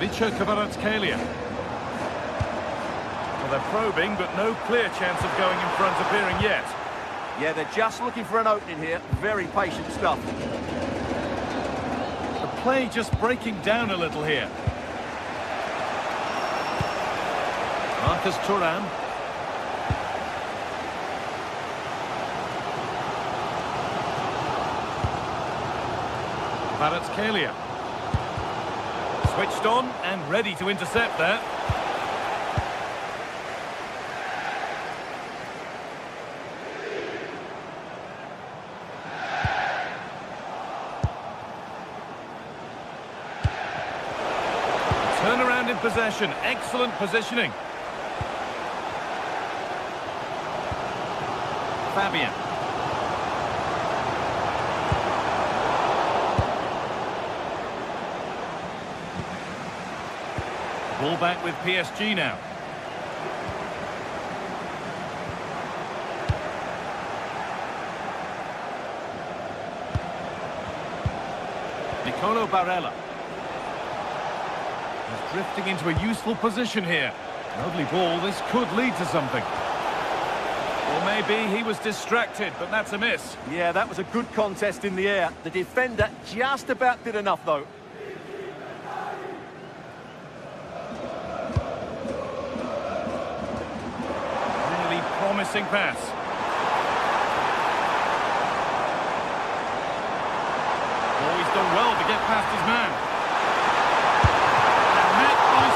Vicha Kvaratskhelia. Well, they're probing, but no clear chance of going in front appearing yet. Yeah, they're just looking for an opening here. Very patient stuff. The play just breaking down a little here. Marcus Thuram. Kvaratskhelia. Switched on and ready to intercept there. Turnaround in possession, excellent positioning. Fabian. Ball back with PSG now. Nicolo Barella. He's drifting into a useful position here. Lovely ball, this could lead to something. Or maybe he was distracted, but that's a miss. Yeah, that was a good contest in the air. The defender just about did enough, though. Really promising pass. Oh, he's done well to get past his man. And met by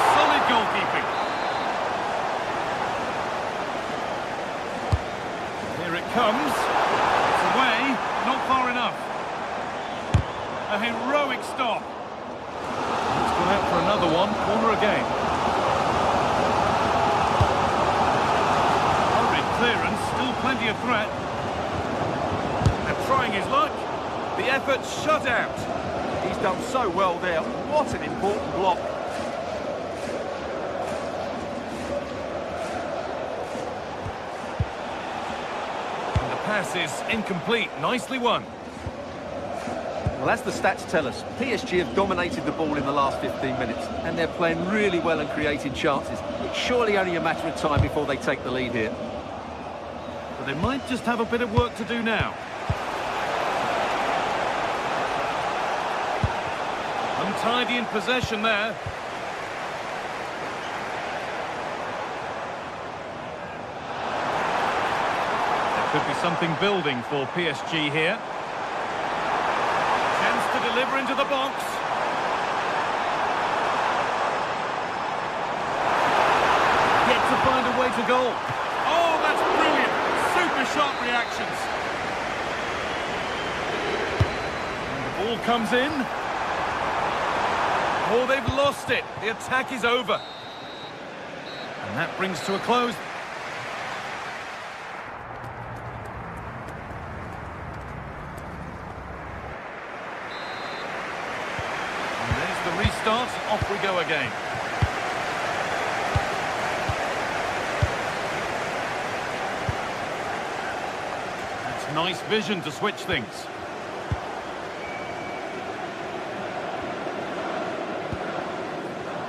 comes. It's away, not far enough. A heroic stop. It's gone out for another one, corner again. Hurried clearance, still plenty of threat. And trying his luck. The effort shut out. He's done so well there. What an important block. And the pass is incomplete. Nicely won. Well, as the stats tell us, PSG have dominated the ball in the last 15 minutes, and they're playing really well and creating chances. It's surely only a matter of time before they take the lead here. But they might just have a bit of work to do now. Untidy in possession there. There could be something building for PSG here. Chance to deliver into the box. Yet to find a way to goal. Oh, that's brilliant. Super sharp reactions. And the ball comes in. Oh, they've lost it. The attack is over. And that brings to a close. And there's the restart. Off we go again. That's nice vision to switch things.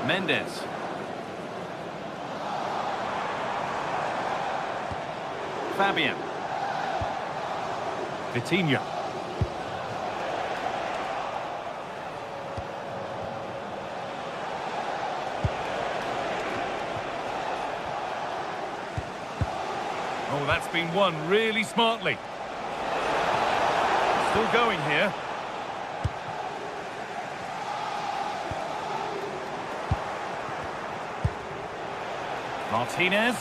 Mendes. Fabian. Vitinha. Oh, that's been won really smartly. Still going here. Martinez.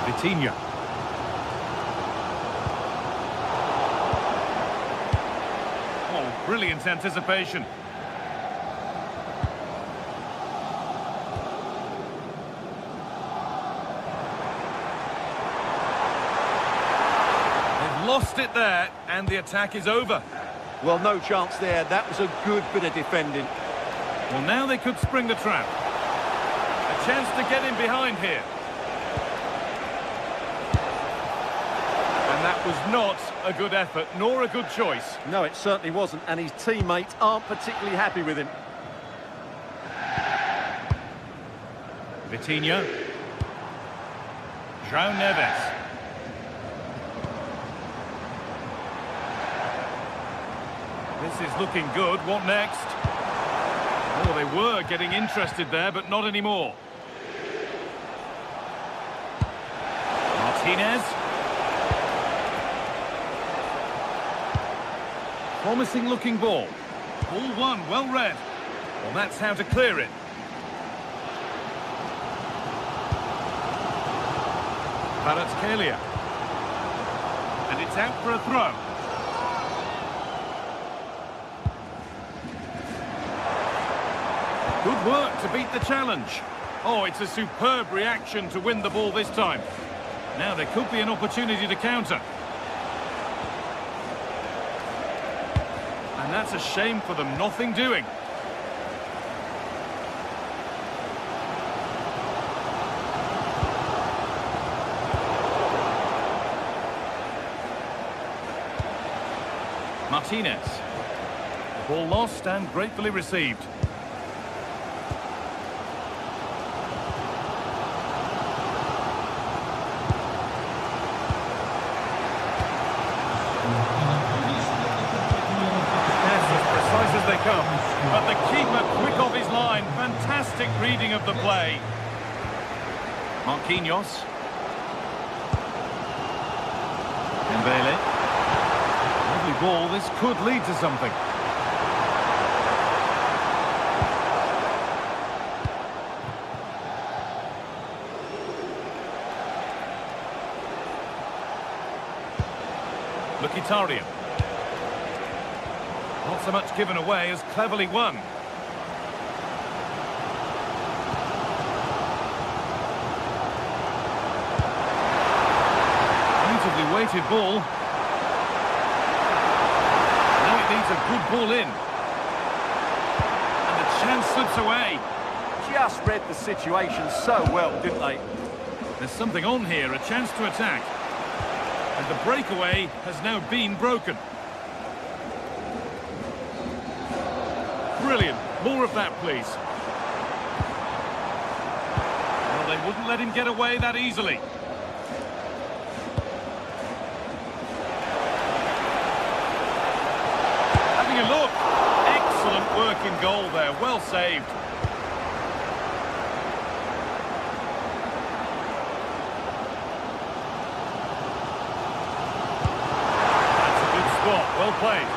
Vitinha. Oh, brilliant anticipation. They've lost it there, and the attack is over. Well, no chance there. That was a good bit of defending. Well, now they could spring the trap. A chance to get in behind here. And that was not a good effort, nor a good choice. No, it certainly wasn't, and his teammates aren't particularly happy with him. Vitinha. João Neves. This is looking good. What next? Oh, they were getting interested there, but not anymore. Martinez. Promising looking ball. Ball one, well read. Well, that's how to clear it. Kvaratskhelia. And it's out for a throw. Good work to beat the challenge. Oh, it's a superb reaction to win the ball this time. Now there could be an opportunity to counter. And that's a shame for them, nothing doing. Martinez. Ball lost and gratefully received. They come, but the keeper quick off his line. Fantastic reading of the play. Marquinhos. Dembele. Lovely ball. This could lead to something. Mkhitaryan. Not so much given away as cleverly won. Beautifully weighted ball. Now it needs a good ball in. And the chance slips away. Just read the situation so well, didn't they? There's something on here, a chance to attack. And the breakaway has now been broken. Brilliant. More of that, please. Well, they wouldn't let him get away that easily. Having a look. Excellent work in goal there. Well saved. Well played.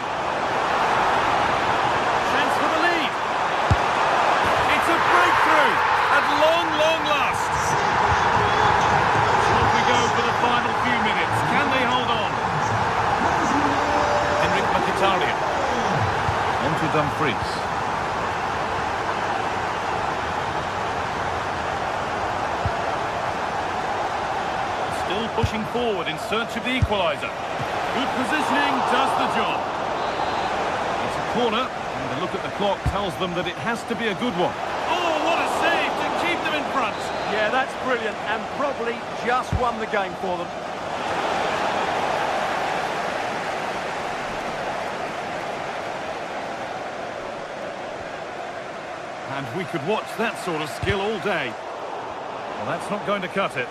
Chance for the lead. It's a breakthrough at long, long last. Off we go for the final few minutes. Can they hold on? Mkhitaryan. On to Dumfries. Still pushing forward in search of the equaliser. Good positioning does the job. It's a corner, and a look at the clock tells them that it has to be a good one. Oh, what a save to keep them in front. Yeah, that's brilliant, and probably just won the game for them. And we could watch that sort of skill all day. Well, that's not going to cut it.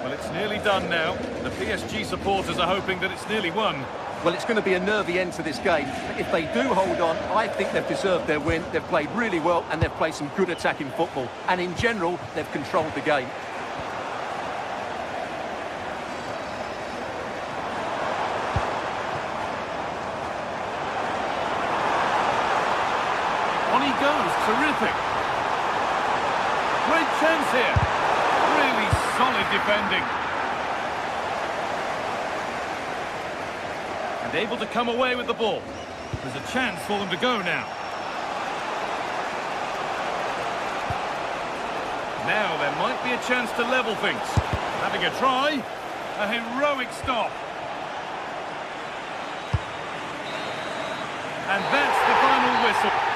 It's nearly done now. The PSG supporters are hoping that it's nearly won. Well, it's going to be a nervy end to this game. If they do hold on, I think they've deserved their win. They've played really well and they've played some good attacking football. And in general, they've controlled the game. On he goes. Terrific. Great chance here. Really solid defending. And able to come away with the ball. There's a chance for them to go now. Now there might be a chance to level things. Having a try. A heroic stop. And that's the final whistle.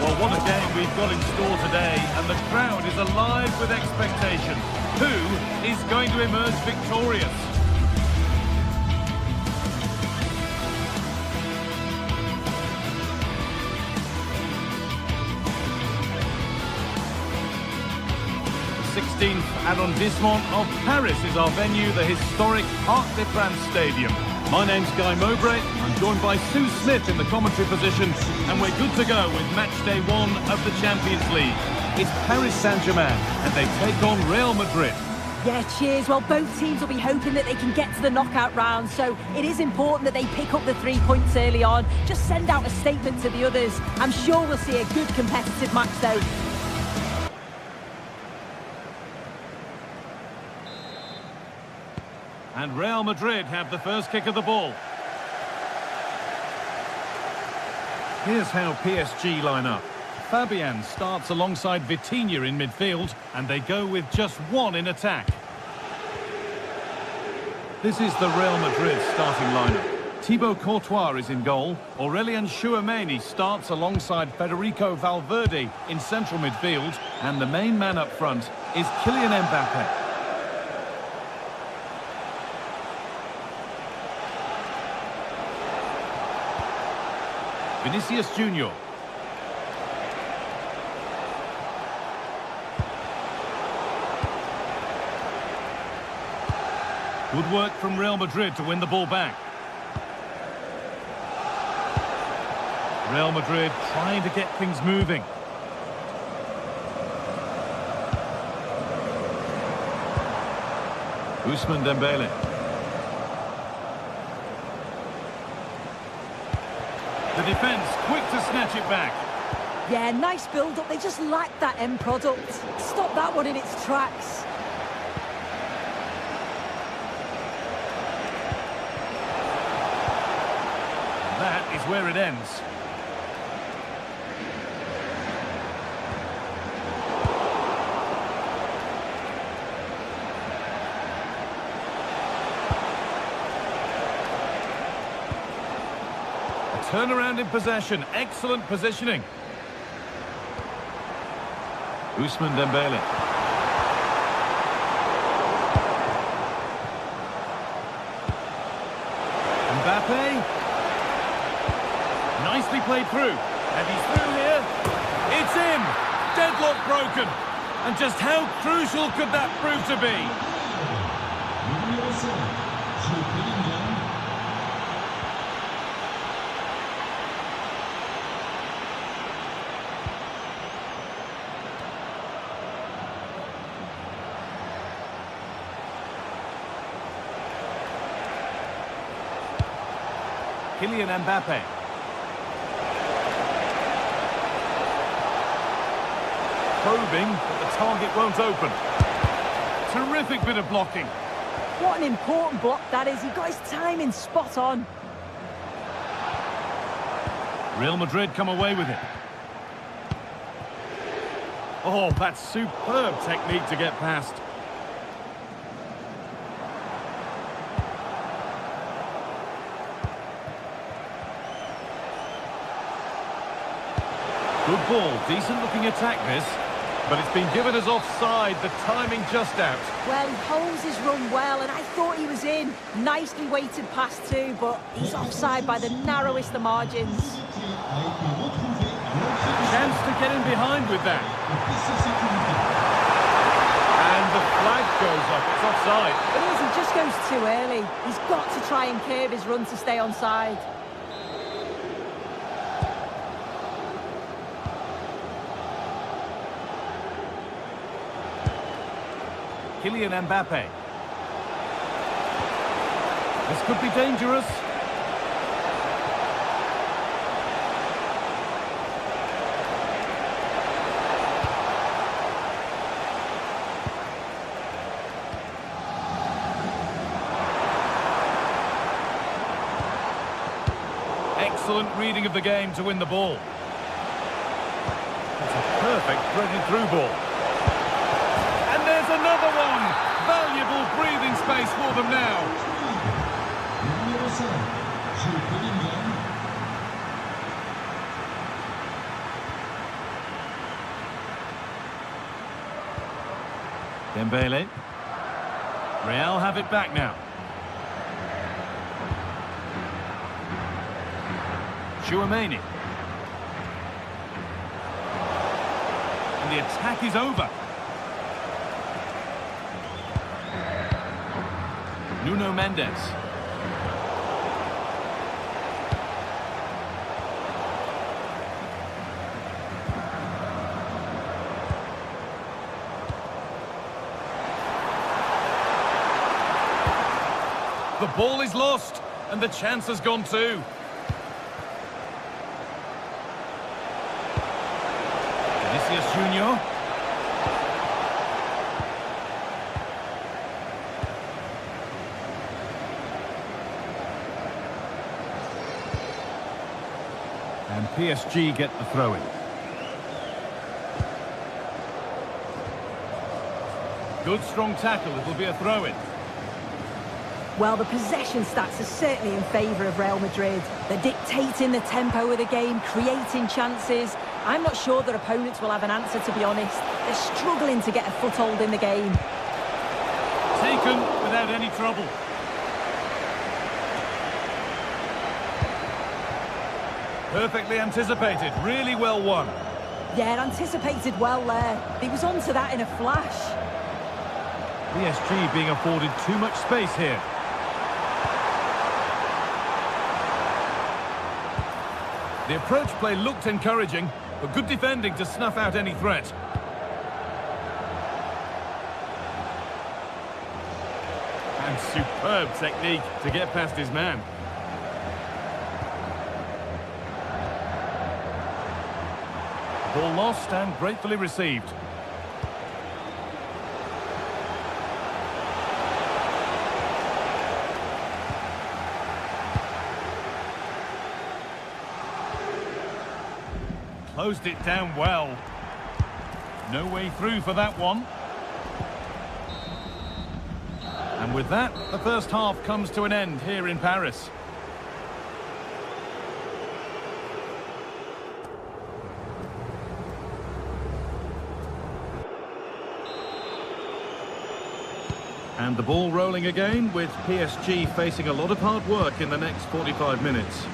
Well, what a game we've got in store today, and the crowd is alive with expectation. Who is going to emerge victorious? The 16th arrondissement of Paris is our venue, the historic Parc des Princes Stadium. My name's Guy Mowbray. I'm joined by Sue Smith in the commentary position, and we're good to go with match day 1 of the Champions League. It's Paris Saint-Germain, and they take on Real Madrid. Yeah, cheers. Well, both teams will be hoping that they can get to the knockout round, so it is important that they pick up the 3 points early on. Just send out a statement to the others. I'm sure we'll see a good competitive match, though. And Real Madrid have the first kick of the ball. Here's how PSG line up. Fabian starts alongside Vitinha in midfield, and they go with just one in attack. This is the Real Madrid starting lineup. Thibaut Courtois is in goal. Aurélien Tchouameni starts alongside Federico Valverde in central midfield. And the main man up front is Kylian Mbappe. Vinicius Junior. Good work from Real Madrid to win the ball back. Real Madrid trying to get things moving. Ousmane Dembele. The defence quick to snatch it back. Yeah, nice build-up. They just lacked that end product. Stop that one in its tracks. That is where it ends. Turnaround in possession, excellent positioning. Ousmane Dembele. Mbappe. Nicely played through. And he's through here. It's in. Deadlock broken. And just how crucial could that prove to be? Kylian Mbappe. Probing, but the target won't open. Terrific bit of blocking. What an important block that is. He got his timing spot on. Real Madrid come away with it. Oh, that's superb technique to get past. Good ball, decent looking attack this, but it's been given as offside, the timing just out. Well, he holds his run well, and I thought he was in. Nicely weighted pass too, but he's offside by the narrowest of margins. Chance to get in behind with that. And the flag goes up, it's offside. It is, he just goes too early. He's got to try and curve his run to stay onside. Kylian Mbappe. This could be dangerous. Excellent reading of the game to win the ball. That's a perfect threaded through ball. There's another one! Valuable breathing space for them now. Dembele. Real have it back now. Tchouameni. And the attack is over. Nuno Mendes. The ball is lost, and the chance has gone too. Vinicius Junior. And PSG get the throw-in. Good strong tackle, it'll be a throw-in. Well, the possession stats are certainly in favour of Real Madrid. They're dictating the tempo of the game, creating chances. I'm not sure their opponents will have an answer, to be honest. They're struggling to get a foothold in the game. Taken without any trouble. Perfectly anticipated, really well won. Yeah, anticipated well there. He was onto that in a flash. PSG being afforded too much space here. The approach play looked encouraging, but good defending to snuff out any threat. And superb technique to get past his man. Ball lost and gratefully received. Closed it down well. No way through for that one. And with that, the first half comes to an end here in Paris. And the ball rolling again, with PSG facing a lot of hard work in the next 45 minutes.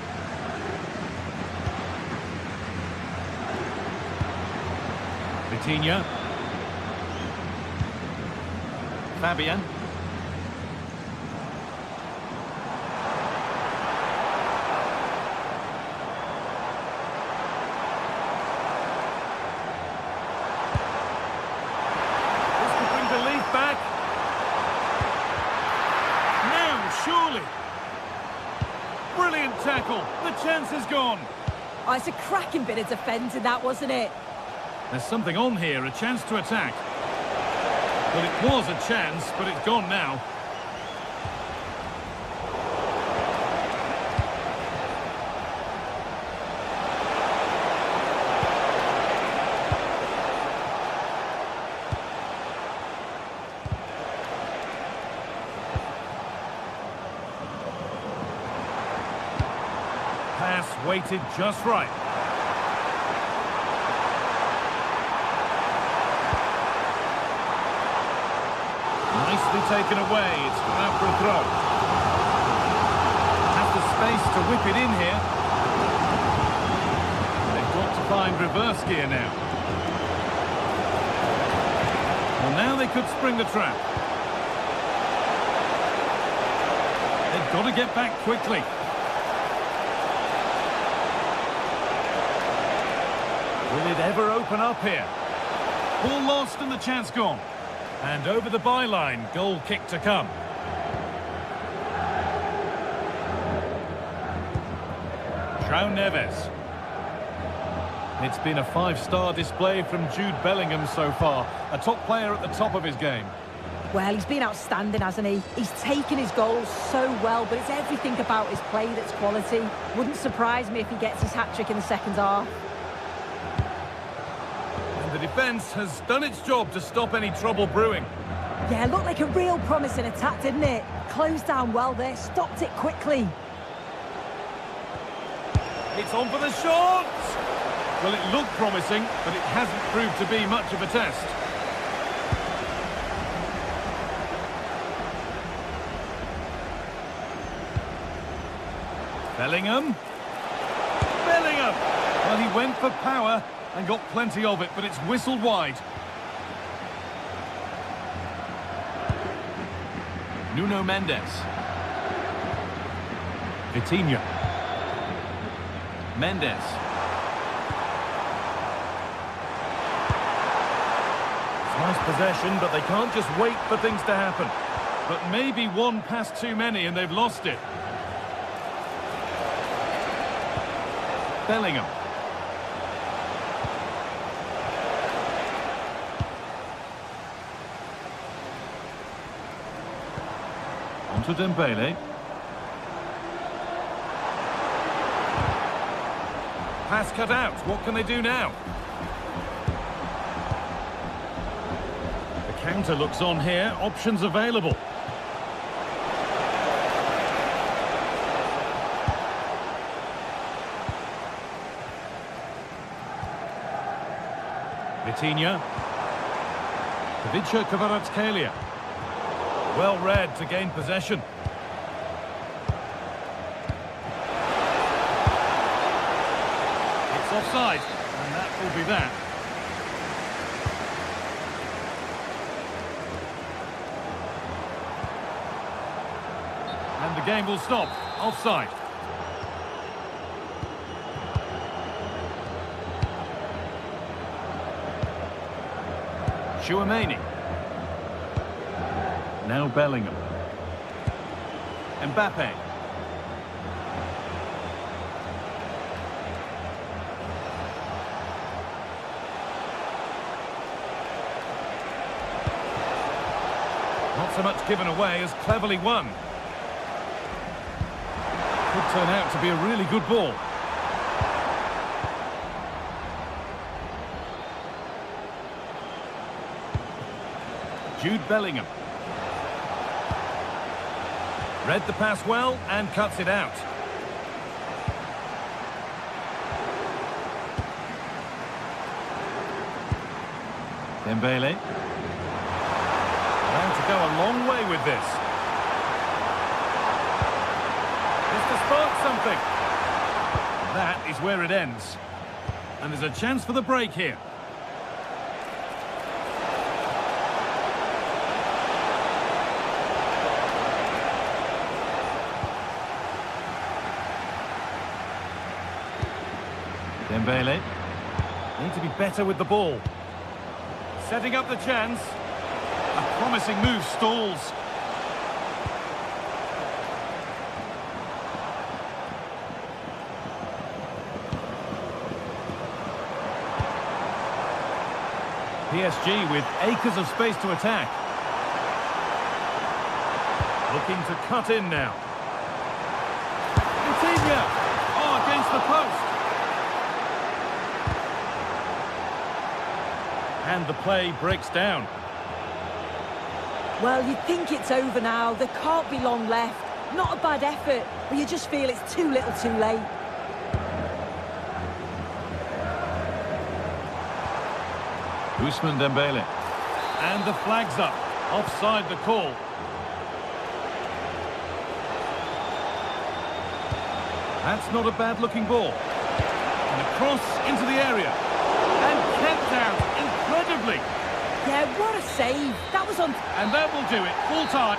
Vitinha. Fabian. This could bring belief back. Now, surely. Brilliant tackle. The chance is gone. Oh, it's a cracking bit of defending, that, wasn't it? There's something on here, a chance to attack. Well, it was a chance, but it's gone now. Pass weighted just right. Nicely taken away, it's come out for a throw. Has the space to whip it in here. They've got to find reverse gear now. Well, now they could spring the trap. They've got to get back quickly. Will it ever open up here? Ball lost and the chance gone. And over the byline, goal kick to come. João Neves. It's been a five-star display from Jude Bellingham so far. A top player at the top of his game. Well, he's been outstanding, hasn't he? He's taken his goals so well, but it's everything about his play that's quality. Wouldn't surprise me if he gets his hat-trick in the second half. The defence has done its job to stop any trouble brewing. Yeah, looked like a real promising attack, didn't it? Closed down well there, stopped it quickly. It's on for the shot! Well, it looked promising, but it hasn't proved to be much of a test. Bellingham. Bellingham! Well, he went for power and got plenty of it, but it's whistled wide. Nuno Mendes. Vitinha. Mendes. It's nice possession, but they can't just wait for things to happen. But maybe one pass too many and they've lost it. Bellingham. To Dembele. Pass cut out. What can they do now? The Counter looks on here, options available. Vitinha. Ivica Kvaratskhelia. Well read to gain possession. It's offside, and that will be that. And the game will stop. Offside. Chouameni. Now Bellingham. Mbappe. Not so much given away as cleverly won. Could turn out to be a really good ball. Jude Bellingham. Read the pass well and cuts it out. Dembele. Bound to go a long way with this. Just to spark something. That is where it ends. And there's a chance for the break here. Dembele. Need to be better with the ball. Setting up the chance. A promising move stalls. PSG with acres of space to attack. Looking to cut in now. Vitinha! Oh, against the post. And the play breaks down. Well, you think it's over now. There can't be long left. Not a bad effort, but you just feel it's too little too late. Ousmane Dembele. And the flag's up. Offside the call. That's not a bad-looking ball. And a cross into the area. And kept out incredibly. Yeah, what a save. That was on... And that will do it. Full time.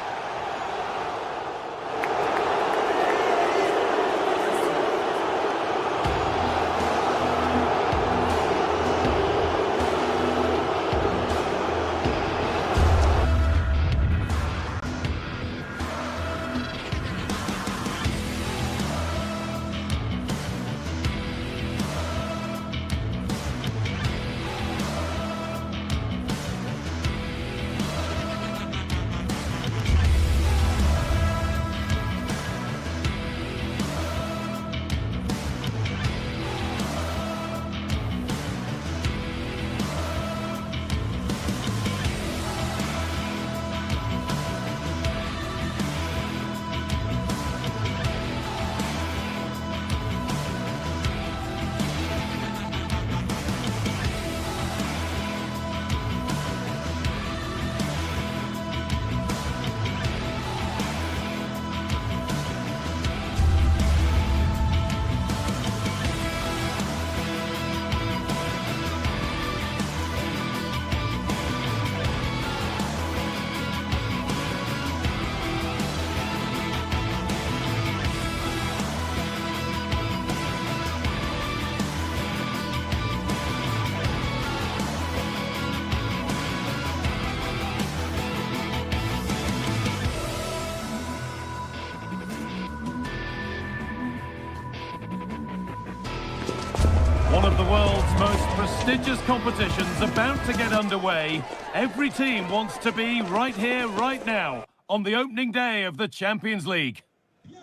One of the world's most prestigious competitions about to get underway. Every team wants to be right here, right now, on the opening day of the Champions League.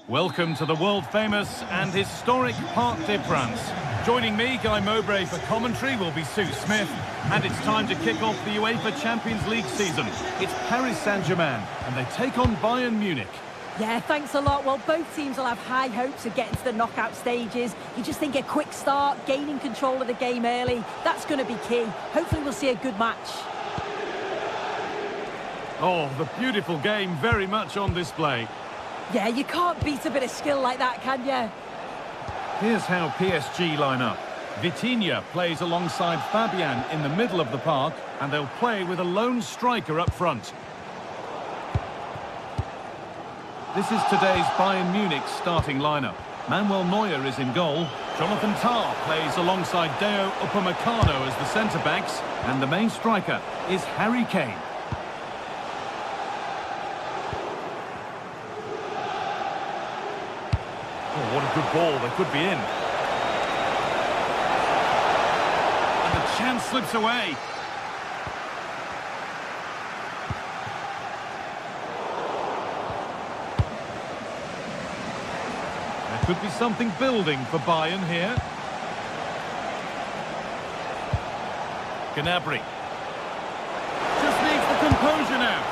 Welcome to the world-famous and historic Parc des Princes. Joining me, Guy Mowbray, for commentary will be Sue Smith. And it's time to kick off the UEFA Champions League season. It's Paris Saint-Germain, and they take on Bayern Munich. Yeah, thanks a lot. Well, both teams will have high hopes of getting to the knockout stages. You just think a quick start, gaining control of the game early, that's going to be key. Hopefully we'll see a good match. Oh, the beautiful game very much on display. Yeah, you can't beat a bit of skill like that, can you? Here's how PSG line up. Vitinha plays alongside Fabian in the middle of the park, and they'll play with a lone striker up front. This is today's Bayern Munich starting lineup. Manuel Neuer is in goal. Jonathan Tah plays alongside Deo Upamecano as the centre-backs, and the main striker is Harry Kane. Oh, what a good ball, they could be in. And the chance slips away. There could be something building for Bayern here. Gnabry. Just needs the composure now.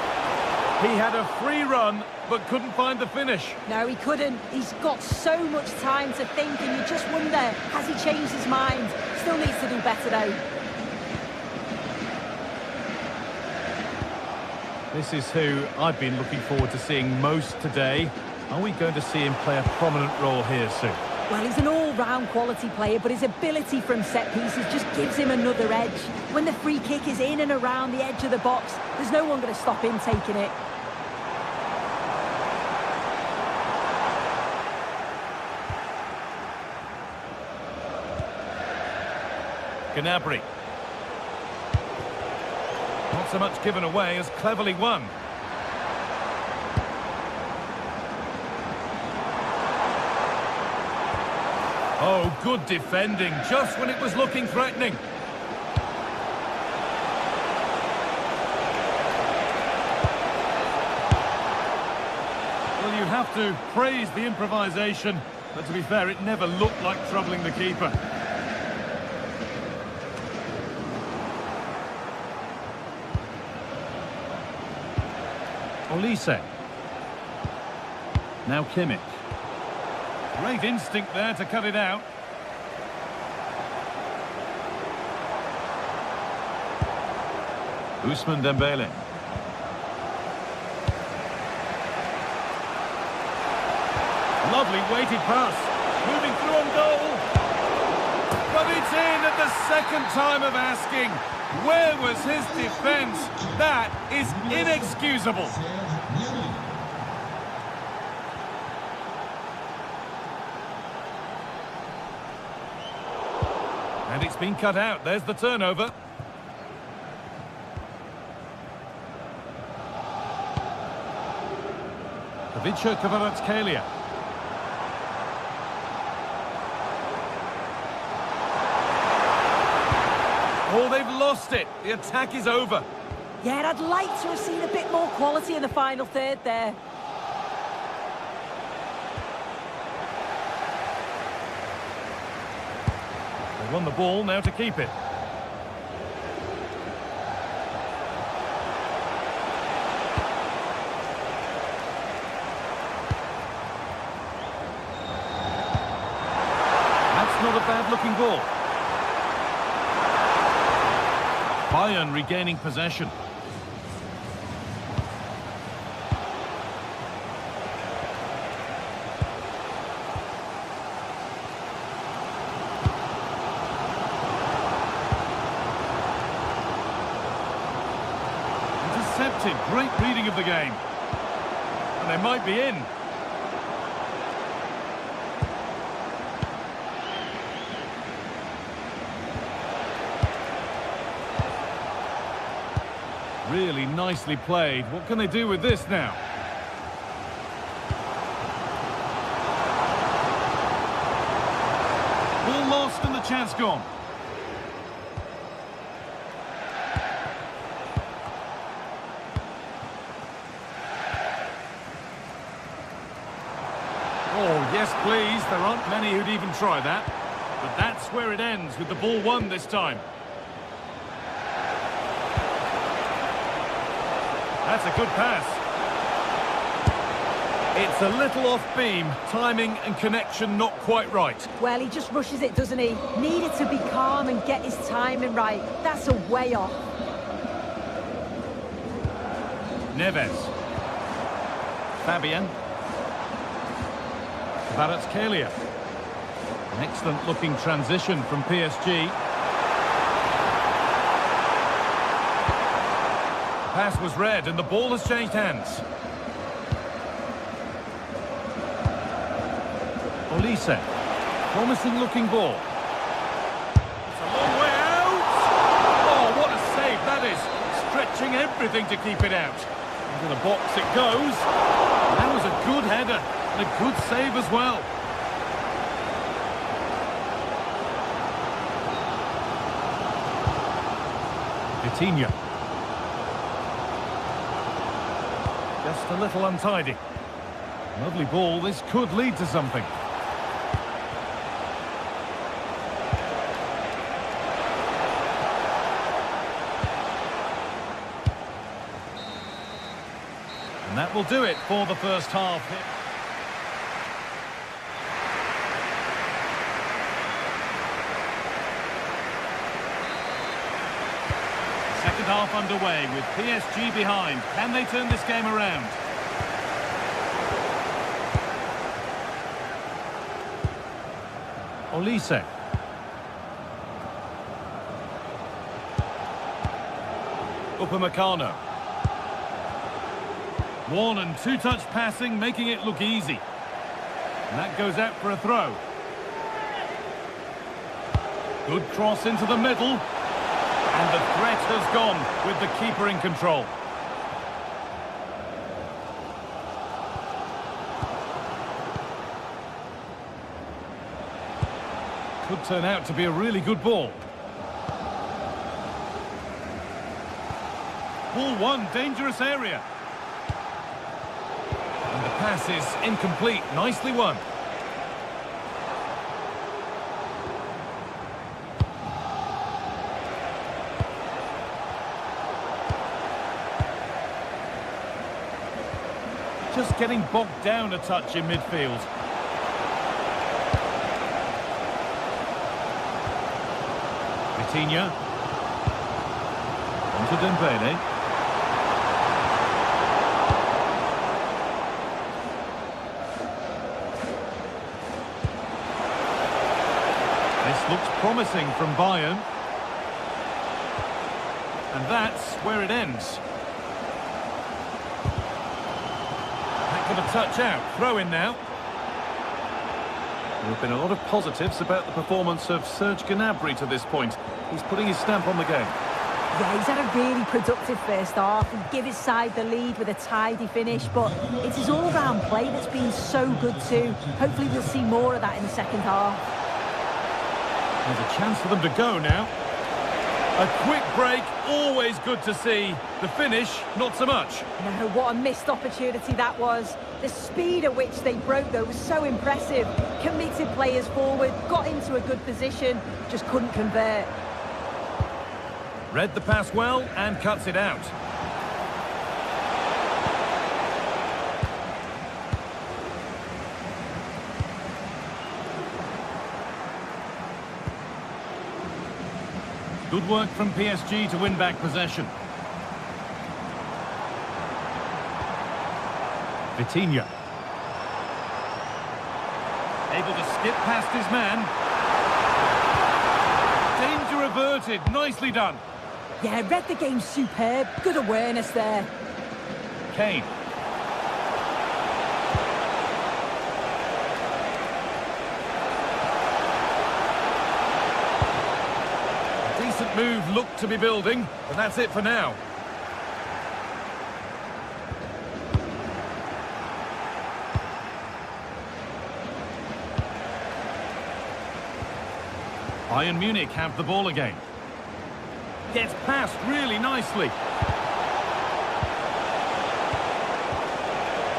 He had a free run, but couldn't find the finish. No, he couldn't. He's got so much time to think, and you just wonder, has he changed his mind? Still needs to do better, though. This is who I've been looking forward to seeing most today. Are we going to see him play a prominent role here soon? Well, he's an all-round quality player, but his ability from set pieces just gives him another edge. When the free kick is in and around the edge of the box, there's no one going to stop him taking it. Gnabry. Not so much given away as cleverly won. Oh, good defending, just when it was looking threatening. Well, you have to praise the improvisation, but to be fair, it never looked like troubling the keeper. Olise. Now Kimmich. Great instinct there to cut it out. Ousmane Dembele. Lovely weighted pass. Moving through on goal. But it's in at the second time of asking. Where was his defence? That is inexcusable. And it's been cut out. There's the turnover. Ivica Kvaratskhelia. Oh, they've lost it. The attack is over. Yeah, I'd like to have seen a bit more quality in the final third there. They won the ball, now to keep it. That's not a bad-looking ball. Bayern regaining possession. Intercepted, great reading of the game. And they might be in. Really nicely played. What can they do with this now? Ball lost and the chance gone. Oh, yes, please. There aren't many who'd even try that. But that's where it ends, with the ball won this time. That's a good pass. It's a little off beam, timing and connection not quite right. Well, he just rushes it, doesn't he? Needed to be calm and get his timing right. That's a way off. Neves. Fabian. Kvaratskhelia. An excellent looking transition from PSG. The pass was read and the ball has changed hands. Olise. Promising looking ball. It's a long way out. Oh, what a save that is. Stretching everything to keep it out. Into the box it goes. That was a good header and a good save as well. Vitinha. Just a little untidy. Lovely ball. This could lead to something. And that will do it for the first half. Second half underway with PSG behind. Can they turn this game around? Olise. Upamecano. One and two touch passing, making it look easy. And that goes out for a throw. Good cross into the middle. And the threat has gone with the keeper in control. Could turn out to be a really good ball. Ball one, dangerous area. And the pass is incomplete. Nicely won. Just getting bogged down a touch in midfield. Vitinha. On to Dembele. This looks promising from Bayern. And that's where it ends. That could have touched out. Throw in now. There have been a lot of positives about the performance of Serge Gnabry to this point. He's putting his stamp on the game. Yeah, he's had a really productive first half and give his side the lead with a tidy finish, but it's his all-round play that's been so good too. Hopefully we'll see more of that in the second half. There's a chance for them to go now. A quick break, always good to see. The finish, not so much. No, what a missed opportunity that was. The speed at which they broke, though, was so impressive. Committed players forward, got into a good position, just couldn't convert. Read the pass well and cuts it out. Good work from PSG to win back possession. Vitinha. Able to skip past his man. Danger averted. Nicely done. Yeah, read the game superb. Good awareness there. Kane. Decent move looked to be building, but that's it for now. Bayern Munich have the ball again. Gets past really nicely.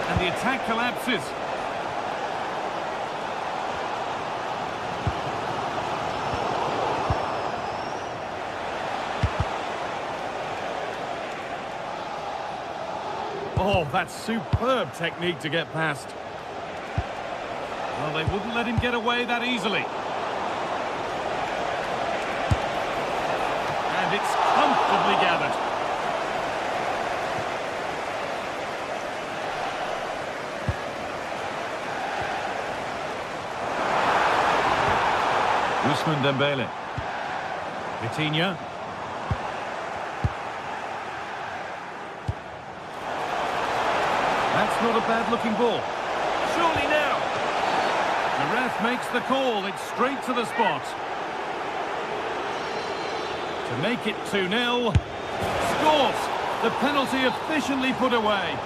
And the attack collapses. Oh, that's superb technique to get past. Well, they wouldn't let him get away that easily. And it's comfortably gathered. Ousmane Dembele. Vitinha. That's not a bad-looking ball. Surely now. The ref makes the call. It's straight to the spot. To make it 2-0. Scores! The penalty efficiently put away.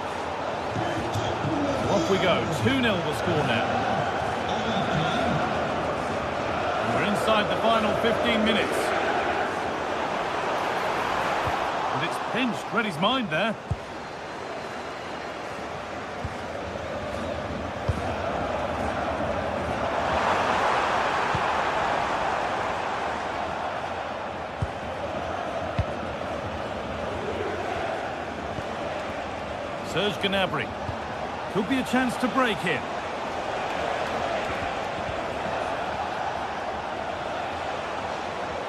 Off we go. 2-0 the score now. We're inside the final 15 minutes. And it's pinched. Read his mind there. Serge Gnabry. Could be a chance to break here.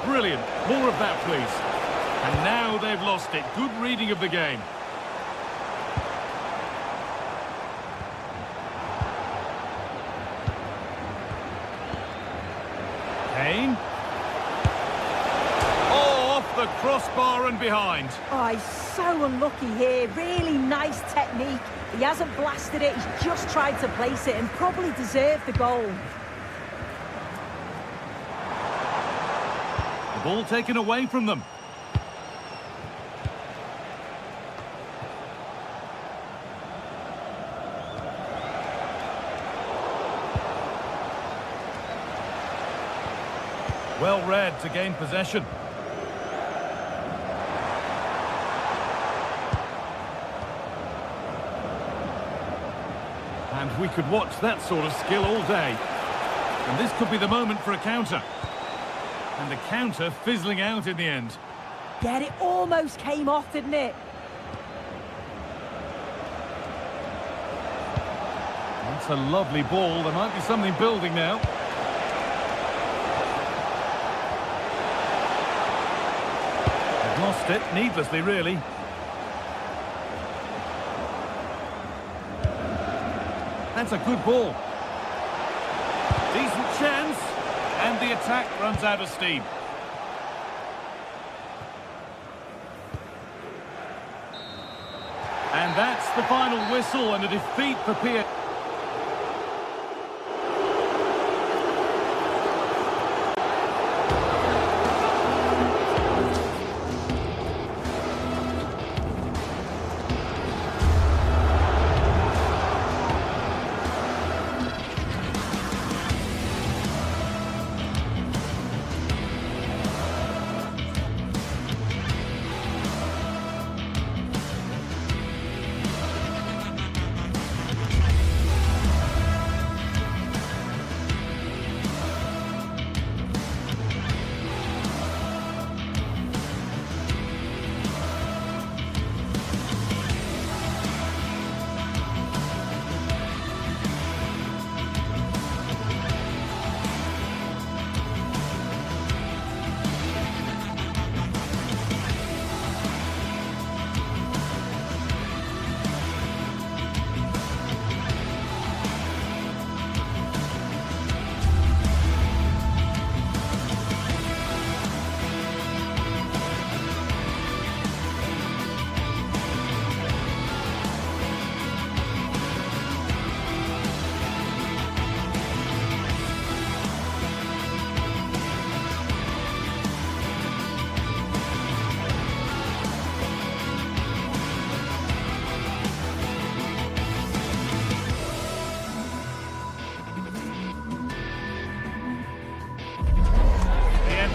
Brilliant. More of that, please. And now they've lost it. Good reading of the game. Kane. Oh, off the crossbar and behind. Oh, he's so unlucky here. Really nice technique. He hasn't blasted it. He's just tried to place it and probably deserved the goal. Ball taken away from them. Well read to gain possession. And we could watch that sort of skill all day. And this could be the moment for a counter. And the counter fizzling out in the end. Yeah, it almost came off, didn't it? That's a lovely ball. There might be something building now. They've lost it, needlessly, really. That's a good ball. Decent chance. And the attack runs out of steam. And that's the final whistle and a defeat for PSG.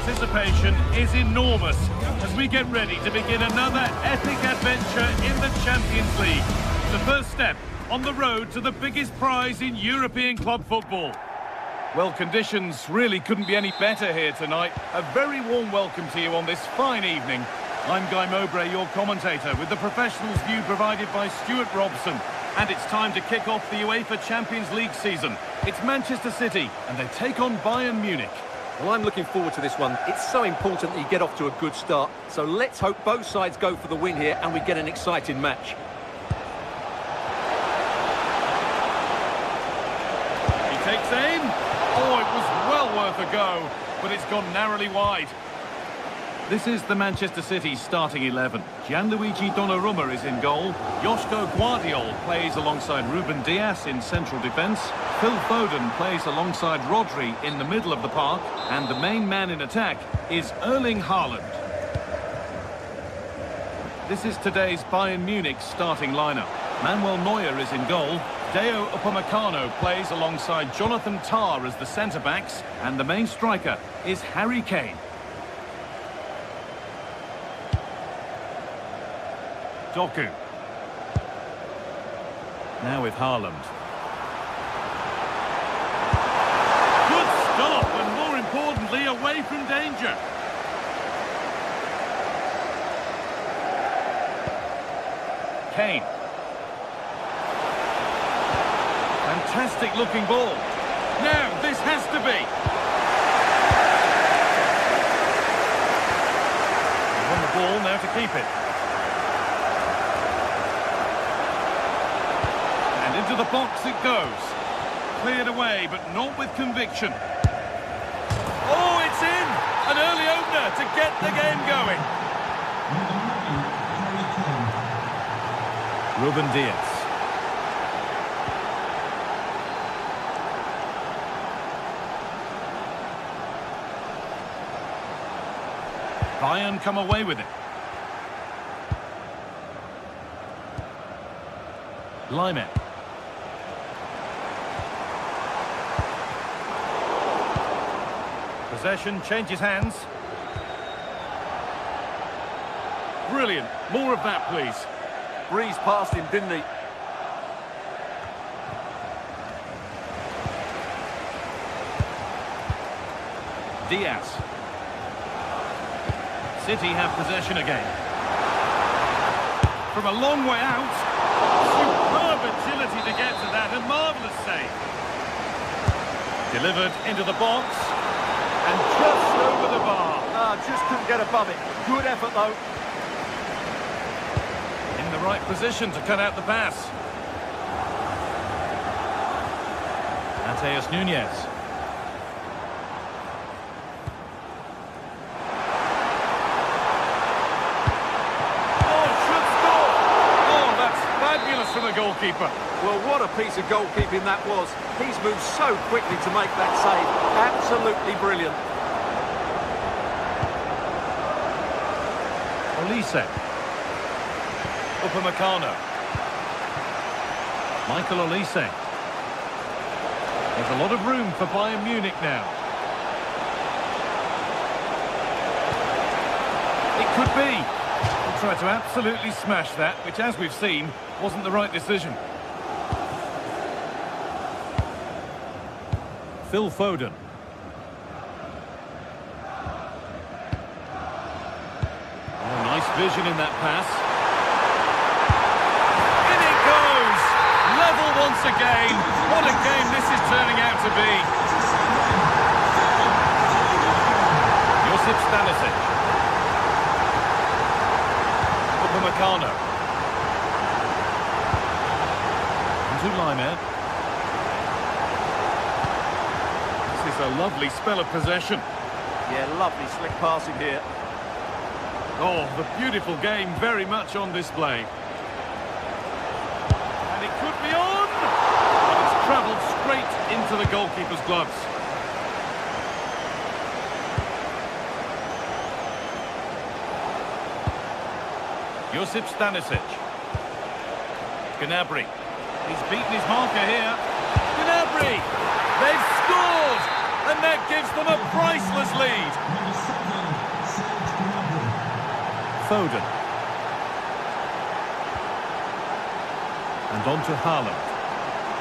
Anticipation is enormous as we get ready to begin another epic adventure in the Champions League. The first step on the road to the biggest prize in European club football. Well, conditions really couldn't be any better here tonight. A very warm welcome to you on this fine evening. I'm Guy Mowbray, your commentator, with the professionals' view provided by Stuart Robson. And it's time to kick off the UEFA Champions League season. It's Manchester City, and they take on Bayern Munich. Well, I'm looking forward to this one. It's so important that you get off to a good start. So let's hope both sides go for the win here and we get an exciting match. He takes aim. Oh, it was well worth a go, but it's gone narrowly wide. This is the Manchester City starting 11. Gianluigi Donnarumma is in goal. Joško Guardiol plays alongside Ruben Dias in central defence. Phil Foden plays alongside Rodri in the middle of the park. And the main man in attack is Erling Haaland. This is today's Bayern Munich starting lineup. Manuel Neuer is in goal. Deo Upamecano plays alongside Jonathan Tah as the centre-backs. And the main striker is Harry Kane. Doku. Now with Haaland. Good stop, and more importantly, away from danger. Kane. Fantastic looking ball. Now, this has to be. He won the ball, now to keep it. Into the box it goes. Cleared away, but not with conviction. Oh, it's in! An early opener to get the game going. Ruben Dias. Bayern come away with it. Lyman. Possession changes hands. Brilliant. More of that, please. Breezed past him, didn't he? Diaz. City have possession again. From a long way out. Superb agility to get to that. A marvellous save. Delivered into the box. And just over the bar. Just couldn't get above it. Good effort, though. In the right position to cut out the pass. Matheus Nunes. Oh, should score! Oh, that's fabulous from the goalkeeper. Well, what a piece of goalkeeping that was. He's moved so quickly to make that save. Absolutely brilliant. Olise. Upamecano. Michael Olise. There's a lot of room for Bayern Munich now. It could be. He tried to absolutely smash that, which, as we've seen, wasn't the right decision. Phil Foden. Oh, nice vision in that pass. In it goes! Level once again. What a game this is turning out to be. Josip Stanisic. Upamecano. Into Lyman. A lovely spell of possession. Yeah, lovely slick passing here. Oh, the beautiful game very much on display. And it could be on! But it's travelled straight into the goalkeeper's gloves. Josip Stanisic. Gnabry. He's beaten his marker here. Gnabry! They've scored! And that gives them a priceless lead. Foden. And on to Haaland.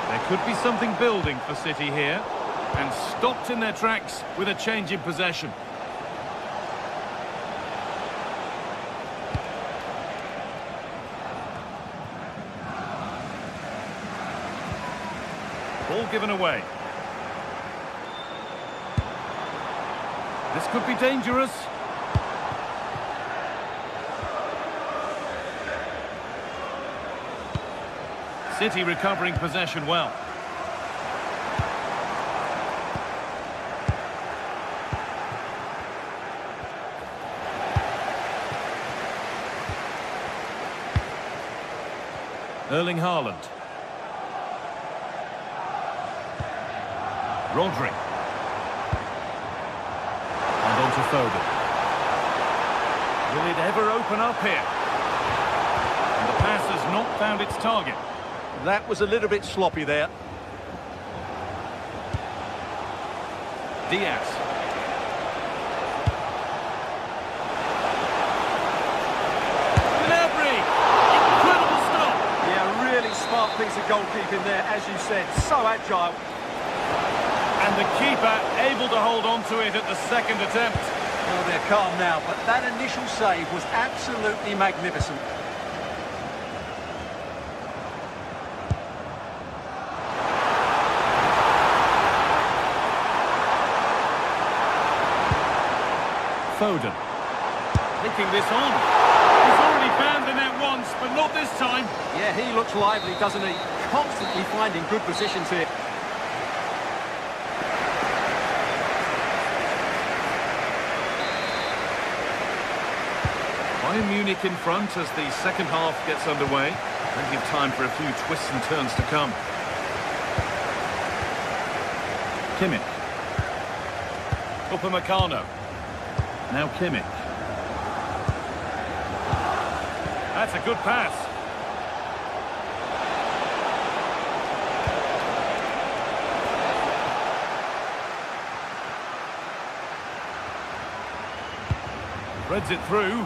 There could be something building for City here. And stopped in their tracks with a change in possession. Ball given away. This could be dangerous. City recovering possession well. Erling Haaland. Rodri. And on to Foden. Will it ever open up here? And the pass has not found its target. That was a little bit sloppy there. Diaz. Gnabry! Incredible stop! Yeah, really smart piece of goalkeeping there, as you said. So agile. And the keeper able to hold on to it at the second attempt. Well, they're calm now, but that initial save was absolutely magnificent. Foden. Taking this on. He's already found the net once, but not this time. Yeah, he looks lively, doesn't he? Constantly finding good positions here. Bayern Munich in front as the second half gets underway. Plenty of time for a few twists and turns to come. Kimmich. Upamecano. Now Kimmich. That's a good pass. Threads it through.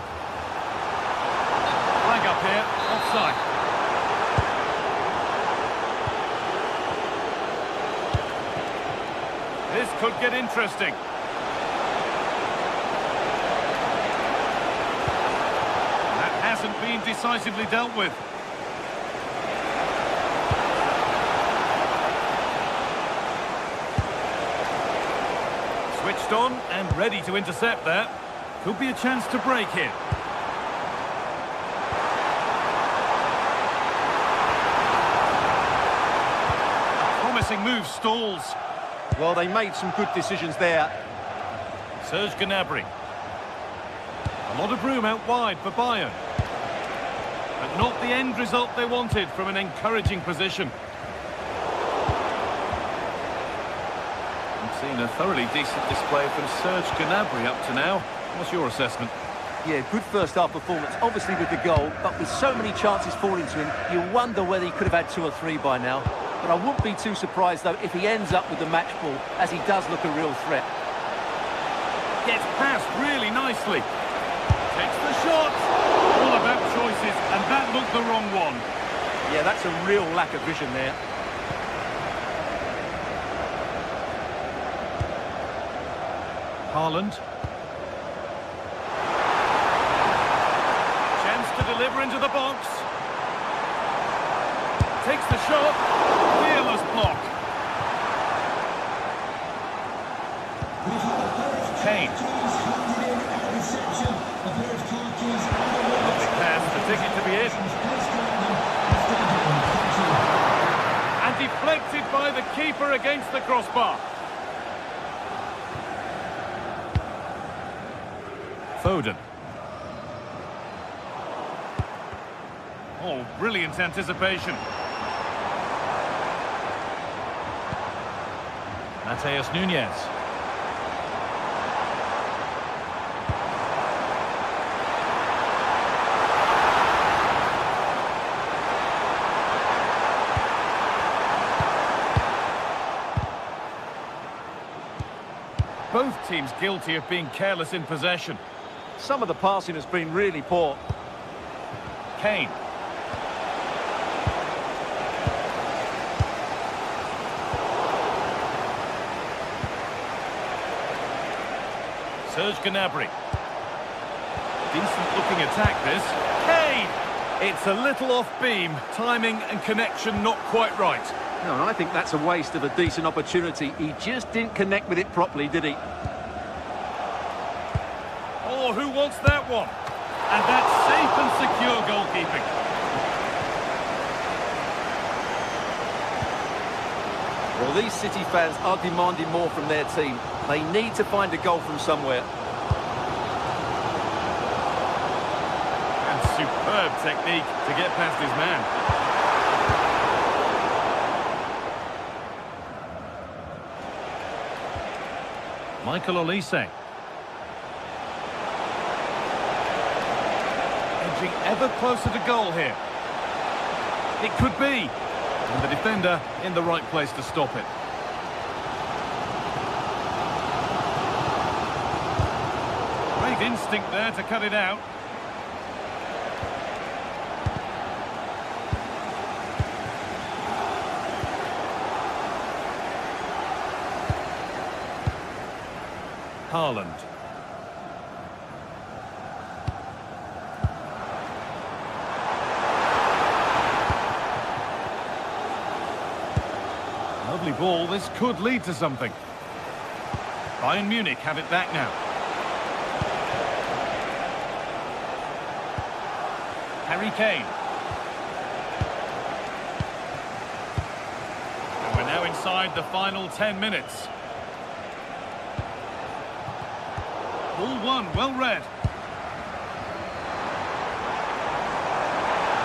Flag up here, offside. This could get interesting. That hasn't been decisively dealt with. Switched on and ready to intercept there. Could be a chance to break here. Promising move stalls. Well, they made some good decisions there. Serge Gnabry. A lot of room out wide for Bayern. But not the end result they wanted from an encouraging position. We've seen a thoroughly decent display from Serge Gnabry up to now. What's your assessment? Yeah, good first half performance, obviously with the goal, but with so many chances falling to him, you wonder whether he could have had 2 or 3 by now. But I wouldn't be too surprised, though, if he ends up with the match ball, as he does look a real threat. Gets past really nicely. Takes the shot. All about choices, and that looked the wrong one. Yeah, that's a real lack of vision there. Haaland. Chance to deliver into the box. Takes the shot. Fearless block. Kane. Lovely pass, the ticket to be in. And deflected by the keeper against the crossbar. Foden. Oh, brilliant anticipation. Mateus Nunes. Both teams guilty of being careless in possession. Some of the passing has been really poor. Kane. Serge Gnabry. Decent looking attack this. Kane! It's a little off beam. Timing and connection not quite right. No, and I think that's a waste of a decent opportunity. He just didn't connect with it properly, did he? Oh, who wants that one? And that's safe and secure goalkeeping. Well, these City fans are demanding more from their team. They need to find a goal from somewhere. And superb technique to get past his man. Michael Olise. Edging ever closer to goal here. It could be. And the defender in the right place to stop it. Great instinct there to cut it out. Haaland. Lovely ball, this could lead to something. Bayern Munich have it back now. Harry Kane. And we're now inside the final 10 minutes. Ball one, well read.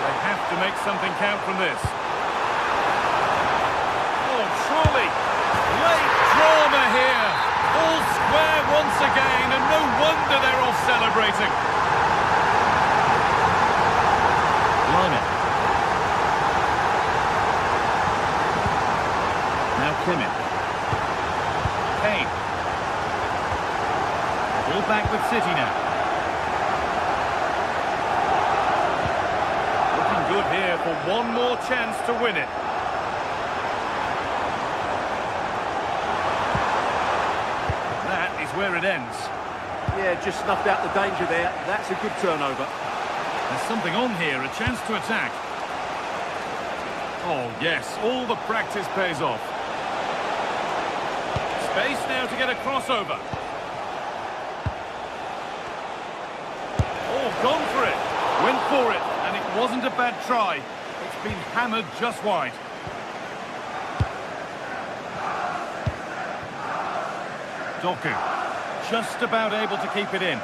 They have to make something count from this. Oh, surely. Late drama here. All square once again, and no wonder they're off celebrating. Line. Now Kimmich. Kane. All back with City now. Looking good here for one more chance to win it. That is where it ends. Yeah, just snuffed out the danger there. That's a good turnover. There's something on here, a chance to attack. Oh, yes, all the practice pays off. Space now to get a crossover. Oh, gone for it. Went for it, and it wasn't a bad try. It's been hammered just wide. Doku, just about able to keep it in.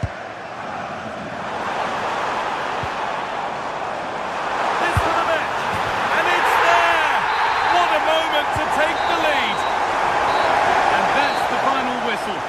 This for the match, and it's there! What a moment to take the lead! And that's the final whistle.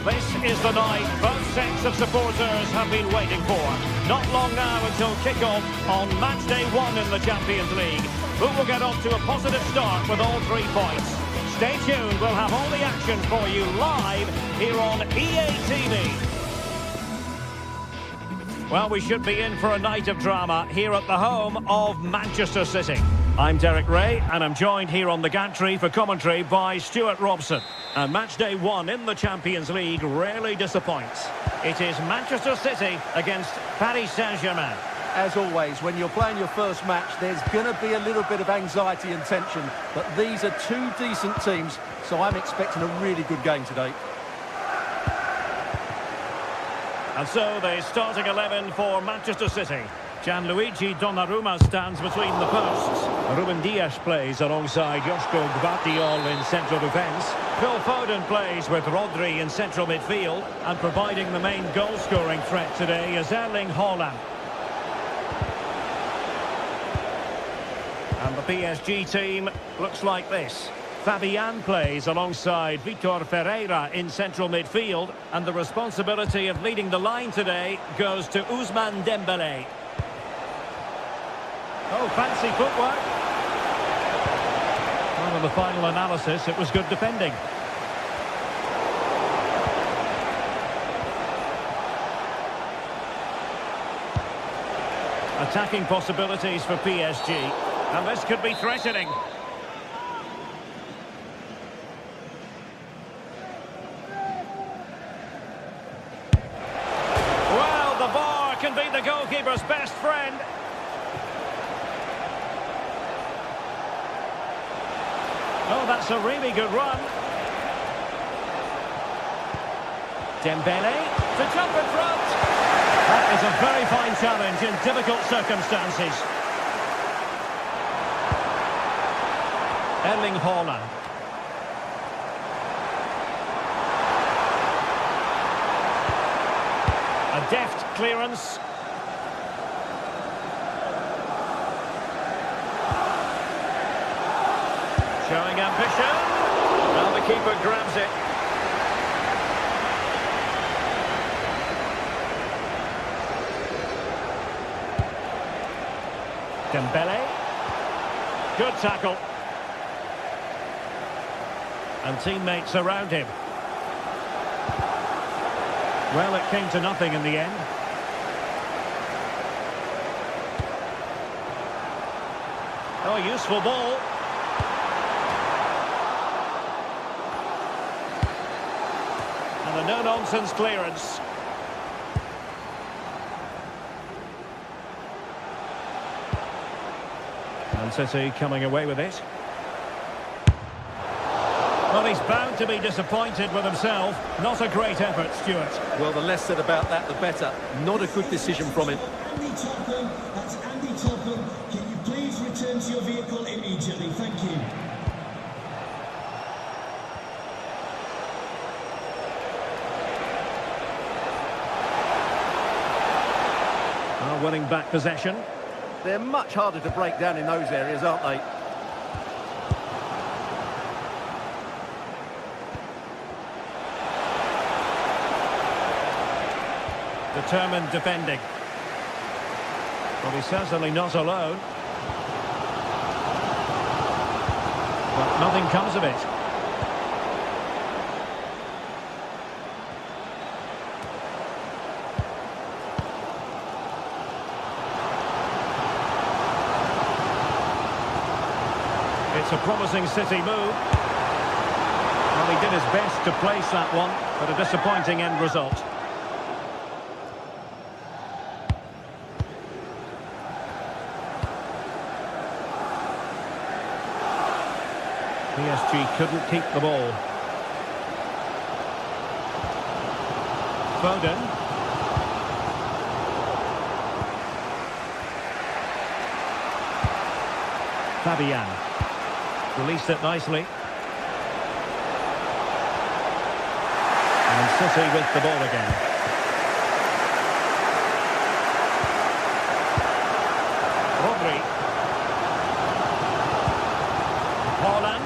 This is the night both sets of supporters have been waiting for. Not long now until kick-off on match day 1 in the Champions League. Who will get off to a positive start with all 3 points? Stay tuned, we'll have all the action for you live here on EA TV. Well, we should be in for a night of drama here at the home of Manchester City. I'm Derek Ray, and I'm joined here on the gantry for commentary by Stuart Robson. And match day 1 in the Champions League rarely disappoints. It is Manchester City against Paris Saint-Germain. As always, when you're playing your first match, there's going to be a little bit of anxiety and tension. But these are two decent teams, so I'm expecting a really good game today. And so the starting 11 for Manchester City. Gianluigi Donnarumma stands between the posts. Ruben Dias plays alongside Josko Gvardiol in central defence. Phil Foden plays with Rodri in central midfield. And providing the main goal-scoring threat today is Erling Haaland. And the PSG team looks like this. Fabian plays alongside Vitor Ferreira in central midfield. And the responsibility of leading the line today goes to Ousmane Dembélé. Oh, fancy footwork. Well, in the final analysis, it was good defending. Attacking possibilities for PSG. And this could be threatening. Well, the bar can be the goalkeeper's best friend. Oh, that's a really good run. Dembélé to jump in front. That is a very fine challenge in difficult circumstances. Erling Haaland. A deft clearance. Showing ambition. Now the keeper grabs it. Dembélé. Good tackle. And teammates around him. Well, it came to nothing in the end. Oh, useful ball. And a no-nonsense clearance. And City coming away with it. Well, he's bound to be disappointed with himself. Not a great effort, Stuart. Well, the less said about that, the better. Not a good decision from him. Andy Topham, that's Andy Topham. Can you please return to your vehicle immediately? Thank you. Winning back possession. They're much harder to break down in those areas, aren't they? Determined defending. Well, he's certainly not alone. But nothing comes of it. It's a promising City move. Well, he did his best to place that one, but a disappointing end result. PSG couldn't keep the ball. Foden. Fabian. Released it nicely. And City with the ball again. Rodri. Haaland.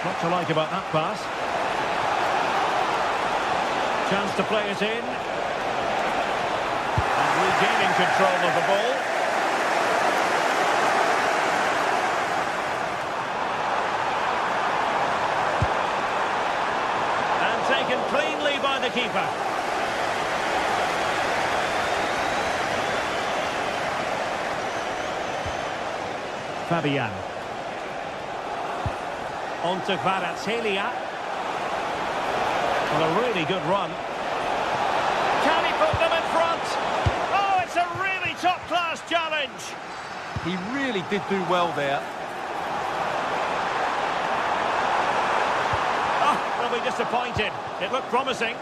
What to like about that pass? Chance to play it in. Regaining control of the ball. And taken cleanly by the keeper. Fabian. On to Kvaratskhelia. Well, a really good run. Can he put them in front? Oh, it's a really top-class challenge. He really did do well there. Oh, they'll be disappointed. It looked promising.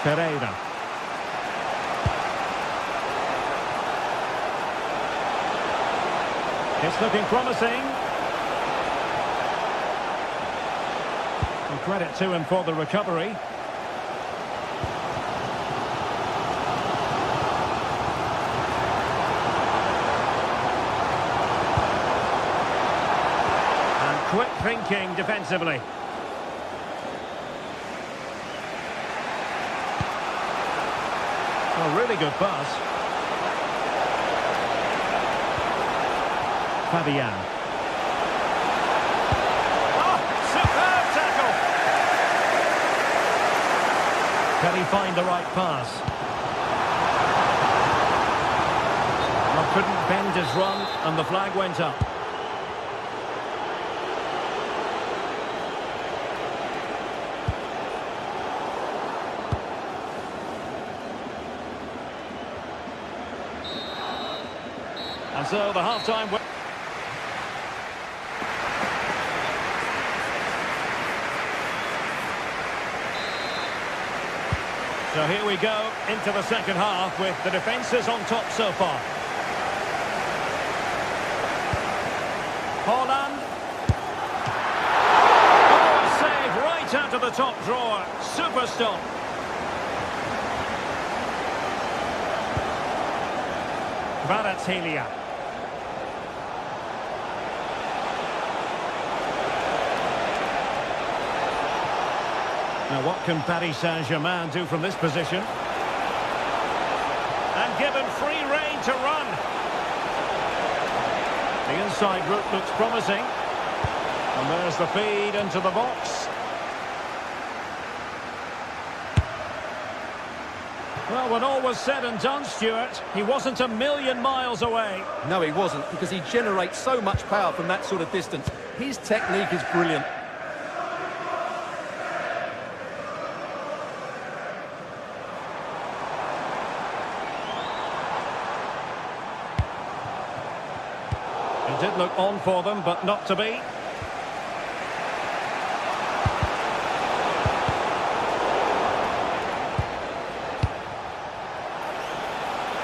Pereira. It's looking promising. And credit to him for the recovery. And quick thinking defensively. A really good pass. Fabian. Oh, superb tackle! Can he find the right pass? Well, couldn't bend his run, and the flag went up. And so the half-time... So here we go into the second half with the defences on top so far. Holland. Oh, a save right out of the top drawer. Super stop. Kvaratskhelia. Now, what can Paris Saint-Germain do from this position? And given free rein to run. The inside route looks promising. And there's the feed into the box. Well, when all was said and done, Stuart, he wasn't a million miles away. No, he wasn't, because he generates so much power from that sort of distance. His technique is brilliant. It did look on for them, but not to be.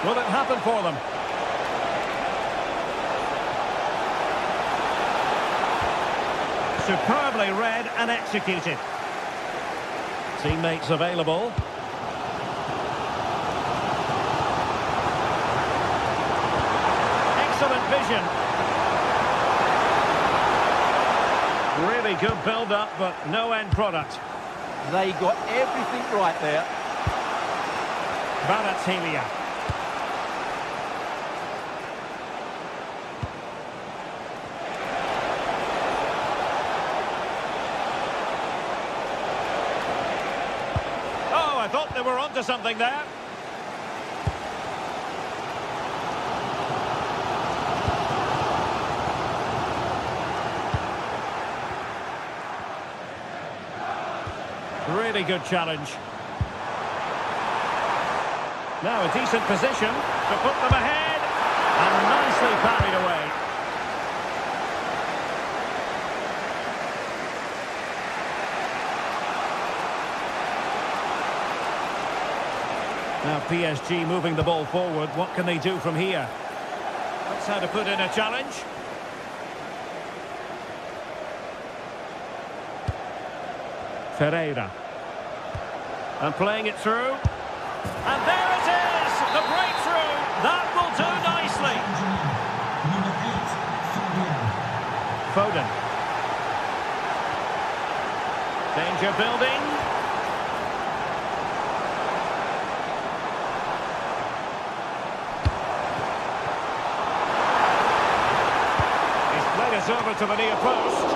Will it happen for them? Superbly read and executed. Teammates available. Excellent vision. Really good build-up, but no end product. They got everything right there. Kvaratskhelia. Oh, I thought they were onto something there. Really good challenge. Now a decent position to put them ahead. And nicely parried away. Now PSG moving the ball forward. What can they do from here? That's how to put in a challenge. Pereira. And playing it through. And there it is! The breakthrough! That will do nicely! Foden. Danger building. He's played us over to the near post.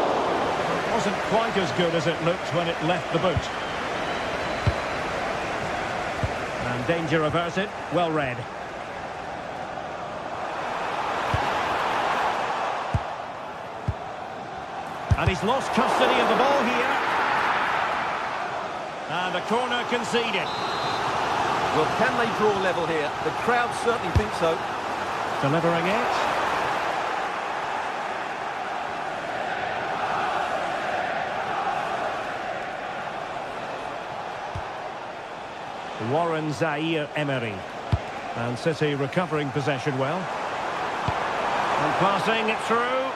Wasn't quite as good as it looked when it left the boot. And danger averted. Well read. And he's lost custody of the ball here. And a corner conceded. Well, can they draw level here? The crowd certainly think so. Delivering it. Warren Zaire-Emery. And City recovering possession well. And passing it through.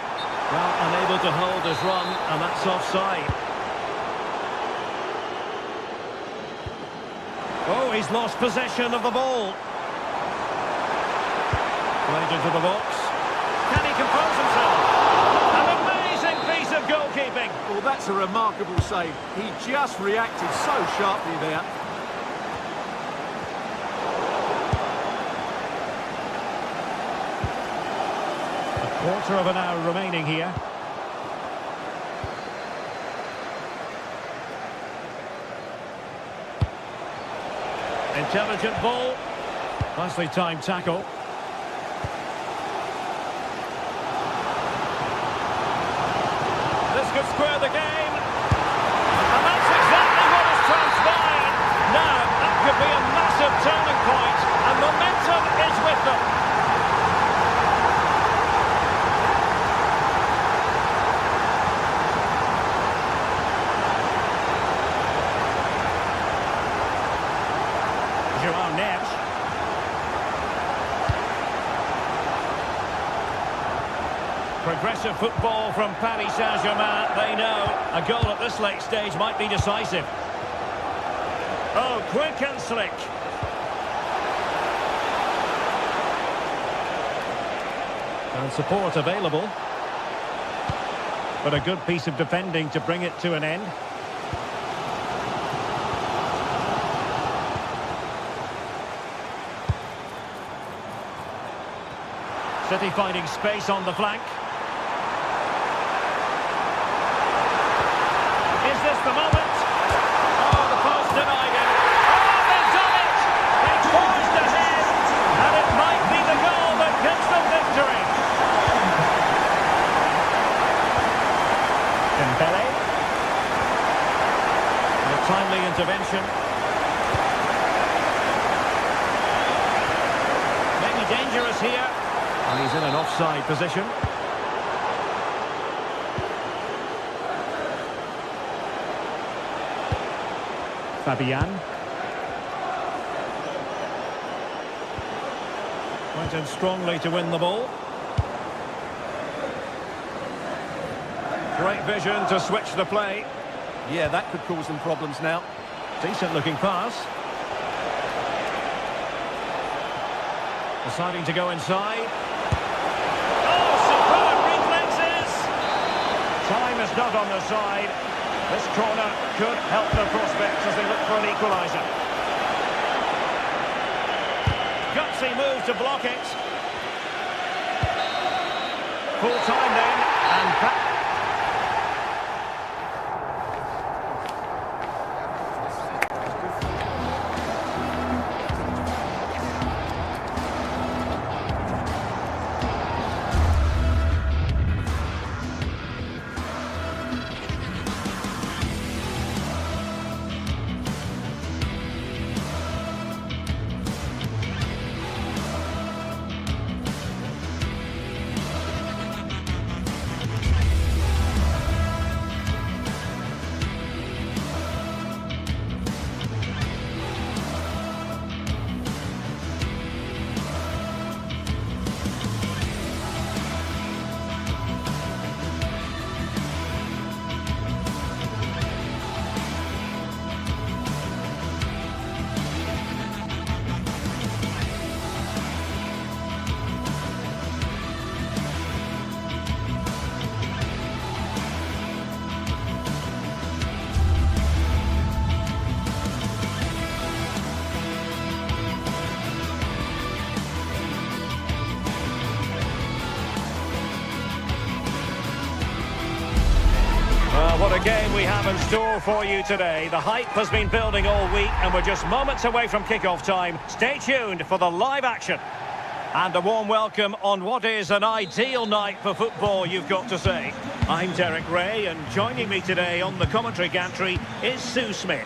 Well, unable to hold his run, and that's offside. Oh, he's lost possession of the ball. Played into the box. Can he compose himself? An amazing piece of goalkeeping. Well, that's a remarkable save. He just reacted so sharply there. Quarter of an hour remaining here. Intelligent ball. Nicely timed tackle. This could square the game. And that's exactly what has transpired. Now, that could be a massive turning point. And momentum is with them. Progressive football from Paris Saint-Germain. They know a goal at this late stage might be decisive. Oh, quick and slick. And support available. But a good piece of defending to bring it to an end. City finding space on the flank. Is this the moment? Oh, the post denied it. Oh, they've done it! They forged ahead, and it might be the goal that gives them victory. Dembele. A timely intervention. Maybe dangerous here. And he's in an offside position. Fabian. Went in strongly to win the ball. Great vision to switch the play. Yeah, that could cause them problems now. Decent looking pass. Deciding to go inside. Oh, superb reflexes! Time is not on their side. This corner could help their prospects as they look for an equaliser. Gutsy move to block it. Full time then, and back. What a game we have in store for you today. The hype has been building all week and we're just moments away from kick-off time. Stay tuned for the live action. And a warm welcome on what is an ideal night for football, you've got to say. I'm Derek Ray, and joining me today on the commentary gantry is Sue Smith.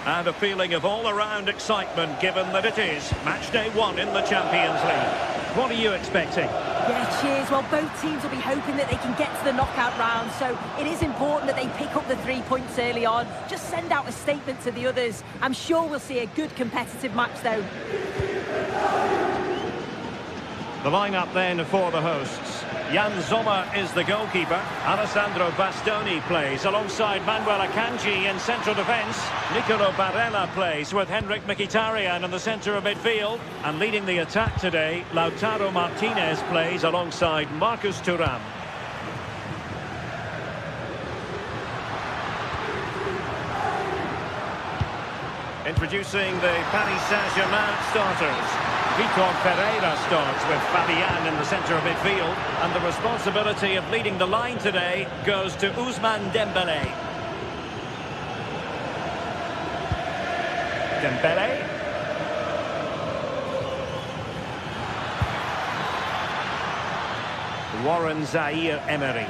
And a feeling of all-around excitement, given that it is match day 1 in the Champions League. What are you expecting? Yeah, cheers. Well, both teams will be hoping that they can get to the knockout round, so it is important that they pick up the 3 points early on. Just send out a statement to the others. I'm sure we'll see a good competitive match, though. The lineup then for the hosts. Jan Sommer is the goalkeeper. Alessandro Bastoni plays alongside Manuel Akanji in central defence. Nicolo Barella plays with Henrik Mkhitaryan in the centre of midfield. And leading the attack today, Lautaro Martinez plays alongside Marcus Thuram. Introducing the Paris Saint-Germain starters. Vitor Pereira starts with Fabian in the centre of midfield, and the responsibility of leading the line today goes to Ousmane Dembélé. Dembélé. Warren Zaïre-Emery.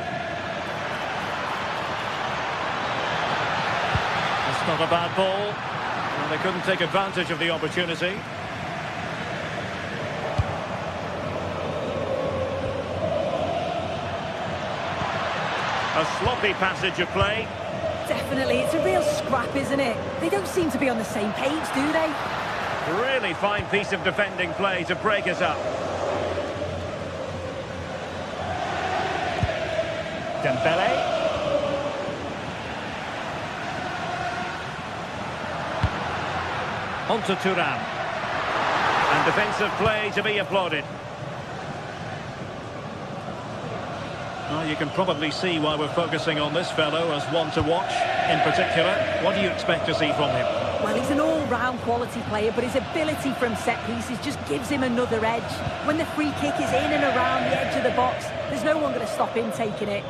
That's not a bad ball, and they couldn't take advantage of the opportunity. A sloppy passage of play. Definitely, it's a real scrap, isn't it? They don't seem to be on the same page, do they? Really fine piece of defending play to break us up. Dembélé. On to Thuram. And defensive play to be applauded. Well, you can probably see why we're focusing on this fellow as one to watch in particular. What do you expect to see from him? Well, he's an all-round quality player, but his ability from set pieces just gives him another edge. When the free kick is in and around the edge of the box, there's no one going to stop him taking it.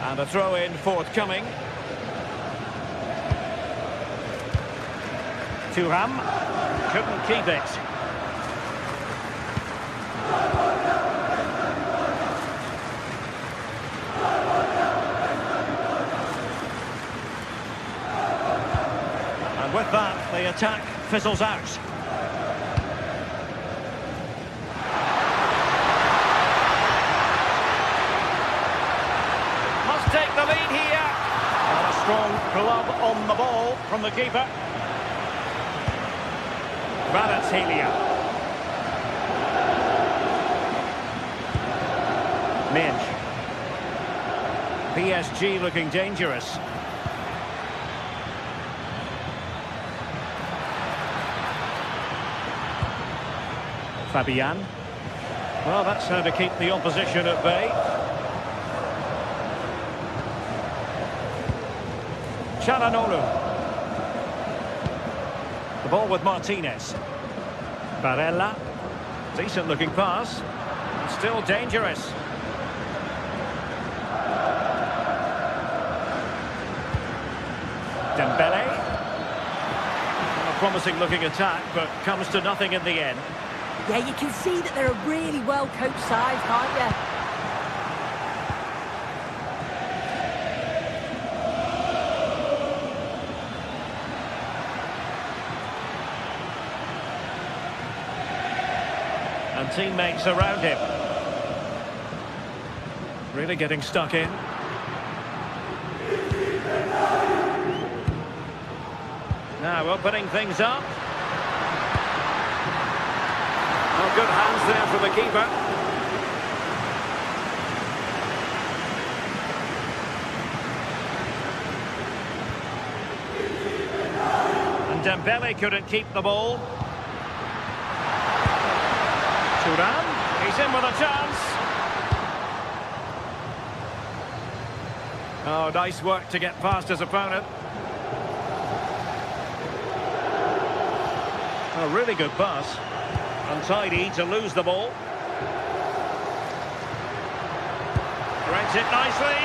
And a throw-in forthcoming. Thuram couldn't keep it. And with that, the attack fizzles out. Must take the lead here. And a strong glove on the ball from the keeper. Kvaratskhelia. Minch. PSG looking dangerous. Fabian. Well, that's how to keep the opposition at bay. Çalhanoğlu. The ball with Martinez. Barella. Decent looking pass. Still dangerous. Dembélé. A promising looking attack, but comes to nothing in the end. Yeah, you can see that they're a really well-coached side, can't you? And teammates around him. Really getting stuck in. Now opening things up. Oh, good hands there for the keeper. And Dembélé couldn't keep the ball. Thuram, he's in with a chance. Oh, nice work to get past his opponent. A really good pass. Untidy to lose the ball. Threads it nicely.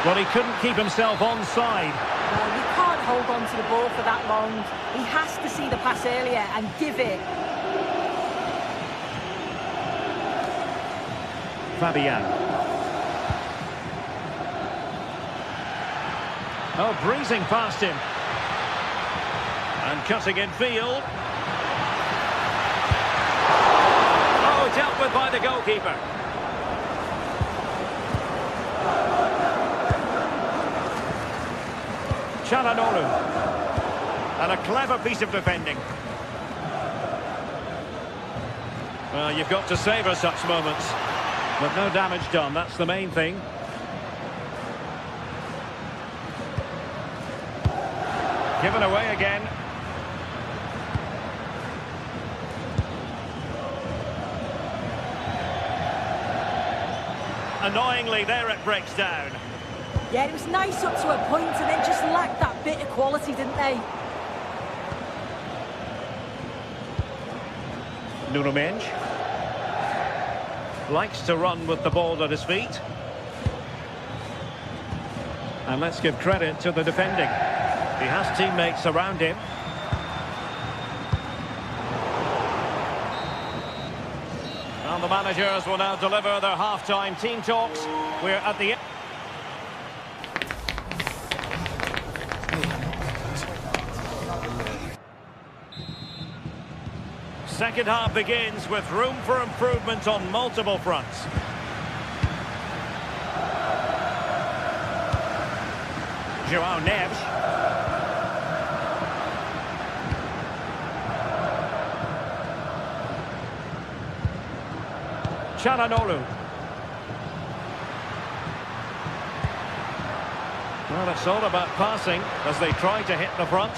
Well, he couldn't keep himself onside. Well, you can't hold on to the ball for that long. He has to see the pass earlier and give it. Fabian. Oh, breezing past him. And cutting in field. Oh, dealt with by the goalkeeper. Çalhanoğlu. And a clever piece of defending. Well, you've got to savour such moments. But no damage done, that's the main thing. Given away again. Annoyingly, there it breaks down. Yeah, it was nice up to a point and then just lacked that bit of quality, didn't they? Nuno Mendes likes to run with the ball at his feet. And let's give credit to the defending. He has teammates around him. And the managers will now deliver their half-time team talks. We're at the end. Second half begins with room for improvement on multiple fronts. João Neves. Çalhanoğlu. Well, it's all about passing as they try to hit the front.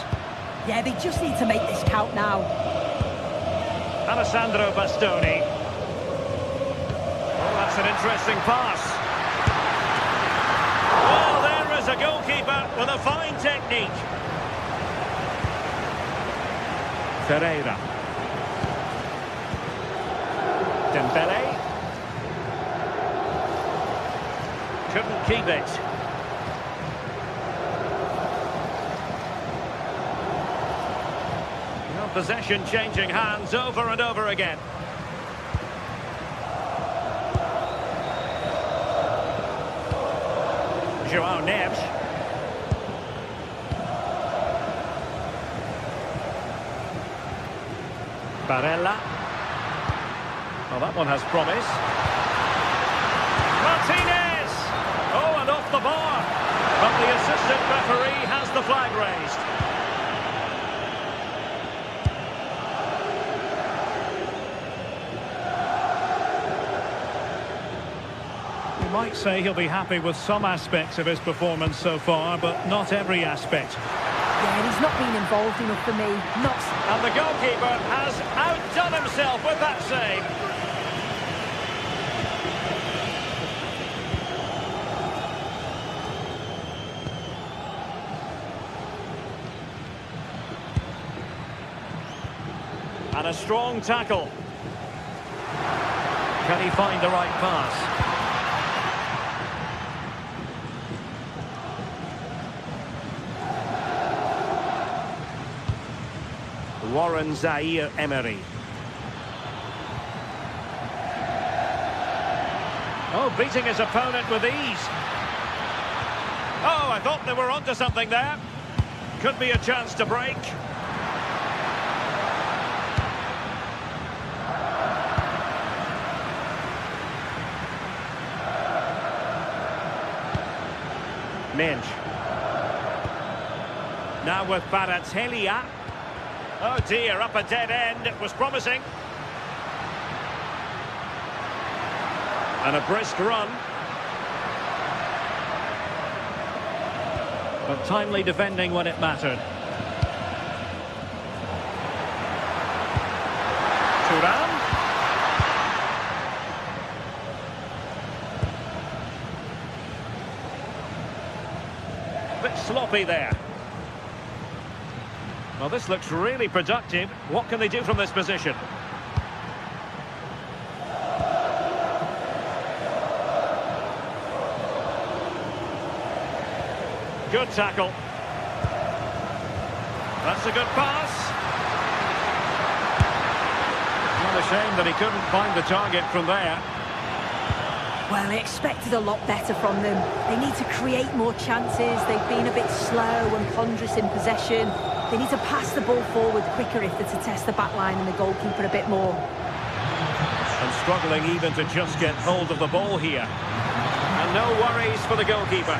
Yeah, they just need to make this count now. Alessandro Bastoni. Oh, that's an interesting pass. Well, there is a goalkeeper with a fine technique. Ferreira. Dembele. Couldn't keep it. Possession changing hands over and over again. João Neves. Barella. Well, that one has promise. Martinez! Oh, and off the bar. But the assistant referee has the flag raised. Might say he'll be happy with some aspects of his performance so far, but not every aspect. Yeah, he's not been involved enough for me. And the goalkeeper has outdone himself with that save. And a strong tackle. Can he find the right pass? Warren Zaire-Emery. Oh, beating his opponent with ease. Oh, I thought they were onto something there. Could be a chance to break. Mendes. Now with Kvaratskhelia. Oh dear, up a dead end. It was promising. And a brisk run. But timely defending when it mattered. Thuram. Bit sloppy there. Well, this looks really productive. What can they do from this position? Good tackle. That's a good pass. Not a shame that he couldn't find the target from there. Well, I expected a lot better from them. They need to create more chances. They've been a bit slow and ponderous in possession. They need to pass the ball forward quicker if they're to test the back line and the goalkeeper a bit more. And struggling even to just get hold of the ball here. And no worries for the goalkeeper.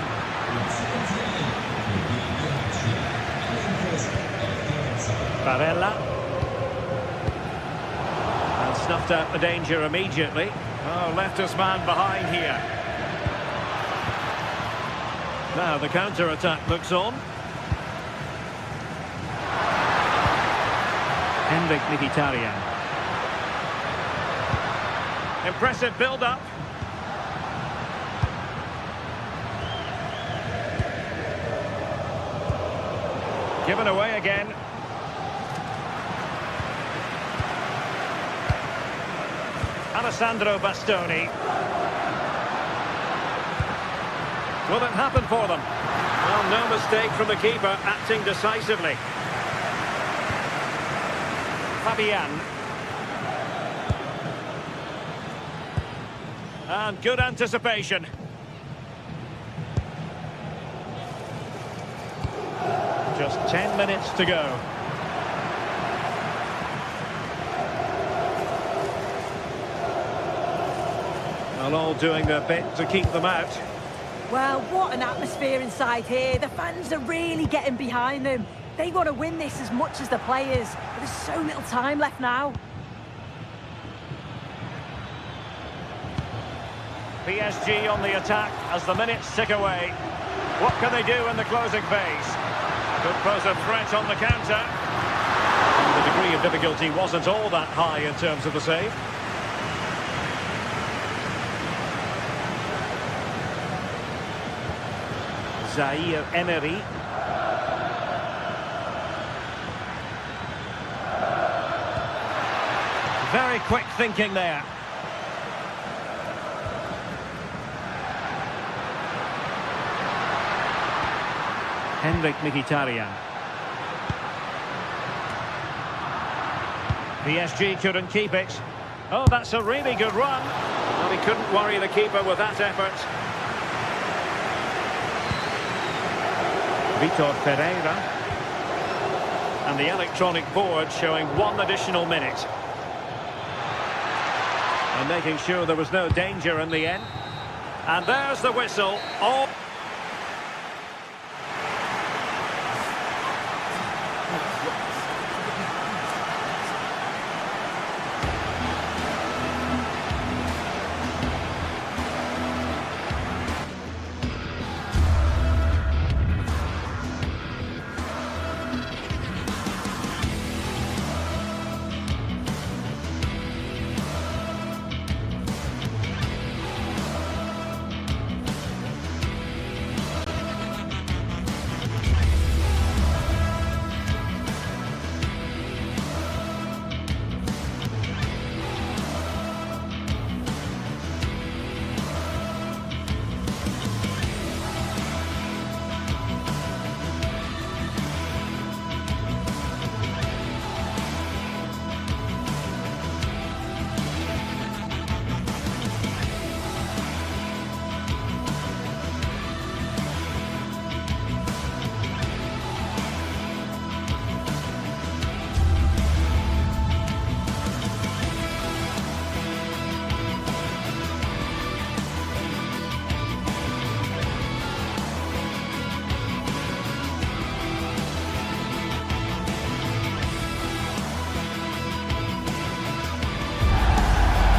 Barella. And snuffed out the danger immediately. Oh, left his man behind here. Now the counter-attack looks on. Mkhitaryan. Impressive build-up. Given away again. Alessandro Bastoni. Will it happen for them? Well, no mistake from the keeper, acting decisively. Fabian. And good anticipation. Just 10 minutes to go. Well, all doing their bit to keep them out. Well, what an atmosphere inside here. The fans are really getting behind them. They want to win this as much as the players. But there's so little time left now. PSG on the attack as the minutes tick away. What can they do in the closing phase? Could pose a threat on the counter. And the degree of difficulty wasn't all that high in terms of the save. Zaire Emery. Very quick thinking there. Mkhitaryan. PSG couldn't keep it. Oh, that's a really good run. Well, he couldn't worry the keeper with that effort. Vitor Pereira. And the electronic board showing 1 additional minute. And making sure there was no danger in the end. And there's the whistle. Oh.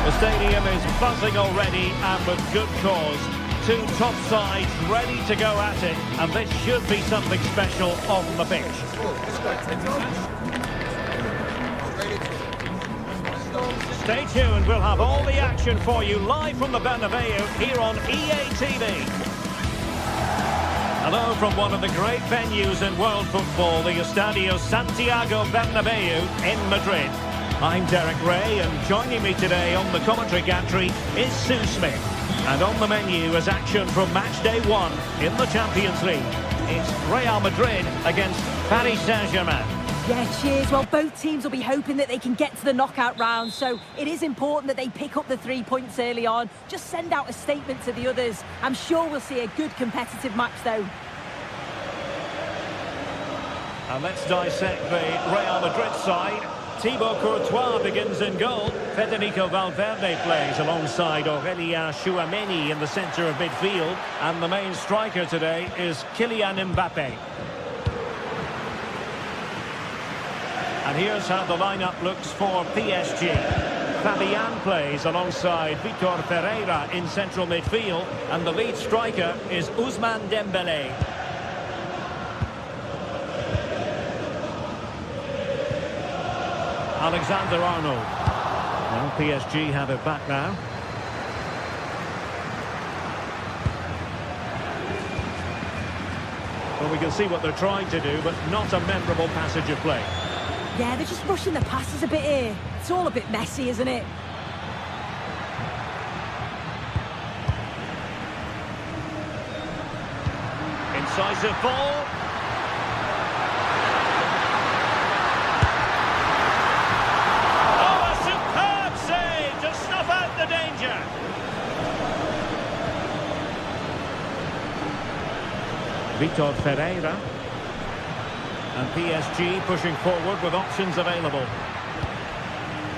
The stadium is buzzing already, and with good cause. Two top sides ready to go at it, and this should be something special on the pitch. Stay tuned, we'll have all the action for you live from the Bernabeu here on EA TV. Hello from one of the great venues in world football, the Estadio Santiago Bernabeu in Madrid. I'm Derek Ray, and joining me today on the commentary gantry is Sue Smith. And on the menu is action from match day 1 in the Champions League. It's Real Madrid against Paris Saint-Germain. Yeah, cheers. Well, both teams will be hoping that they can get to the knockout round, so it is important that they pick up the 3 points early on. Just send out a statement to the others. I'm sure we'll see a good competitive match, though. And let's dissect the Real Madrid side. Thibaut Courtois begins in goal. Federico Valverde plays alongside Aurélien Tchouaméni in the centre of midfield. And the main striker today is Kylian Mbappé. And here's how the lineup looks for PSG. Fabian plays alongside Vitor Pereira in central midfield. And the lead striker is Ousmane Dembélé. Alexander-Arnold. Well, PSG have it back now. Well, we can see what they're trying to do, but not a memorable passage of play. Yeah, they're just rushing the passes a bit here. It's all a bit messy, isn't it? Incisive ball. Vitor Pereira. And PSG pushing forward with options available.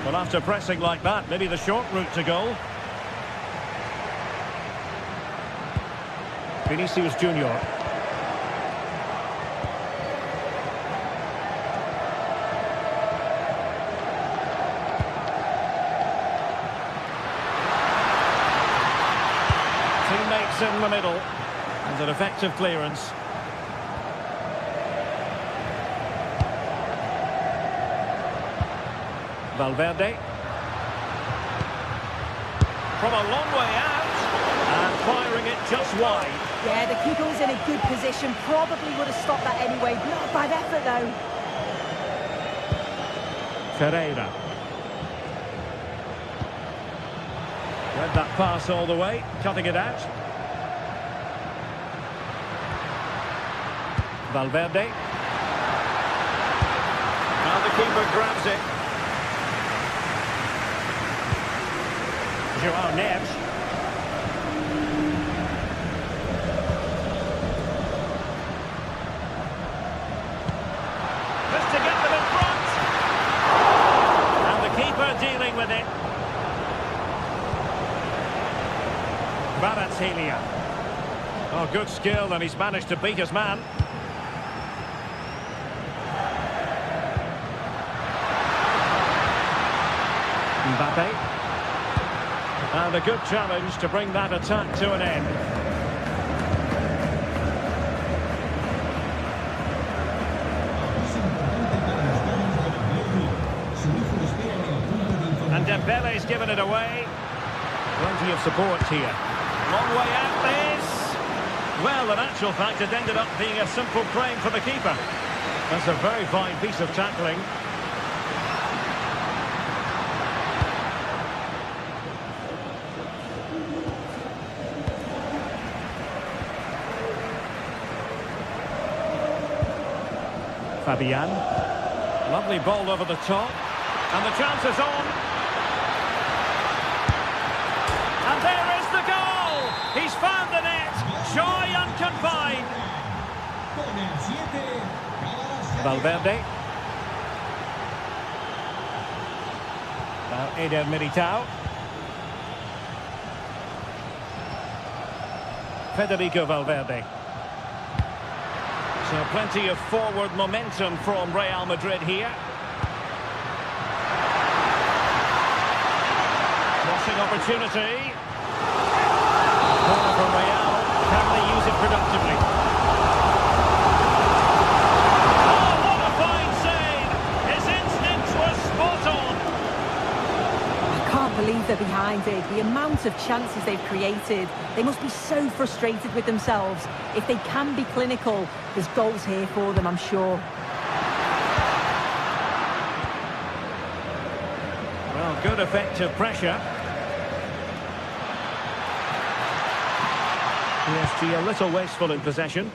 Well, after pressing like that, maybe the short route to goal. Vinicius Junior. Teammates in the middle. And an effective clearance. Valverde. From a long way out. And firing it just wide. Yeah, the keeper was in a good position. Probably would have stopped that anyway. Not a bad effort, though. Ferreira. Read that pass all the way. Cutting it out. Valverde. Now the keeper grabs it. Joao Neves. Just to get them in front. And the keeper dealing with it. Kvaratskhelia. Oh, good skill, and he's managed to beat his man. Mbappé. And a good challenge to bring that attack to an end. And Dembele's given it away. Plenty of support here. Long way out this. Well, in actual fact, it ended up being a simple claim for the keeper. That's a very fine piece of tackling. Fabian. Lovely ball over the top. And the chance is on. And there is the goal! He's found the net. Joy unconfined. Valverde. Now Eder Militao. Federico Valverde. So plenty of forward momentum from Real Madrid here. Crossing opportunity. Corner from Real. Can they use it productively? Oh, what a fine save! His instincts were spot on. I can't believe they're behind it. The amount of chances they've created. They must be so frustrated with themselves. If they can be clinical, there's goals here for them, I'm sure. Well, good effective pressure. PSG a little wasteful in possession.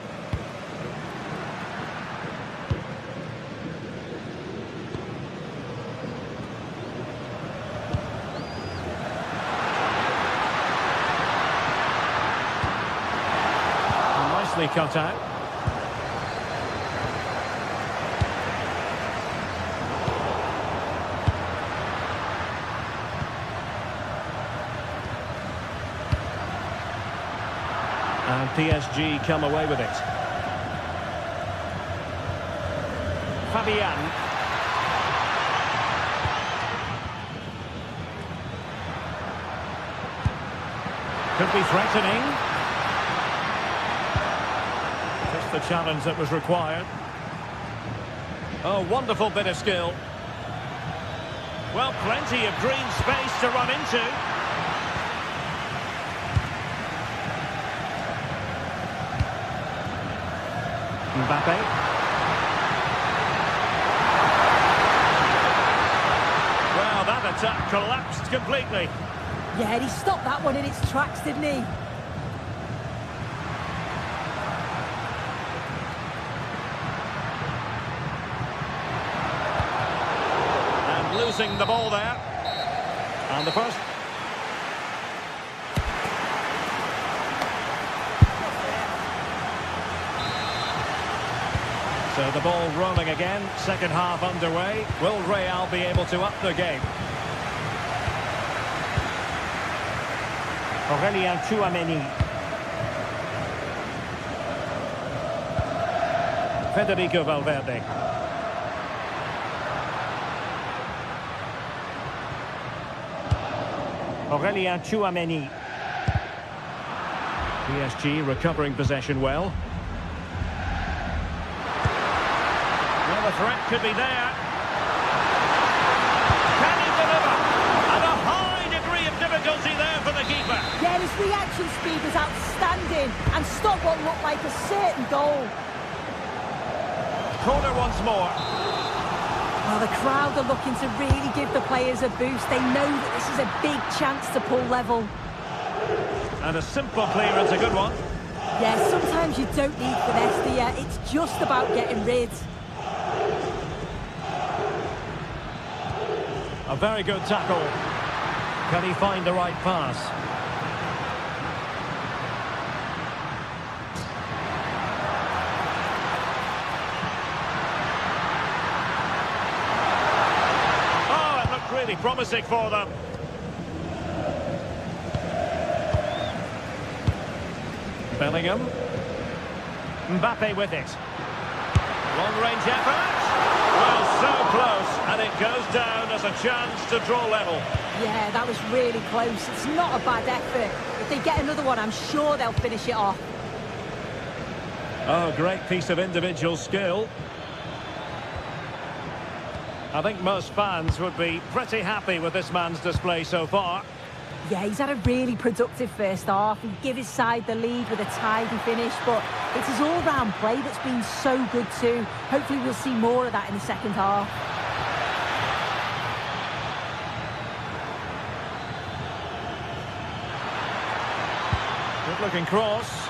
nicely cut out. And PSG come away with it. Fabian. Could be threatening. Just the challenge that was required. Oh, wonderful bit of skill. Well, plenty of green space to run into. Mbappe. Well, that attack collapsed completely. Yeah, he stopped that one in its tracks, didn't he? And losing the ball there. And the first... So the ball rolling again, second half underway. Will Real be able to up the game? Aurélien Tchouaméni. Federico Valverde. Aurélien Tchouaméni. PSG recovering possession well. Well, the threat could be there. Can he deliver? And a high degree of difficulty there for the keeper. Yeah, his reaction speed was outstanding and stopped what looked like a certain goal. Corner once more. Well, the crowd are looking to really give the players a boost. They know that this is a big chance to pull level. And a simple clearance, a good one. Yeah, sometimes you don't need finesse, do you? It's just about getting rid. A very good tackle. Can he find the right pass? Oh, it looked really promising for them. Bellingham. Mbappe with it. Long-range effort. Well, so close, and it goes down as a chance to draw level. Yeah, that was really close. It's not a bad effort. If they get another one, I'm sure they'll finish it off. Oh, great piece of individual skill. I think most fans would be pretty happy with this man's display so far. Yeah, he's had a really productive first half. He gave his side the lead with a tidy finish, but it's his all-round play that's been so good too. Hopefully we'll see more of that in the second half. Good-looking cross.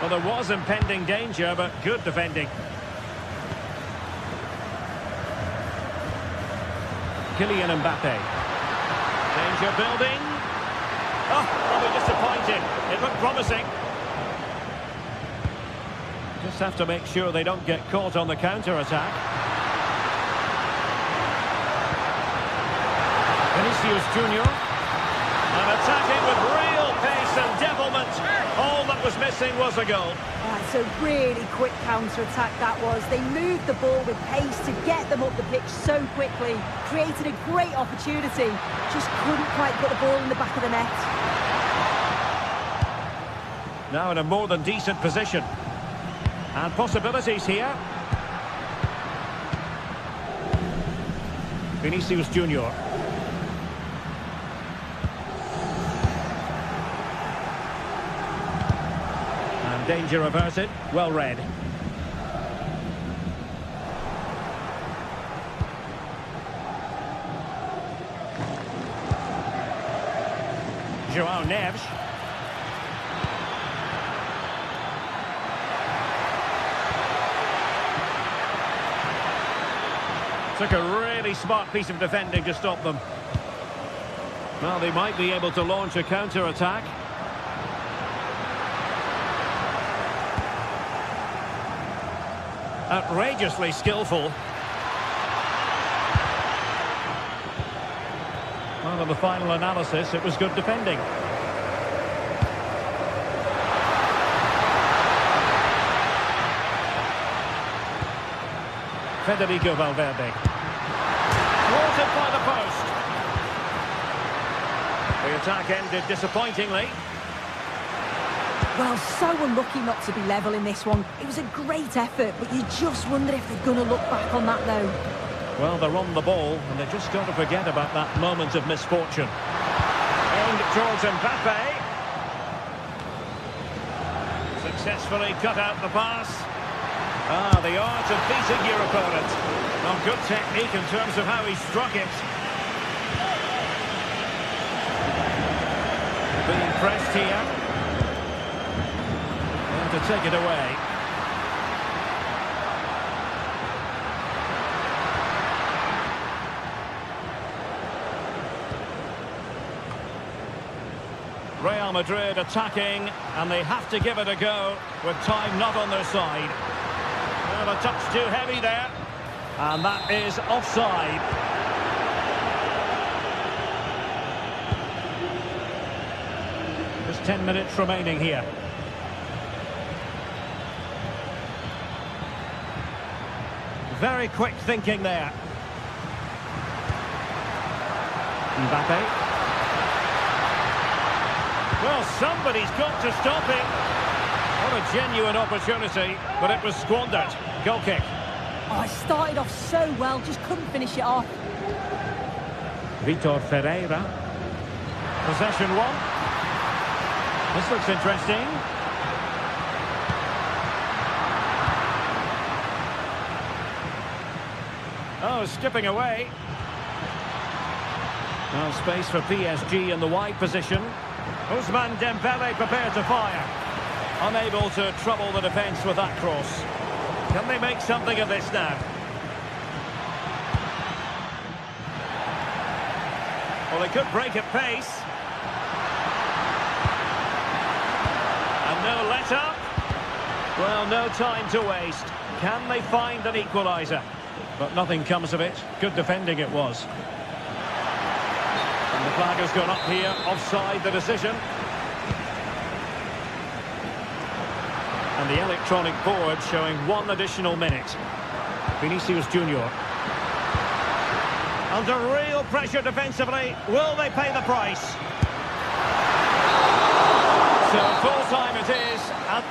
Well, there was impending danger, but good defending. Kylian Mbappe. Danger building. Oh, probably disappointing. It looked promising. Just have to make sure they don't get caught on the counter-attack. Vinicius Junior. And attacking with real pace and devilment. All that was missing was a goal. It's a really quick counter-attack that was. They moved the ball with pace to get them up the pitch so quickly. Created a great opportunity. Just couldn't quite put the ball in the back of the net. Now in a more than decent position. And possibilities here. Vinicius Junior. And danger averted. Well read. João Neves. Took a really smart piece of defending to stop them. Well, they might be able to launch a counter-attack. Outrageously skillful. Well, in the final analysis, it was good defending. Federico Valverde. Thwarted by the post. The attack ended disappointingly. Well, so unlucky not to be level in this one. It was a great effort, but you just wonder if they're going to look back on that, though. Well, they're on the ball, and they just got to forget about that moment of misfortune. Aimed towards Mbappe. Successfully cut out the pass. Ah, the art of beating your opponent. Well, good technique in terms of how he struck it. Being pressed here. And to take it away. Real Madrid attacking, and they have to give it a go with time not on their side. Well, a touch too heavy there, and that is offside. Just 10 minutes remaining here. Very quick thinking there. Mbappe. Well, somebody's got to stop him. What a genuine opportunity, but it was squandered. Goal kick. Oh, it started off so well, just couldn't finish it off. Vitor Ferreira. Possession one. This looks interesting. Oh, skipping away. Now space for PSG in the wide position. Ousmane Dembele prepared to fire. Unable to trouble the defence with that cross. Can they make something of this now? Well, they could break at pace. And no let-up. Well, no time to waste. Can they find an equaliser? But nothing comes of it. Good defending it was. And the flag has gone up here. Offside the decision. And the electronic board showing 1 additional minute. Vinicius Junior. Under real pressure defensively. Will they pay the price? So full time it is. And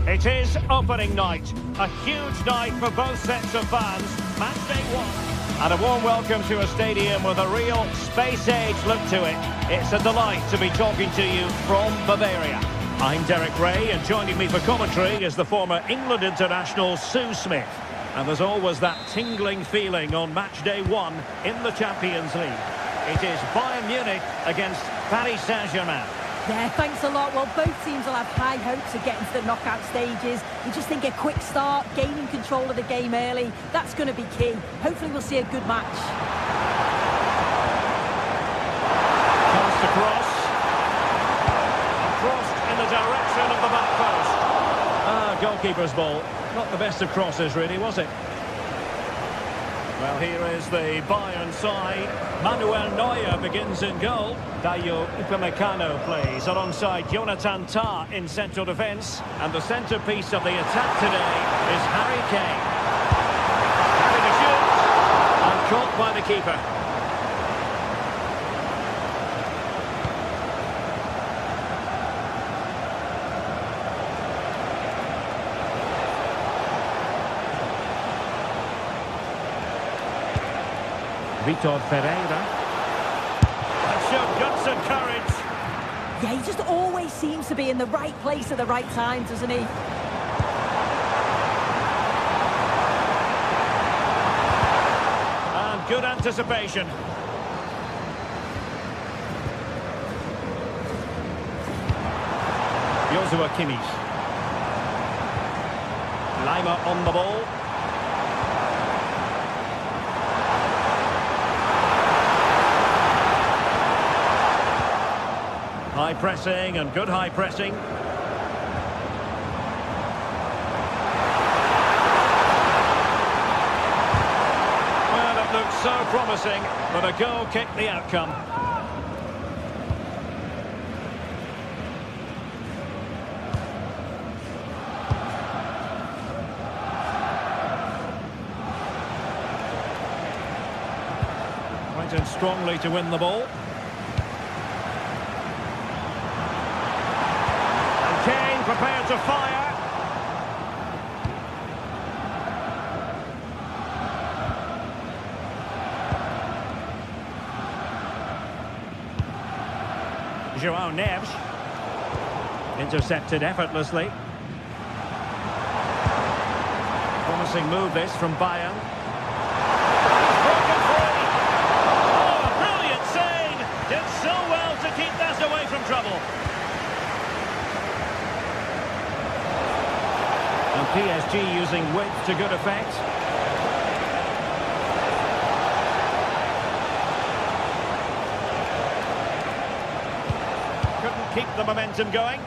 it is opening night. A huge night for both sets of fans. Match day 1. And a warm welcome to a stadium with a real space-age look to it. It's a delight to be talking to you from Bavaria. I'm Derek Ray, and joining me for commentary is the former England international Sue Smith. And there's always that tingling feeling on match day 1 in the Champions League. It is Bayern Munich against Paris Saint-Germain. Yeah, thanks a lot. Well, both teams will have high hopes of getting to the knockout stages. You just think a quick start, gaining control of the game early, that's going to be key. Hopefully we'll see a good match. Passed across. Crossed in the direction of the back post. Goalkeeper's ball. Not the best of crosses, really, was it? Well, here is the Bayern side. Manuel Neuer begins in goal. Dayo Upamecano plays alongside Jonathan Tah in central defence. And the centrepiece of the attack today is Harry Kane. Having a shoot. And caught by the keeper. Vitor Ferreira. And showed guts and courage. Yeah, he just always seems to be in the right place at the right time, doesn't he? And good anticipation. Joshua Kimmich. Lima on the ball. High pressing and good high pressing. Well, it looks so promising, but a goal kicked the outcome. Went in strongly to win the ball. Prepared to fire. Joao Neves. Intercepted effortlessly. Promising move this from Bayern. Broken free. Oh, a brilliant save. Did so well to keep that away from trouble. PSG using width to good effect. Couldn't keep the momentum going.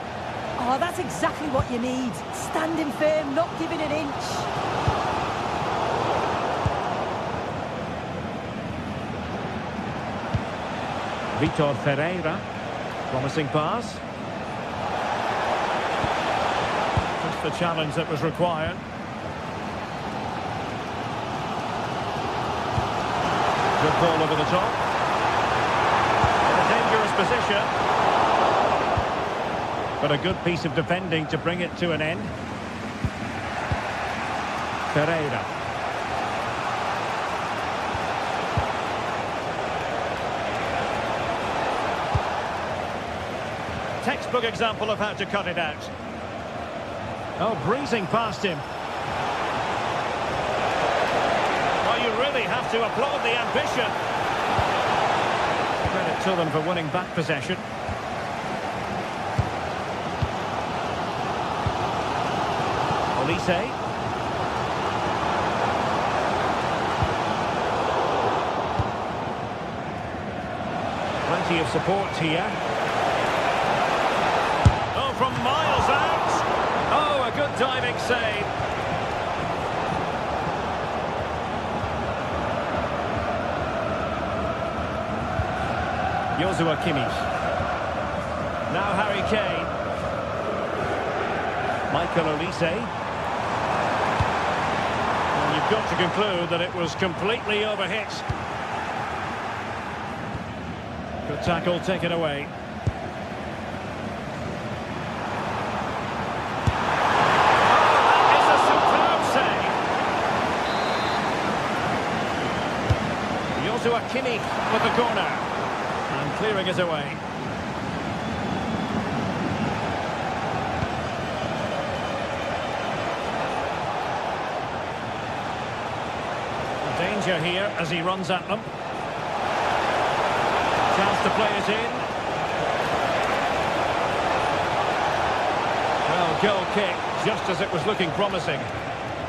Oh, that's exactly what you need. Standing firm, not giving an inch. Vitor Ferreira. Promising pass. The challenge that was required. Good ball over the top. In a dangerous position. But a good piece of defending to bring it to an end. Ferreira. Textbook example of how to cut it out. Oh, breezing past him. Well, you really have to applaud the ambition. Credit to them for winning back possession. Olise. Plenty of support here. Oh, from miles out. Oh, a good diving save. Joshua Kimmich. Now Harry Kane. Michael Olise. And you've got to conclude that it was completely overhit. Good tackle taken away. Joshua Kimmich with the corner and clearing it away. Danger here as he runs at them. Chance to play it in. Well, goal kick, just as it was looking promising.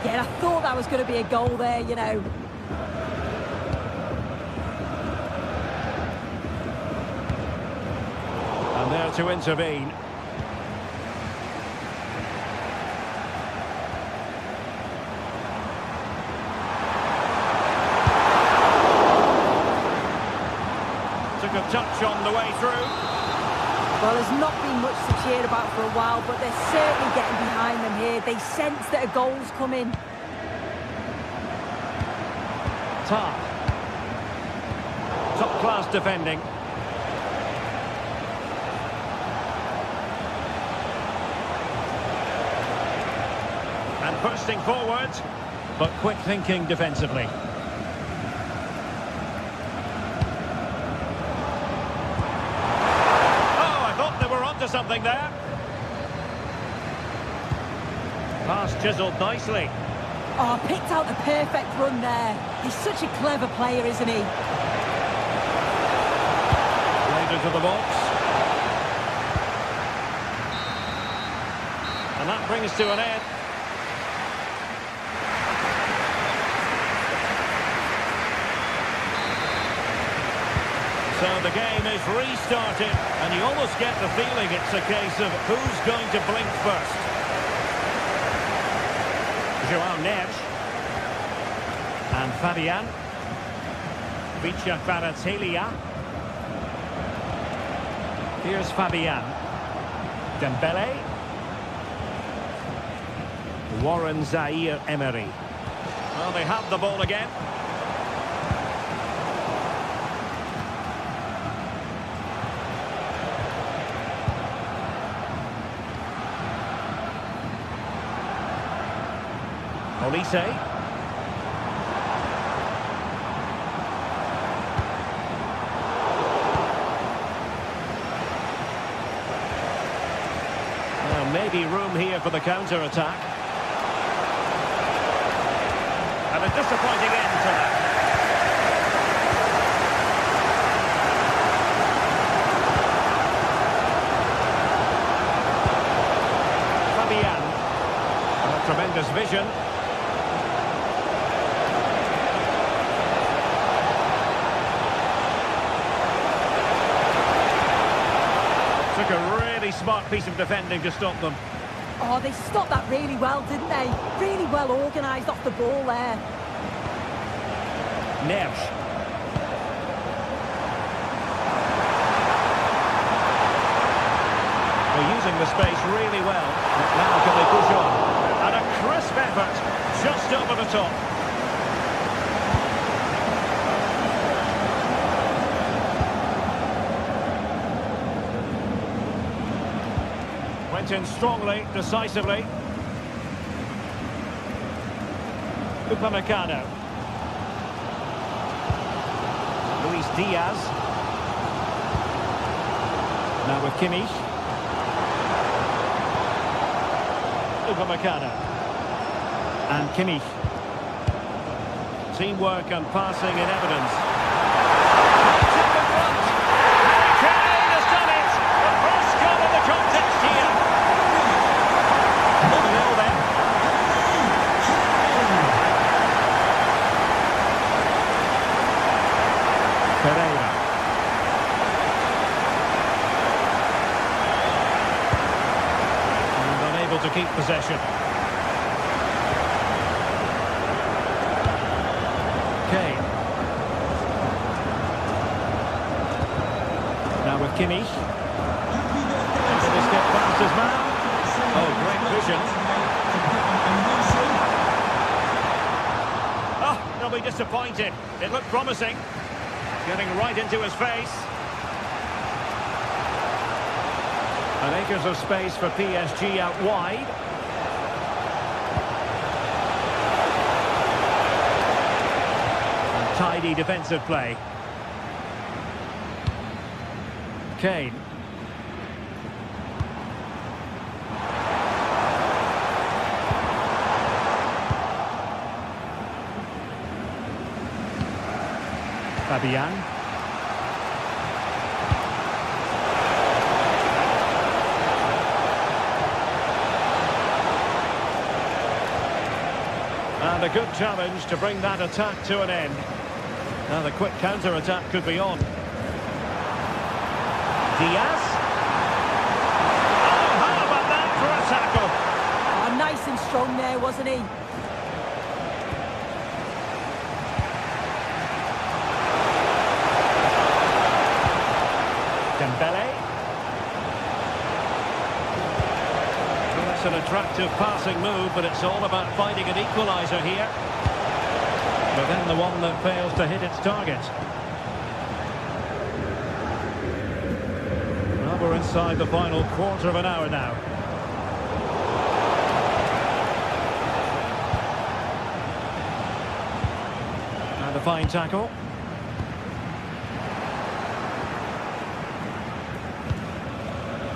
Yeah, I thought that was going to be a goal there, you know. And there to intervene. Took a touch on the way through. Well, there's not been much to cheer about for a while, but they're certainly getting behind them here. They sense that a goal's coming. Top-class defending. And bursting forward, but quick thinking defensively. Something there. Pass chiseled nicely. Oh, picked out the perfect run there. He's such a clever player, isn't he? Played into the box. And that brings to an end. So the game is restarted, and you almost get the feeling it's a case of who's going to blink first. João Neves. And Fabian. Vicha Kvaratskhelia. Here's Fabian. Dembele. Warren Zaire-Emery. Well, they have the ball again. Olise. Well, maybe room here for the counter-attack. And a disappointing end to that. Fabian. Tremendous vision. Took a really smart piece of defending to stop them. Oh, they stopped that really well, didn't they? Really well organised off the ball there. Neves. They're using the space really well. Now can they push on? And a crisp effort just over the top. Went in strongly, decisively. Upamecano. Luis Diaz. Now with Kimmich. Upamecano. And Kimmich. Teamwork and passing in evidence. Take the front. Kane has done it. The first goal of the contest here. 1-0 then. Pereira. And unable to keep possession. Kane. Now with Kimmich. Did this get past his man? Oh, great vision. Oh, they'll be disappointed. It looked promising. Getting right into his face. And acres of space for PSG out wide. And tidy defensive play. Kane. Fabian. And a good challenge to bring that attack to an end. Now the quick counter-attack could be on. Diaz. Oh, how about that for a tackle? Oh, nice and strong there, wasn't he? Dembele. Well, that's an attractive passing move, but it's all about finding an equaliser here. But then the one that fails to hit its target. Well, we're inside the final quarter of an hour now. And a fine tackle.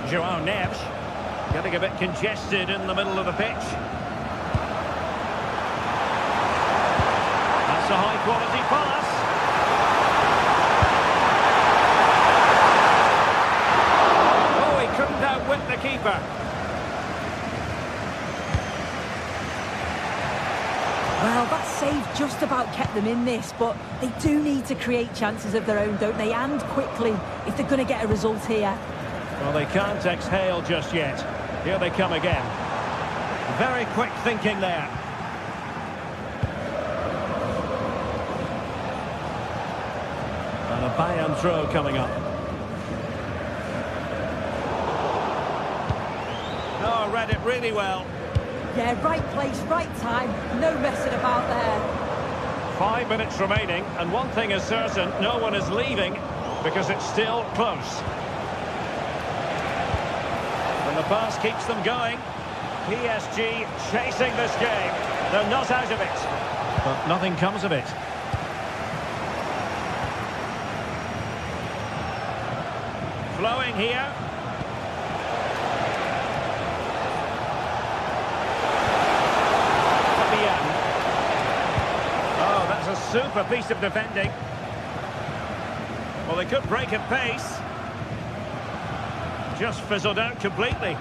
João Neves getting a bit congested in the middle of the pitch. That's a high-quality pass. Oh, he couldn't outwit the keeper. Well, that save just about kept them in this, but they do need to create chances of their own, don't they? And quickly, if they're going to get a result here. Well, they can't exhale just yet. Here they come again. Very quick thinking there. And a Bayern throw coming up. Oh, read it really well. Yeah, right place, right time. No messing about there. 5 minutes remaining, and one thing is certain, no one is leaving because it's still close. And the pass keeps them going. PSG chasing this game. They're not out of it. But nothing comes of it. Flowing here. Oh, that's a super piece of defending. Well, they could break at pace. Just fizzled out completely.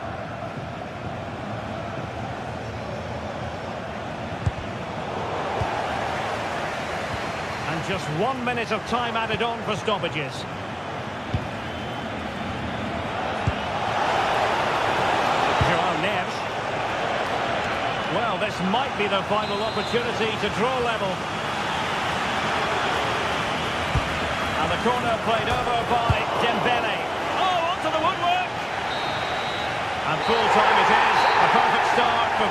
And just 1 minute of time added on for stoppages. João Neves. Well, this might be the final opportunity to draw level. And the corner played over by Dembele. To the woodwork. And full time it is. A perfect start for